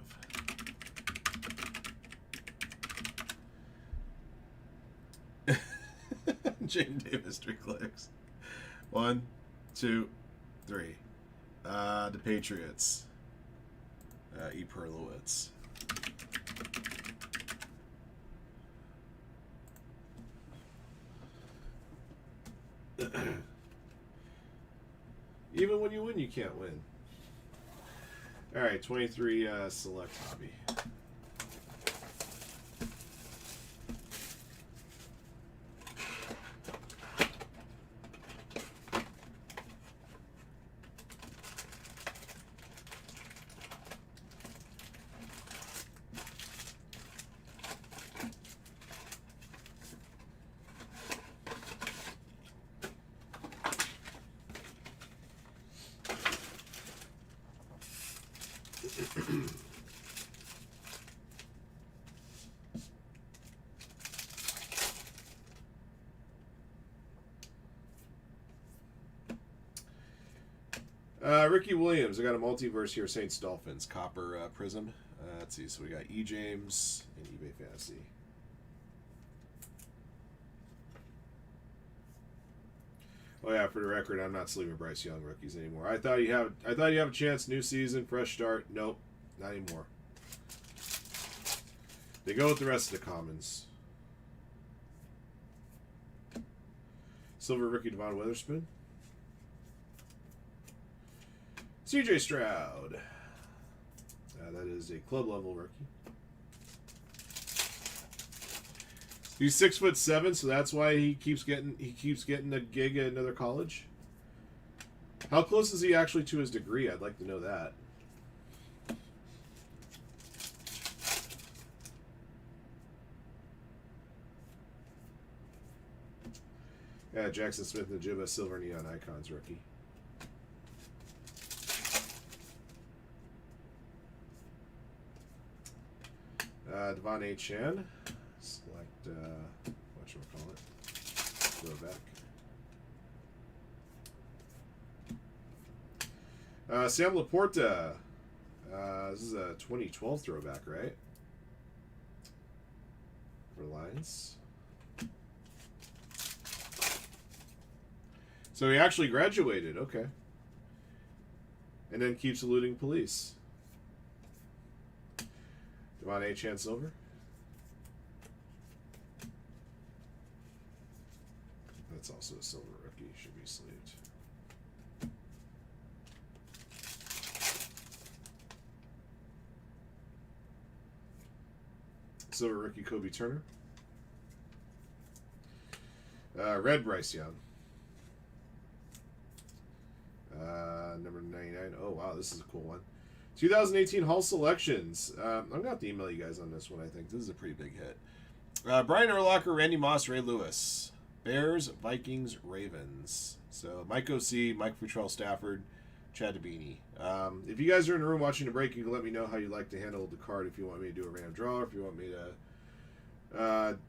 Jaden Davis, 3 clicks. 1, 2, 3. The Patriots. E. Perlowitz. Even when you win, you can't win. All right, 23 select hobby. Ricky Williams. I got a multiverse here. Saints Dolphins. Copper Prism. Let's see. So we got E. James and eBay Fantasy. Oh yeah, for the record, I'm not sleeving Bryce Young rookies anymore. I thought you have a chance. New season, fresh start. Nope, not anymore. They go with the rest of the commons. Silver rookie Devon Witherspoon. CJ Stroud. That is a club level rookie. He's 6'7", so that's why he keeps getting a gig at another college. How close is he actually to his degree? I'd like to know that. Yeah, Jackson Smith and Jibba Silver Neon Icons rookie. Devon A. Chan. Select, whatchamacallit, throwback. Sam Laporta. This is a 2012 throwback, right? For Lions. So he actually graduated, okay. And then keeps eluding police. Devon A. Chan Silver. That's also a silver rookie. Should be sleeved. Silver rookie Kobe Turner. Red Bryce Young. Number 99. Oh, wow, this is a cool one. 2018 Hall Selections. I'm going to have to email you guys on this one, I think. This is a pretty big hit. Brian Urlacher, Randy Moss, Ray Lewis. Bears, Vikings, Ravens. So Mike O.C., Mike Futrell Stafford, Chad Dabini. If you guys are in the room watching the break, you can let me know how you'd like to handle the card. If you want me to do a random draw, or if you want me to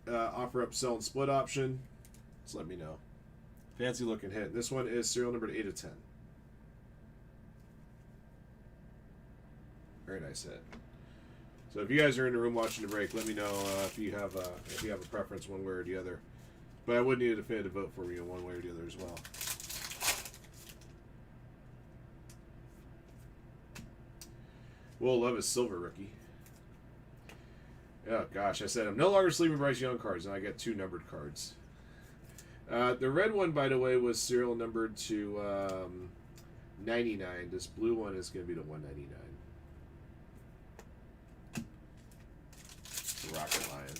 offer up sell and split option, just let me know. Fancy looking hit. This one is serial number 8 of 10. Very nice hit. So if you guys are in the room watching the break, let me know if you have a preference one way or the other. But I would need a definitive vote for you in one way or the other as well. Will Levis silver rookie. Oh gosh, I said I'm no longer sleeving Bryce Young cards, and I get 2 numbered cards. The red one, by the way, was serial numbered to 99. This blue one is going to be to 199. Rocket Lion.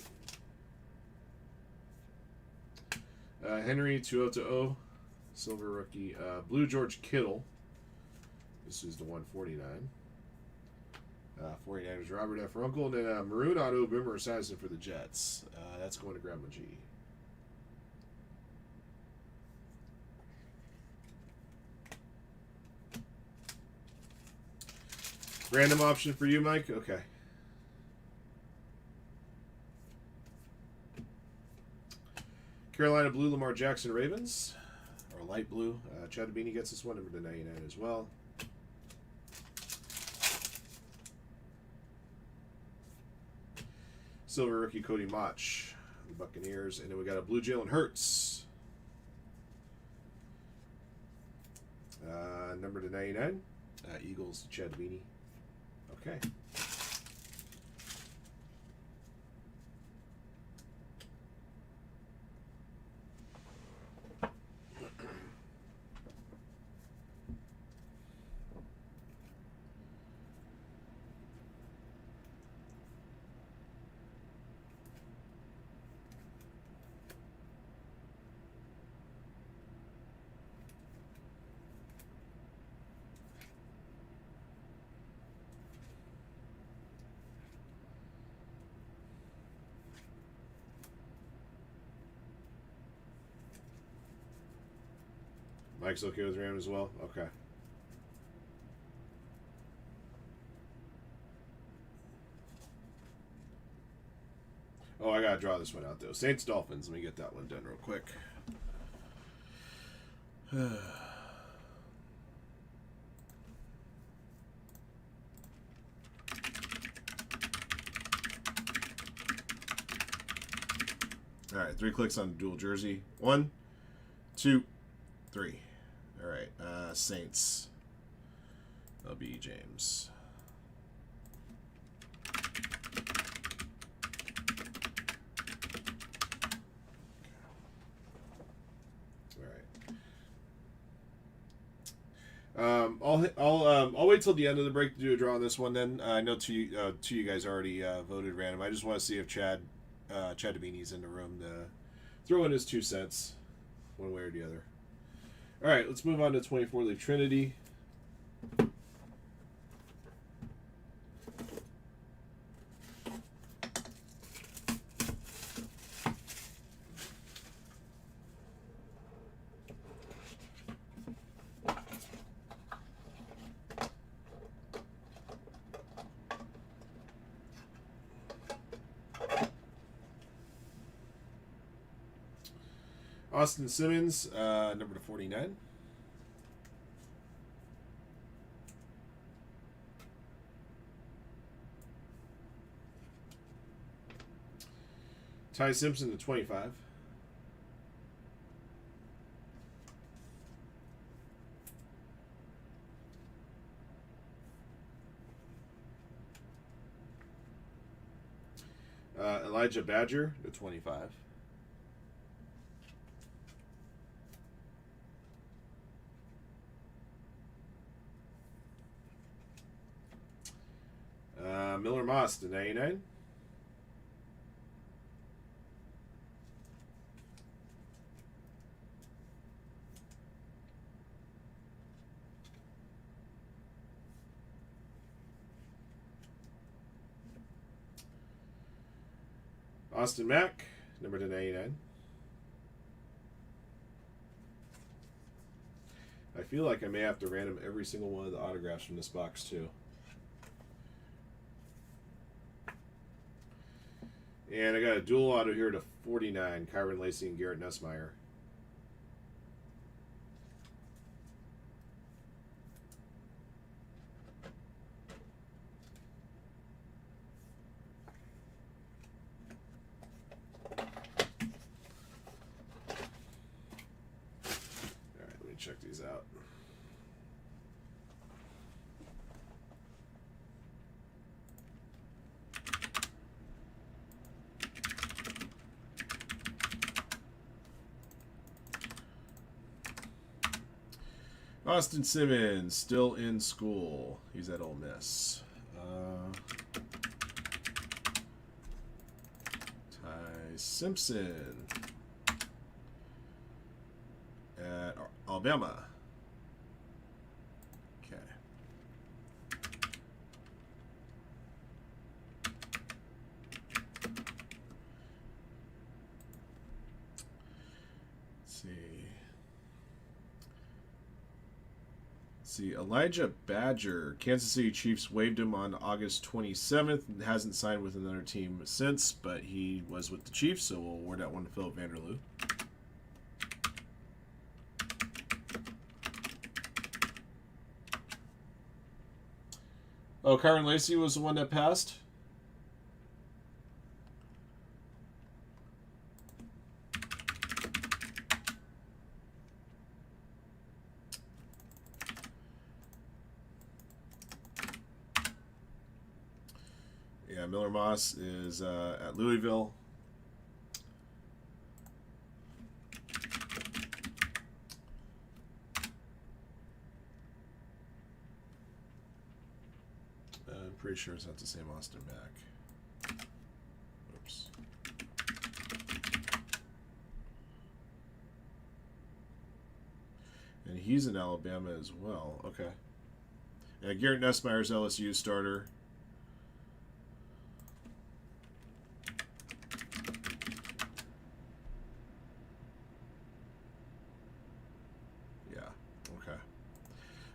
Henry 2-0, silver rookie. Blue George Kittle. This is the 149. 49ers Robert F. Runkle. And then maroon auto Boomer Esiason for the Jets. That's going to Grandma G. Random option for you, Mike? Okay. Carolina Blue, Lamar Jackson Ravens. Or light blue. Chad Dabini gets this one, number to 99 as well. Silver rookie Cody Mach, the Buccaneers. And then we got a blue Jalen Hurts. Number to 99. Eagles, Chad Dabini. Okay. Mike's okay with Ram as well? Okay. Oh, I gotta draw this one out though. Saints Dolphins. Let me get that one done real quick. All right, 3 clicks on dual jersey. 1, 2, 3. All right, Saints. LB James. I'll wait till the end of the break to do a draw on this one. Then I know two you guys already voted random. I just want to see if Chad Davini's in the room to throw in his 2 cents, one way or the other. All right, let's move on to 24 Leaf Trinity. Austin Simmons, number to 49. Ty Simpson to 25. Elijah Badger to 25. Miller Moss to 99. Austin Mack, number to 99. I feel like I may have to random every single one of the autographs from this box too. And I got a dual auto here to 49, Kyron Lacey and Garrett Nussmeier. All right, let me check these out. Austin Simmons, still in school. He's at Ole Miss. Ty Simpson at Alabama. Okay. Let's see, Elijah Badger. Kansas City Chiefs waived him on August 27th. Hasn't signed with another team since, but he was with the Chiefs, so we'll award that one to Philip Vanderloo. Oh, Kyron Lacey was the one that passed? Yeah, Miller Moss is at Louisville. I'm pretty sure it's not the same Austin Mack. Oops. And he's in Alabama as well. Okay. Yeah, Garrett Nussmeier's LSU starter.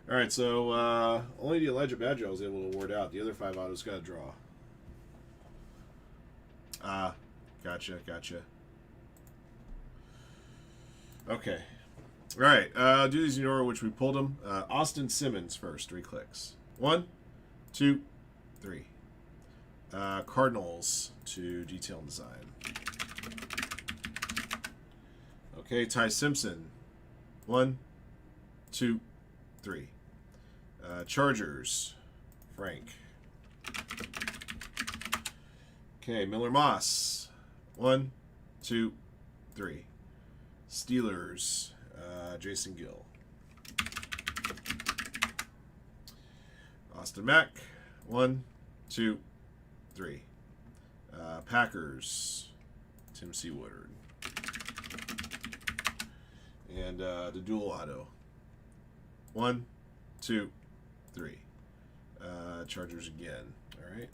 All right, so only the Elijah Badger I was able to award out. The other 5 autos got a draw. Gotcha. Okay. All right, do these in order which we pulled them. Austin Simmons first, 3 clicks. 1, 2, 3. Cardinals to Detail and Design. Okay, Ty Simpson. 1, 2, 3. Chargers. Frank. Okay, Miller Moss. 1, 2, 3. Steelers. Jason Gill. Austin Mack. 1, 2, 3. Packers. Tim Seawoodard. And the dual auto. 1, 2, 3. Chargers again. All right.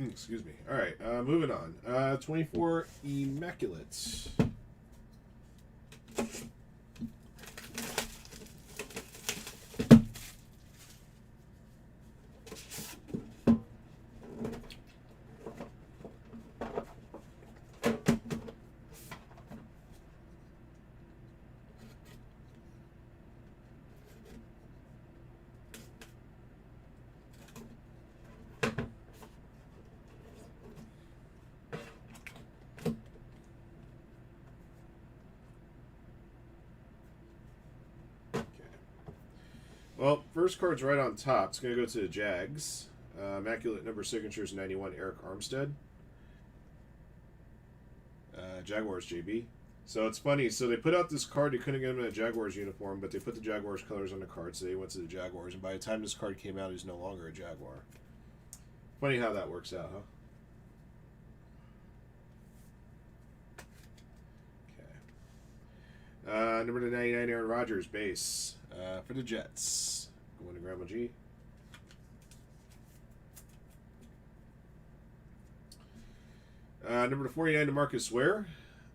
Excuse me. All right, moving on. 24 Immaculate. Well, first card's right on top. It's going to go to the Jags. Immaculate number signatures 91, Eric Armstead. Jaguars, JB. So it's funny. So they put out this card. They couldn't get him in a Jaguars uniform, but they put the Jaguars colors on the card, so they went to the Jaguars. And by the time this card came out, he's no longer a Jaguar. Funny how that works out, huh? Okay. Number 99, Aaron Rodgers, base. For the Jets. Going to Grandma G. Number 49, DeMarcus Ware.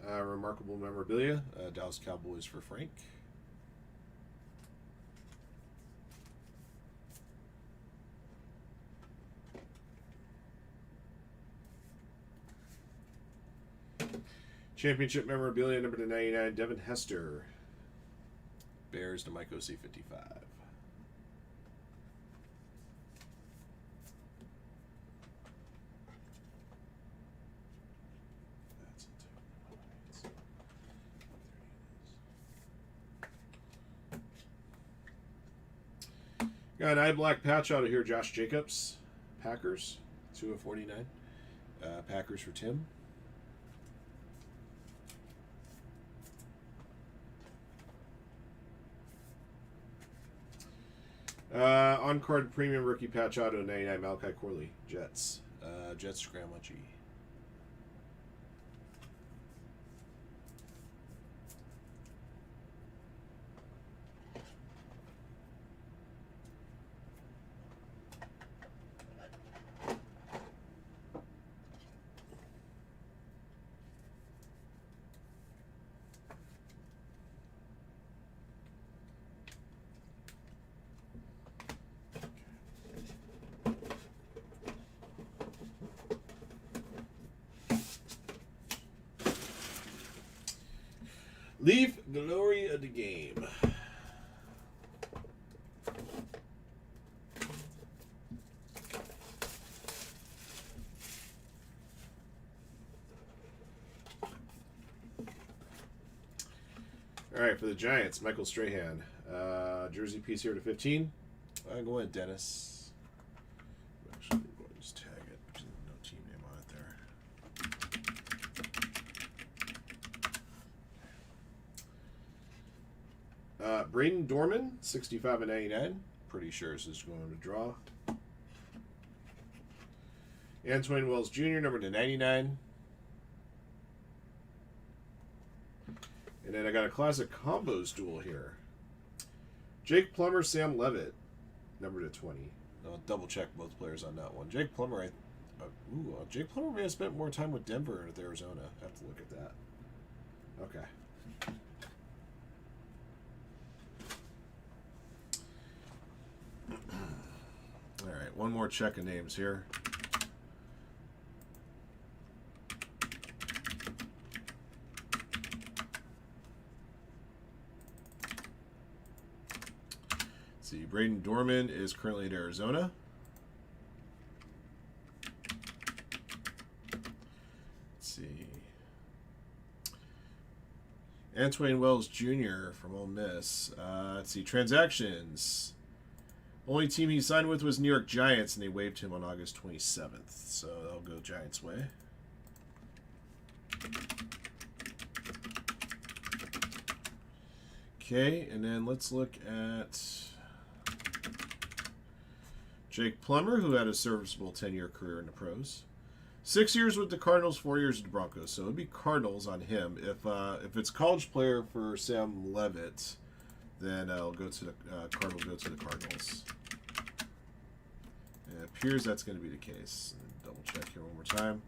Remarkable memorabilia. Dallas Cowboys for Frank. Championship memorabilia, number 99, Devin Hester. Bears to Mike OC 55. Got an eye black patch out of here, Josh Jacobs. Packers, 2 of 49. Packers for Tim. On-card premium rookie patch auto 99 Malachi Corley, Jets. Jets Grandma G. Leaf glory of the game. All right, for the Giants, Michael Strahan. Jersey piece here to 15. I'm going Dennis. Actually, we'll just tag it. There's no team name on it there. Braden Dorman, 65 and 99. Pretty sure this is going to draw. Antoine Wells Jr., number to 99. And then I got a classic combos duel here. Jake Plummer, Sam Levitt, number to 20. I'll double check both players on that one. Jake Plummer, Jake Plummer may have spent more time with Denver and with Arizona. I have to look at that. Okay. All right, one more check of names here. Braden Dorman is currently at Arizona. Let's see. Antwain Wells Jr. from Ole Miss. Let's see. Transactions. Only team he signed with was New York Giants, and they waived him on August 27th. So that'll go Giants' way. Okay, and then let's look at Jake Plummer, who had a serviceable 10-year career in the pros. 6 years with the Cardinals, 4 years with the Broncos. So it would be Cardinals on him. If it's college player for Sam Levitt, then I'll go to the Cardinals. Go to the Cardinals. It appears that's going to be the case. Double check here one more time.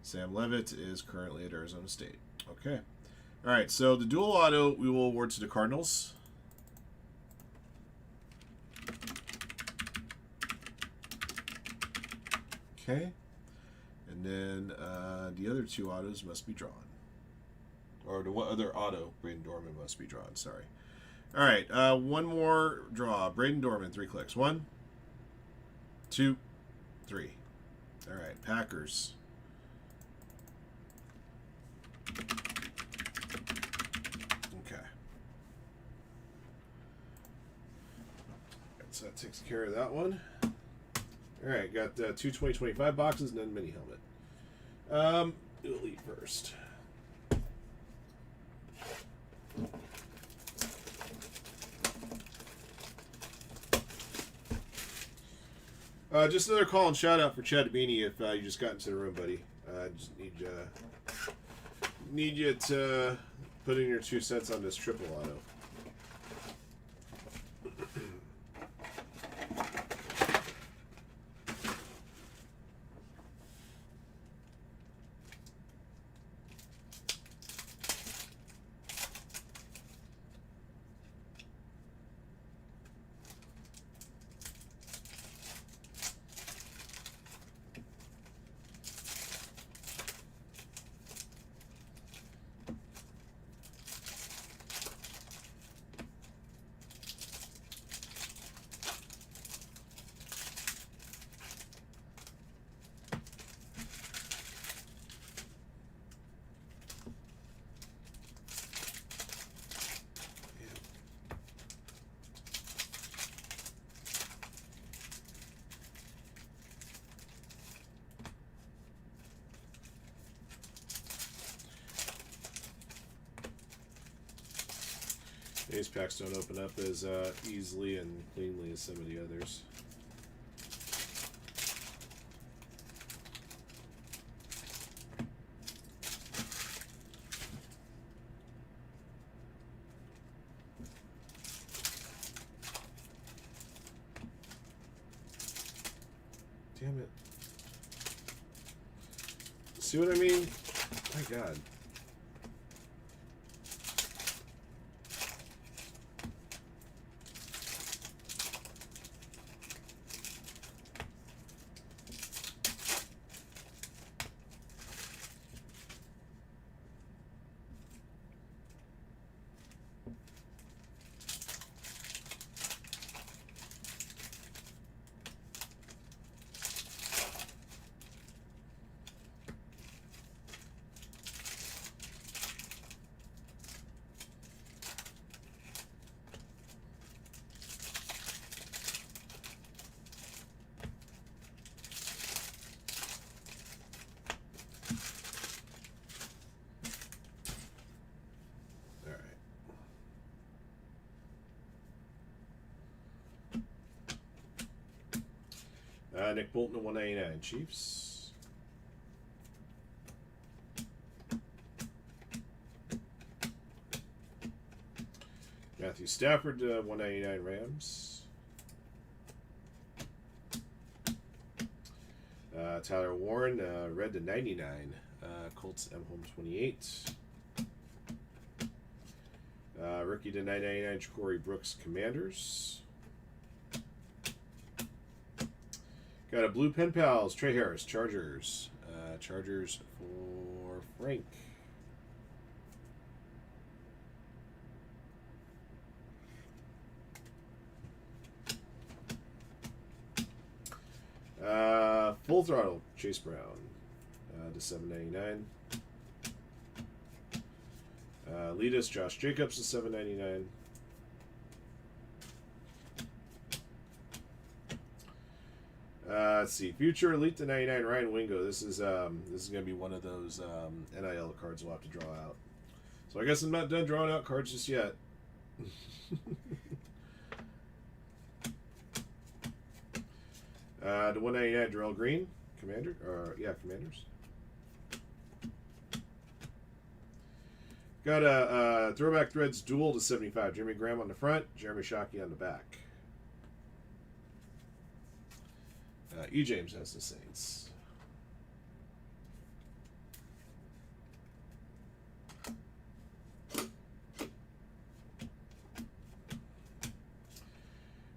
Sam Levitt is currently at Arizona State. Okay. All right. So the dual auto we will award to the Cardinals. Okay. And then the other two autos must be drawn. Or the other auto, Braden Dorman, must be drawn. Sorry. All right. One more draw. Braden Dorman, 3 clicks. 1, 2, 3. All right. Packers. Okay. So that takes care of that one. All right, got 2 2025 boxes and then mini helmet. We'll lead first. Just another call and shout out for Chad Beanie if you just got into the room, buddy. I just need you to put in your 2 cents on this triple auto. These packs don't open up as easily and cleanly as some of the others. Damn it. See what I mean? My God. Nick Bolton at 199, Chiefs. Matthew Stafford 199, Rams. Tyler Warren red to 99, Colts M home 28. Rookie to 999, Corey Brooks, Commanders. Got a blue pen pals, Trey Harris, Chargers. Chargers for Frank. Full Throttle, Chase Brown to $7.99. Lead us, Josh Jacobs to $7.99. Let's see, Future Elite to 99, Ryan Wingo. This is going to be one of those NIL cards we'll have to draw out. So I guess I'm not done drawing out cards just yet. To 199, Darrell Green, Commanders. Got a Throwback Threads Duel to 75. Jeremy Graham on the front, Jeremy Shockey on the back. E. James has the Saints.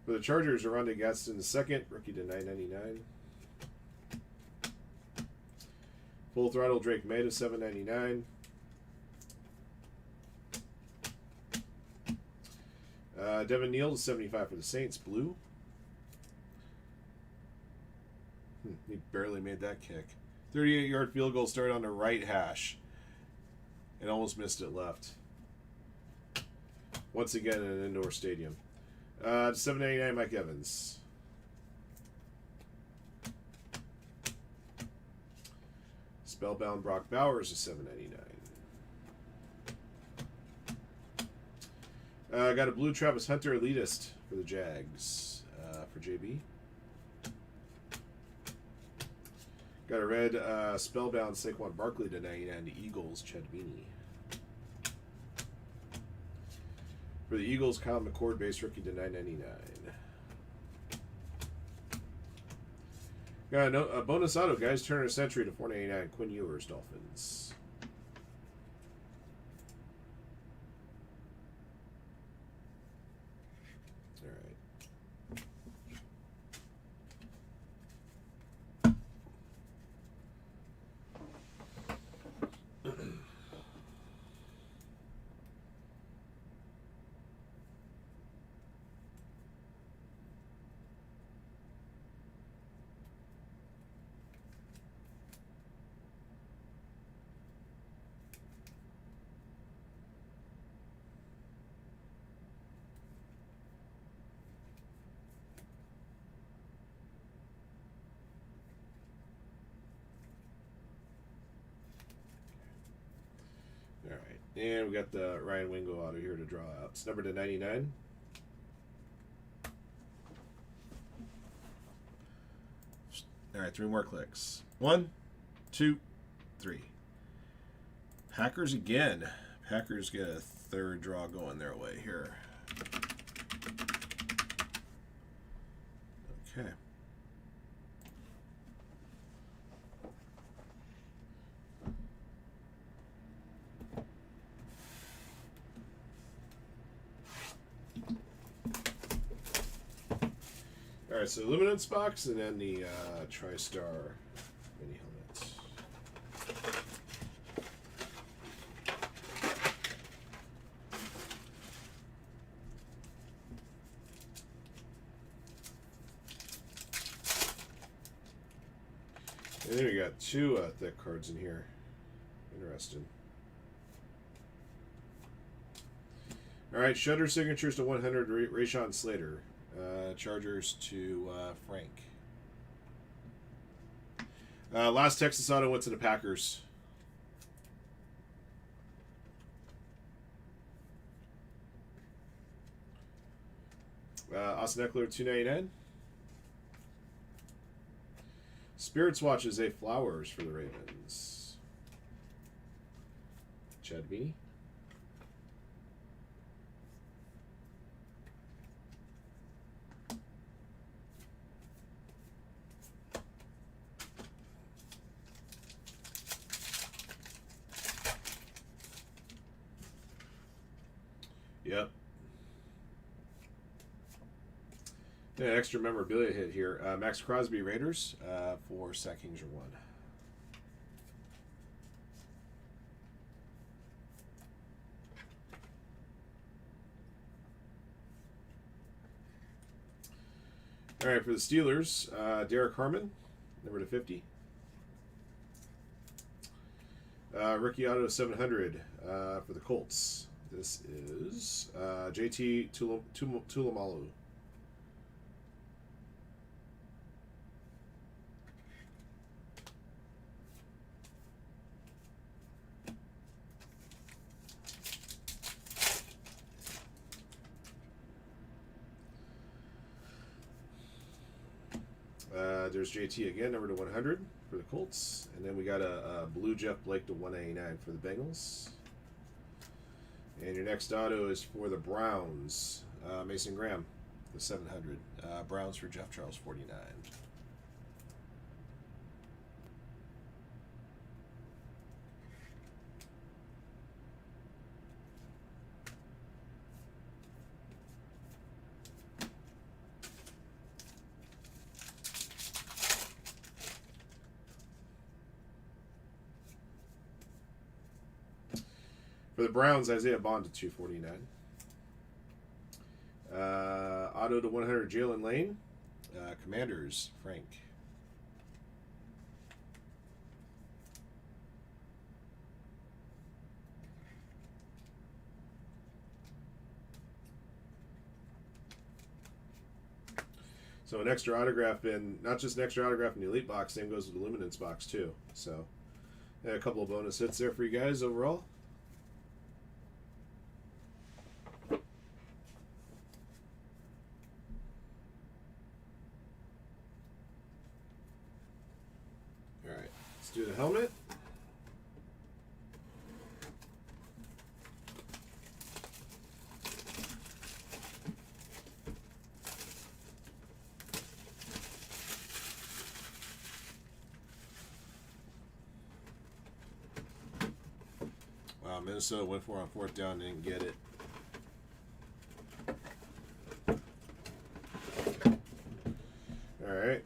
For the Chargers, Rondé Gadsden the second, rookie to $9.99. Full Throttle, Drake May to $7.99. Devin Neal to 75 for the Saints, blue. He barely made that kick. 38-yard field goal started on the right hash. And almost missed it left. Once again in an indoor stadium. $7.99, Mike Evans. Spellbound Brock Bowers is $7.99. Got a blue Travis Hunter elitist for the Jags for JB. Got a red Spellbound Saquon Barkley to 99 to Eagles, Ched Beanie. For the Eagles, Kyle McCord base rookie to $9.99. Got a bonus auto, guys. Turner Century to $4.99. Quinn Ewers, Dolphins. All right. And we got the Ryan Wingo auto here to draw out. It's numbered to 99. All right, 3 more clicks. 1, 2, 3. Packers again. Packers get a third draw going their way here. Okay. All right, so Luminance box and then the TriStar mini helmet. And then we got 2 thick cards in here. Interesting. All right, Shutter signatures to 100. Rashawn Slater. Chargers to Frank. Last Texas auto went to the Packers. Austin Eckler $2.99. Spirits Watch is a Flowers for the Ravens. Chad Beanie. Yep. Yeah, extra memorabilia hit here. Max Crosby Raiders for Sack Kinger 1. All right, for the Steelers, Derek Harmon, number to 50. Rookie auto 700 for the Colts. This is JT Tulamalu. There's JT again, number to 100 for the Colts. And then we got a blue Jeff Blake to 199 for the Bengals. And your next auto is for the Browns. Mason Graham, the 700. Browns for Jeff Charles, 49. For the Browns, Isaiah Bond to 249. Auto to 100, Jalen Lane. Commanders, Frank. So an extra autograph in, not just an extra autograph in the Elite box, same goes with the Luminance box too. So a couple of bonus hits there for you guys overall. Alright, let's do the helmet. Wow, Minnesota went for it on 4th down and didn't get it. Alright.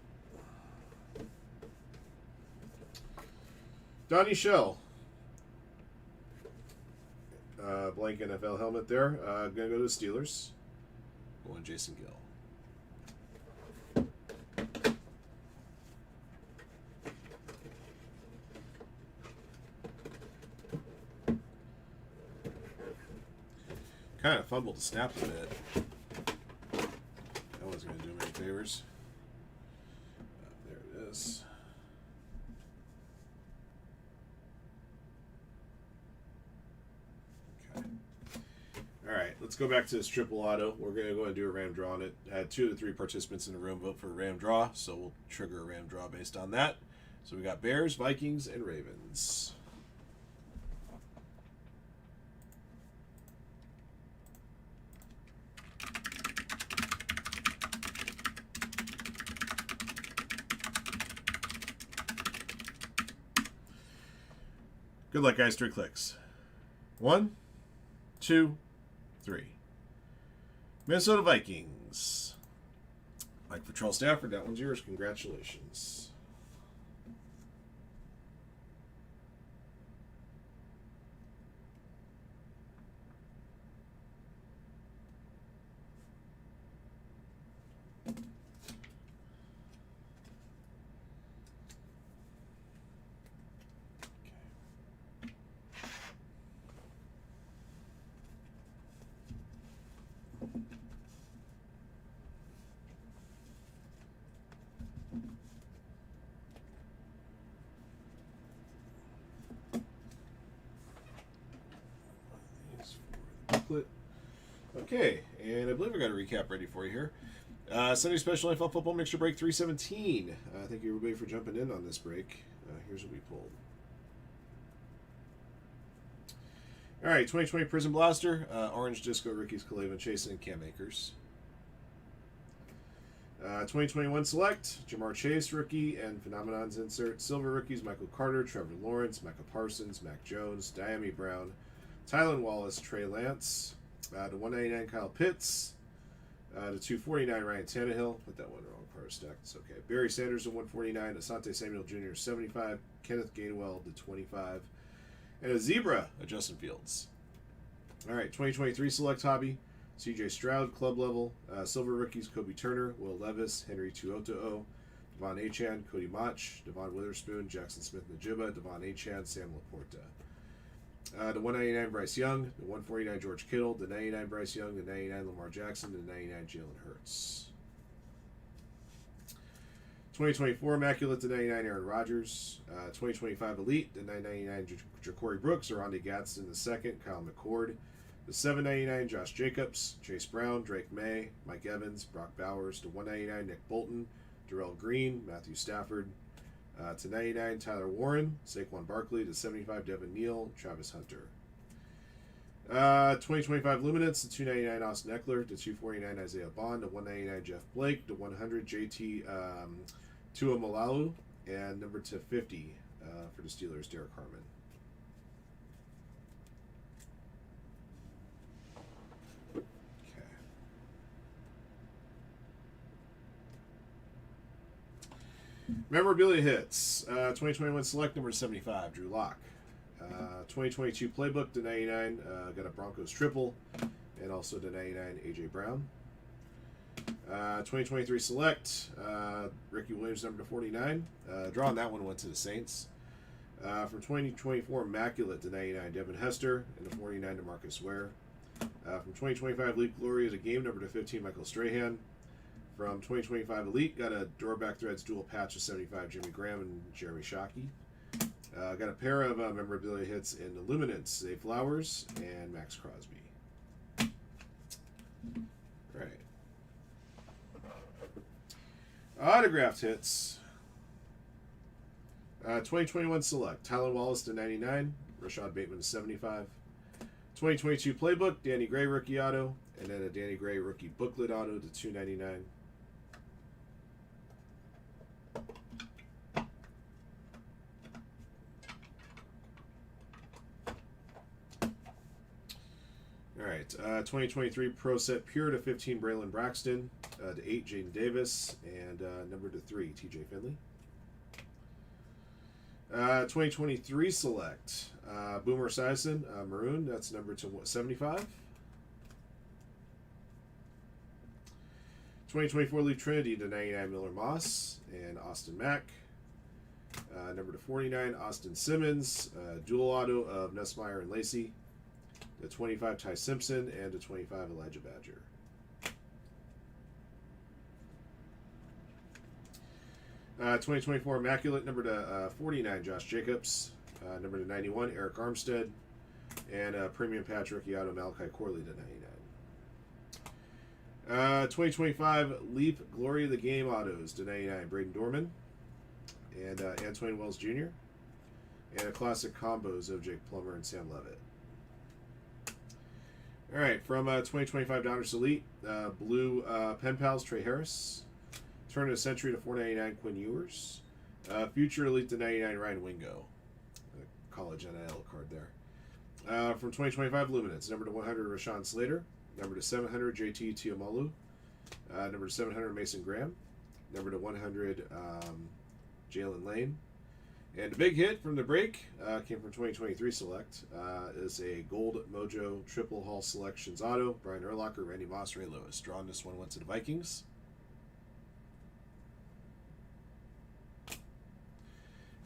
Donnie Shell. Blank NFL helmet there. Gonna go to the Steelers. Going Jason Gill. Kind of fumbled the snap a bit. That one's going to do me any favors. There it is. Okay. Alright, let's go back to this triple auto. We're going to go ahead and do a random draw on it. I had 2 of the 3 participants in the room vote for a random draw, so we'll trigger a random draw based on that. So we got Bears, Vikings, and Ravens. Good luck, guys. 3 clicks. 1, 2, 3. Minnesota Vikings. Mike for Charles Stafford. That one's yours. Congratulations. Booklet. Okay, and I believe I got a recap ready for you here. Sunday Special NFL Football Mixture Break 317. Thank you everybody for jumping in on this break. Here's what we pulled. Alright, 2020 Prison Blaster. Orange Disco Rookies, Kalavan Chasen and Cam Akers. 2021 Select, Jamar Chase rookie and Phenomenons insert. Silver rookies, Michael Carter, Trevor Lawrence, Micah Parsons, Mac Jones, Diami Brown, Tylan Wallace, Trey Lance, to 199 Kyle Pitts, to 249 Ryan Tannehill. Put that one wrong part of stack. It's okay. Barry Sanders to 149, Asante Samuel Jr. 75, Kenneth Gainwell to 25, and a Zebra of Justin Fields. All right, 2023 Select Hobby. CJ Stroud, club level. Silver rookies, Kobe Turner, Will Levis, Henry Tuoto'o, Devon Achane, Cody Mach, Devon Witherspoon, Jackson Smith-Njigba, Devon Achane, Sam Laporta. The 199 Bryce Young, the 149 George Kittle, the 99 Bryce Young, the 99 Lamar Jackson, the 99 Jalen Hurts. 2024 Immaculate, the 99 Aaron Rodgers. 2025 Elite, the 999 Ja'Cory Brooks, Oronde Gadsden II, Kyle McCord. The 799 Josh Jacobs, Chase Brown, Drake May, Mike Evans, Brock Bowers. To 199 Nick Bolton, Darrell Green, Matthew Stafford. To 99 Tyler Warren, Saquon Barkley. To 75 Devin Neal, Travis Hunter. 2025 Luminance, to 299 Austin Eckler. To 249 Isaiah Bond. To 199 Jeff Blake. To 100 JT Tua Malalu. And number to 50 for the Steelers, Derek Harmon. Memorabilia hits. 2021 Select number 75, Drew Lock. 2022 Playbook to 99, got a Broncos triple, and also to 99 AJ Brown. 2023 Select, Ricky Williams number to 49. Drawing that one went to the Saints. From 2024 Immaculate to 99, Devin Hester, and to 49 to Marcus Ware. From 2025 Leap Glory is a game number to 15, Michael Strahan. From 2025 Elite, got a Doorback Threads dual patch of 75, Jimmy Graham and Jeremy Shockey. Got a pair of memorabilia hits in the Luminance, Zay Flowers and Max Crosby. Right. Autographed hits. 2021 Select, Tylan Wallace to 99, Rashad Bateman to 75. 2022 Playbook, Danny Gray rookie auto, and then a Danny Gray rookie booklet auto to 299. Alright, 2023 Pro Set Pure to 15 Braylon Braxton, to 8 Jaden Davis, and number to 3 TJ Finley. 2023 Select, Boomer Esiason, Maroon, that's number to 75. 2024 Leaf Trinity to 99 Miller Moss and Austin Mack. Number to 49 Austin Simmons, dual auto of Nussmeier and Lacey. To 25 Ty Simpson, and to 25 Elijah Badger. Uh, 2024 Immaculate, number to 49 Josh Jacobs, number to 91 Eric Armstead, and Premium Patch rookie auto Malachi Corley to 99. 2025 Leap Glory of the Game autos to 99 Braden Dorman and Antoine Wells Jr. and a classic combos of Jake Plummer and Sam Levitt. All right, from 2025 Donruss Elite, blue Pen Pals Trey Harris, Turn of the Century to 499 Quinn Ewers, Future Elite to 99 Ryan Wingo, college NIL card there. From 2025 Luminance, number to 100 Rashawn Slater, number to 700 JT Tiamalu, number to 700 Mason Graham, number to 100 Jalen Lane. And a big hit from the break came from 2023 Select. Is a Gold Mojo Triple Hall Selections auto. Brian Urlacher, Randy Moss, Ray Lewis. Drawing this one went to the Vikings.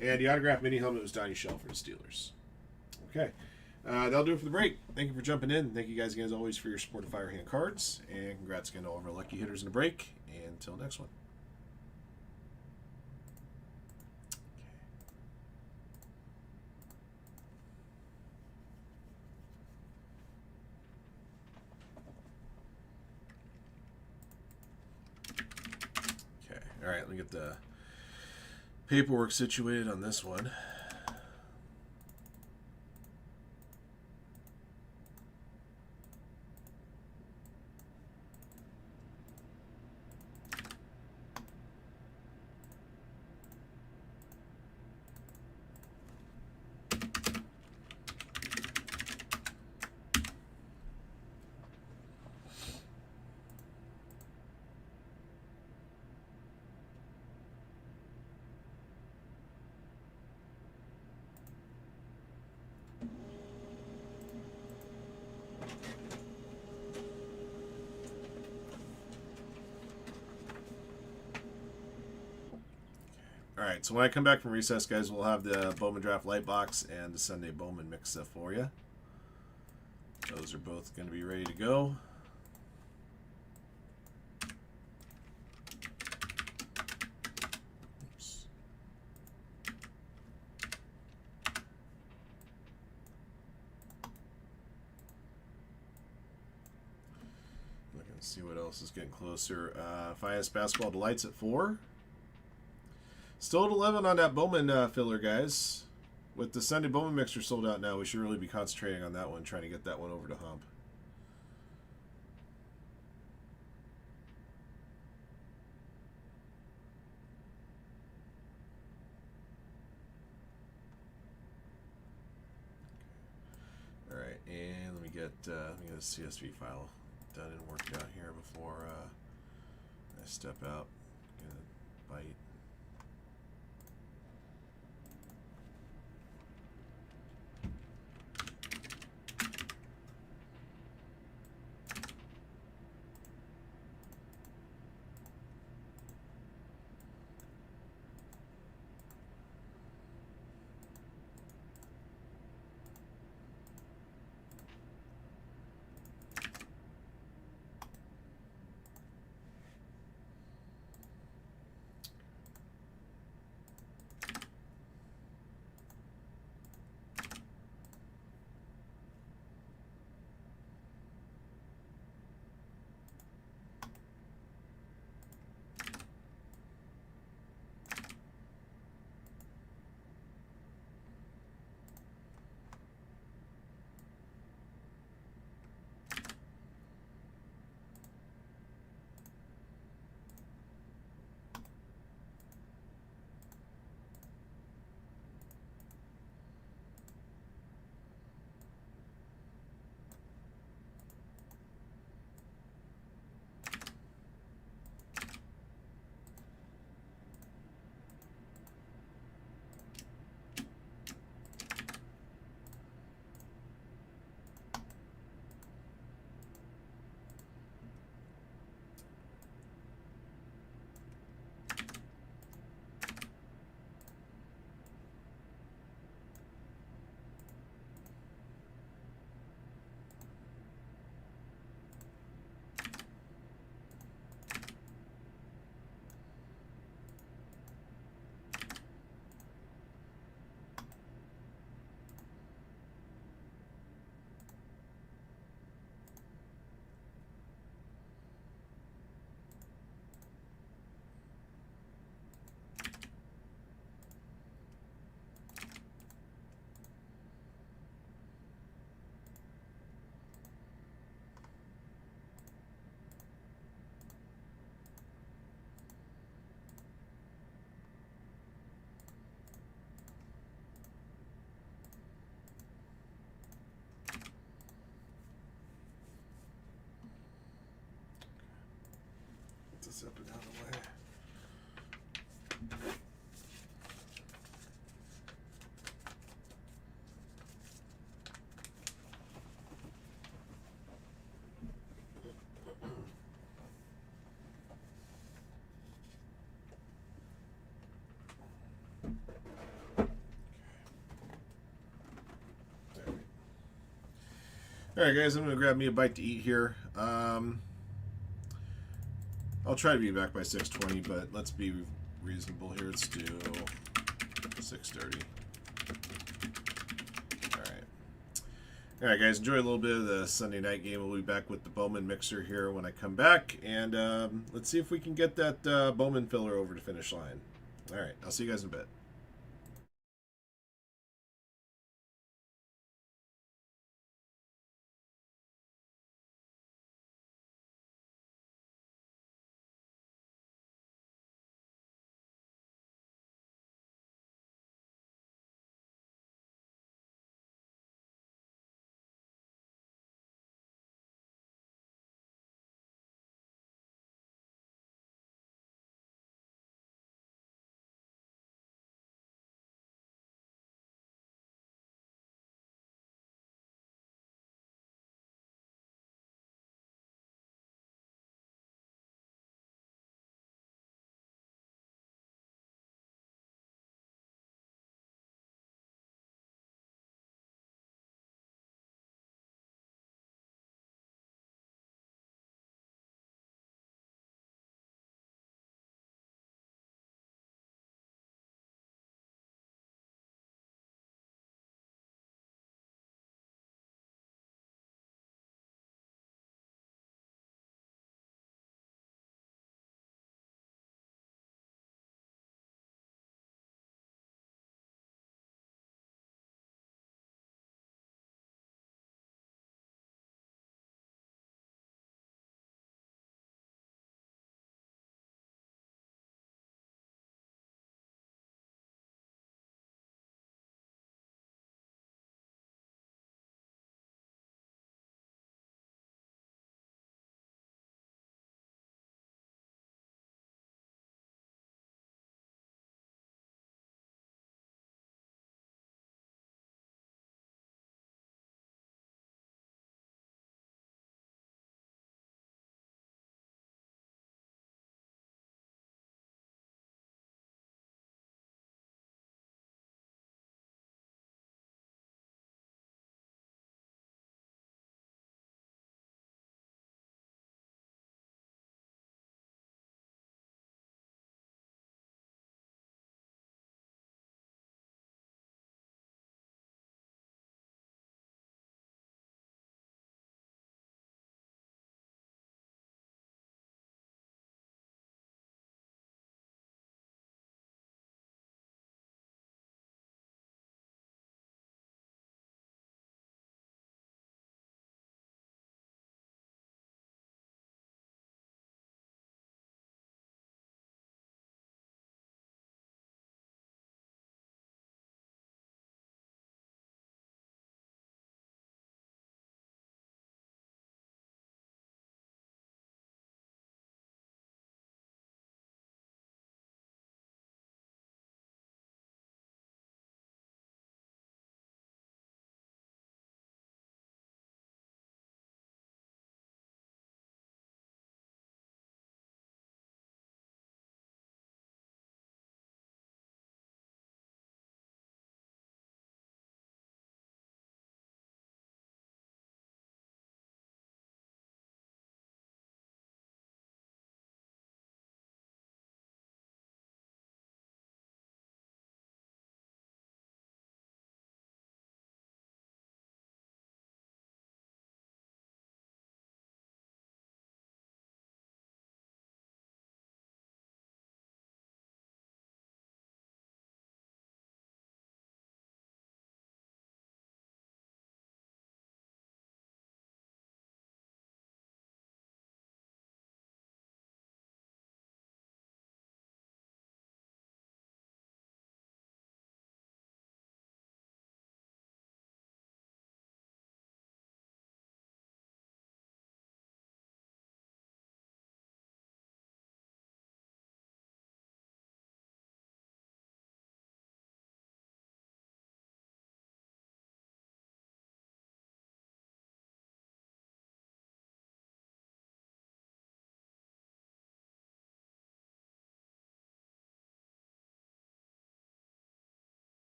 And the autographed mini helmet was Donnie Shell for the Steelers. Okay. That'll do it for the break. Thank you for jumping in. Thank you guys again, as always, for your support of Firehand cards. And congrats again to all of our lucky hitters in the break. And until next one. All right, let me get the paperwork situated on this one. Alright, so when I come back from recess, guys, we'll have the Bowman Draft Light Box and the Sunday Bowman Mix Up for you. Those are both going to be ready to go. Oops. Looking to see what else is getting closer. Finest Basketball Delights at 4. Still at 11 on that Bowman filler, guys. With the Sunday Bowman mixer sold out now, we should really be concentrating on that one, trying to get that one over to hump. All right, and let me get a CSV file done and worked out here before I step out. Get a bite. This up and out of the way. All right, guys, I'm gonna grab me a bite to eat here. I'll try to be back by 6:20, but let's be reasonable here. Let's do 6:30. All right, guys, enjoy a little bit of the Sunday night game. We'll be back with the Bowman mixer here when I come back, and let's see if we can get that Bowman filler over to finish line. All right, I'll see you guys in a bit.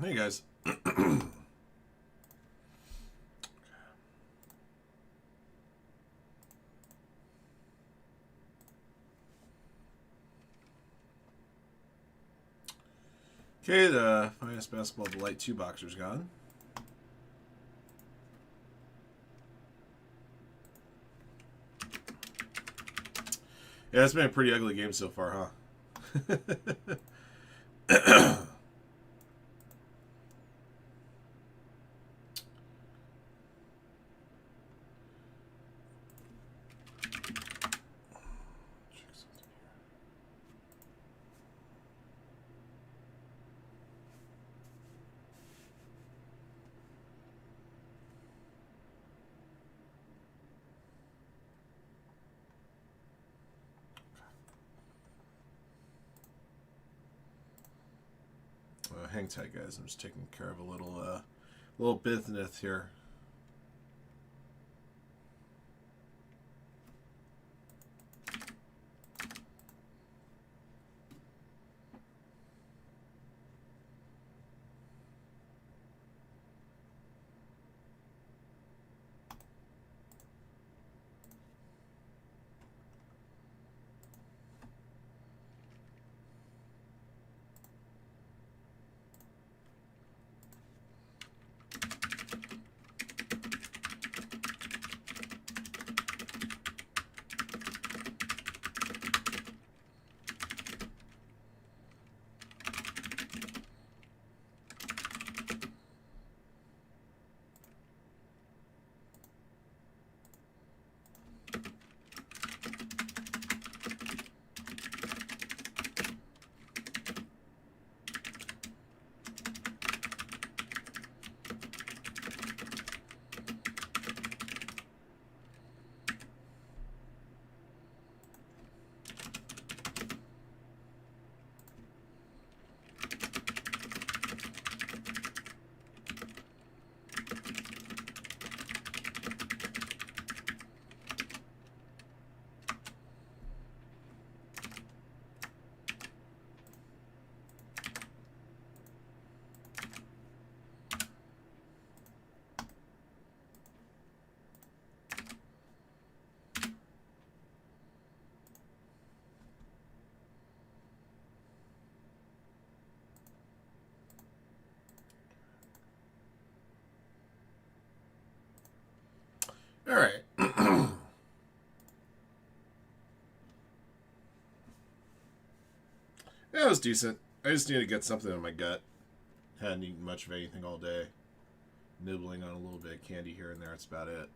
Hey guys. Okay, the finest basketball delight 2 boxers gone. Yeah, it's been a pretty ugly game so far, huh? Hang tight, guys. I'm just taking care of a little business here. All right. That was decent. I just need to get something in my gut. Hadn't eaten much of anything all day. Nibbling on a little bit of candy here and there. That's about it.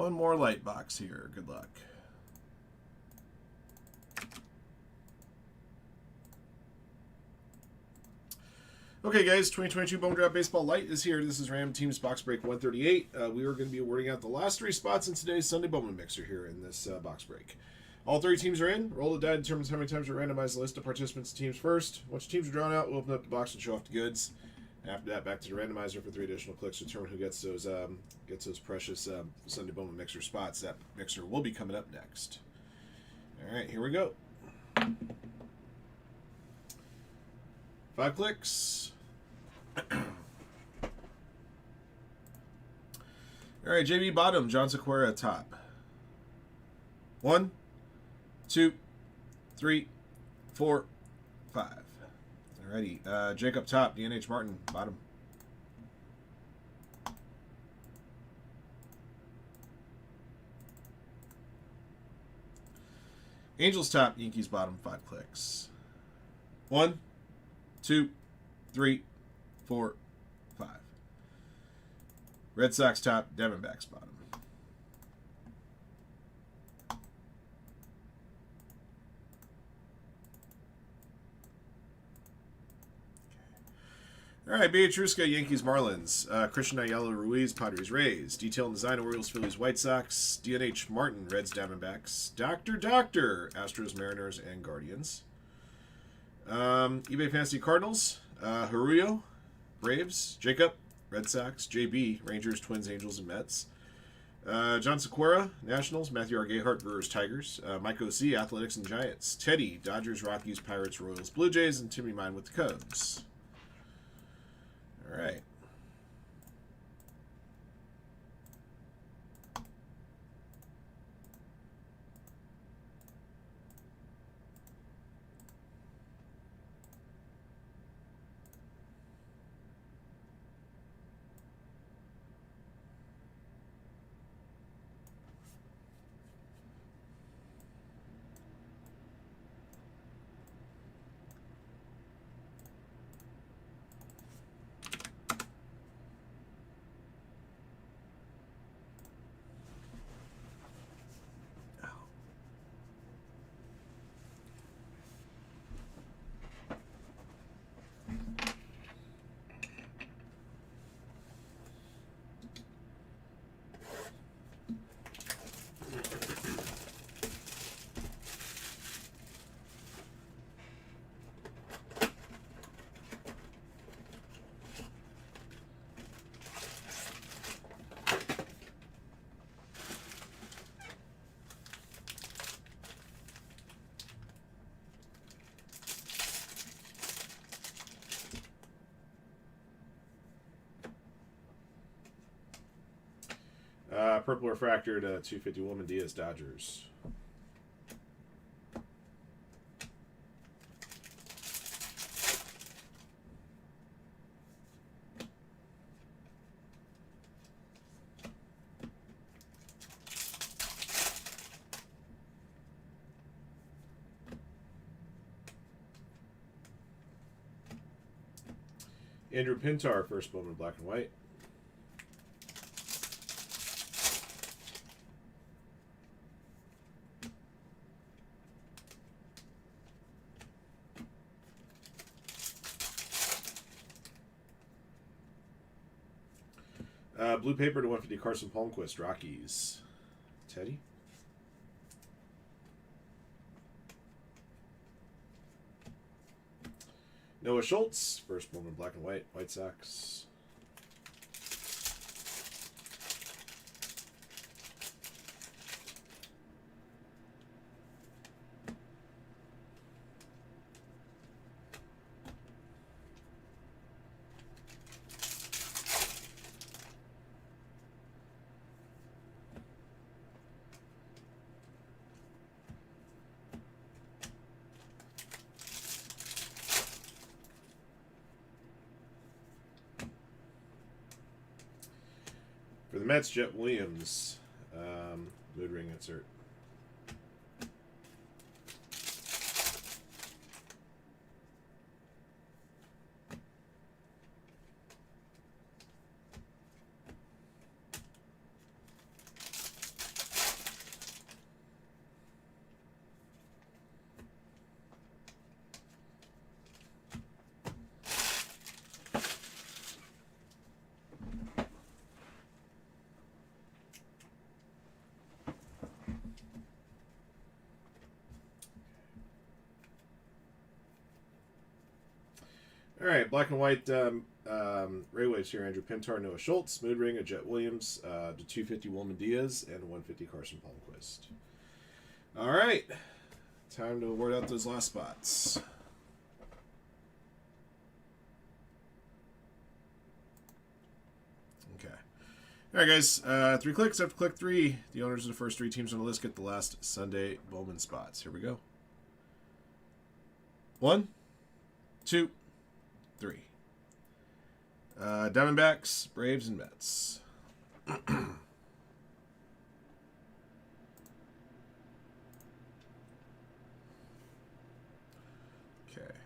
One more light box here. Good luck. Okay, guys, 2022 Bone Drop Baseball Light is here. This is Ram Teams Box Break 138. We are going to be awarding out the last 3 spots in today's Sunday Bowman Mixer here in this box break. All 3 teams are in. Roll the die determines how many times we randomize the list of participants and teams first. Once the teams are drawn out, we'll open up the box and show off the goods. After that, back to the randomizer for 3 additional clicks to determine who gets those precious Sunday Bowman Mixer spots. That mixer will be coming up next. All right, here we go. 5 clicks. All right, JB bottom, John Sequeira top. 1, 2, 3, 4, 5. Alrighty, Jacob top, DNH Martin bottom. Angels top, Yankees bottom, 5 clicks. 1, 2, 3, 4, 5. Red Sox top, Diamondbacks bottom. All right, Beatruska, Yankees, Marlins. Christian Ayala, Ruiz, Padres, Rays. Detail and design, Orioles, Phillies, White Sox. DNH, Martin, Reds, Diamondbacks. Doctor, Astros, Mariners, and Guardians. eBay Fantasy Cardinals. Haruyo, Braves. Jacob, Red Sox. JB, Rangers, Twins, Angels, and Mets. John Sequeira, Nationals. Matthew R. Gayhart, Brewers, Tigers. Mike O.C., Athletics, and Giants. Teddy, Dodgers, Rockies, Pirates, Royals, Blue Jays, and Timmy Mine with the Cubs. All right. Purple refractor to 250 Woman Diaz, Dodgers. Andrew Pintar, first Bowman, black and white. Blue paper to 150 Carson Palmquist, Rockies. Teddy. Noah Schultz, first Bowman, black and white, White Sox. For the Mets, Jet Williams, mood ring insert. All right, black and white Rayways here. Andrew Pintar, Noah Schultz, Mood Ring, Jet Williams, to 250 Wilman Diaz, and 150 Carson Palmquist. All right, time to award out those last spots. Okay. All right, guys. 3 clicks. After click 3, the owners of the first 3 teams on the list get the last Sunday Bowman spots. Here we go. 1, 2, 3. Diamondbacks, Braves, and Mets. Okay.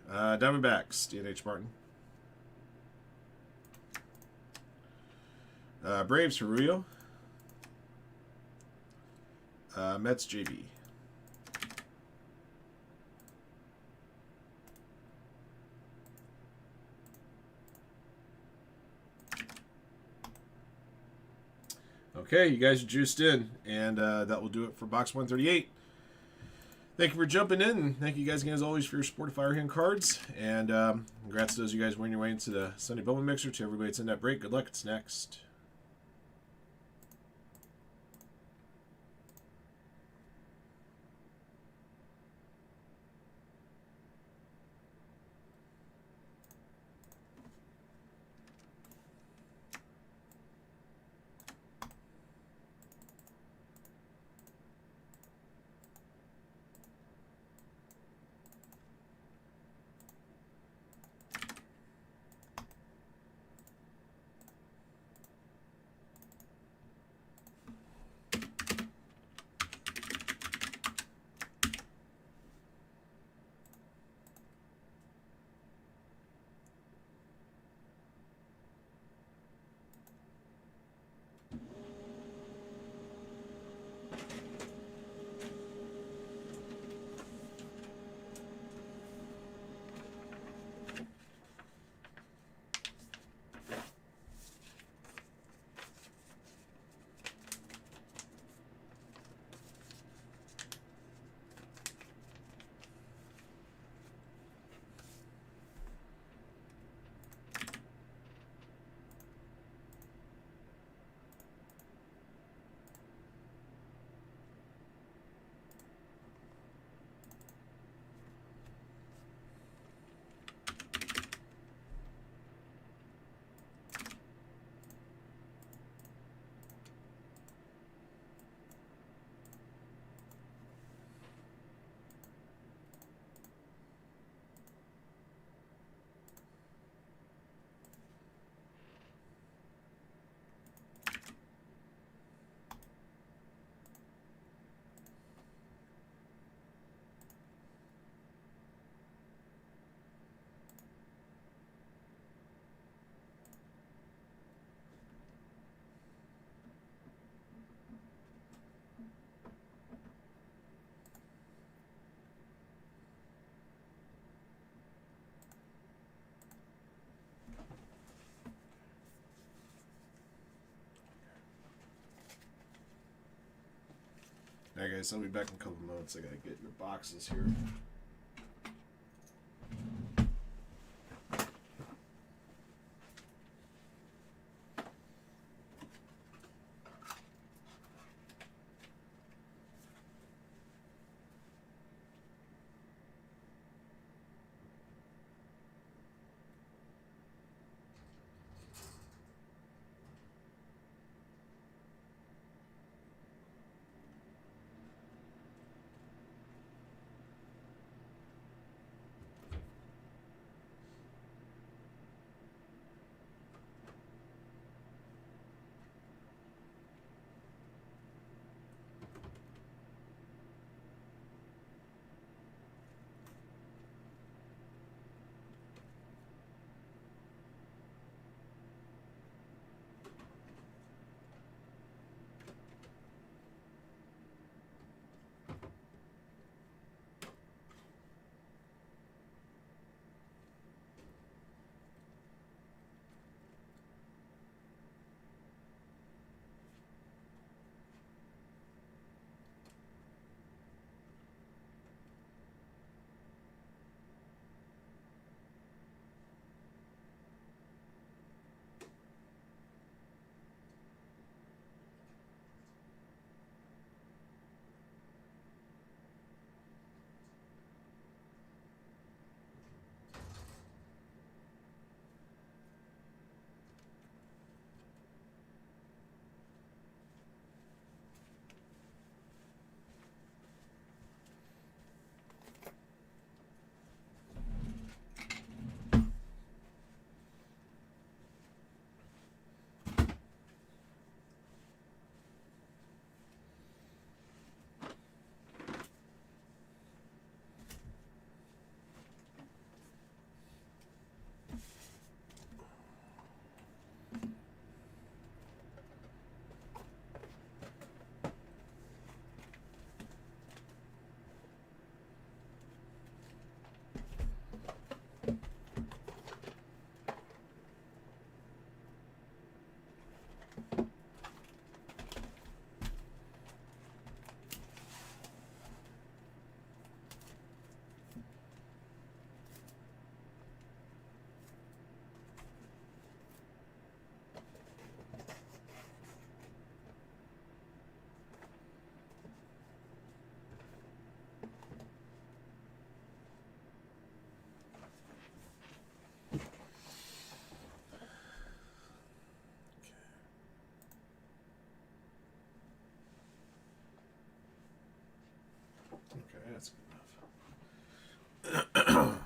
Diamondbacks, D&H Martin. Braves for Rubio. Mets, JB. Okay, you guys are juiced in, and that will do it for box 138. Thank you for jumping in, and thank you guys again, as always, for your support of Firehand cards. And congrats to those of you guys winning your way into the Sunday Bowman Mixer. To everybody that's in that break, good luck. It's next. Alright, guys, I'll be back in a couple moments. I gotta get your boxes here. Okay, that's good enough.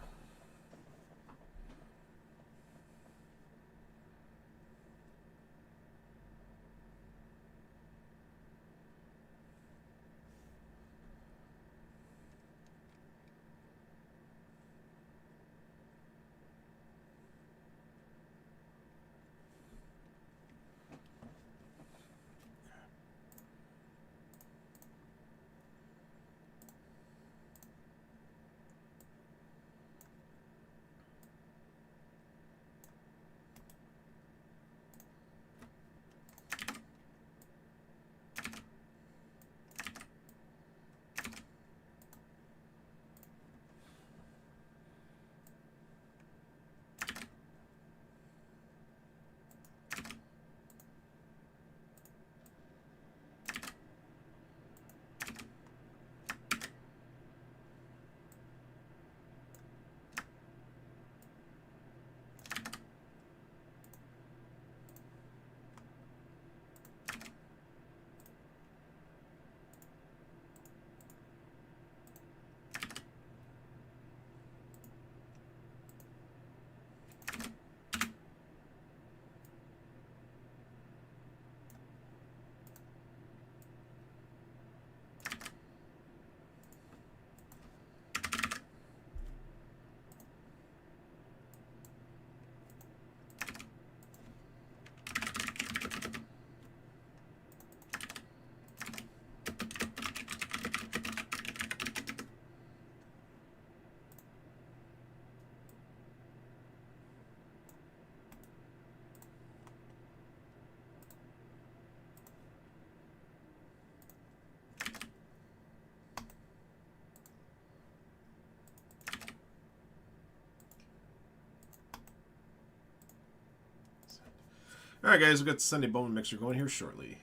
All right, guys, we've got the Sunday Bowman mixer going here shortly.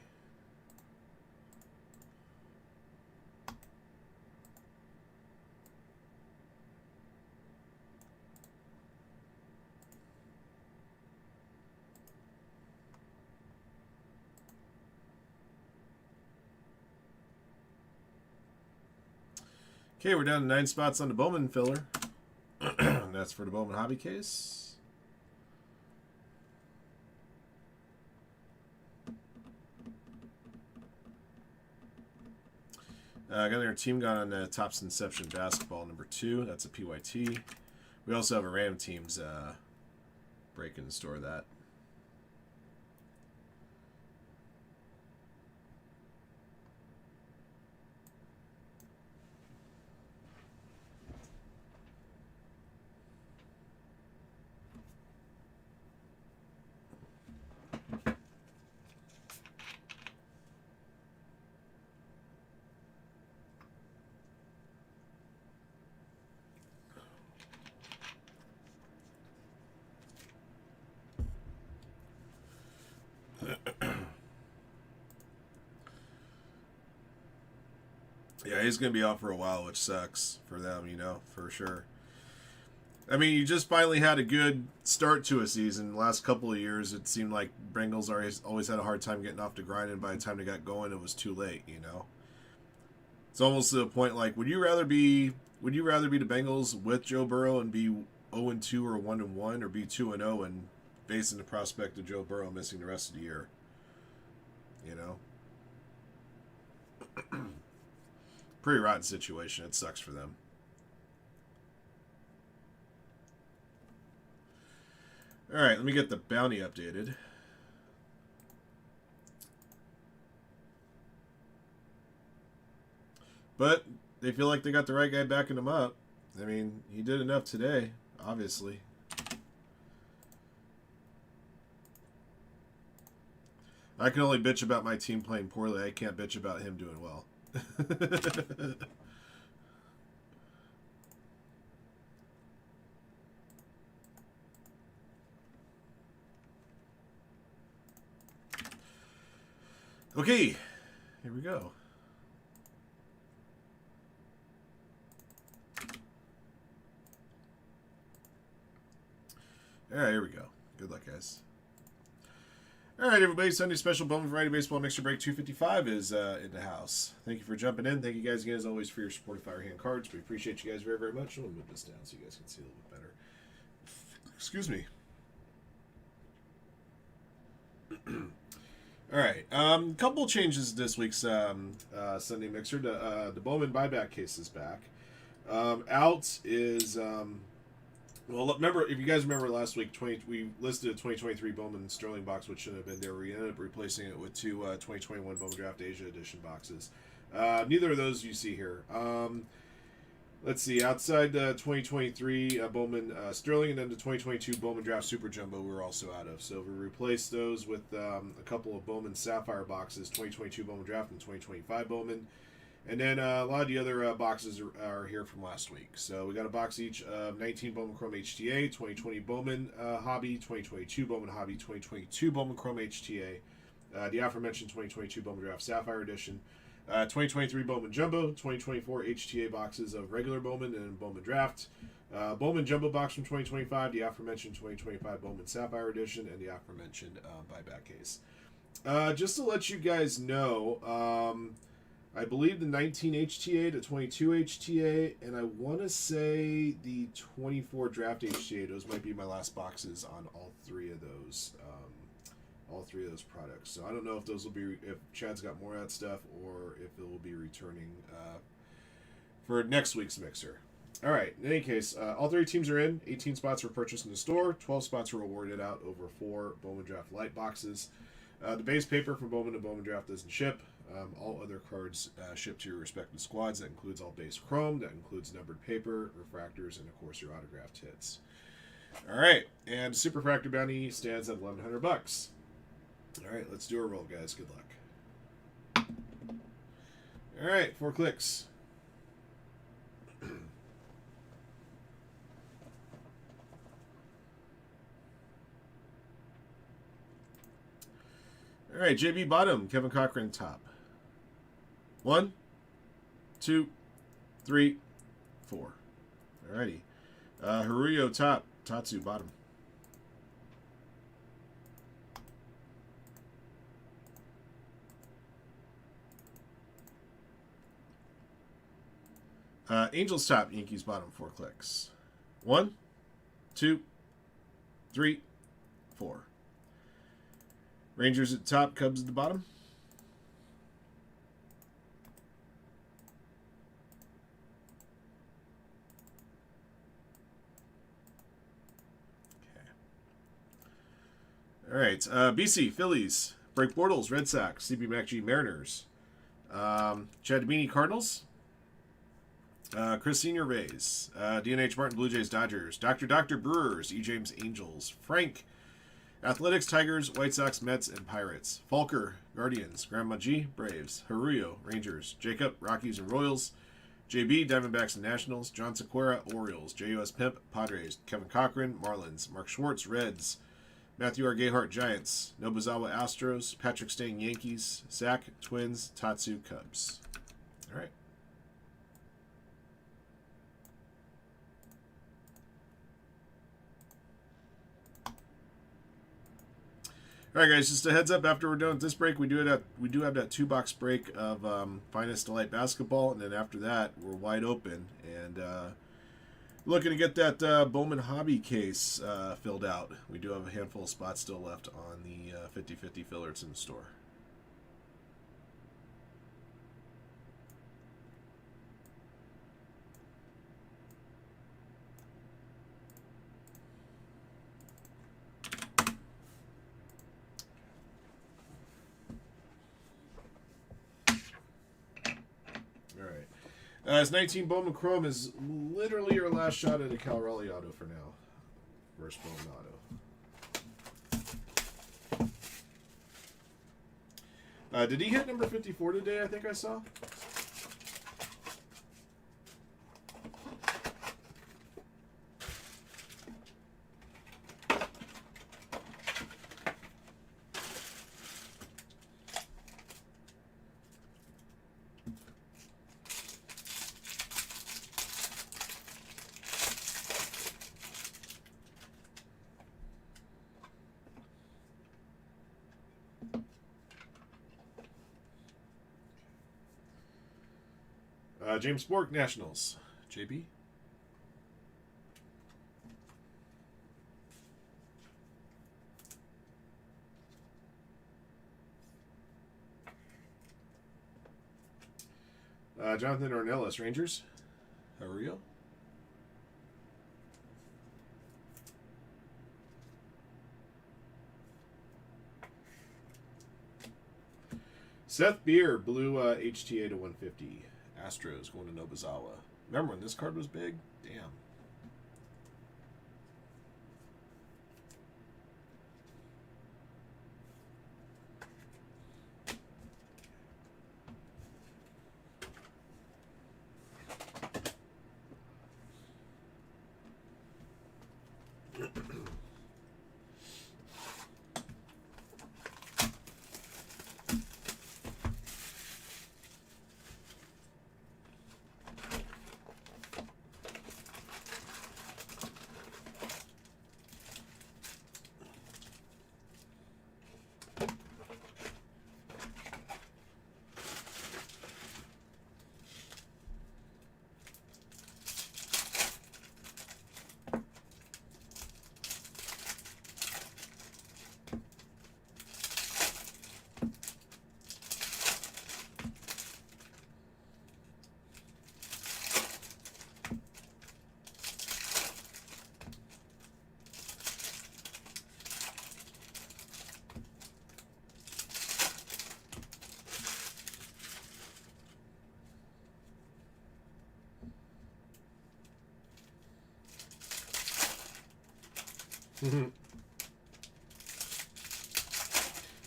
Okay, we're down to 9 spots on the Bowman filler. That's for the Bowman hobby case. I got our team gun on Topps Inception Basketball #2. That's a PYT. We also have a random teams break and store that. Yeah, he's going to be out for a while, which sucks for them, you know, for sure. I mean, you just finally had a good start to a season. The last couple of years, it seemed like Bengals always had a hard time getting off the grind, and by the time they got going, it was too late, you know? It's almost to the point like, would you rather be the Bengals with Joe Burrow and be 0-2 or 1-1, or be 2-0 and facing the prospect of Joe Burrow missing the rest of the year? You know? Pretty rotten situation. It sucks for them. Alright, let me get the bounty updated. But they feel like they got the right guy backing them up. I mean, he did enough today, obviously. I can only bitch about my team playing poorly. I can't bitch about him doing well. Okay, here we go. All right, here we go. Good luck, guys. All right, everybody. Sunday special Bowman Variety Baseball Mixer Break 255 is in the house. Thank you for jumping in. Thank you guys again, as always, for your support of Firehand cards. We appreciate you guys very, very much. I'm going to move this down so you guys can see a little bit better. Excuse me. All right. Couple changes this week's Sunday Mixer. The Bowman buyback case is back. Out is... well, remember, if you guys remember last week, we listed a 2023 Bowman Sterling box, which shouldn't have been there. We ended up replacing it with two 2021 Bowman Draft Asia Edition boxes. Neither of those you see here. Let's see, outside the 2023 Bowman Sterling and then the 2022 Bowman Draft Super Jumbo we were also out of. So we replaced those with a couple of Bowman Sapphire boxes, 2022 Bowman Draft and 2025 Bowman. And then a lot of the other boxes are here from last week. So we got a box each of 19 Bowman Chrome HTA, 2020 Bowman Hobby, 2022 Bowman Hobby, 2022 Bowman Chrome HTA, the aforementioned 2022 Bowman Draft Sapphire Edition, 2023 Bowman Jumbo, 2024 HTA boxes of regular Bowman and Bowman Draft, Bowman Jumbo box from 2025, the aforementioned 2025 Bowman Sapphire Edition, and the aforementioned buyback case. Just to let you guys know, I believe the 19 HTA, the 22 HTA, and I want to say the 24 draft HTA. Those might be my last boxes on all three of those products. So I don't know if those will be, if Chad's got more of that stuff, or if it will be returning for next week's mixer. All right. In any case, all three teams are in. 18 spots were purchased in the store. 12 spots were awarded out over 4 Bowman Draft Light boxes. The base paper for Bowman and Bowman Draft doesn't ship. All other cards ship to your respective squads. That includes all base chrome. That includes numbered paper, refractors, and of course your autographed hits. All right, and Super Fractor Bounty stands at $1,100. All right, let's do a roll, guys. Good luck. All right, 4 clicks. All right, JB bottom, Kevin Cochran top. 1, 2, 3, 4. Alrighty. Haruyo top, Tatsu bottom. Angels top, Yankees bottom, 4 clicks. 1, 2, 3, 4. Rangers at the top, Cubs at the bottom. All right, BC, Phillies, Blake Bortles, Red Sox, CB MacG, Mariners, Chad Dabini, Cardinals, Chris Senior, Rays, DNH Martin, Blue Jays, Dodgers, Dr. Brewers, E. James, Angels, Frank, Athletics, Tigers, White Sox, Mets, and Pirates, Falker, Guardians, Grandma G, Braves, Haruyo, Rangers, Jacob, Rockies and Royals, JB, Diamondbacks and Nationals, John Sequeira, Orioles, JUS Pimp, Padres, Kevin Cochran, Marlins, Mark Schwartz, Reds, Matthew R. Gayhart, Giants, Nobuzawa, Astros, Patrick Stang, Yankees, Zach, Twins, Tatsu, Cubs. All right. All right, guys. Just a heads up. After we're done with this break, we do have that 2-box break of Finest Delight basketball, and then after that, we're wide open and looking to get that Bowman Hobby case filled out. We do have a handful of spots still left on the 50/50 filler. It's in the store. As 19 Bowman Chrome is literally your last shot at a Cal Raleigh auto for now. First Bowman auto. Did he hit number 54 today, I think I saw? James Bork, Nationals. JB. Jonathan Ornelas, Rangers. Ario. Seth Beer, blue HTA to 150. Astros going to Nobuzawa. Remember when this card was big? Damn.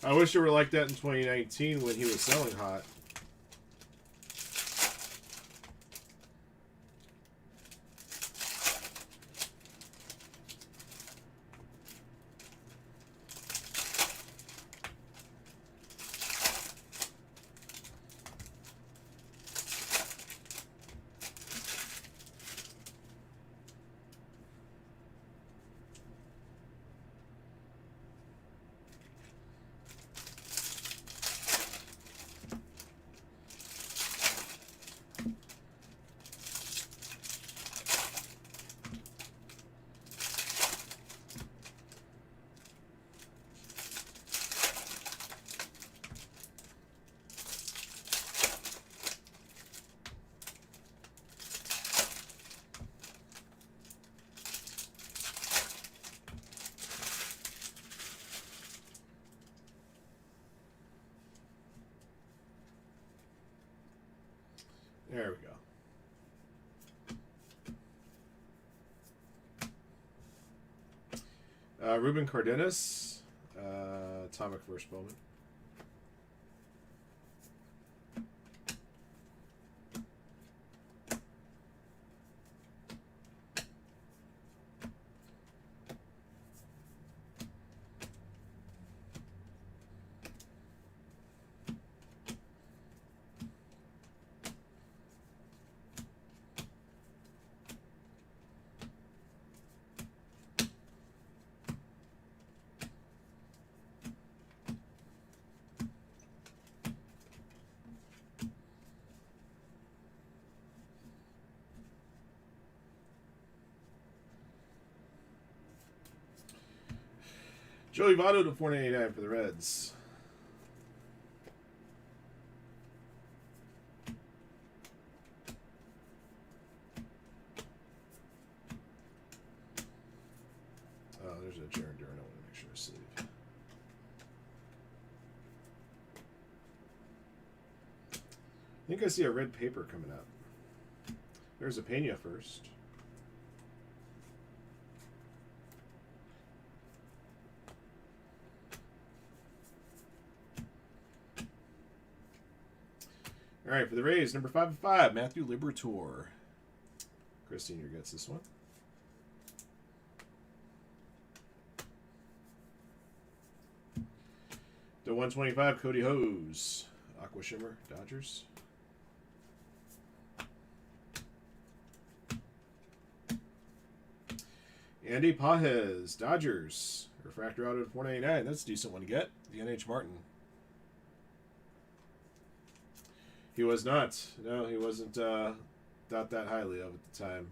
I wish it were like that in 2019 when he was selling hot. There we go. Ruben Cardenas, Atomic First Bowman. Joey Votto to 499 for the Reds. Oh, there's a Jared Durant. I want to make sure I save. I think I see a red paper coming up. There's a Pena first. All right, for the Rays, number 5/5, Matthew Liberatore. Chris Sr. gets this one. To 125, Cody Hose. Aqua Shimmer, Dodgers. Andy Pajes, Dodgers. Refractor out of 499. That's a decent one to get. The NH Martin. He was not. No, he wasn't thought that highly of at the time.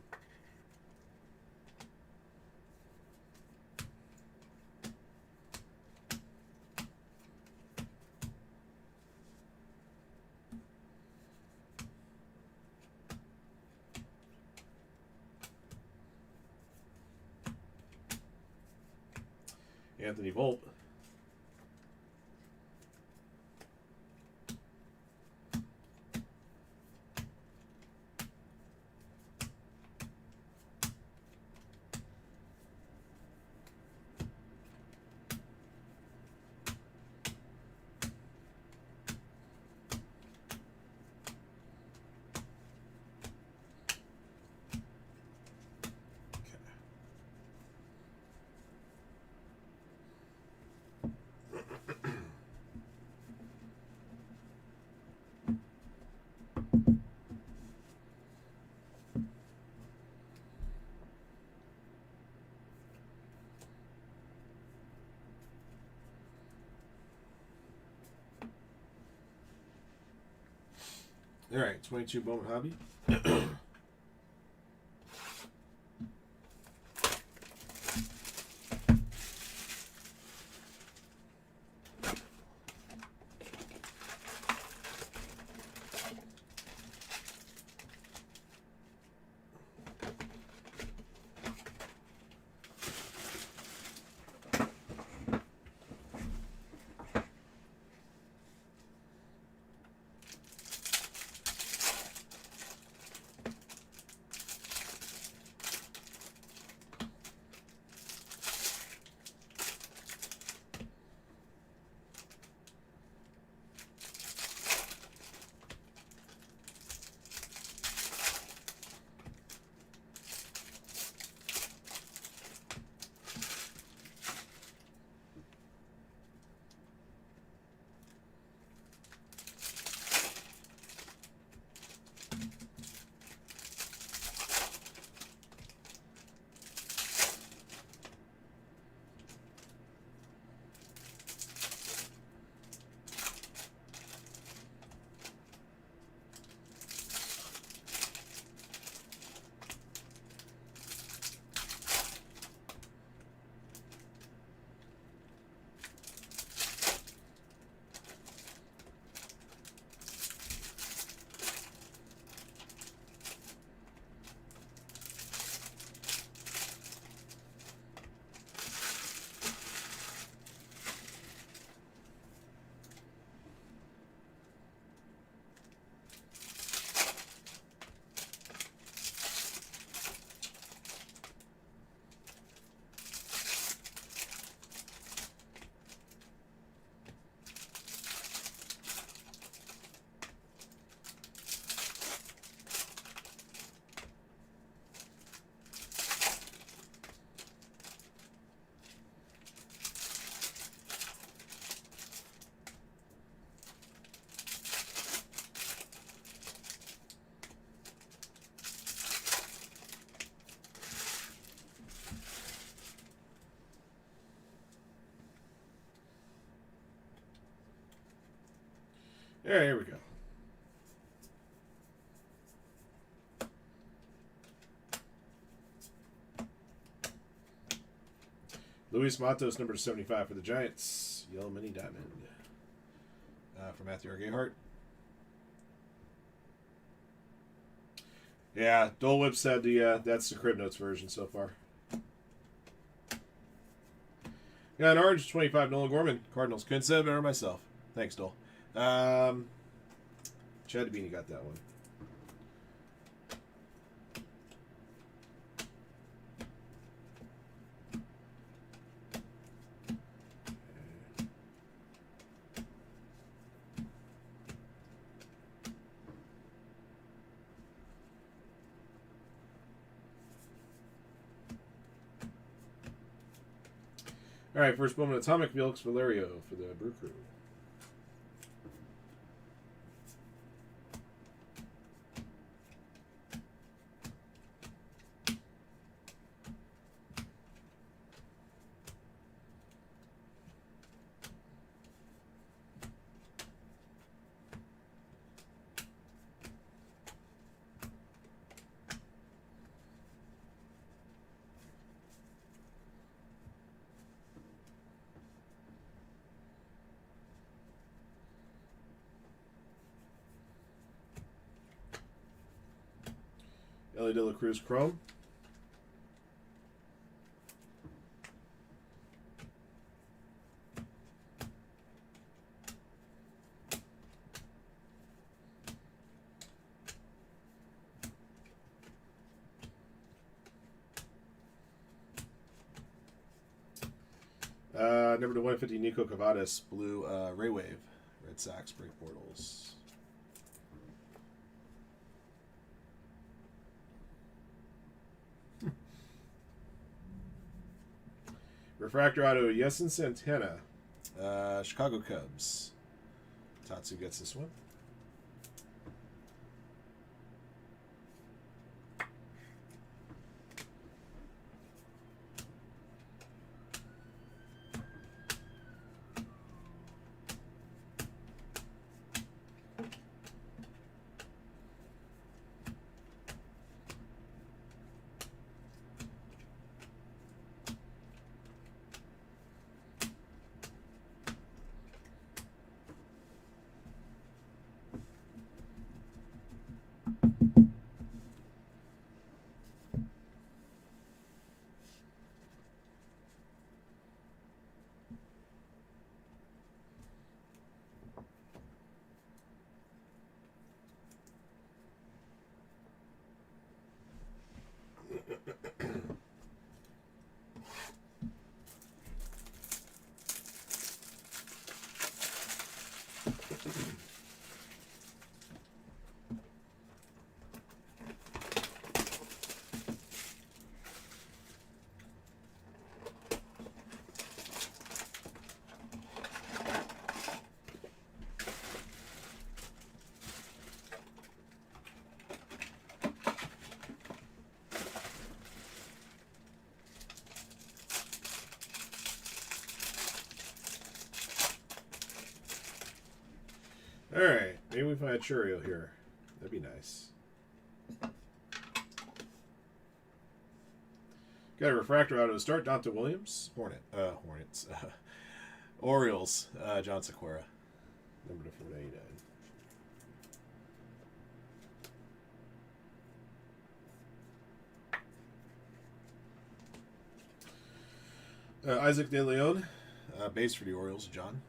Anthony Volpe. All right, 22 Bowman Hobby. All right, here we go. Luis Matos, number 75 for the Giants. Yellow Mini Diamond. For Matthew R. Gayhart. Yeah, Dole Whip said that's the Crib Notes version so far. Yeah, an orange, 25, Nolan Gorman. Cardinals. Couldn't say it better myself. Thanks, Dole. Chad Beanie got that one. All right, first Bowman Atomic, Felix Valerio for the Brew Crew. Ellie De La Cruz Chrome. Number to 150, Nico Cavadas, blue Ray Wave, Red Sox break portals. Refractor auto, Yesin Santana, Chicago Cubs. Tatsu gets this one. Alright, maybe we find a Churio here. That'd be nice. Got a refractor auto to start. Dante Williams. Hornets. Orioles. John Sequeira. Number to 499. Isaac De Leon. Base for the Orioles. John.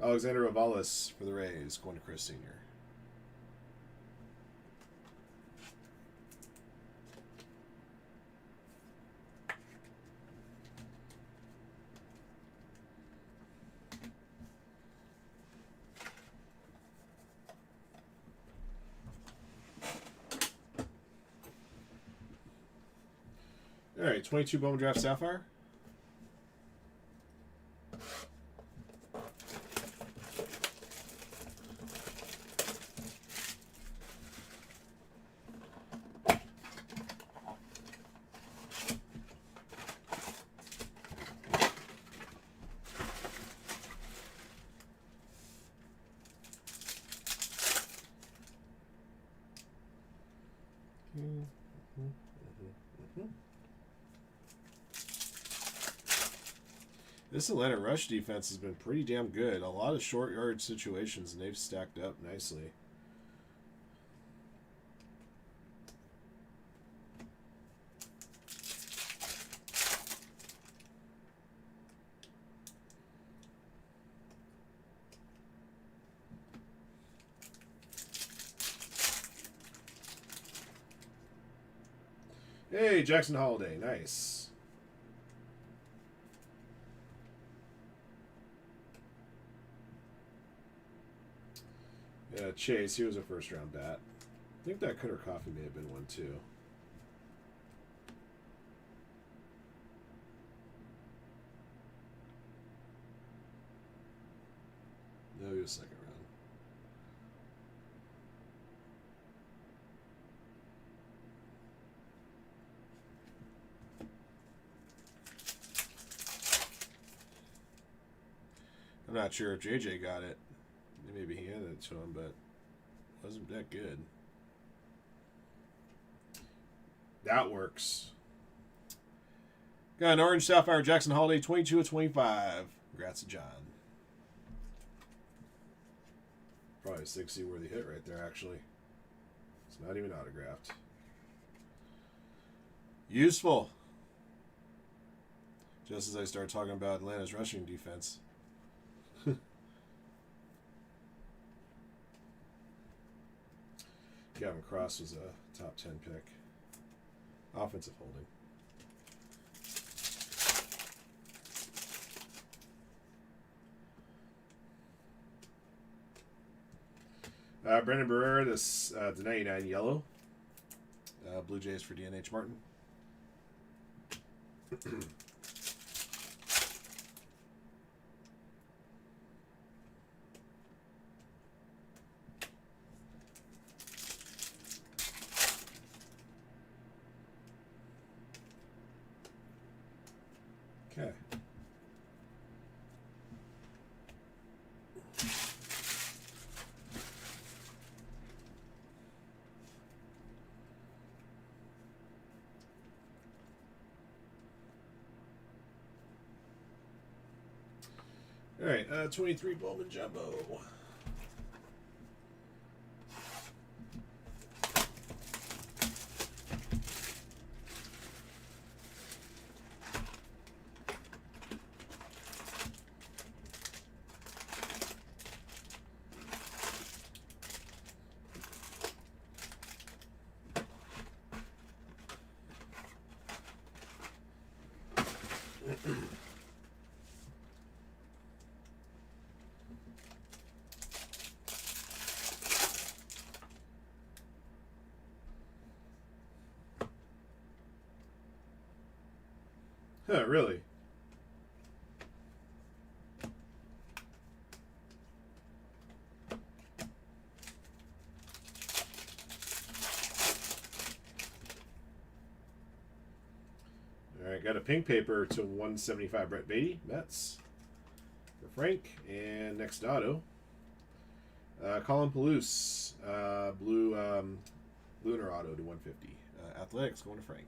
Alexander Avalos for the Rays, going to Chris Sr. All right, 22 Bowman Draft Sapphire. This Atlanta rush defense has been pretty damn good. A lot of short yard situations, and they've stacked up nicely. Hey, Jackson Holiday. Nice. Yeah, Chase, he was a first-round bat. I think that Cutter Coffee may have been one, too. No, he was second round. I'm not sure if JJ got it. Maybe he handed it to him, but it wasn't that good. That works. Got an orange Sapphire Jackson Holiday 22 of 25. Congrats to John. Probably a 60 worthy hit right there, actually. It's not even autographed. Useful. Just as I start talking about Atlanta's rushing defense. Gavin Cross was a top 10 pick. Offensive holding. Brendan Barrera, this the 99 yellow. Blue Jays for DNH Martin. Okay. All right, 23 Bowman Jumbo. Huh, really? All right, got a pink paper to 175 Brett Beatty. Mets for Frank. And next auto. Colin Palouse. Blue Lunar auto to 150. Athletics going to Frank.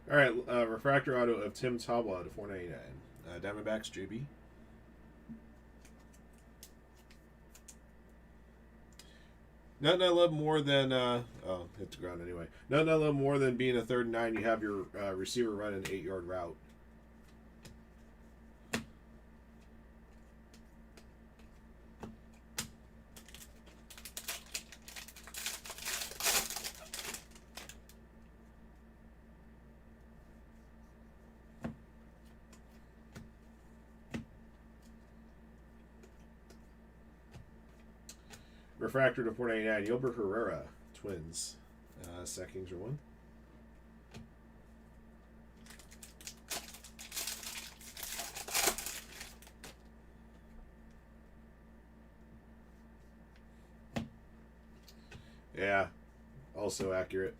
All right, refractor auto of Tim Tabla to 499. Diamondbacks, JB. Nothing I love more than hit the ground anyway. Nothing I love more than being a 3rd and 9. You have your receiver run an 8-yard route. Refractor to 499. Yolbert Herrera, Twins. Sackings are 1. Yeah, also accurate.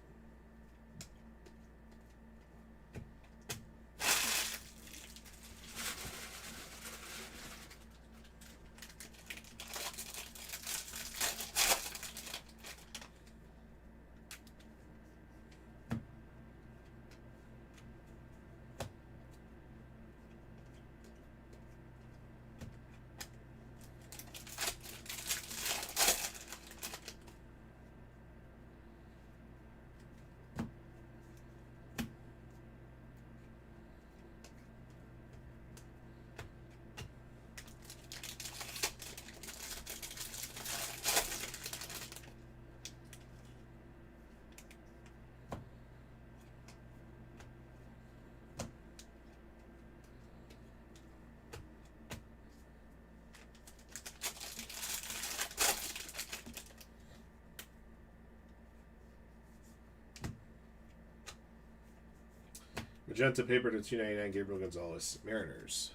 Magenta paper to 299. Gabriel Gonzalez, Mariners.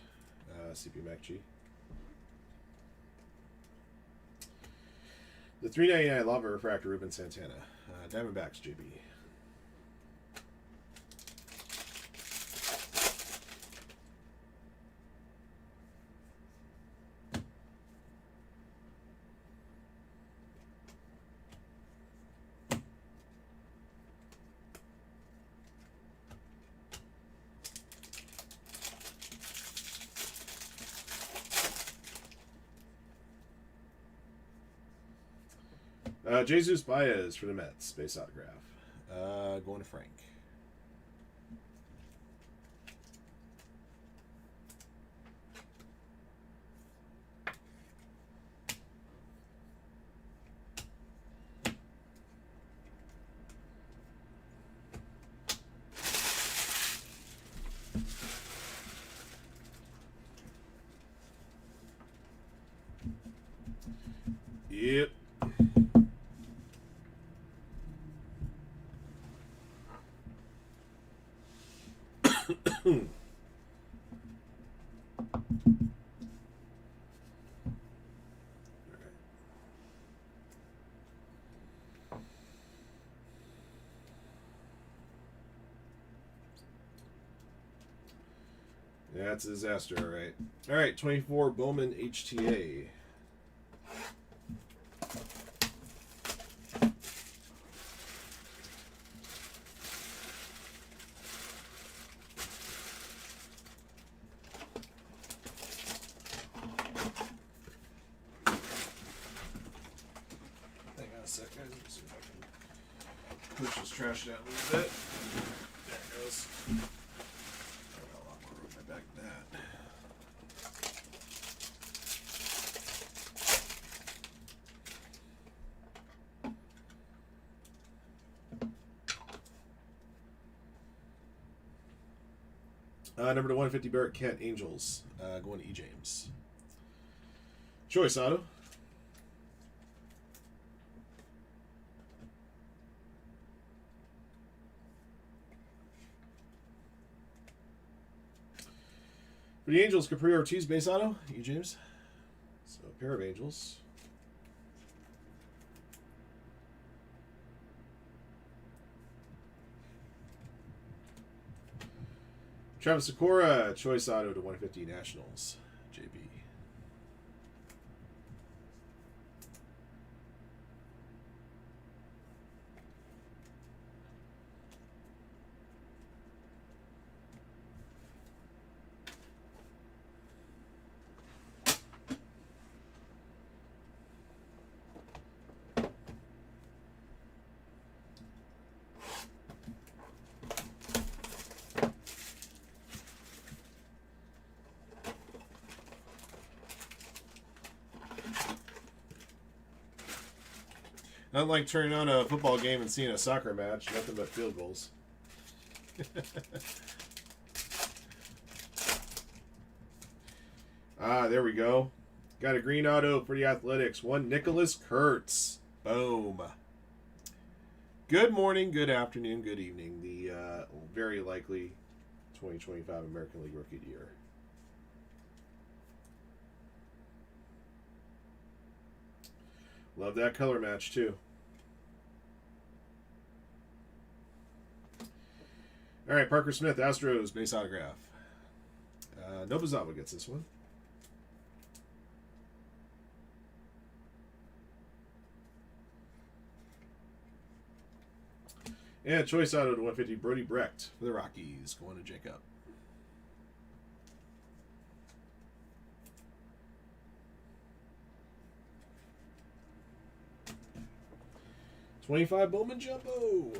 CP MacG. The 399 Lava Refractor, Ruben Santana. Diamondbacks, JB. Jesus Baez for the Mets, base autograph. Going to Frank. Yep. Yeah, it's a disaster, all right. All right, 24 Bowman HTA. Hang on a sec, guys. Let me see if I can push this trash down a little bit. There it goes. I got a lot more room in my bag than that. Number to 150 Barrett Kent Angels. Going to E. James. Choice auto. For the Angels, Capri Ortiz base auto. E. James. So a pair of Angels. Travis Sakura, choice auto to 150 Nationals, JB. Not like turning on a football game and seeing a soccer match. Nothing but field goals. There we go. Got a green auto for the Athletics. One Nicholas Kurtz. Boom. Good morning, good afternoon, good evening. The very likely 2025 American League Rookie of the Year. Love that color match, too. All right, Parker Smith, Astros, base autograph. Nobuzawa gets this one. And choice auto to 150, Brody Brecht for the Rockies, going to Jacob. $25 Bowman Jumbo.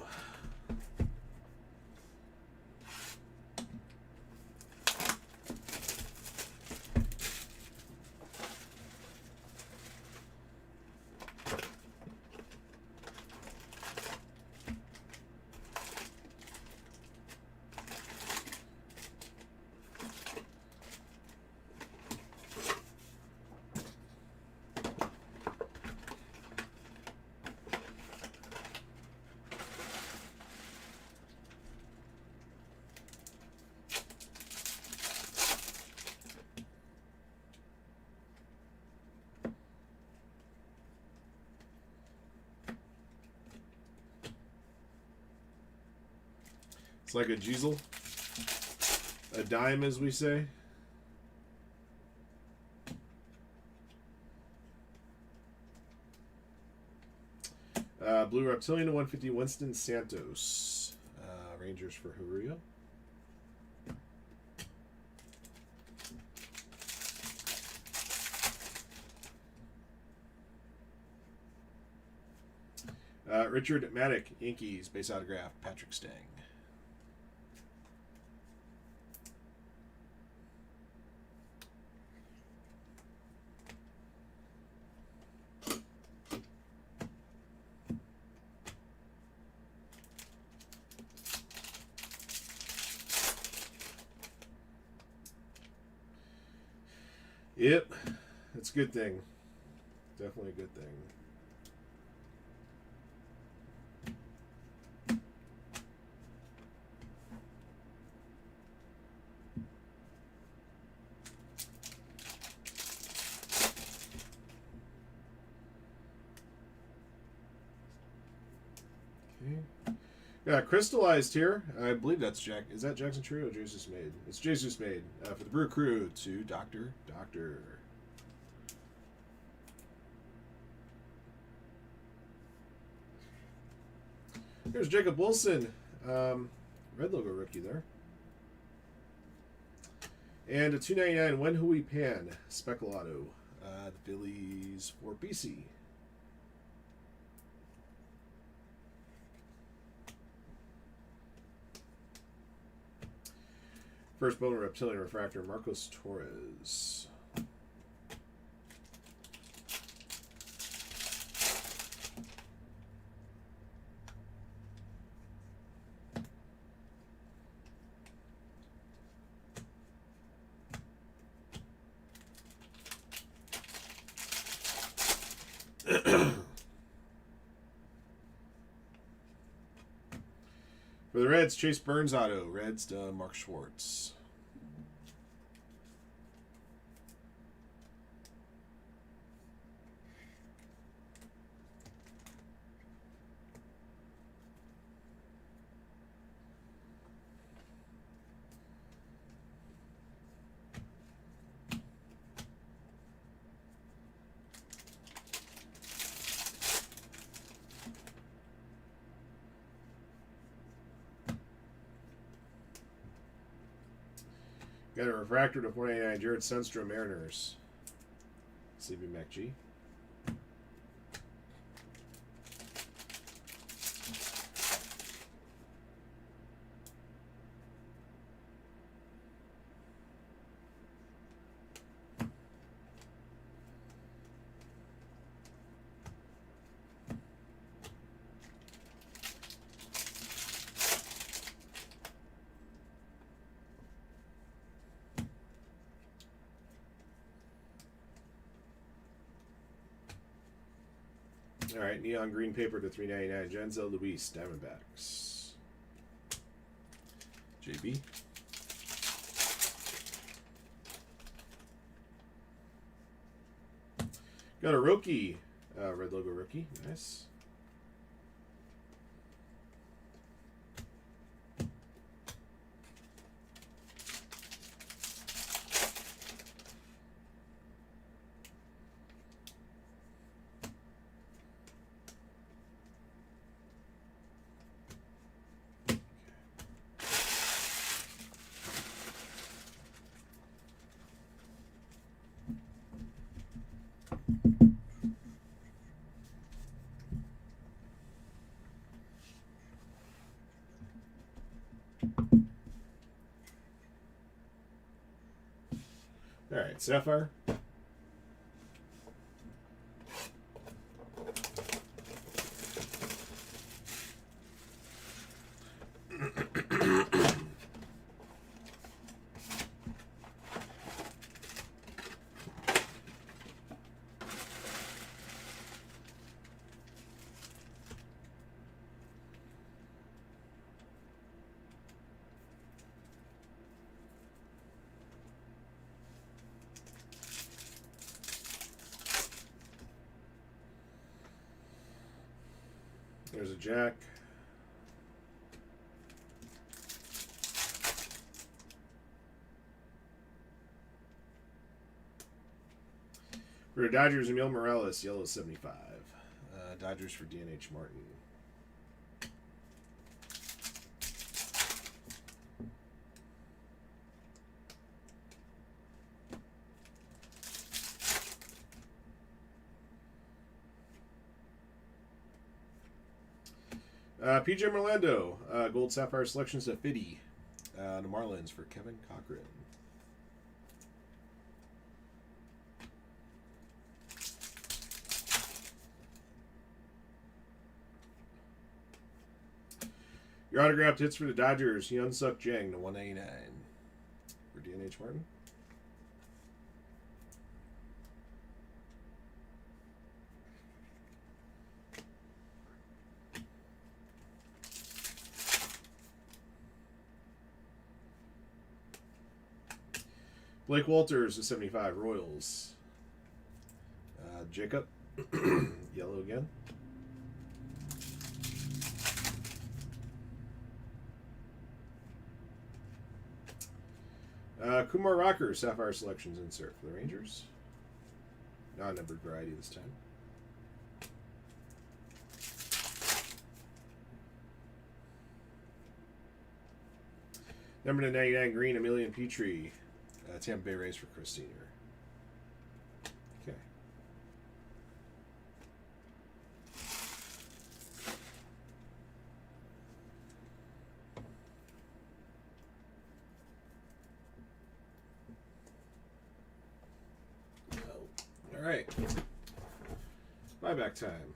It's like a Jeezel. A dime, as we say. Blue Reptilian to 150, Winston Santos. Rangers for Haruya. Richard Maddock, Yankees, base autograph, Patrick Stang. Yep, it's a good thing. Definitely a good thing. Okay. Yeah, crystallized here. I believe that's Jack. Is that Jackson True or Jesus Made? It's Jesus Made for the Brew Crew to Doctor. Here's Jacob Wilson, red logo rookie there, and a $2.99 Wen Hui Pan Speculato, the Phillies for BC. First Bowman Reptilian Refractor, Marcos Torres. For the Reds, Chase Burns auto. Reds to Mark Schwartz. Got a refractor to 499, Jared Sundstrom, Mariners. CB MacG. All right, neon green paper to 399. Genzel Luis, Diamondbacks. JB. Got a rookie, red logo rookie. Nice. All right, Sapphire. There's a Jack. For the Dodgers, Emil Morales, yellow 75. Dodgers for DNH Martin. PJ Merlando, Gold Sapphire Selections at 50. The Marlins for Kevin Cochran. Your autographed hits for the Dodgers, Hyun Suk Jang to 199 for DNH Martin. Blake Walters to 75, Royals. Jacob, yellow again. Kumar Rocker, Sapphire Selections insert for the Rangers. Non-numbered variety this time. Number 99 green, Emilian Petrie. Tampa Bay Rays for Chris Sr. Okay. All right. Buyback time.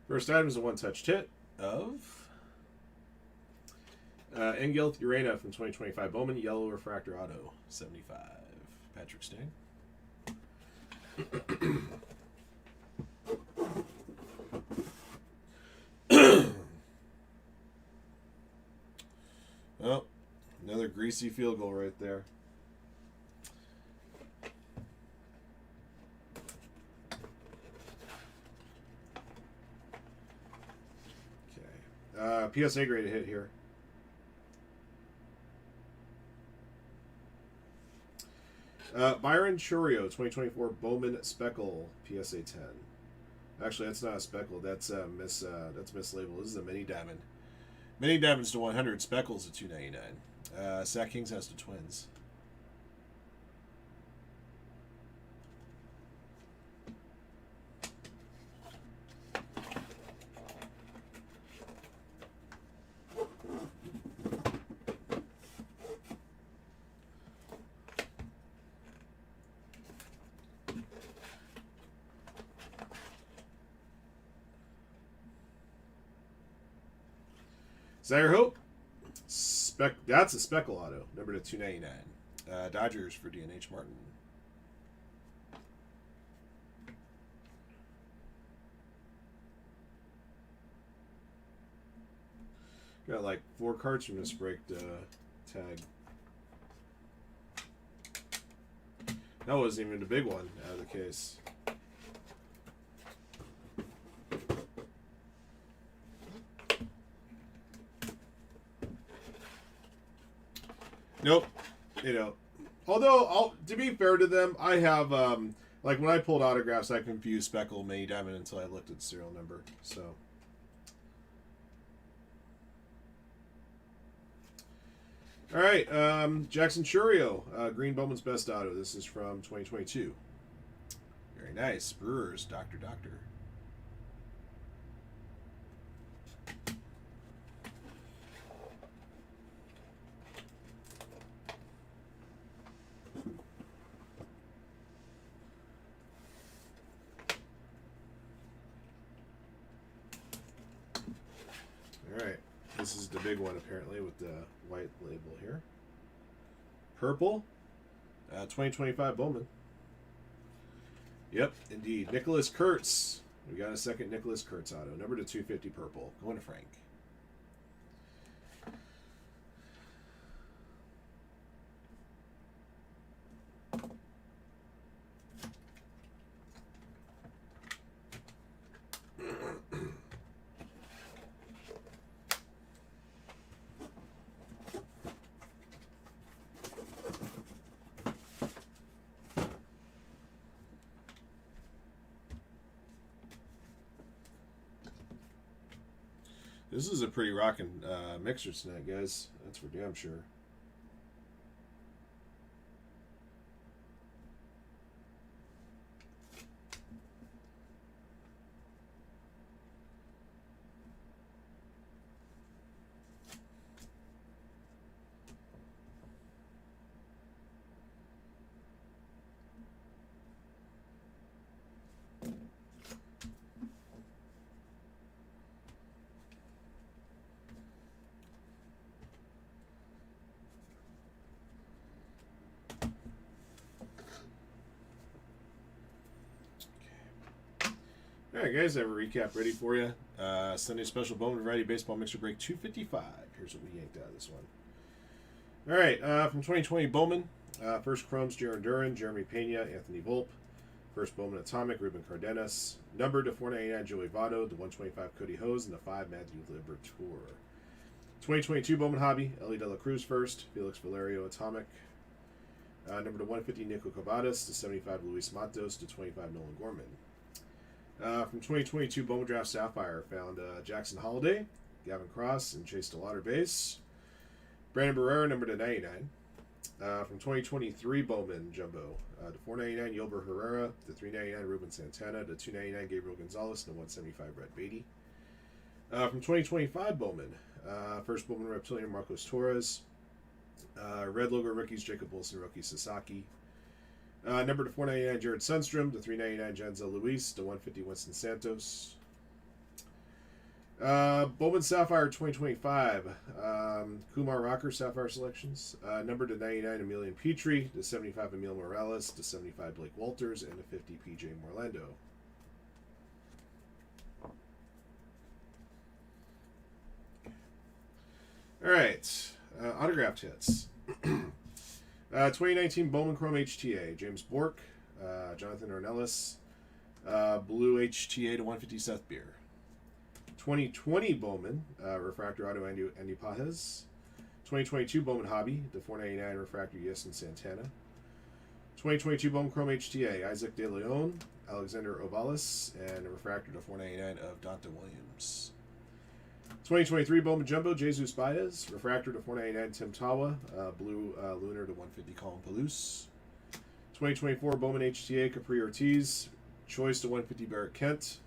First item is a one-touch hit of Engel Urena from 2025 Bowman, yellow refractor auto, 75. Patrick Stain. Oh, another greasy field goal right there. PSA grade hit here. Byron Churio, 2024 Bowman Speckle, PSA 10. Actually, that's not a speckle. That's mislabeled. This is a mini diamond. Mini diamonds to 100. Speckles to 299. Sack Kings has to Twins. Zaire Hope. That's a speckle auto. Number to 299. Dodgers for DNH Martin. Got like 4 cards from this break tag. That wasn't even a big one out of the case. Nope. You know, although to be fair to them, I have like when I pulled autographs, I confused speckle mini diamond until I looked at the serial number. So. All right, Jackson Churio, Green Bowman's best auto. This is from 2022. Very nice. Brewers, Doctor. All right, this is the big one apparently with the white label here. Purple, 2025 Bowman. Yep, indeed. Nicholas Kurtz, We got a second Nicholas Kurtz auto. Number to 250 purple. Going to Frank. This is a pretty rockin' mixer tonight, guys. That's for damn sure. Alright guys, I have a recap ready for you. Sunday special Bowman Variety Baseball Mixer Break 255. Here's what we yanked out of this one. Alright, from 2020 Bowman, first Chromes, Jaron Duran, Jeremy Pena, Anthony Volpe. First Bowman Atomic, Ruben Cardenas. Number to 499 Joey Votto, the 125 Cody Hose, and the 5 Matthew Liberatore. 2022 Bowman Hobby, Ellie De La Cruz first, Felix Valerio Atomic. Number to 150 Nico Cavadas, to 75 Luis Matos, to 25 Nolan Gorman. From 2022 Bowman Draft Sapphire, found Jackson Holiday, Gavin Cross, and Chase DeLauder base. Brandon Barrera, number to 99. From 2023 Bowman Jumbo, to 499 Yolber Herrera, to 399 Ruben Santana, to 299 Gabriel Gonzalez, and to 175 Brett Beatty. From 2025 Bowman, first Bowman Reptilian Marcos Torres. Red Logo rookies Jacob Wilson, rookie Sasaki. Number to 499 Jared Sundstrom, to 399 Janzel Luis, to 150 Winston Santos. Bowman Sapphire 2025, Kumar Rocker Sapphire selections. Number to 99 Emilian Petrie, to 75 Emil Morales, to 75 Blake Walters, and to 50 PJ Morlando. Alright, autographed hits. 2019 Bowman Chrome HTA, James Bork, Jonathan Ornelas, Blue HTA to 150 Seth Beer. 2020 Bowman, Refractor Auto Andy Pajes. 2022 Bowman Hobby, to 499 Refractor Yesson Santana. 2022 Bowman Chrome HTA, Isaac De Leon, Alexander Ovalis, and a Refractor to 499 of Donta Williams. 2023 Bowman Jumbo, Jesus Baez. Refractor to 499 Tim Tawa. Blue Lunar to 150 Colin Palouse. 2024 Bowman HTA Capri Ortiz. Choice to 150 Barrett Kent.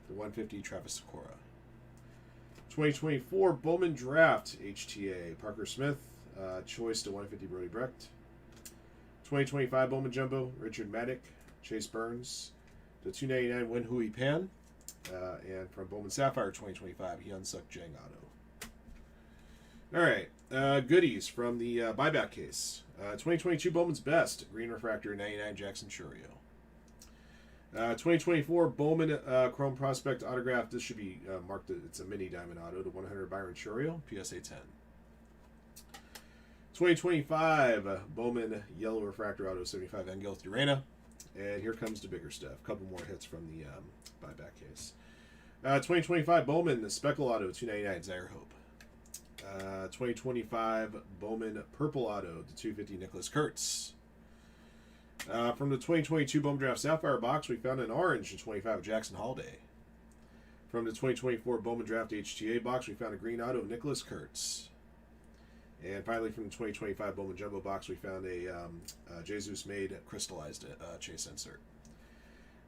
To 150 Travis Sakura. 2024 Bowman Draft HTA Parker Smith. Choice to 150 Brody Brecht. 2025 Bowman Jumbo Richard Maddock. Chase Burns. To 299 Wen Hui Pan. And from Bowman Sapphire 2025, Hyunsuk Jang Auto. Alright, goodies from the buyback case. 2022 Bowman's Best, Green Refractor 99 Jackson Churio. 2024 Bowman Chrome Prospect Autograph, this should be marked, it's a mini diamond auto, to 100 Byron Churio, PSA 10. 2025 Bowman Yellow Refractor Auto 75 Engel Durena. And here comes the bigger stuff. A couple more hits from the buyback case. 2025 Bowman the Speckle Auto 299 Zaire Hope. 2025 Bowman Purple Auto to 250 Nicholas Kurtz. From the 2022 Bowman Draft Sapphire box, we found an orange to 25 of Jackson Holiday. From the 2024 Bowman Draft HTA box, we found a green auto of Nicholas Kurtz. And finally, from the 2025 Bowman Jumbo box, we found a Jesus made crystallized chase insert.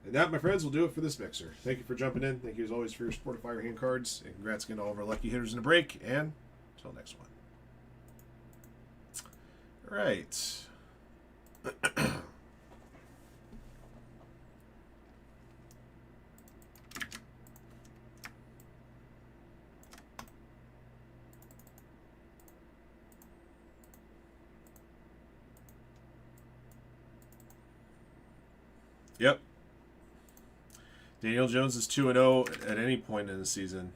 And that, my friends, will do it for this mixer. Thank you for jumping in. Thank you, as always, for your support of Firehand cards. And congrats again to all of our lucky hitters in the break. And until next one. All right. Yep. Daniel Jones is 2-0 at any point in the season.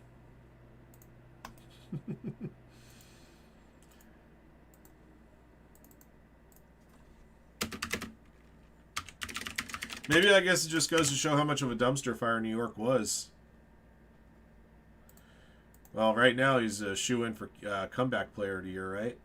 Maybe I guess it just goes to show how much of a dumpster fire New York was. Well, right now he's a shoe-in for comeback player of the year, right?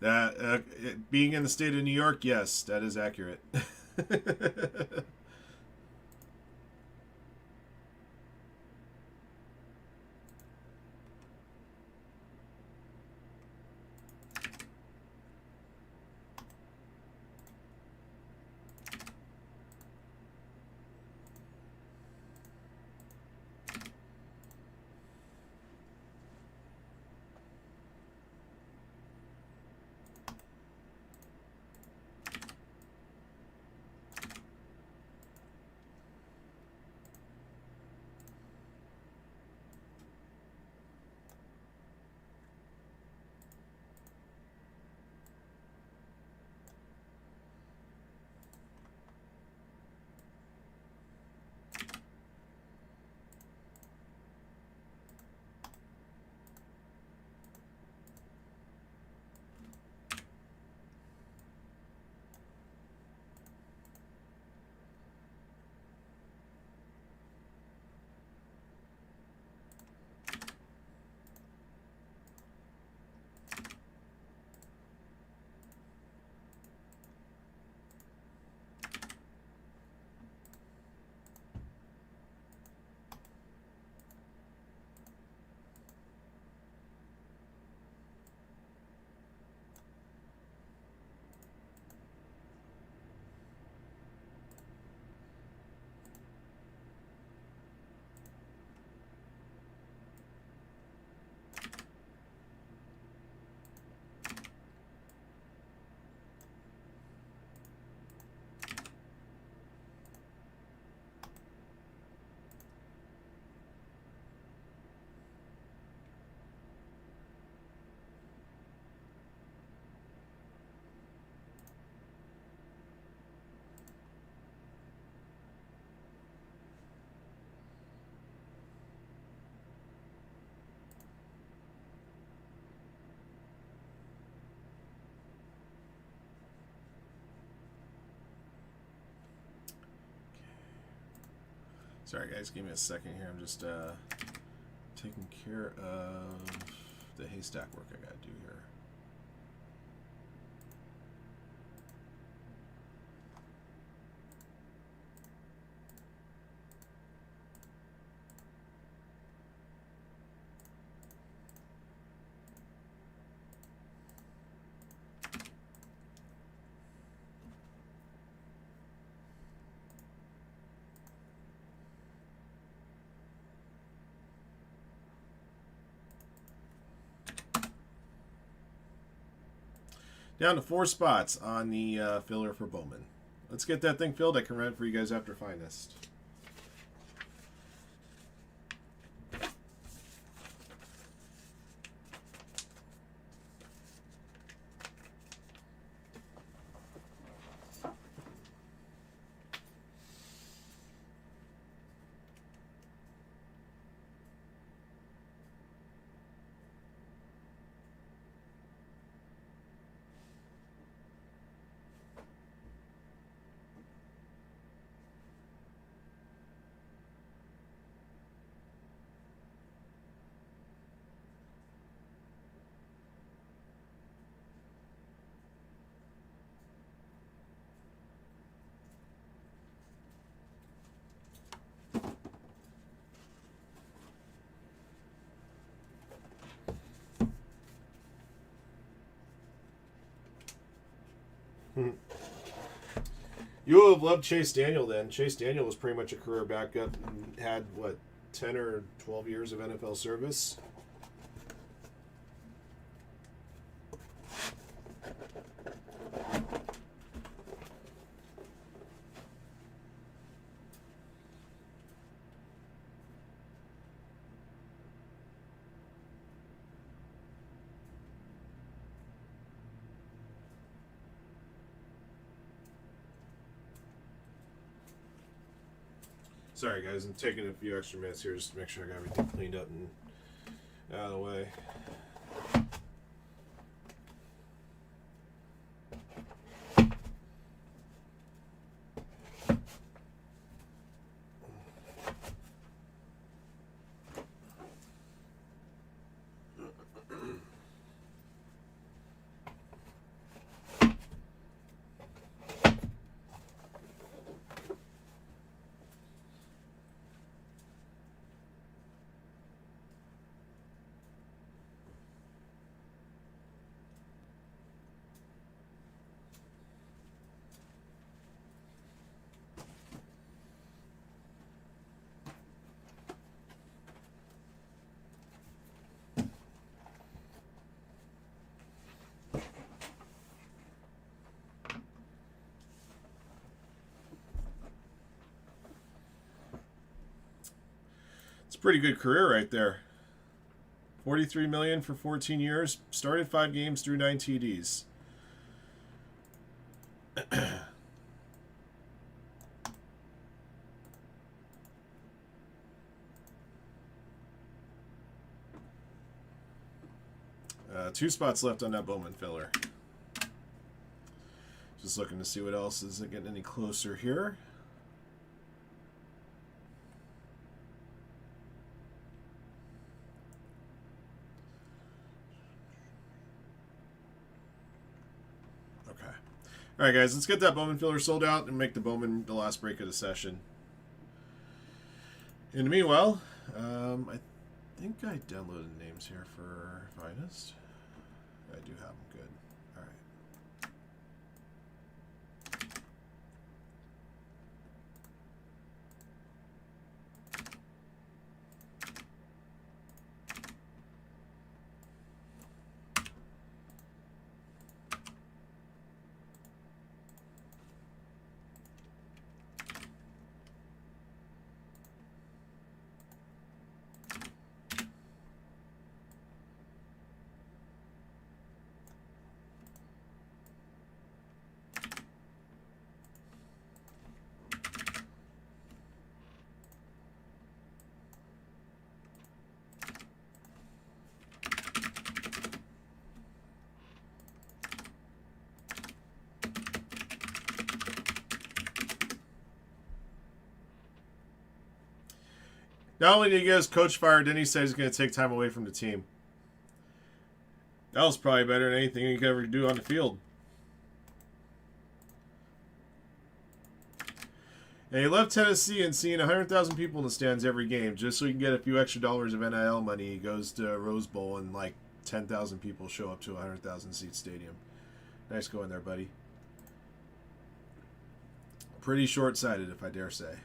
That being in the state of New York, yes, that is accurate. Sorry, guys, give me a second here. I'm just taking care of the haystack work I gotta do here. Down to 4 spots on the filler for Bowman. Let's get that thing filled. I can run it for you guys after Finest. You would have loved Chase Daniel then. Chase Daniel was pretty much a career backup and had, what, 10 or 12 years of NFL service? Sorry, guys, I'm taking a few extra minutes here just to make sure I got everything cleaned up and out of the way. It's a pretty good career right there. $43 million for 14 years. Started 5 games, threw 9 TDs. Two spots left on that Bowman filler. Just looking to see what else is getting any closer here. Okay. All right, guys, let's get that Bowman filler sold out and make the Bowman the last break of the session. In the meanwhile, I think I downloaded names here for Finest. I do have them. Good. All right. Not only did he get his coach fired, then he said he's going to take time away from the team. That was probably better than anything he could ever do on the field. And he left Tennessee and seeing 100,000 people in the stands every game just so he can get a few extra dollars of NIL money. He goes to Rose Bowl and like 10,000 people show up to a 100,000 seat stadium. Nice going there, buddy. Pretty short-sighted, if I dare say.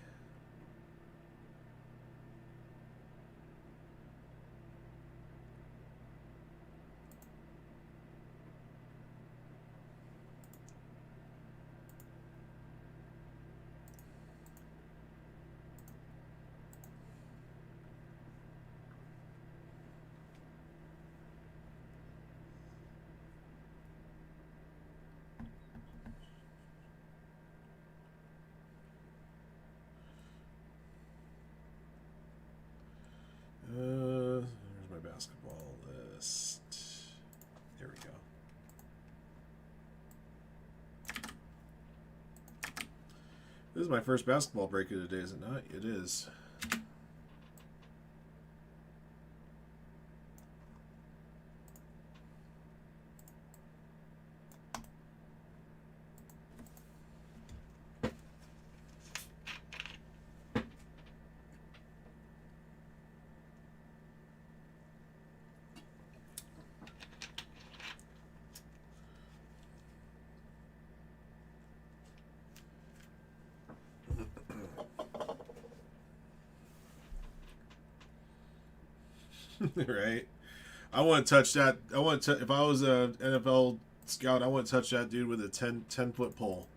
There's my basketball list. There we go. This is my first basketball break of the day, is it not? It is. Right? I wouldn't touch that. If I was a NFL scout, I wouldn't touch that dude with a 10-foot pole.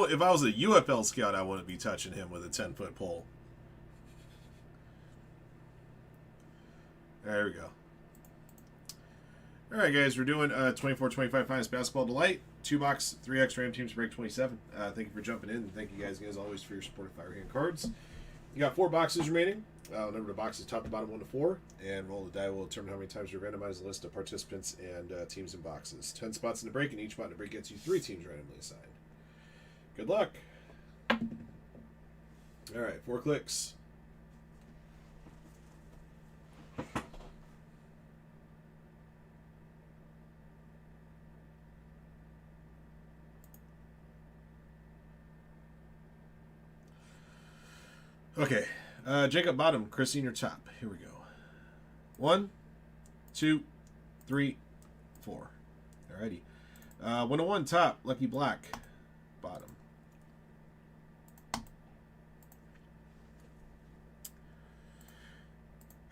If I was a UFL scout, I wouldn't be touching him with a 10-foot pole. There we go. All right, guys, we're doing 24-25 Finest Basketball Delight. 2-box, 3X Ram Teams Break 27. Thank you for jumping in, and thank you guys, as always, for your support of Firehand cards. You got 4 boxes remaining. Number the boxes top to bottom 1 to 4, and roll the die will determine how many times you randomize the list of participants and teams and boxes. 10 spots in the break, and each spot in the break gets you 3 teams randomly assigned. Good luck. All right, 4 clicks. Okay, Jacob bottom, Chris Senior top. Here we go. 1, 2, 3, 4. Alrighty. 101 top, Lucky Black bottom.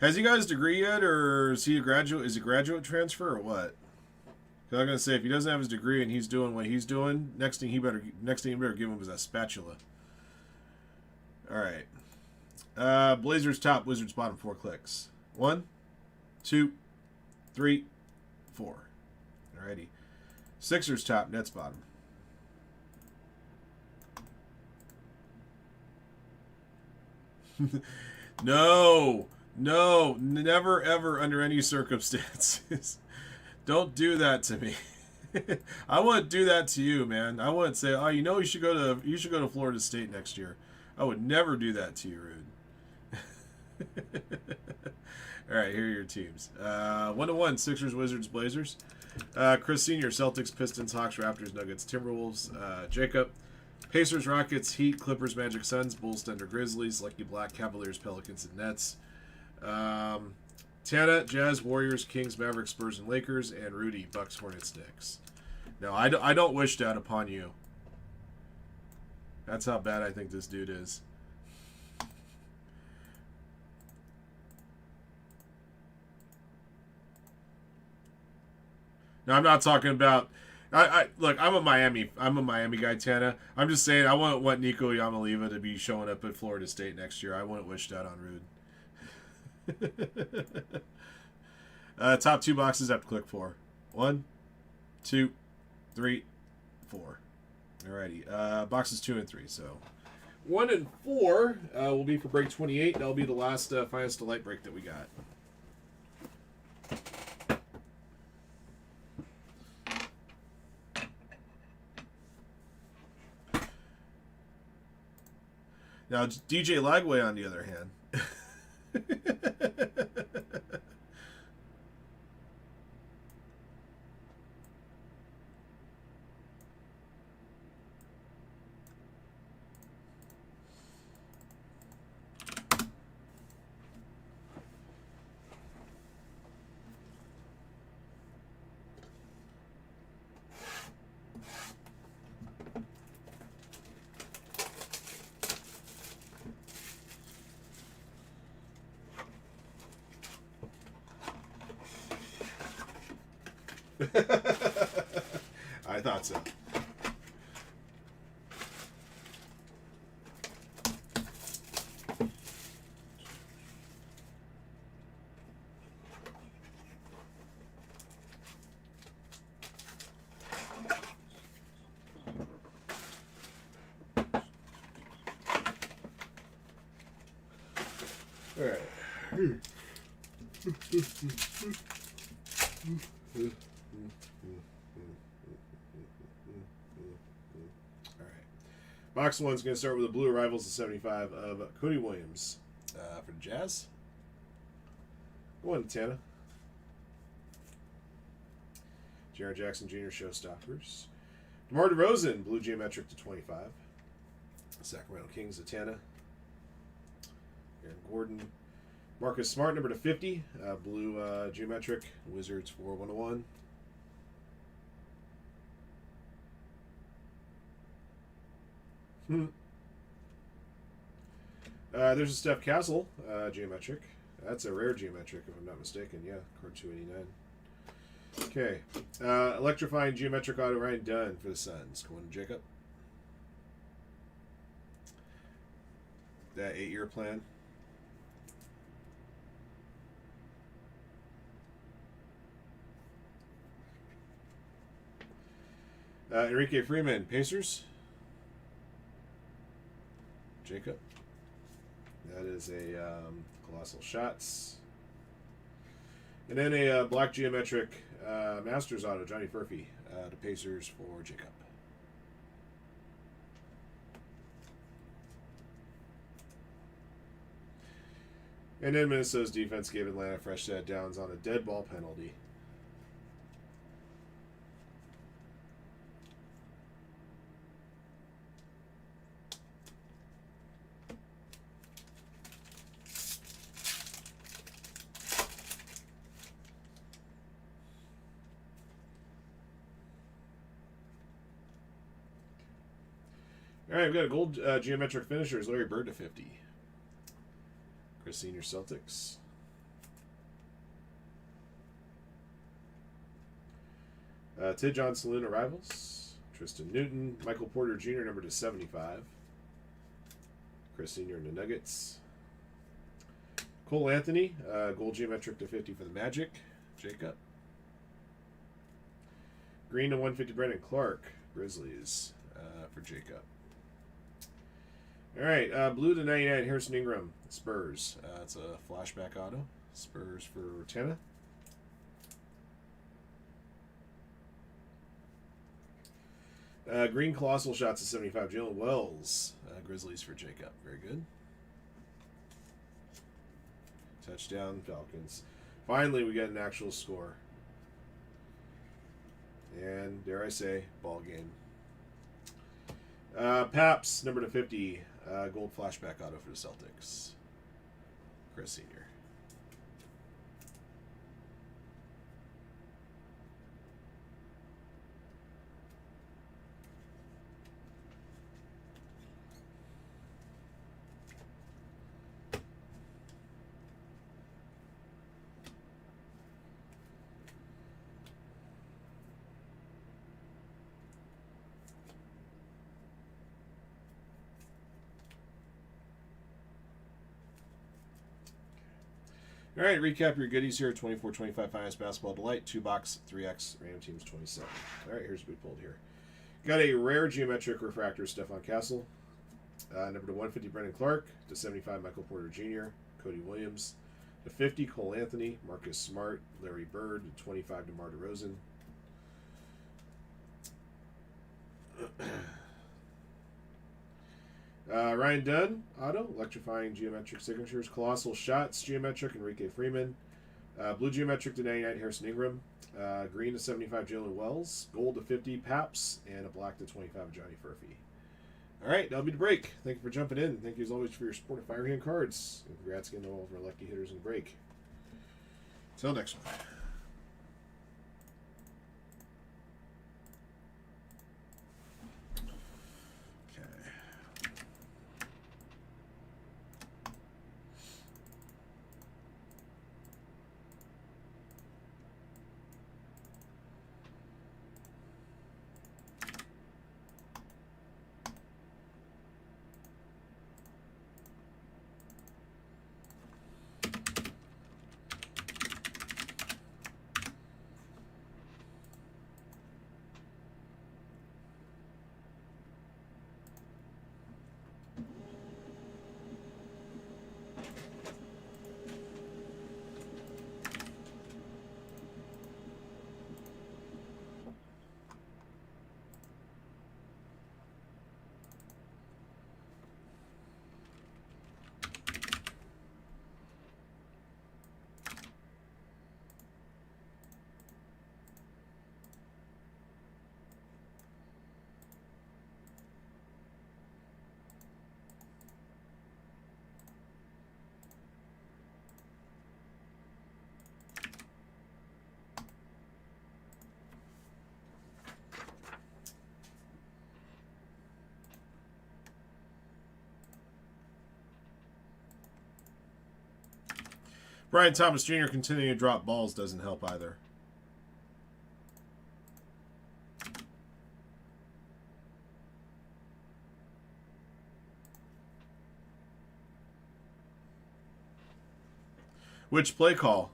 Has he got his degree yet, or is he a graduate? Is it graduate transfer or what? Because I'm gonna say if he doesn't have his degree and he's doing what he's doing, next thing you better give him is a spatula. All right. Blazers top, Wizards bottom. 4 clicks. 1, 2, 3, 4. Alrighty. Sixers top, Nets bottom. No, never ever under any circumstances. Don't do that to me. I wouldn't do that to you, man. I wouldn't say, "Oh, you should go to Florida State next year." I would never do that to you, Rude. All right, here are your teams. 1-1, Sixers, Wizards, Blazers. Chris Senior, Celtics, Pistons, Hawks, Raptors, Nuggets, Timberwolves. Jacob, Pacers, Rockets, Heat, Clippers, Magic, Suns, Bulls, Thunder, Grizzlies, Lucky Black, Cavaliers, Pelicans, and Nets. Tana, Jazz, Warriors, Kings, Mavericks, Spurs, and Lakers. And Rudy, Bucks, Hornets, Knicks. No, I don't wish that upon you. That's how bad I think this dude is. Now I'm not talking about. Look. I'm a Miami guy, Tana. I'm just saying I wouldn't want Nico Yamaliva to be showing up at Florida State next year. I wouldn't wish that on Rude. Top 2 boxes have to click 4. 1, 2, 3, 4. Alrighty. Boxes 2 and 3. So 1 and 4 will be for break 28. That'll be the last Finest Delight break that we got. Now, DJ Lagway, on the other hand. I thought so. All right. Box 1's going to start with the Blue Arrivals of 75 of Cody Williams for the Jazz. 1, Tana. Jaren Jackson Jr. Showstoppers. DeMar DeRozan, Blue Geometric to 25. Sacramento Kings of Tana. Aaron Gordon. Marcus Smart, number /50. Blue geometric. Wizards for 101. There's a Steph Castle geometric. That's a rare geometric, if I'm not mistaken. Yeah, card 289. Okay. Electrifying geometric auto Ryan Dunn for the Suns. Going to Jacob. That 8-year plan. Enrique Freeman, Pacers. Jacob. That is a Colossal Shots. And then a black geometric Masters auto, Johnny Furphy, to Pacers for Jacob. And then Minnesota's defense gave Atlanta fresh set downs on a dead ball penalty. All right, we've got a gold geometric finishers, Larry Bird to 50. Chris Senior Celtics. Tid John Saloon Arrivals. Tristan Newton. Michael Porter Jr. number /75. Chris Senior in the Nuggets. Cole Anthony. Gold geometric to 50 for the Magic. Jacob. Green to 150 Brandon Clark. Grizzlies for Jacob. All right, blue to 99 Harrison Ingram. Spurs. It's a flashback auto. Spurs for Tana. Green Colossal Shots to 75. Jalen Wells. Grizzlies for Jacob. Very good. Touchdown Falcons. Finally, we get an actual score. And, dare I say, ball game. Paps, number /50. Gold flashback auto for the Celtics. Chris Senior. All right, recap your goodies here. 24-25 Finest Basketball Delight. 2-box, 3X, Ram Teams 27. All right, here's what we pulled here. Got a rare geometric refractor, Stephon Castle. Number /150, Brendan Clark. /75, Michael Porter Jr., Cody Williams. /50, Cole Anthony, Marcus Smart, Larry Bird. /25, DeMar DeRozan. Ryan Dunn, auto, electrifying geometric signatures, Colossal Shots, geometric, Enrique Freeman, blue geometric to 99, Harrison Ingram, green to 75, Jalen Wells, gold to 50, Paps, and a black to 25, Johnny Furphy. All right, that'll be the break. Thank you for jumping in. Thank you as always for your support of Firehand cards. And congrats again to all of our lucky hitters in the break. Till next one. Brian Thomas Jr. continuing to drop balls doesn't help either. Which play call?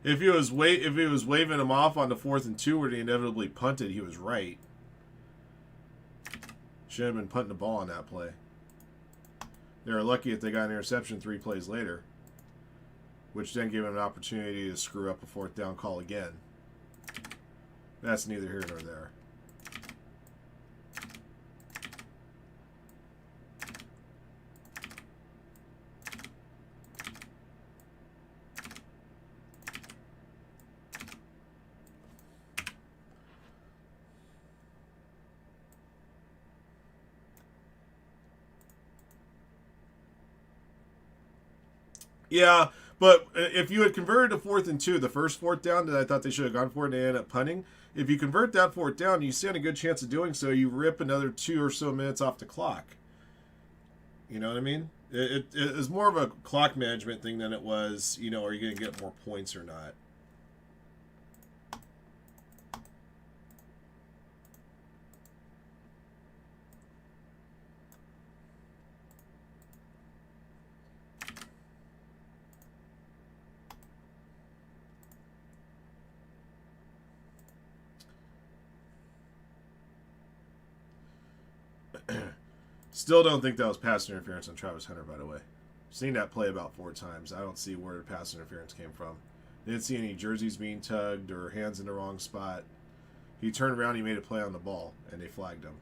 If he was waving him off on the 4th and 2 where he inevitably punted, he was right. Should have been punting the ball on that play. They were lucky if they got an interception 3 plays later, which then gave him an opportunity to screw up a 4th down call again. That's neither here nor there. Yeah, but if you had converted to 4th and 2, the first 4th down that I thought they should have gone for, and they ended up punting. If you convert that 4th down, you stand a good chance of doing so. You rip another 2 or so minutes off the clock. You know what I mean? It is more of a clock management thing than it was, are you going to get more points or not? Still don't think that was pass interference on Travis Hunter, by the way. Seen that play about 4 times. I don't see where the pass interference came from. Didn't see any jerseys being tugged or hands in the wrong spot. He turned around, he made a play on the ball, and they flagged him.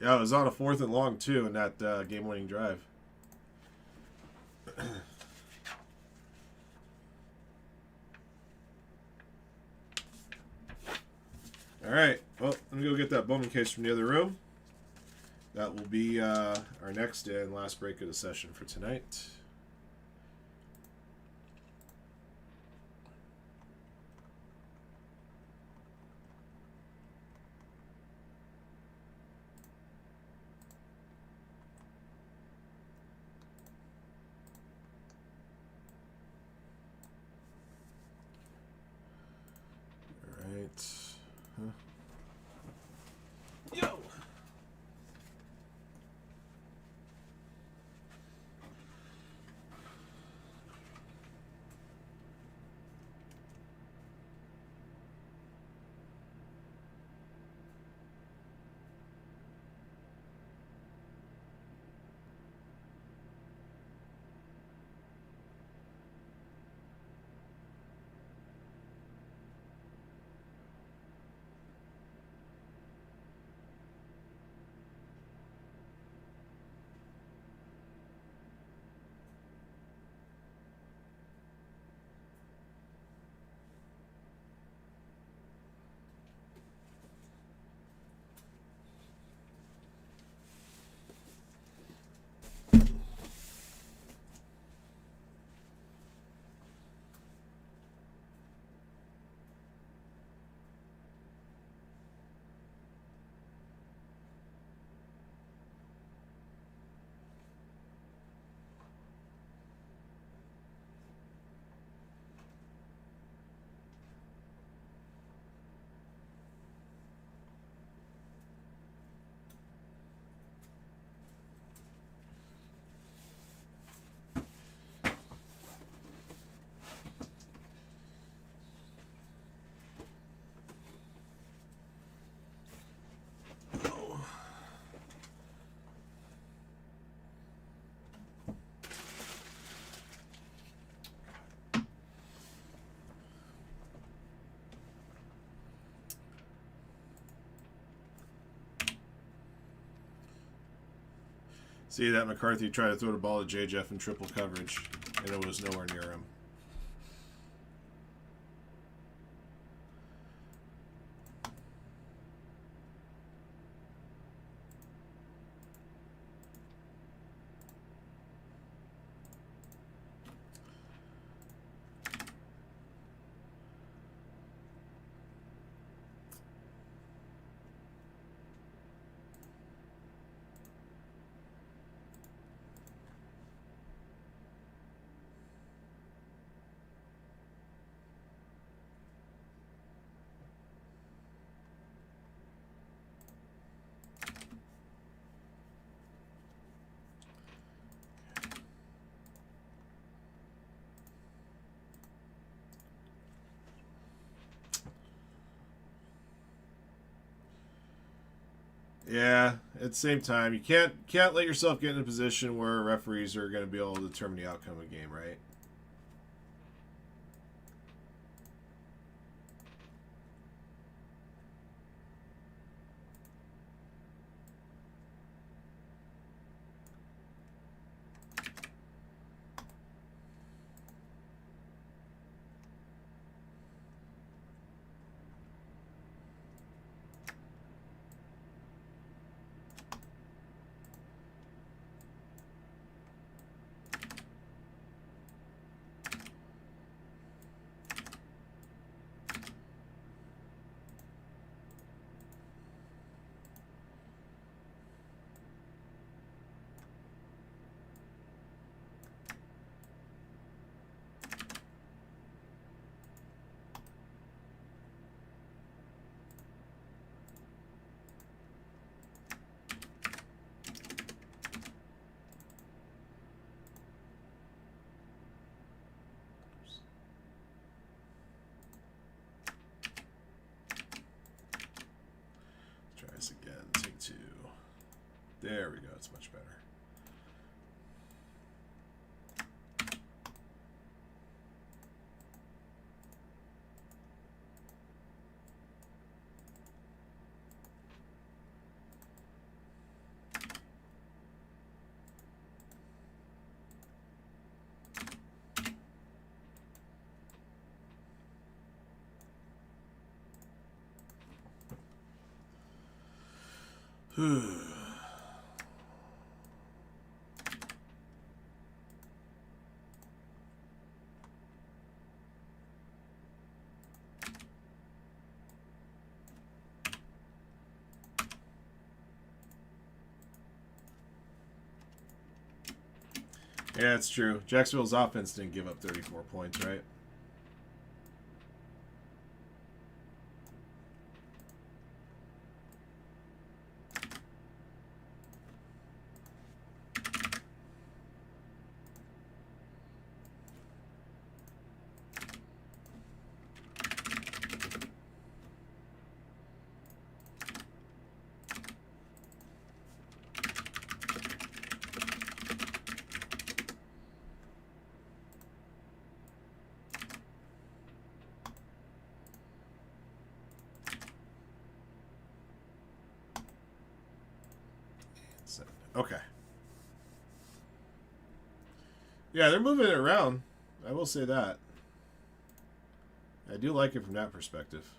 Yeah, it was on a 4th and long, too, in that game-winning drive. All right. Well, let me go get that Bowman case from the other room. That will be our next and last break of the session for tonight. Huh? Yo! See that McCarthy tried to throw the ball to J. Jeff in triple coverage, and it was nowhere near him. Yeah, at the same time, you can't let yourself get in a position where referees are going to be able to determine the outcome of a game, right? Try this again. Take two. There we go. It's much better. Yeah, it's true. Jacksonville's offense didn't give up 34 points, right? Okay. Yeah, they're moving it around. I will say that. I do like it from that perspective.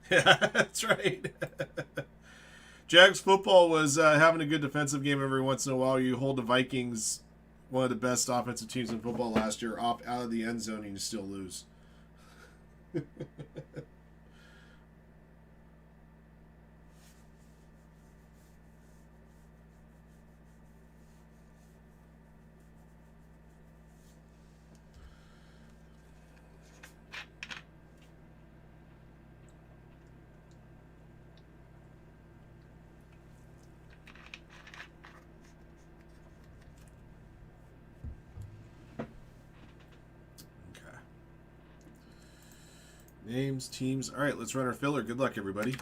Yeah, that's right. Jags football was having a good defensive game every once in a while. You hold the Vikings, one of the best offensive teams in football last year, off out of the end zone, and you still lose. Names, teams. All right, let's run our filler. Good luck, everybody.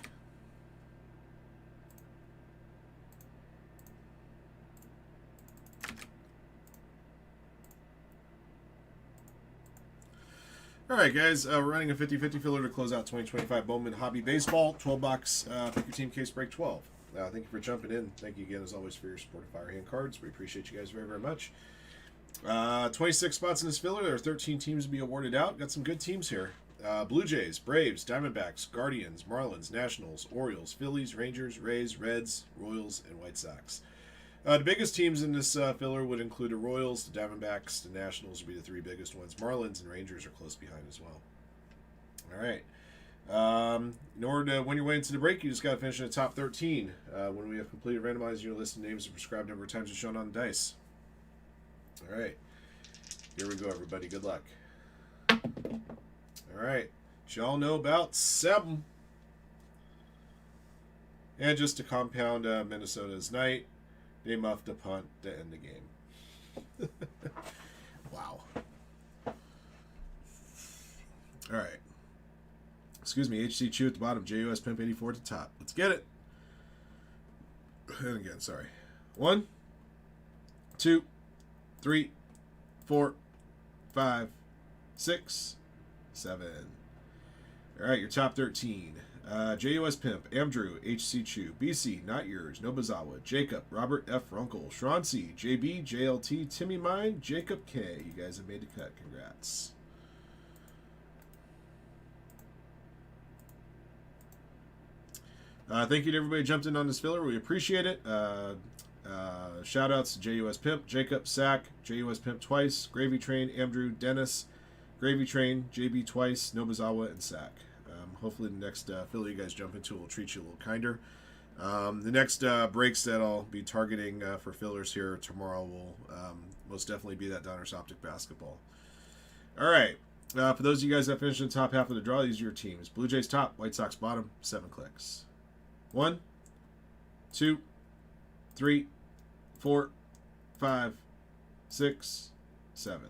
All right, guys, we're running a 50-50 filler to close out 2025 Bowman Hobby Baseball. 12-box pick your team case break 12. Thank you for jumping in. Thank you again, as always, for your support of Firehand cards. We appreciate you guys very, very much. 26 spots in this filler. There are 13 teams to be awarded out. Got some good teams here. Blue Jays, Braves, Diamondbacks, Guardians, Marlins, Nationals, Orioles, Phillies, Rangers, Rays, Reds, Royals, and White Sox. The biggest teams in this filler would include the Royals, the Diamondbacks, the Nationals would be the three biggest ones. Marlins and Rangers are close behind as well. All right. In order to win your way into the break, you just got to finish in the top 13. When we have completed randomizing your list of names and prescribed number of times as shown on the dice. All right. Here we go, everybody. Good luck. All right. Y'all know about 7. And just to compound Minnesota's night, they muffed a punt to end the game. Wow. All right. Excuse me, HC Chew at the bottom, JUS Pimp 84 at the top. Let's get it. And again, sorry. 1, 2, 3, 4, 5, 6, 7. All right, your top 13. JUS Pimp, Andrew, HC Chew, BC, Not Yours, Nobuzawa, Jacob, Robert F. Runkle, Shroncy, JB, JLT, Timmy Mine, Jacob K. You guys have made the cut. Congrats. Thank you to everybody who jumped in on this filler. We appreciate it. Shout outs to JUS Pimp, Jacob, Sack, JUS Pimp twice, Gravy Train, Andrew, Dennis, Gravy Train, JB twice, Nobuzawa, and Sack. Hopefully the next filler you guys jump into will treat you a little kinder. The next breaks that I'll be targeting for fillers here tomorrow will most definitely be that Donruss Optic basketball. All right. For those of you guys that finished in the top half of the draw, these are your teams. Blue Jays top, White Sox bottom, 7 clicks. 1, 2, 3, 4, 5, 6, 7.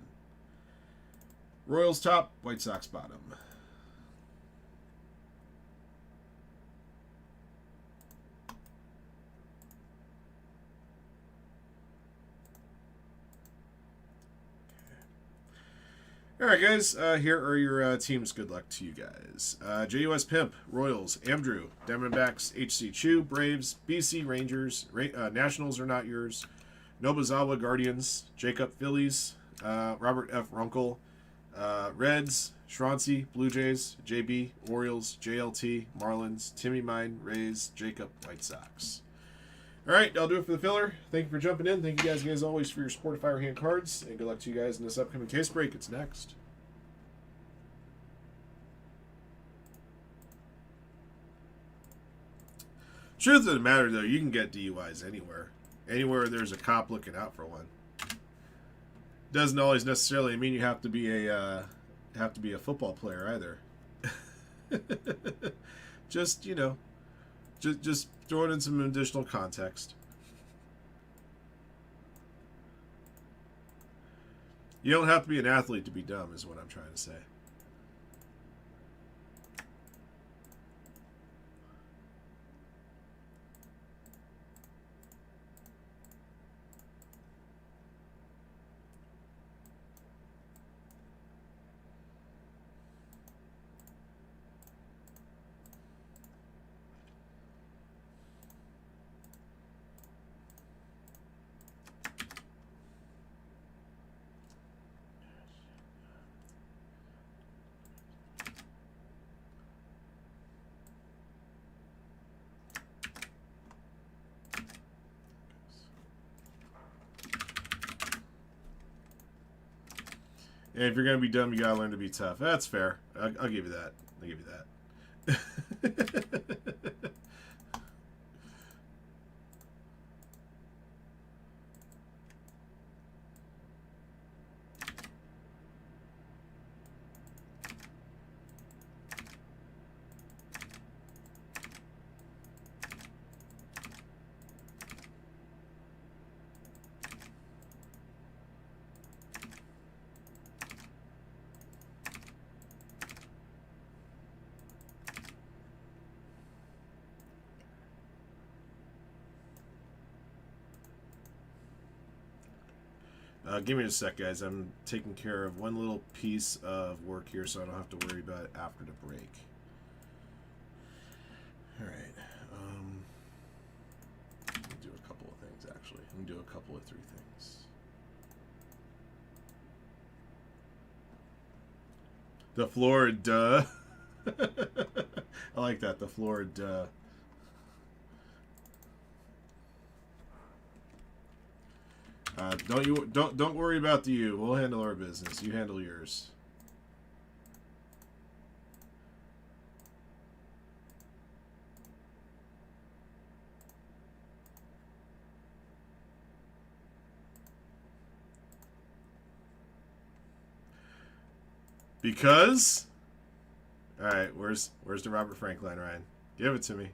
Royals top, White Sox bottom. All right, guys. Here are your teams. Good luck to you guys. JUS Pimp, Royals, Andrew, Diamondbacks, HC Chew, Braves, BC Rangers, Nationals are not yours. Nobuzawa Guardians, Jacob Phillies, Robert F. Runkle, Reds, Shroncy, Blue Jays, JB, Orioles, JLT, Marlins, Timmy Mine, Rays, Jacob, White Sox. All right, I'll do it for the filler. Thank you for jumping in. Thank you guys, as always, for your support of Firehand cards. And good luck to you guys in this upcoming case break. It's next. Truth of the matter, though, you can get DUIs anywhere. Anywhere there's a cop looking out for one. Doesn't always necessarily mean you have to be a football player either. Just, you know, just throw it in some additional context. You don't have to be an athlete to be dumb, is what I'm trying to say. And if you're going to be dumb, you got to learn to be tough. That's fair. I'll give you that. I'll give you that. Give me a sec, guys. I'm taking care of one little piece of work here, so I don't have to worry about it after the break. All right. Let me do a couple of things, actually. Let me do a couple of 3 things. The floor, duh. I like that. The floor, duh. Don't worry about the you. We'll handle our business. You handle yours. Because, all right, where's the Robert Frank line, Ryan? Give it to me.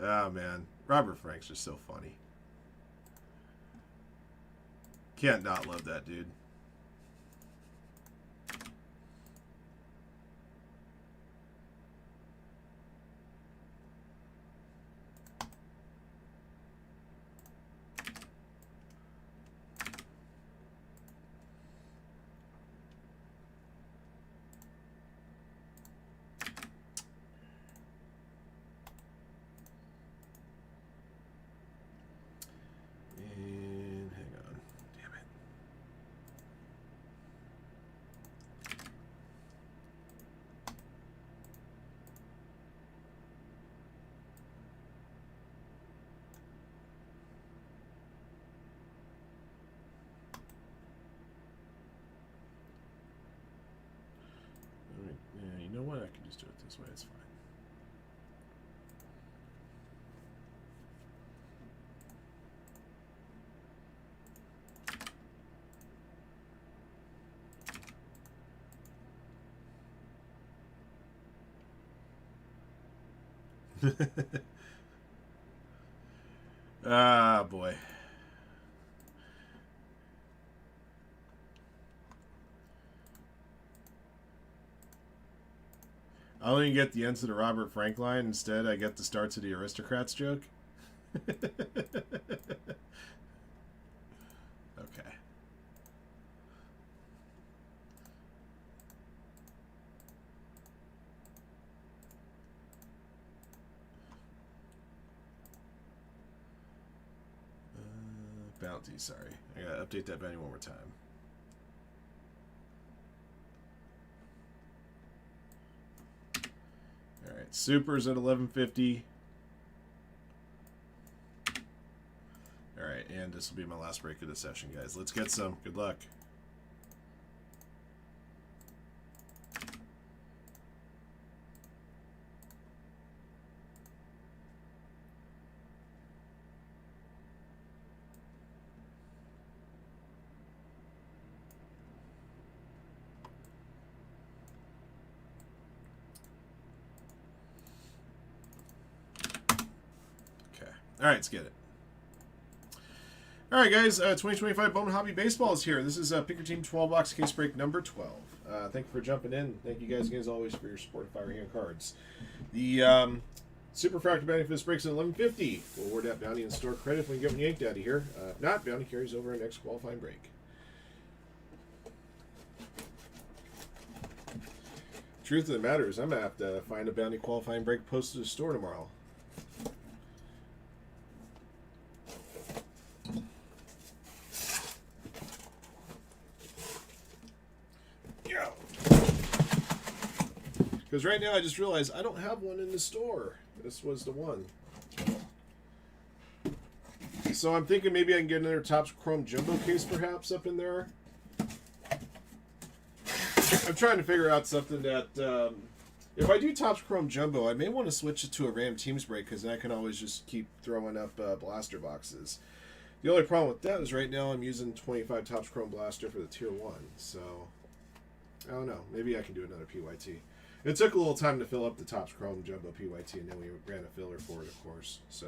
Oh man, Robert Frank's just so funny. Can't not love that dude. And hang on. Damn it. Yeah, you know what? I can just do it this way. It's fine. Ah, boy. I don't even get the ends of the Robert Frank line. Instead, I get the starts of the aristocrats joke. Okay. Bounty, sorry. I gotta update that bounty one more time. Alright, Super's at 1150. Alright, and this will be my last break of the session, guys. Let's get some. Good luck. All right, let's get it. All right, guys, 2025 Bowman Hobby Baseball is here. This is Pick Your Team 12 box case break number 12. Thank you for jumping in. Thank you guys again, as always, for your support of Firehand cards. The Super Fractor bounty for this break's at 1150. We'll award that bounty and store credit if we can get one yanked out of here. If not, bounty carries over our next qualifying break. Truth of the matter is, I'm going to have to find a bounty qualifying break posted to the store tomorrow. Because right now I just realized I don't have one in the store. This was the one. So I'm thinking maybe I can get another Topps Chrome Jumbo case perhaps up in there. I'm trying to figure out something that, if I do Topps Chrome Jumbo, I may want to switch it to a random teams break because then I can always just keep throwing up blaster boxes. The only problem with that is right now I'm using 25 Topps Chrome Blaster for the Tier 1. So, I don't know. Maybe I can do another PYT. It took a little time to fill up the Topps Chrome Jumbo PYT, and then we ran a filler for it, of course. So.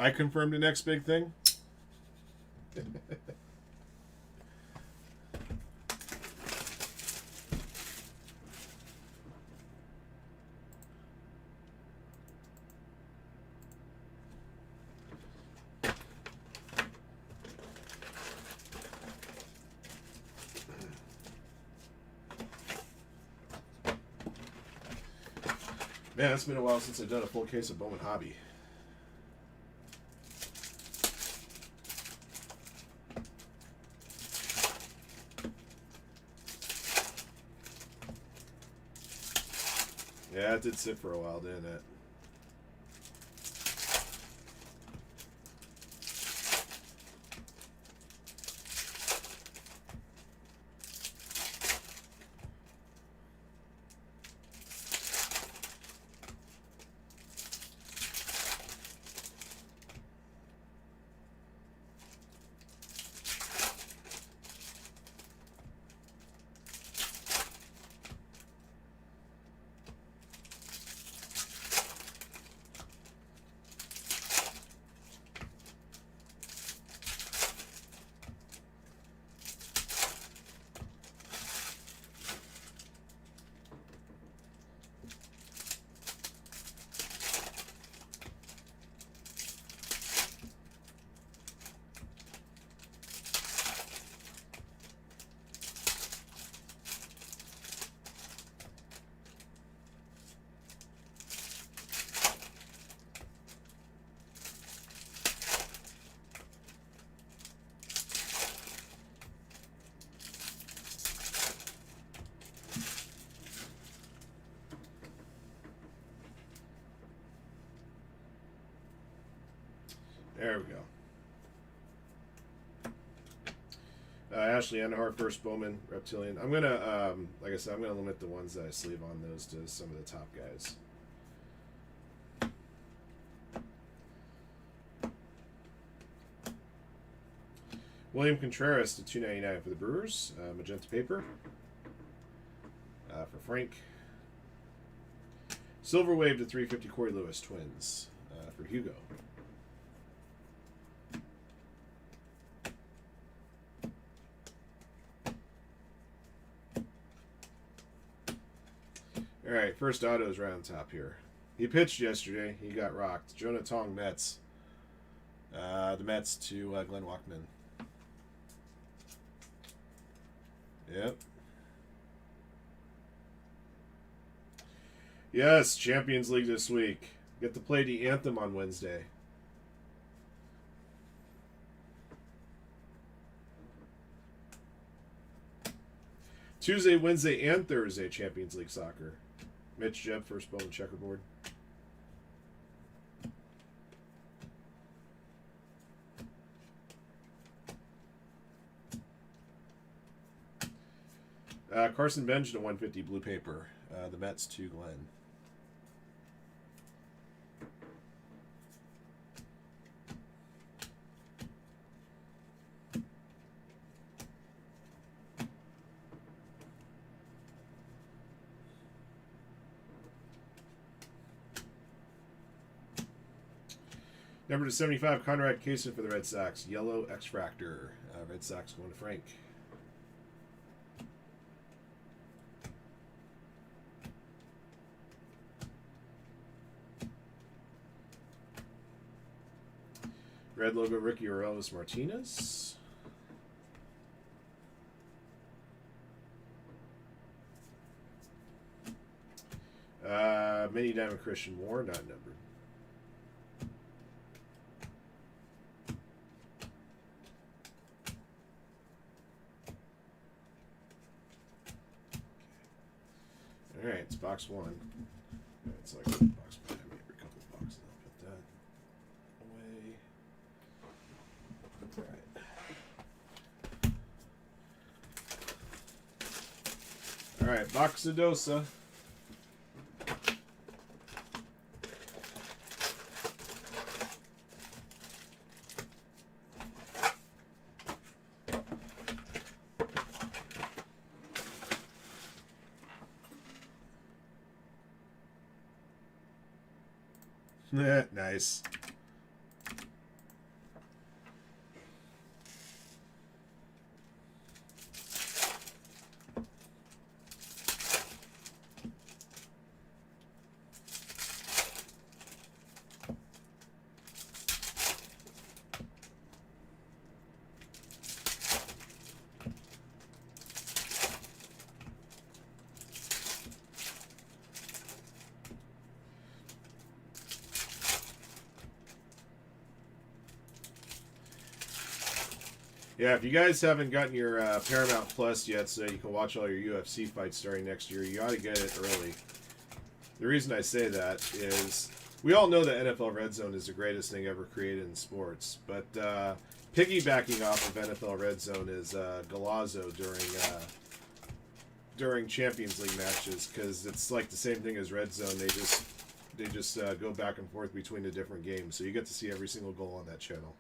I confirmed the next big thing. Man, it's been a while since I've done a full case of Bowman Hobby. Yeah, it did sit for a while, didn't it? There we go. Ashley Enhart, first Bowman, Reptilian. I'm going to, like I said, I'm going to limit the ones that I sleeve on those to some of the top guys. William Contreras to $2.99 for the Brewers. Magenta paper. For Frank. Silver Wave to $3.50 Corey Lewis, Twins. For Hugo. All right, first autos right on top here. He pitched yesterday. He got rocked. Jonah Tong, Mets. The Mets to Glenn Walkman. Yep. Yes, Champions League this week. Get to play the Anthem on Wednesday. Tuesday, Wednesday, and Thursday, Champions League soccer. Mitch Jeb, first Bowman checkerboard. Carson Bench to 150 blue paper. The Mets to Glenn. Number to 75, Conrad Kaysen for the Red Sox. Yellow X-Fractor. Red Sox going to Frank. Red logo, Ricky Orelvis Martinez. Mini Diamond Christian Moore, not numbered. All right, it's box one. It's like box one. I made a couple of boxes. I'll put that away. All right. All right, box of Dosa. Nice. Yeah, if you guys haven't gotten your Paramount Plus yet, so you can watch all your UFC fights starting next year, you ought to get it early. The reason I say that is we all know that NFL Red Zone is the greatest thing ever created in sports, but piggybacking off of NFL Red Zone is Galazzo during Champions League matches, because it's like the same thing as Red Zone. They just go back and forth between the different games, so you get to see every single goal on that channel.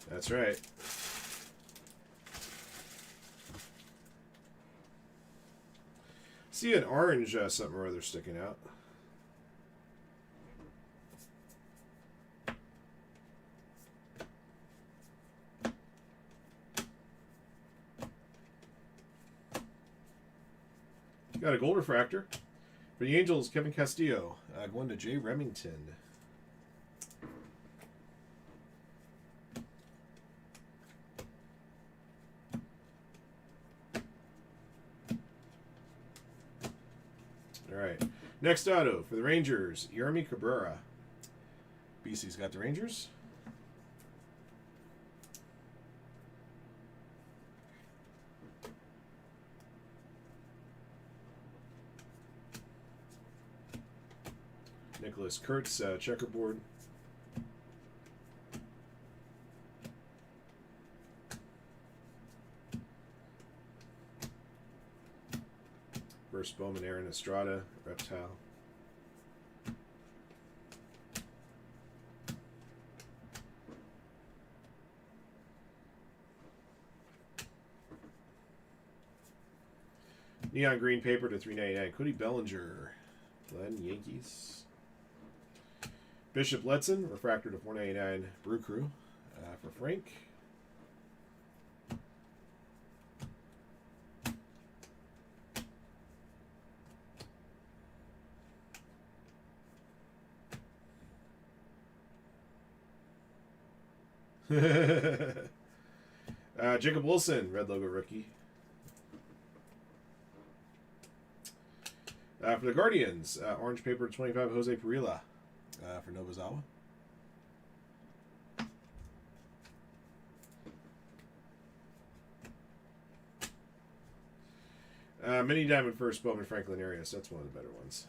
That's right. See an orange something or other sticking out. Got a gold refractor. For the Angels, Kevin Castillo. Going to Jay Remington. All right. Next auto for the Rangers, Yermi Cabrera. BC's got the Rangers. Nicholas Kurtz, checkerboard. First Bowman, Aaron Estrada, Reptile. Neon green paper to $3.99. Cody Bellinger, Glenn, Yankees. Bishop Letson, refractor to $4.99. Brew Crew for Frank. Jacob Wilson, red logo rookie. For the Guardians, orange paper 25, Jose Perilla for Nobuzawa. Mini Diamond first, Bowman Franklin Arias. That's one of the better ones.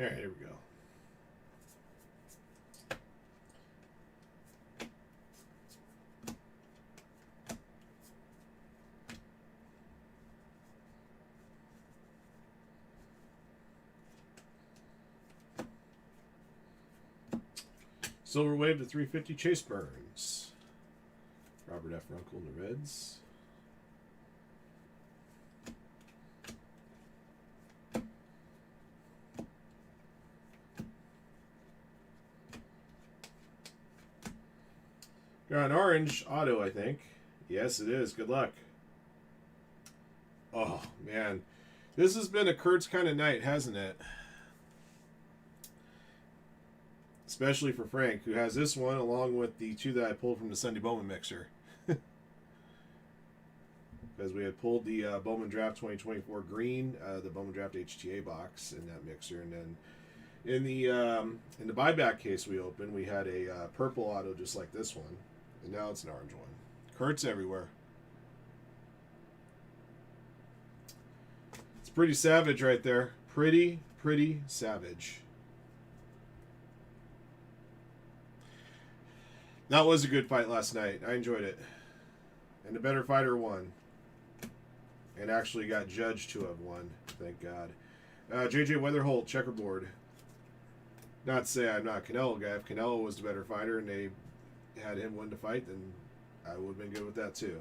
All right, here we go. Silver Wave to 350, Chase Burns. Robert F. Runkle in the Reds. Got an orange auto, I think. Yes, it is. Good luck. Oh, man. This has been a Kurtz kind of night, hasn't it? Especially for Frank, who has this one along with the two that I pulled from the Sunday Bowman mixer. Because we had pulled the Bowman Draft 2024 green, the Bowman Draft HTA box in that mixer, and then in the buyback case we opened, we had a purple auto just like this one, and now it's an orange one. Kurtz everywhere. It's pretty savage right there. Pretty savage. That was a good fight last night. I enjoyed it. And the better fighter won. And actually got judged to have won. Thank God. JJ Weatherholt, checkerboard. Not to say I'm not a Canelo guy. If Canelo was the better fighter and they had him win the fight, then I would have been good with that too.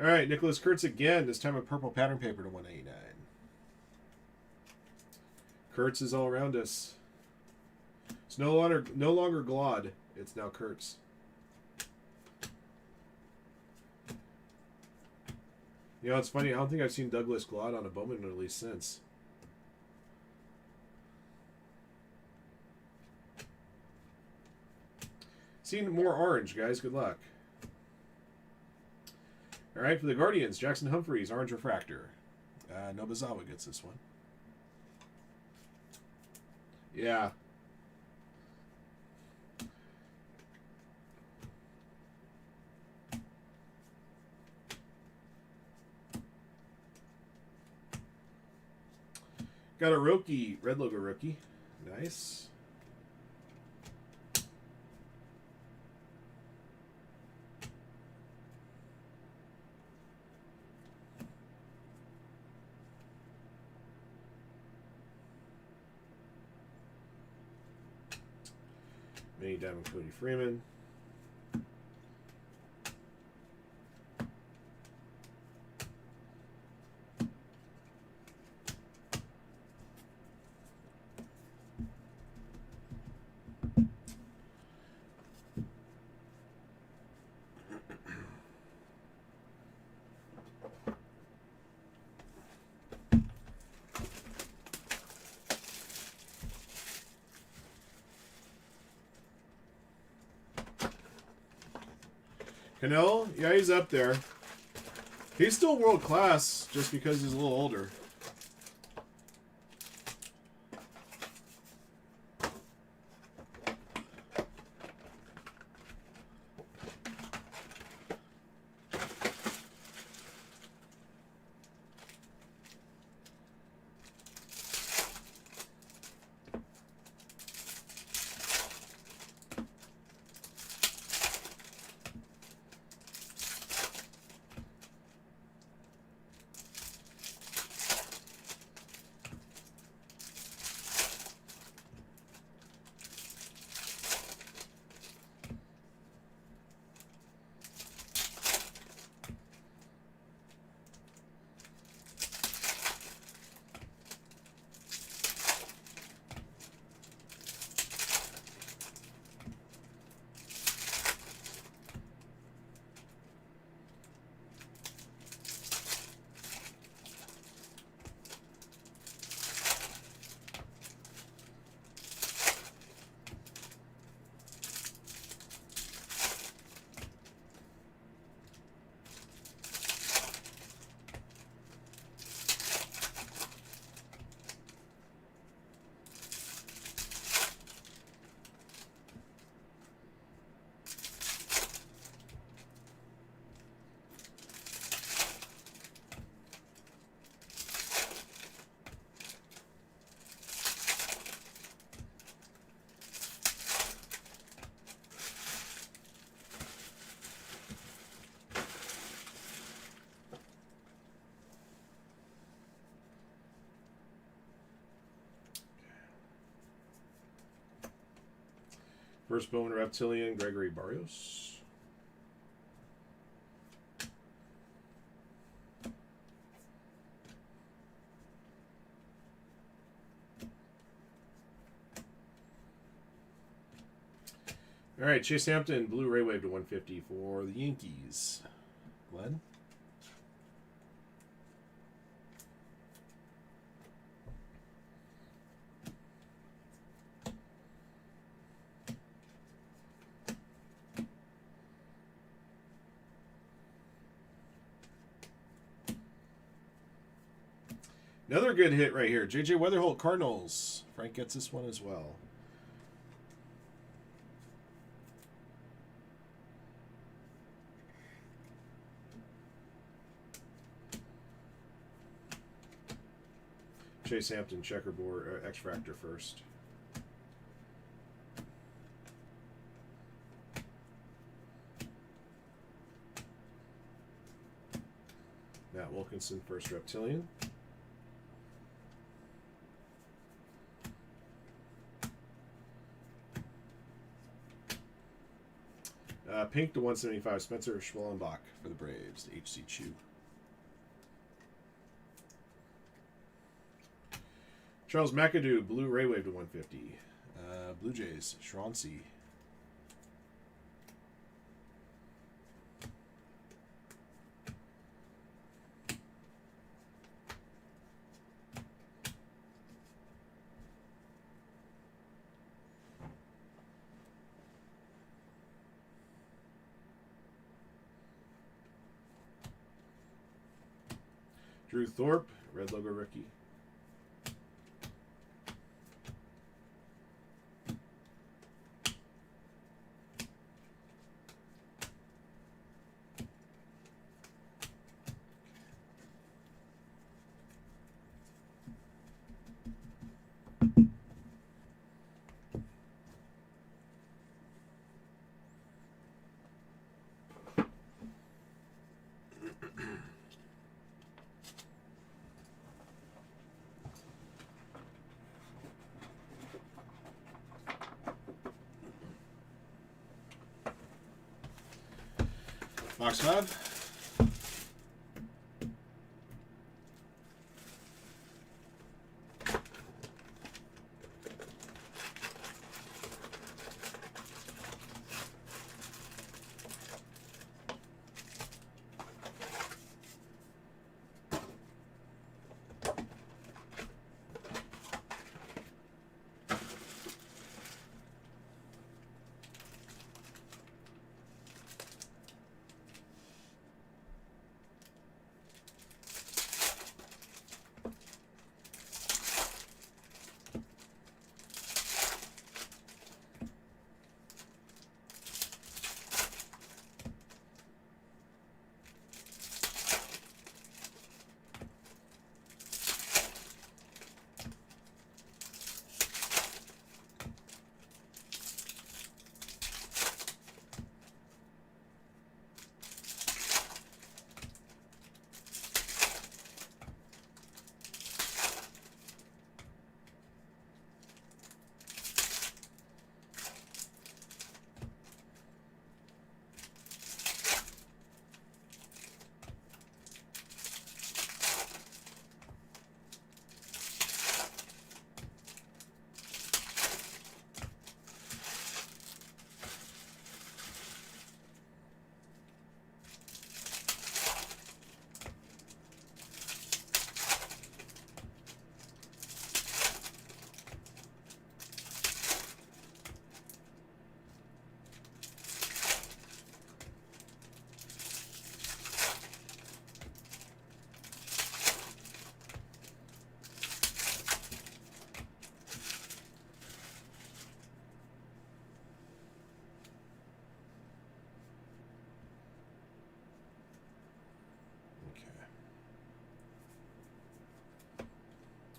All right, Nicholas Kurtz again. This time a purple pattern paper to 189. Kurtz is all around us. It's no longer Glod. It's now Kurtz. You know, it's funny. I don't think I've seen Douglas Glod on a Bowman release since. Seen more orange, guys. Good luck. All right, for the Guardians, Jackson Humphreys, orange refractor. Nobuzawa gets this one. Yeah. Got a rookie, red logo rookie. Nice. Mini Diamond Cody Freeman. Canelo, yeah, he's up there. He's still world class just because he's a little older. First Bowman Reptilian, Gregory Barrios. All right, Chase Hampton, Blue Ray Wave to 150 for the Yankees. Glenn? Another good hit right here. J.J. Weatherholt, Cardinals. Frank gets this one as well. Chase Hampton, checkerboard, X-Fractor first. Matt Wilkinson, first Reptilian. Pink to 175, Spencer Schwellenbach for the Braves, HC Chu. Charles McAdoo, Blue Ray Wave to 150. Blue Jays, Shroncy. Drew Thorpe, red logo rookie. Box 5.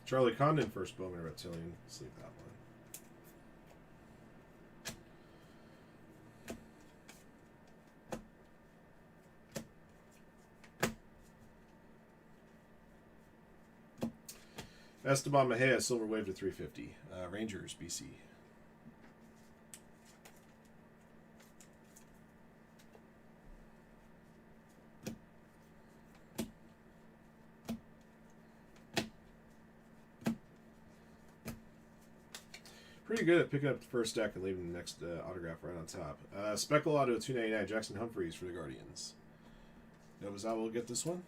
Charlie Condon, first Bowman Reptilian. Sleep that one. Esteban Mejia, silver wave to 350. Rangers, BC. pretty good at picking up the first deck and leaving the next autograph right on top. Speckle Auto 299, Jackson Humphreys for the Guardians. Novazawa will get this one.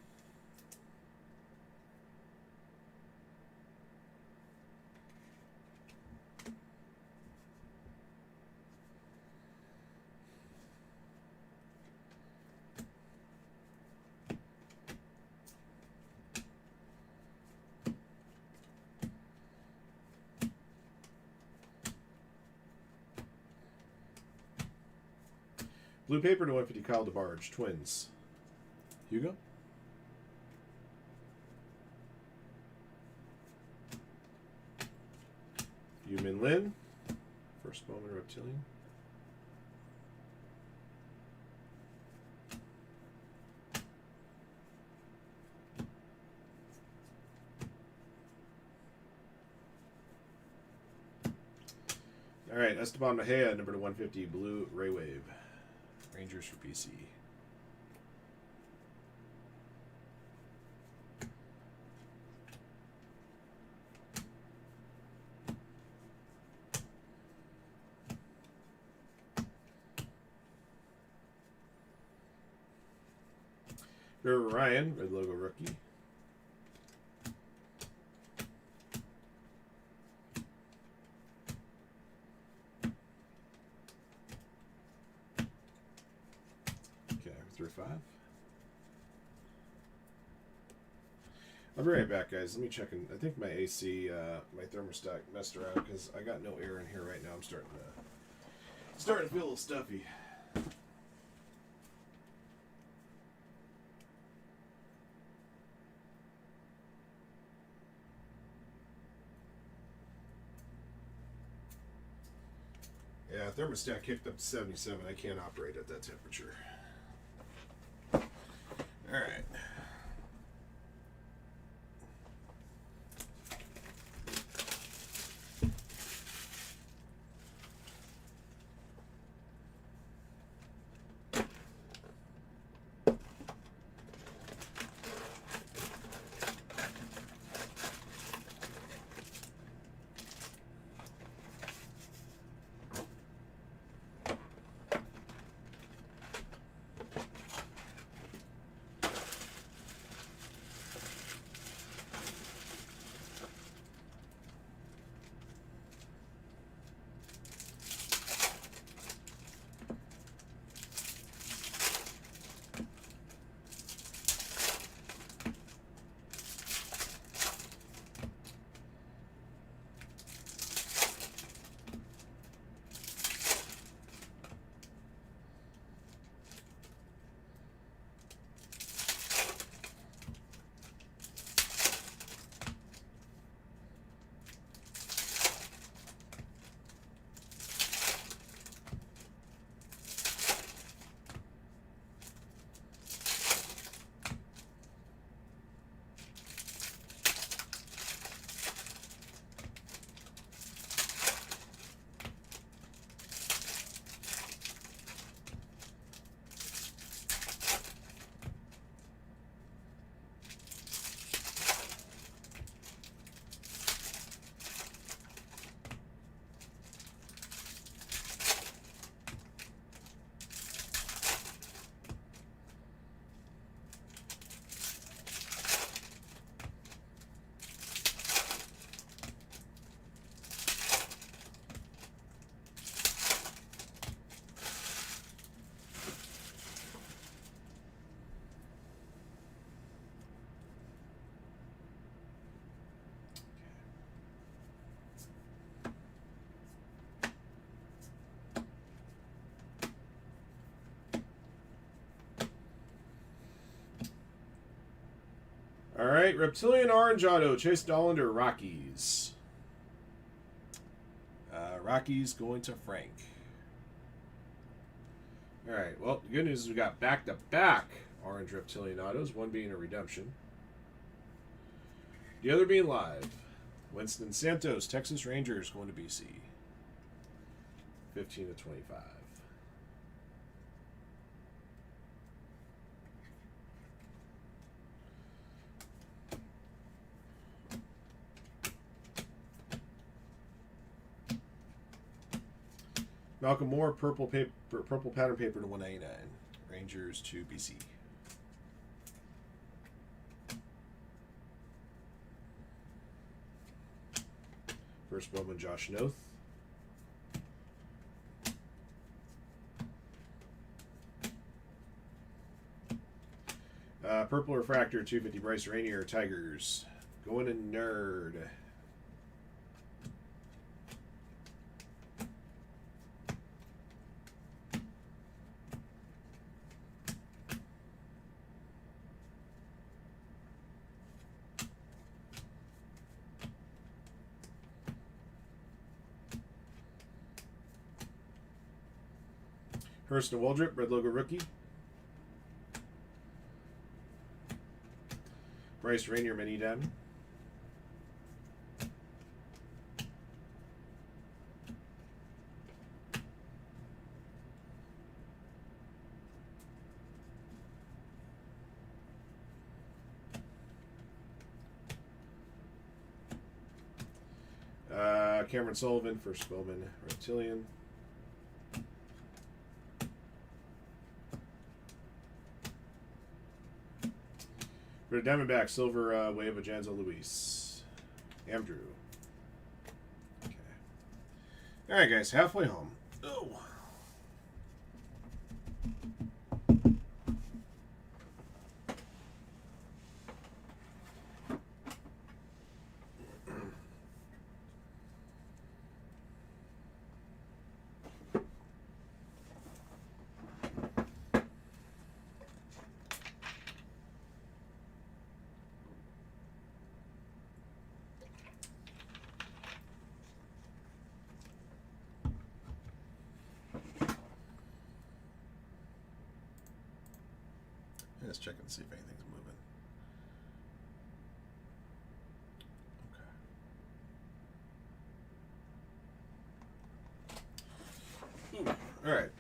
Blue paper to 150, Kyle DeBarge, Twins. Hugo? Yumin Lin, First Moment Reptilian. All right, Esteban Mejia, number to 150, Blue Ray Wave. Rangers for PC. Ryan, red logo rookie. Through 5. I'll be right back, guys. Let me check in. I think my AC, my thermostat messed around because I got no air in here right now. I'm starting to feel a little stuffy. Yeah, thermostat kicked up to 77. I can't operate at that temperature. All right. All right, Reptilian Orange Auto, Chase Dollander, Rockies. Rockies going to Frank. All right, well, the good news is we got back-to-back Orange Reptilian Autos, one being a redemption. The other being live. Winston Santos, Texas Rangers going to BC. 15 to 25. Malcolm Moore, purple pattern paper to 199. Rangers to BC. First Bowman, Josh Noth. Purple Refractor, 250, Bryce Rainier, Tigers. Going in Nerd. Hurston Waldrop, red logo rookie. Bryce Rainier, mini dam. Cameron Sullivan, first Bowman, Reptilian. For the Diamondback, silver wave of Janzo Luis. Andrew. Okay. Alright, guys, halfway home. Oh. Let's check and see if anything's moving. Okay. Ooh, all right.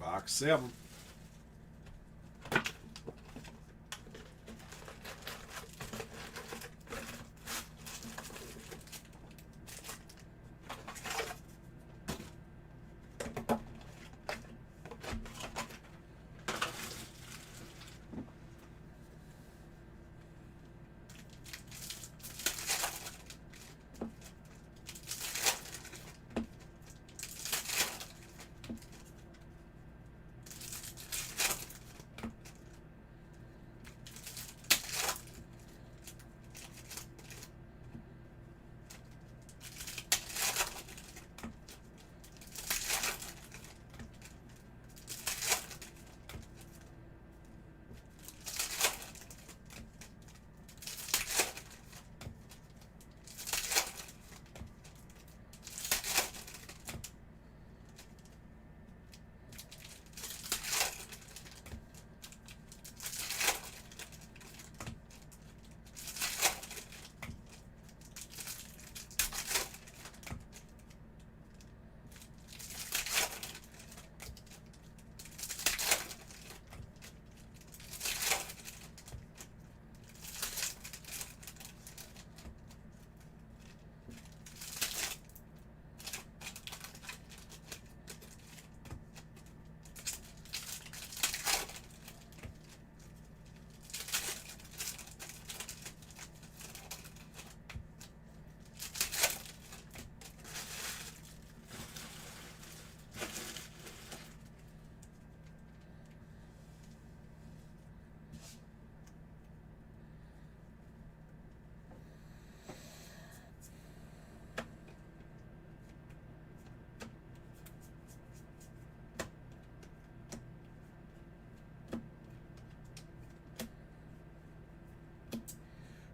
Box 7.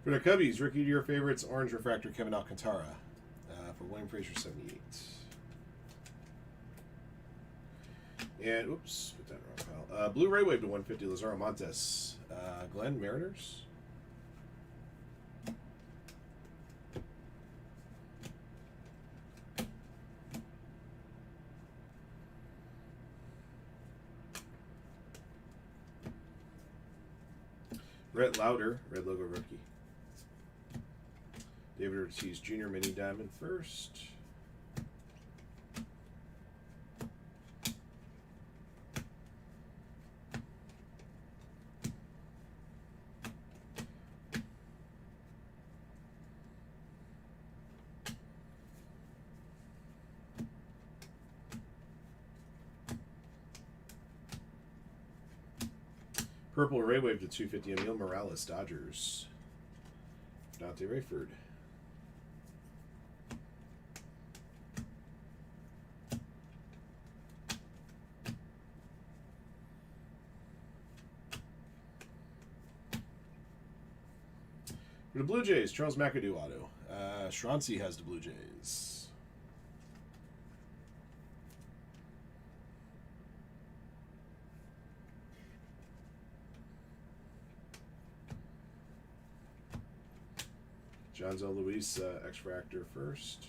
For the Cubbies, rookie to your favorites, orange refractor Kevin Alcantara. For William Frazier, 78. And, oops, put that in the wrong pile. Blue Ray Wave to 150, Lazaro Montes. Glenn, Mariners. Rhett Lauder, red logo rookie. David Ortiz Jr. Mini Diamond first. Purple Ray Wave to 250, Emil Morales, Dodgers. Dante Rayford. For the Blue Jays, Charles McAdoo auto. Shrancy has the Blue Jays. Jonzo Luis, X-Fractor first.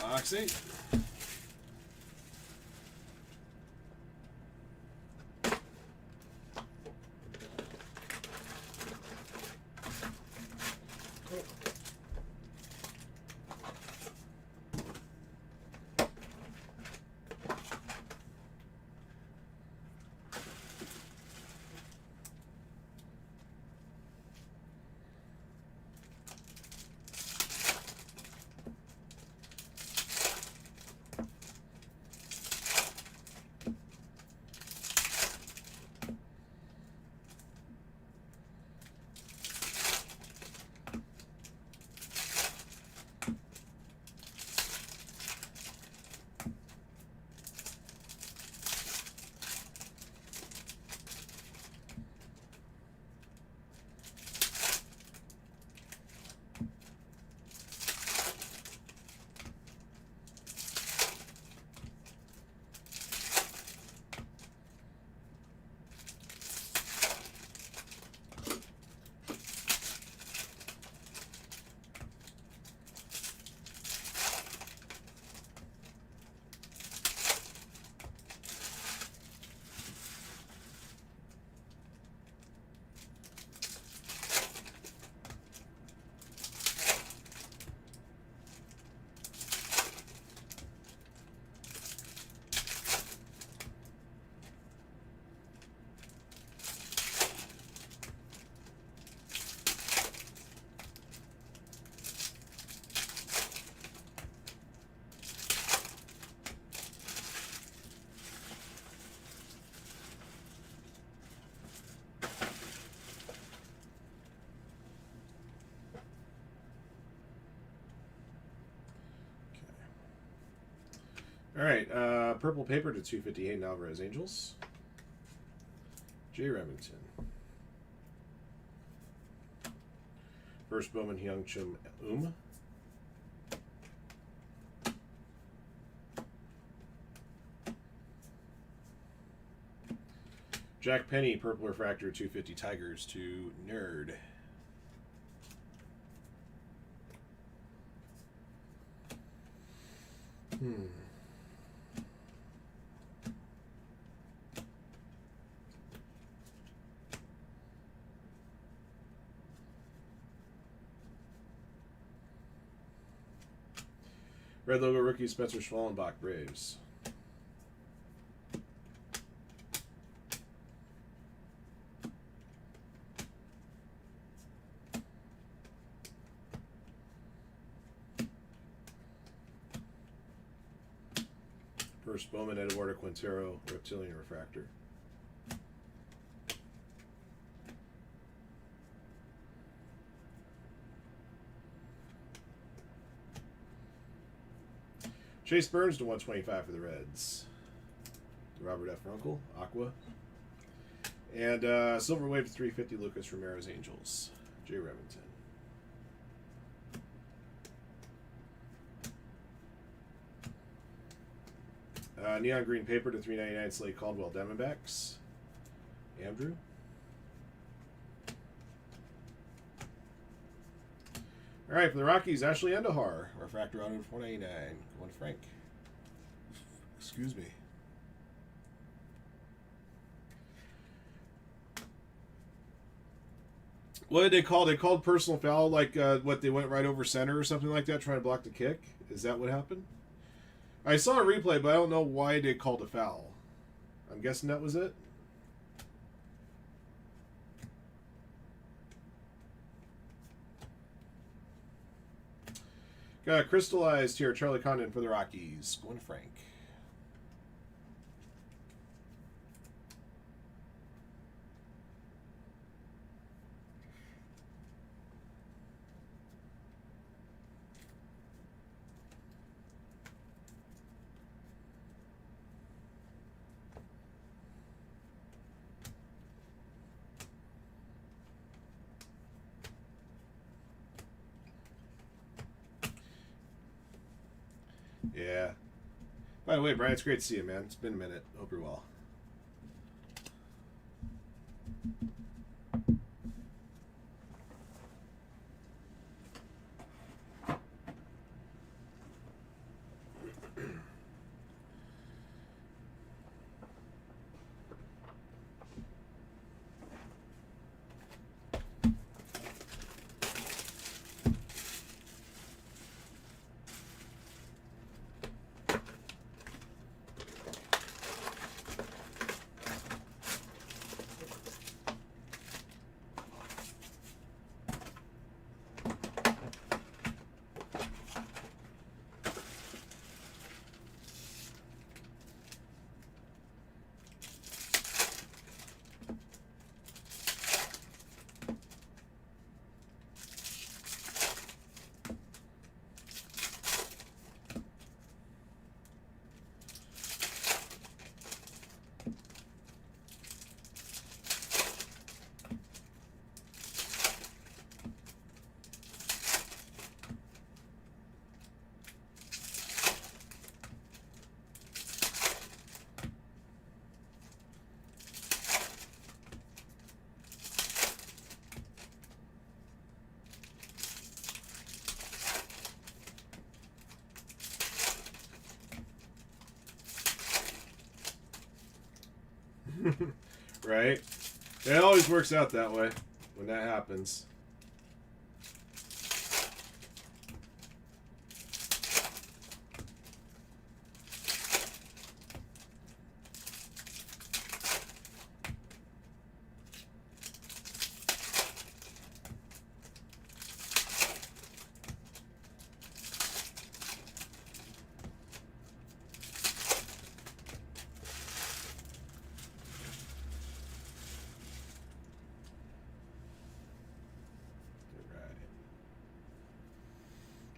Boxing. All right, purple paper to 258, Alvarez Angels. J. Remington. First Bowman Hyung Chum Jack Penny, purple refractor 250, Tigers to Nerd. Red logo rookie Spencer Schwallenbach, Braves. First Bowman Eduardo Quintero, Reptilian refractor. Chase Burns to 125 for the Reds. Robert F. Runkle, Aqua. And Silver Wave to 350, Lucas Ramirez, Angels. J. Remington. Neon green paper to 399 Slade Caldwell Diamondbacks. Andrew. All right, for the Rockies, Ashley Endahar. Refractor auto to 499. Going to Frank. Excuse me. What did they call? They called personal foul, like what, they went right over center or something like that, trying to block the kick. Is that what happened? I saw a replay, but I don't know why they called a foul. I'm guessing that was it. Got crystallized here, Charlie Condon for the Rockies. Going to Frank. Yeah. By the way, Brian, it's great to see you, man. It's been a minute. Hope you're well. Right? It always works out that way when that happens.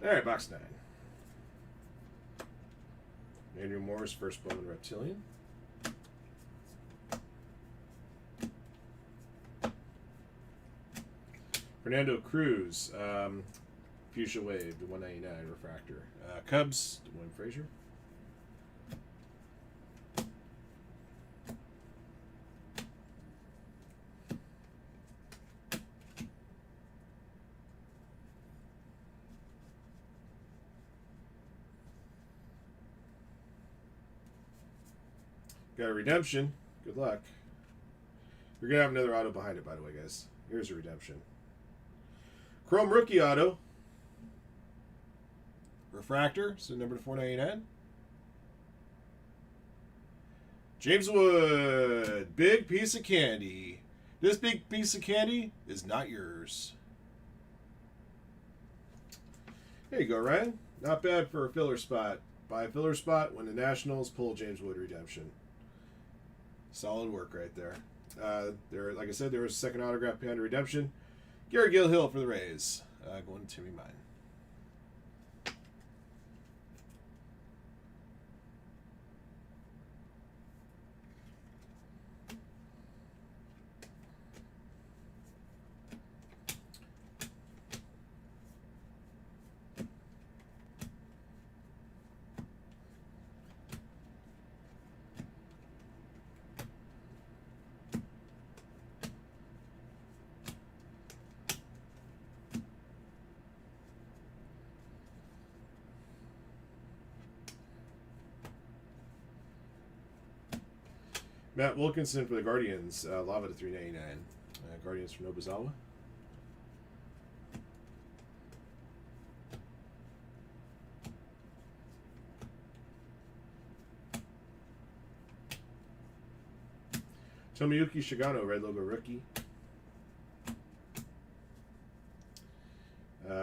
All right, box 9. Andrew Moore's first Bowman Reptilian. Fernando Cruz, Fuchsia Wave to 199 refractor. Cubs to William Frazier. Got a redemption. Good luck. You're going to have another auto behind it, by the way, guys. Here's a redemption. Chrome rookie auto. Refractor, so number to 499. James Wood. Big piece of candy. This big piece of candy is not yours. There you go, Ryan. Not bad for a filler spot. Buy a filler spot when the Nationals pull James Wood redemption. Solid work right there. There, like I said, there was a second autograph behind a redemption. Gary Gilhill for the Rays. Going to Timmy Mine. Matt Wilkinson for the Guardians. Lava to 399. Guardians for Nobuzawa. Tomiyuki Shigano, red logo rookie.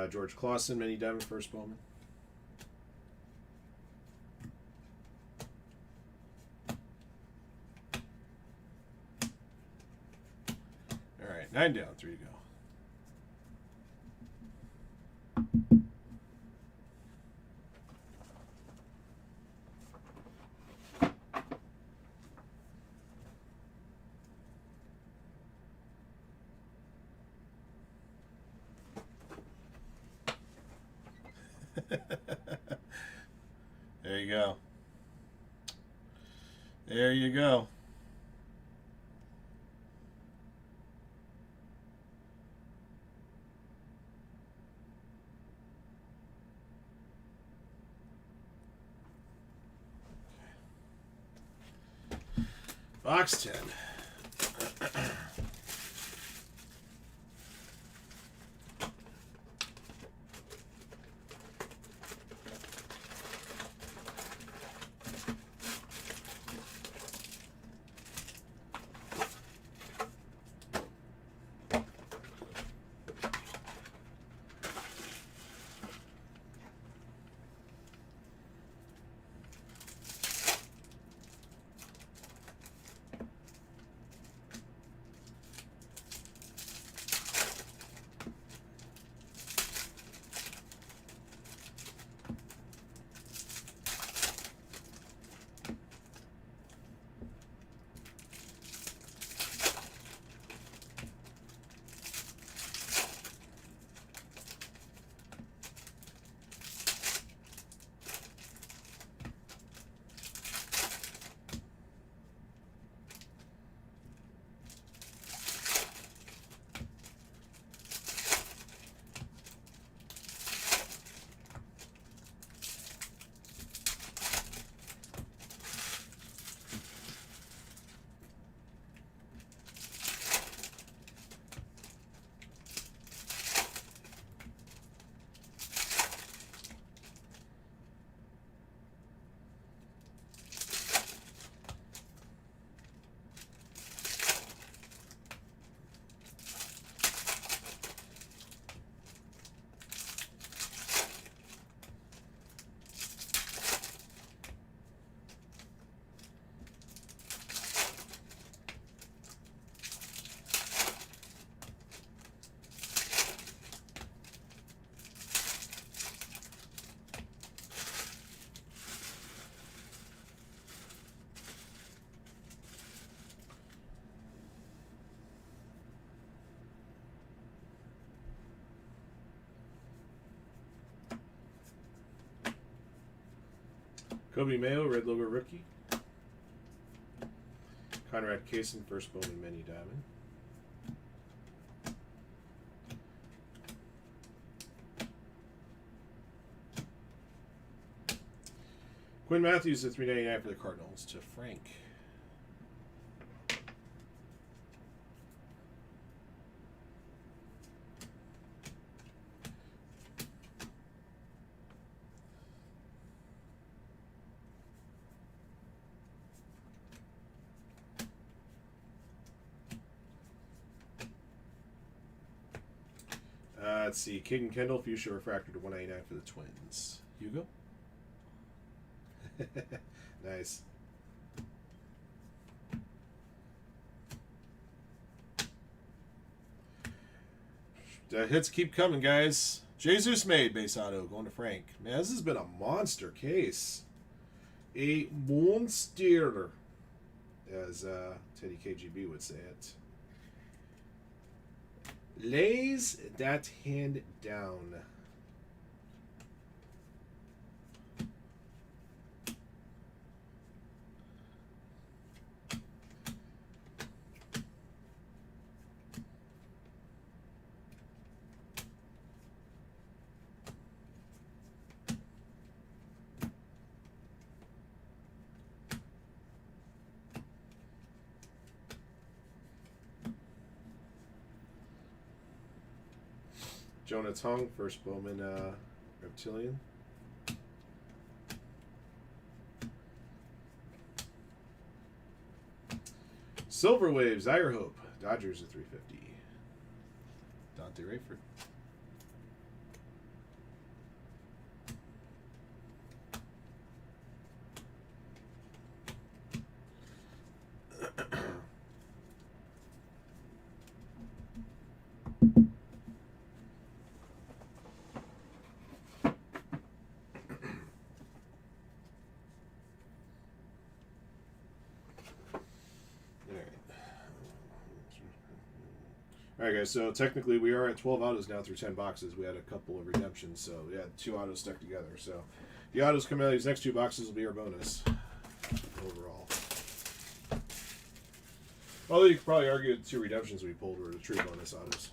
George Clausen, mini diamond first Bowman. All right, 9 down, 3 to go. There you go. There you go. Box 10. Kobe Mayo, red logo rookie. Conrad Kaysen, first Bowman mini diamond. Quinn Matthews at 399 for the Cardinals to Frank. Let's see. Caden Kendall, Fuchsia Refractor to 199 for the Twins. Hugo? Nice. The hits keep coming, guys. Jesus made base auto going to Frank. Man, this has been a monster case. A monster, as Teddy KGB would say it. Lays that hand down. Jonah Tong, first Bowman Reptilian. Silver Wave, Zaire Hope, Dodgers at 350. Dante Rayford. Alright guys, so technically we are at 12 autos now through 10 boxes. We had a couple of redemptions, so yeah, 2 autos stuck together. So the autos coming out of these next 2 boxes will be our bonus overall. Although you could probably argue the 2 redemptions we pulled were the true bonus autos.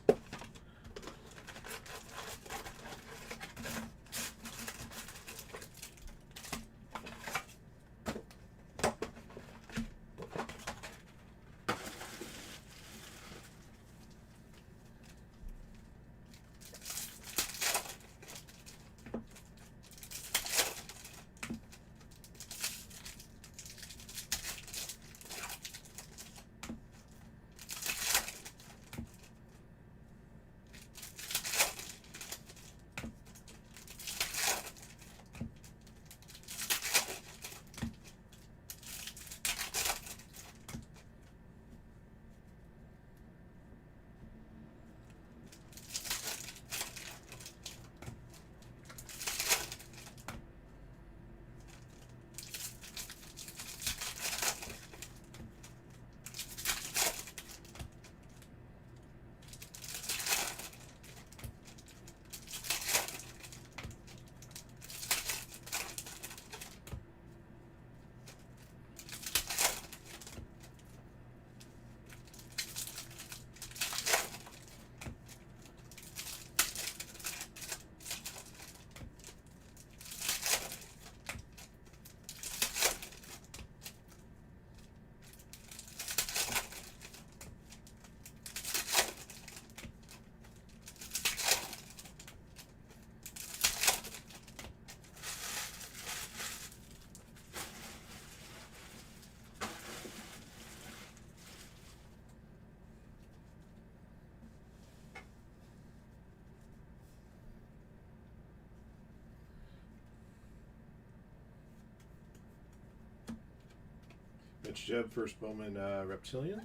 Mitch Jeb, first Bowman Reptilian.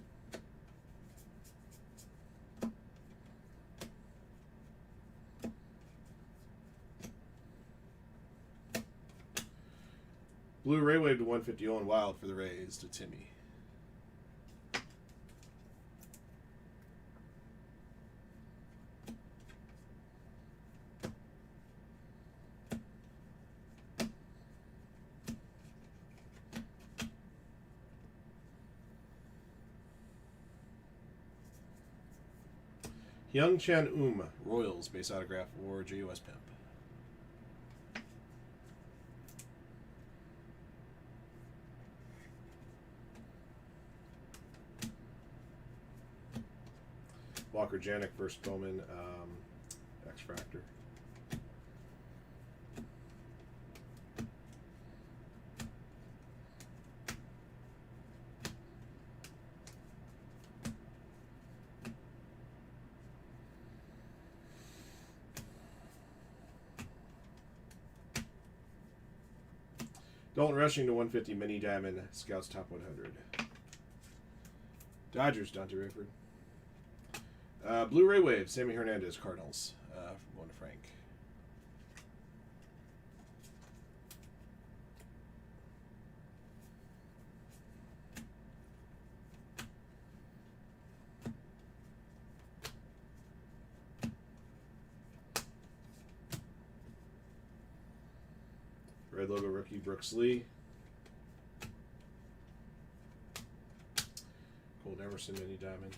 Blue Ray Wave to 150 Owen Wild for the Rays to Timmy. Young Chan Royals base autograph or JUS Pimp. Walker Janik, first Bowman X-Fractor. Dalton Rushing to 150 Mini Diamond Scouts Top 100. Dodgers, Dante Rayford. Blu-ray Wave, Sammy Hernandez, Cardinals, going to Frank. Red logo rookie, Brooks Lee. Colt Emerson, Mini Diamond.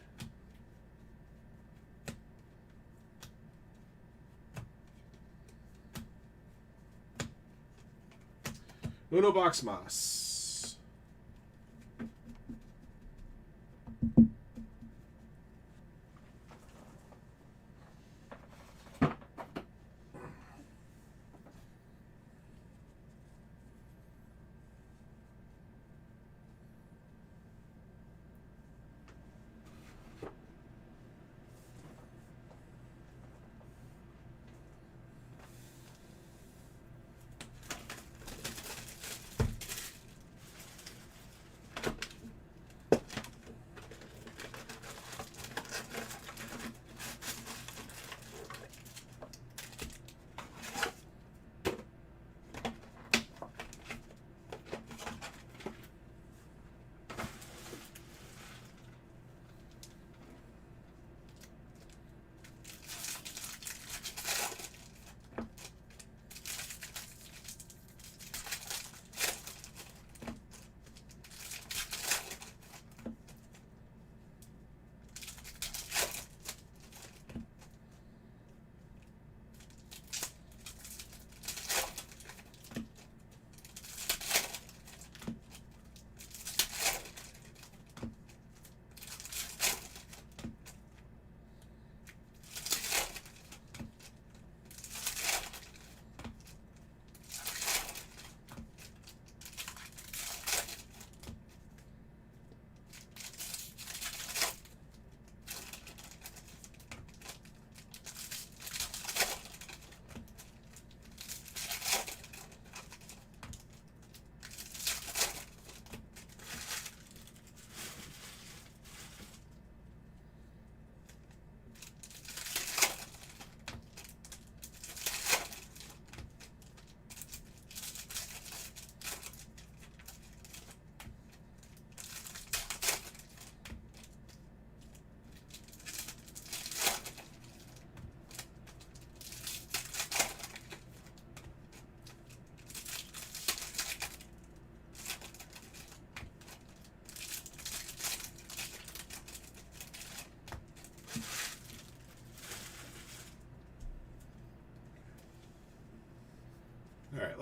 Uno Box Moss.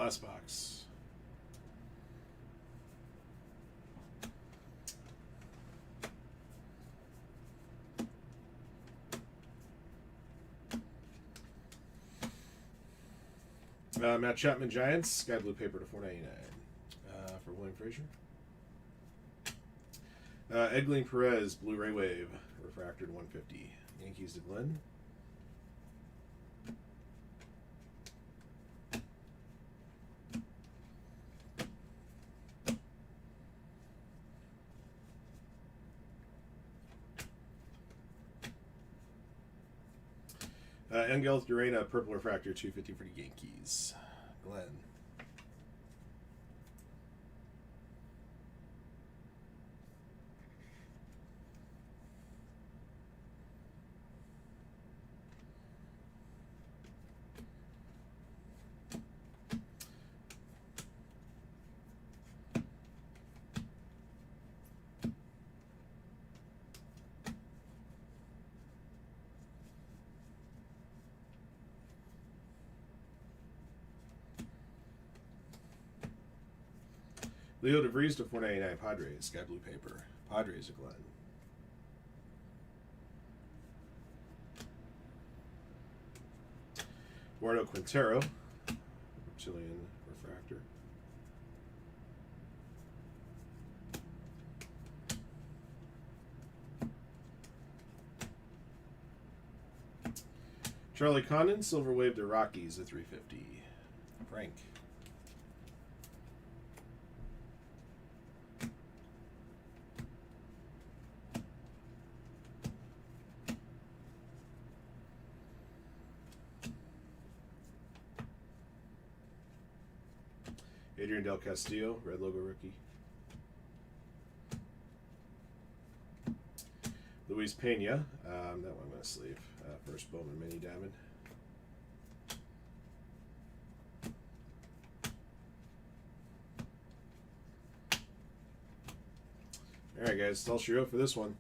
last box. Matt Chapman Giants, sky blue paper to $4.99 for William Frazier. Edglin Perez, Blu-ray Wave, refractor to 150. Yankees to Glenn. Engel Urena, purple refractor, 250 for the Yankees. Glenn. Leo DeVries to $4.99. Padres, sky blue paper. Padres to Glenn. Eduardo Quintero, Reptilian refractor. Charlie Condon, silver wave to Rockies at 350. Frank. Adrian Del Castillo, red logo rookie. Luis Pena, that one I'm going to sleeve. First Bowman Mini Diamond. Alright guys, tell Shiro for this one.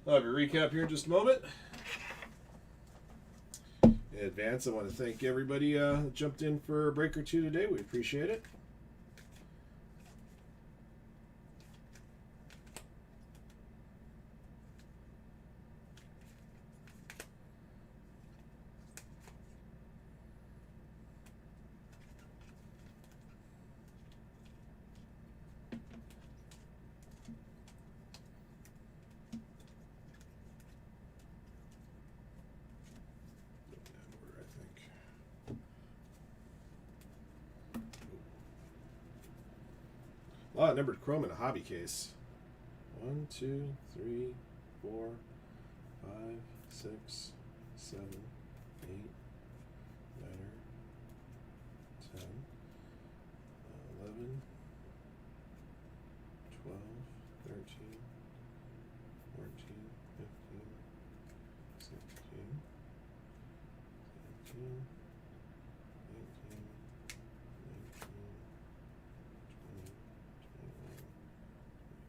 I'll have a recap here in just a moment. In advance, I want to thank everybody that jumped in for a break or two today. We appreciate it. A lot of numbered chrome in a hobby case. 1, 2, 3, 4, 5, 6, 7, 8, 9, 10, 11, 12, 13, 14, 15, 16, 17,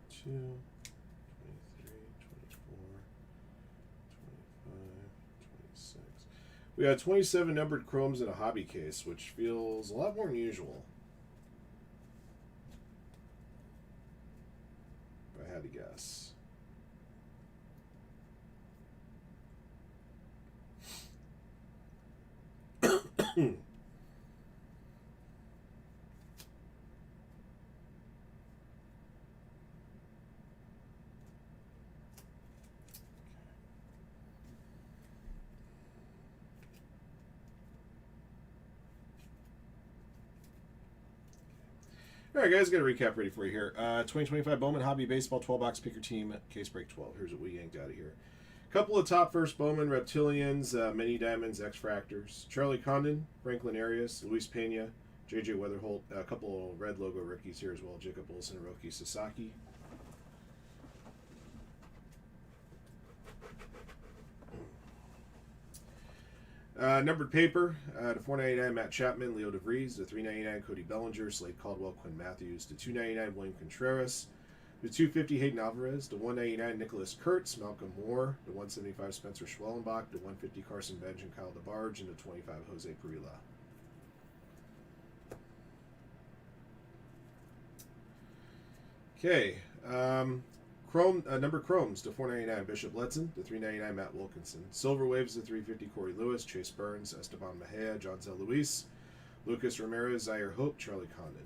18, 22, 23, 24, 25, 26. We got 27 numbered chromes in a hobby case, which feels a lot more than usual. If I had to guess. All right, guys, got a recap ready for you here. 2025 Bowman Hobby Baseball 12-box picker team, case break 12. Here's what we yanked out of here. Couple of top first Bowman, Reptilians, Mini Diamonds, X-Fractors. Charlie Condon, Franklin Arias, Luis Pena, J.J. Weatherholt. A couple of red logo rookies here as well. Jacob Olsen and Roki Sasaki. Numbered paper to 499 Matt Chapman, Leo DeVries, to 399 Cody Bellinger, Slade Caldwell, Quinn Matthews, to 299 William Contreras, to 250 Hayden Alvarez, to 199 Nicholas Kurtz, Malcolm Moore, to 175 Spencer Schwellenbach, to 150 Carson Bench and Kyle DeBarge, and to 25 Jose Perilla. Okay, number chromes to 499 Bishop Letson, to 399 Matt Wilkinson, Silver Waves to 350 Corey Lewis, Chase Burns, Esteban Mejia, John Zell Luis, Lucas Ramirez, Zaire Hope, Charlie Condon.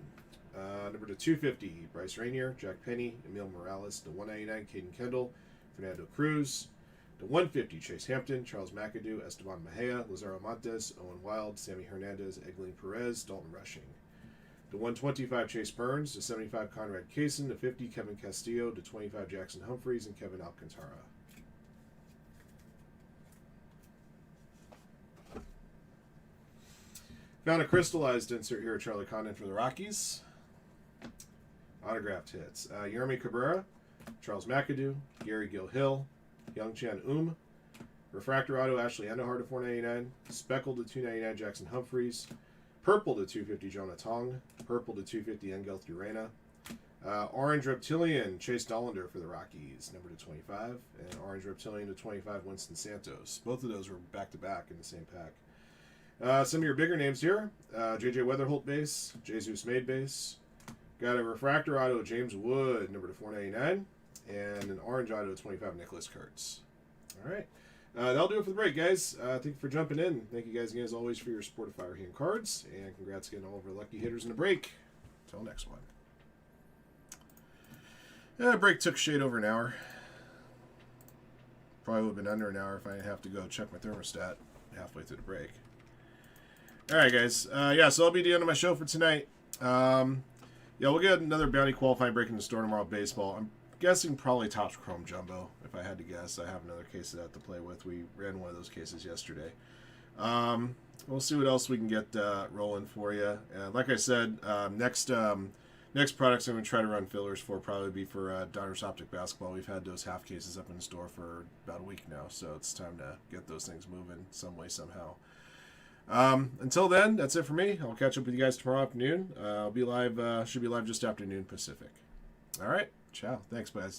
Number to 250 Bryce Rainier, Jack Penny, Emil Morales, to 199 Caden Kendall, Fernando Cruz, to 150 Chase Hampton, Charles McAdoo, Esteban Mejia, Lazaro Montes, Owen Wild, Sammy Hernandez, Egleen Perez, Dalton Rushing. To 125 Chase Burns, to 75 Conrad Kaysen, to 50 Kevin Castillo, to 25 Jackson Humphreys, and Kevin Alcantara. Found a crystallized insert here, Charlie Condon for the Rockies. Autographed hits. Yermi Cabrera, Charles McAdoo, Gary Gill-Hill, Youngchan Refractor Auto, Ashley Endahar to 499. Speckled to 299 Jackson Humphreys. Purple to 250 Jonah Tong. Purple to 250 Engel Urena. Orange Reptilian Chase Dollander for the Rockies, number to 25. And Orange Reptilian to 25 Winston Santos. Both of those were back-to-back in the same pack. Some of your bigger names here. J.J. Weatherholt base. Jesus Made base. Got a Refractor Auto James Wood, number to 499. And an Orange Auto 25 Nicholas Kurtz. All right. That'll do it for the break, guys. Thank you for jumping in. Thank you guys again, as always, for your support of Firehand Cards. And congrats again to all of our lucky hitters in the break. Until next one. The break took shade over an hour. Probably would have been under an hour if I didn't have to go check my thermostat halfway through the break. All right, guys. So that'll be the end of my show for tonight. We'll get another bounty qualifying break in the store tomorrow. Baseball. I'm guessing probably Topps Chrome Jumbo. If I had to guess, I have another case of that to play with. We ran one of those cases yesterday. We'll see what else we can get rolling for you. Like I said, next products I'm going to try to run fillers for probably be for Dodgers Optic Basketball. We've had those half cases up in the store for about a week now, so it's time to get those things moving some way, somehow. Until then, that's it for me. I'll catch up with you guys tomorrow afternoon. I'll be live, should be live just after noon Pacific. All right. Ciao. Thanks, guys.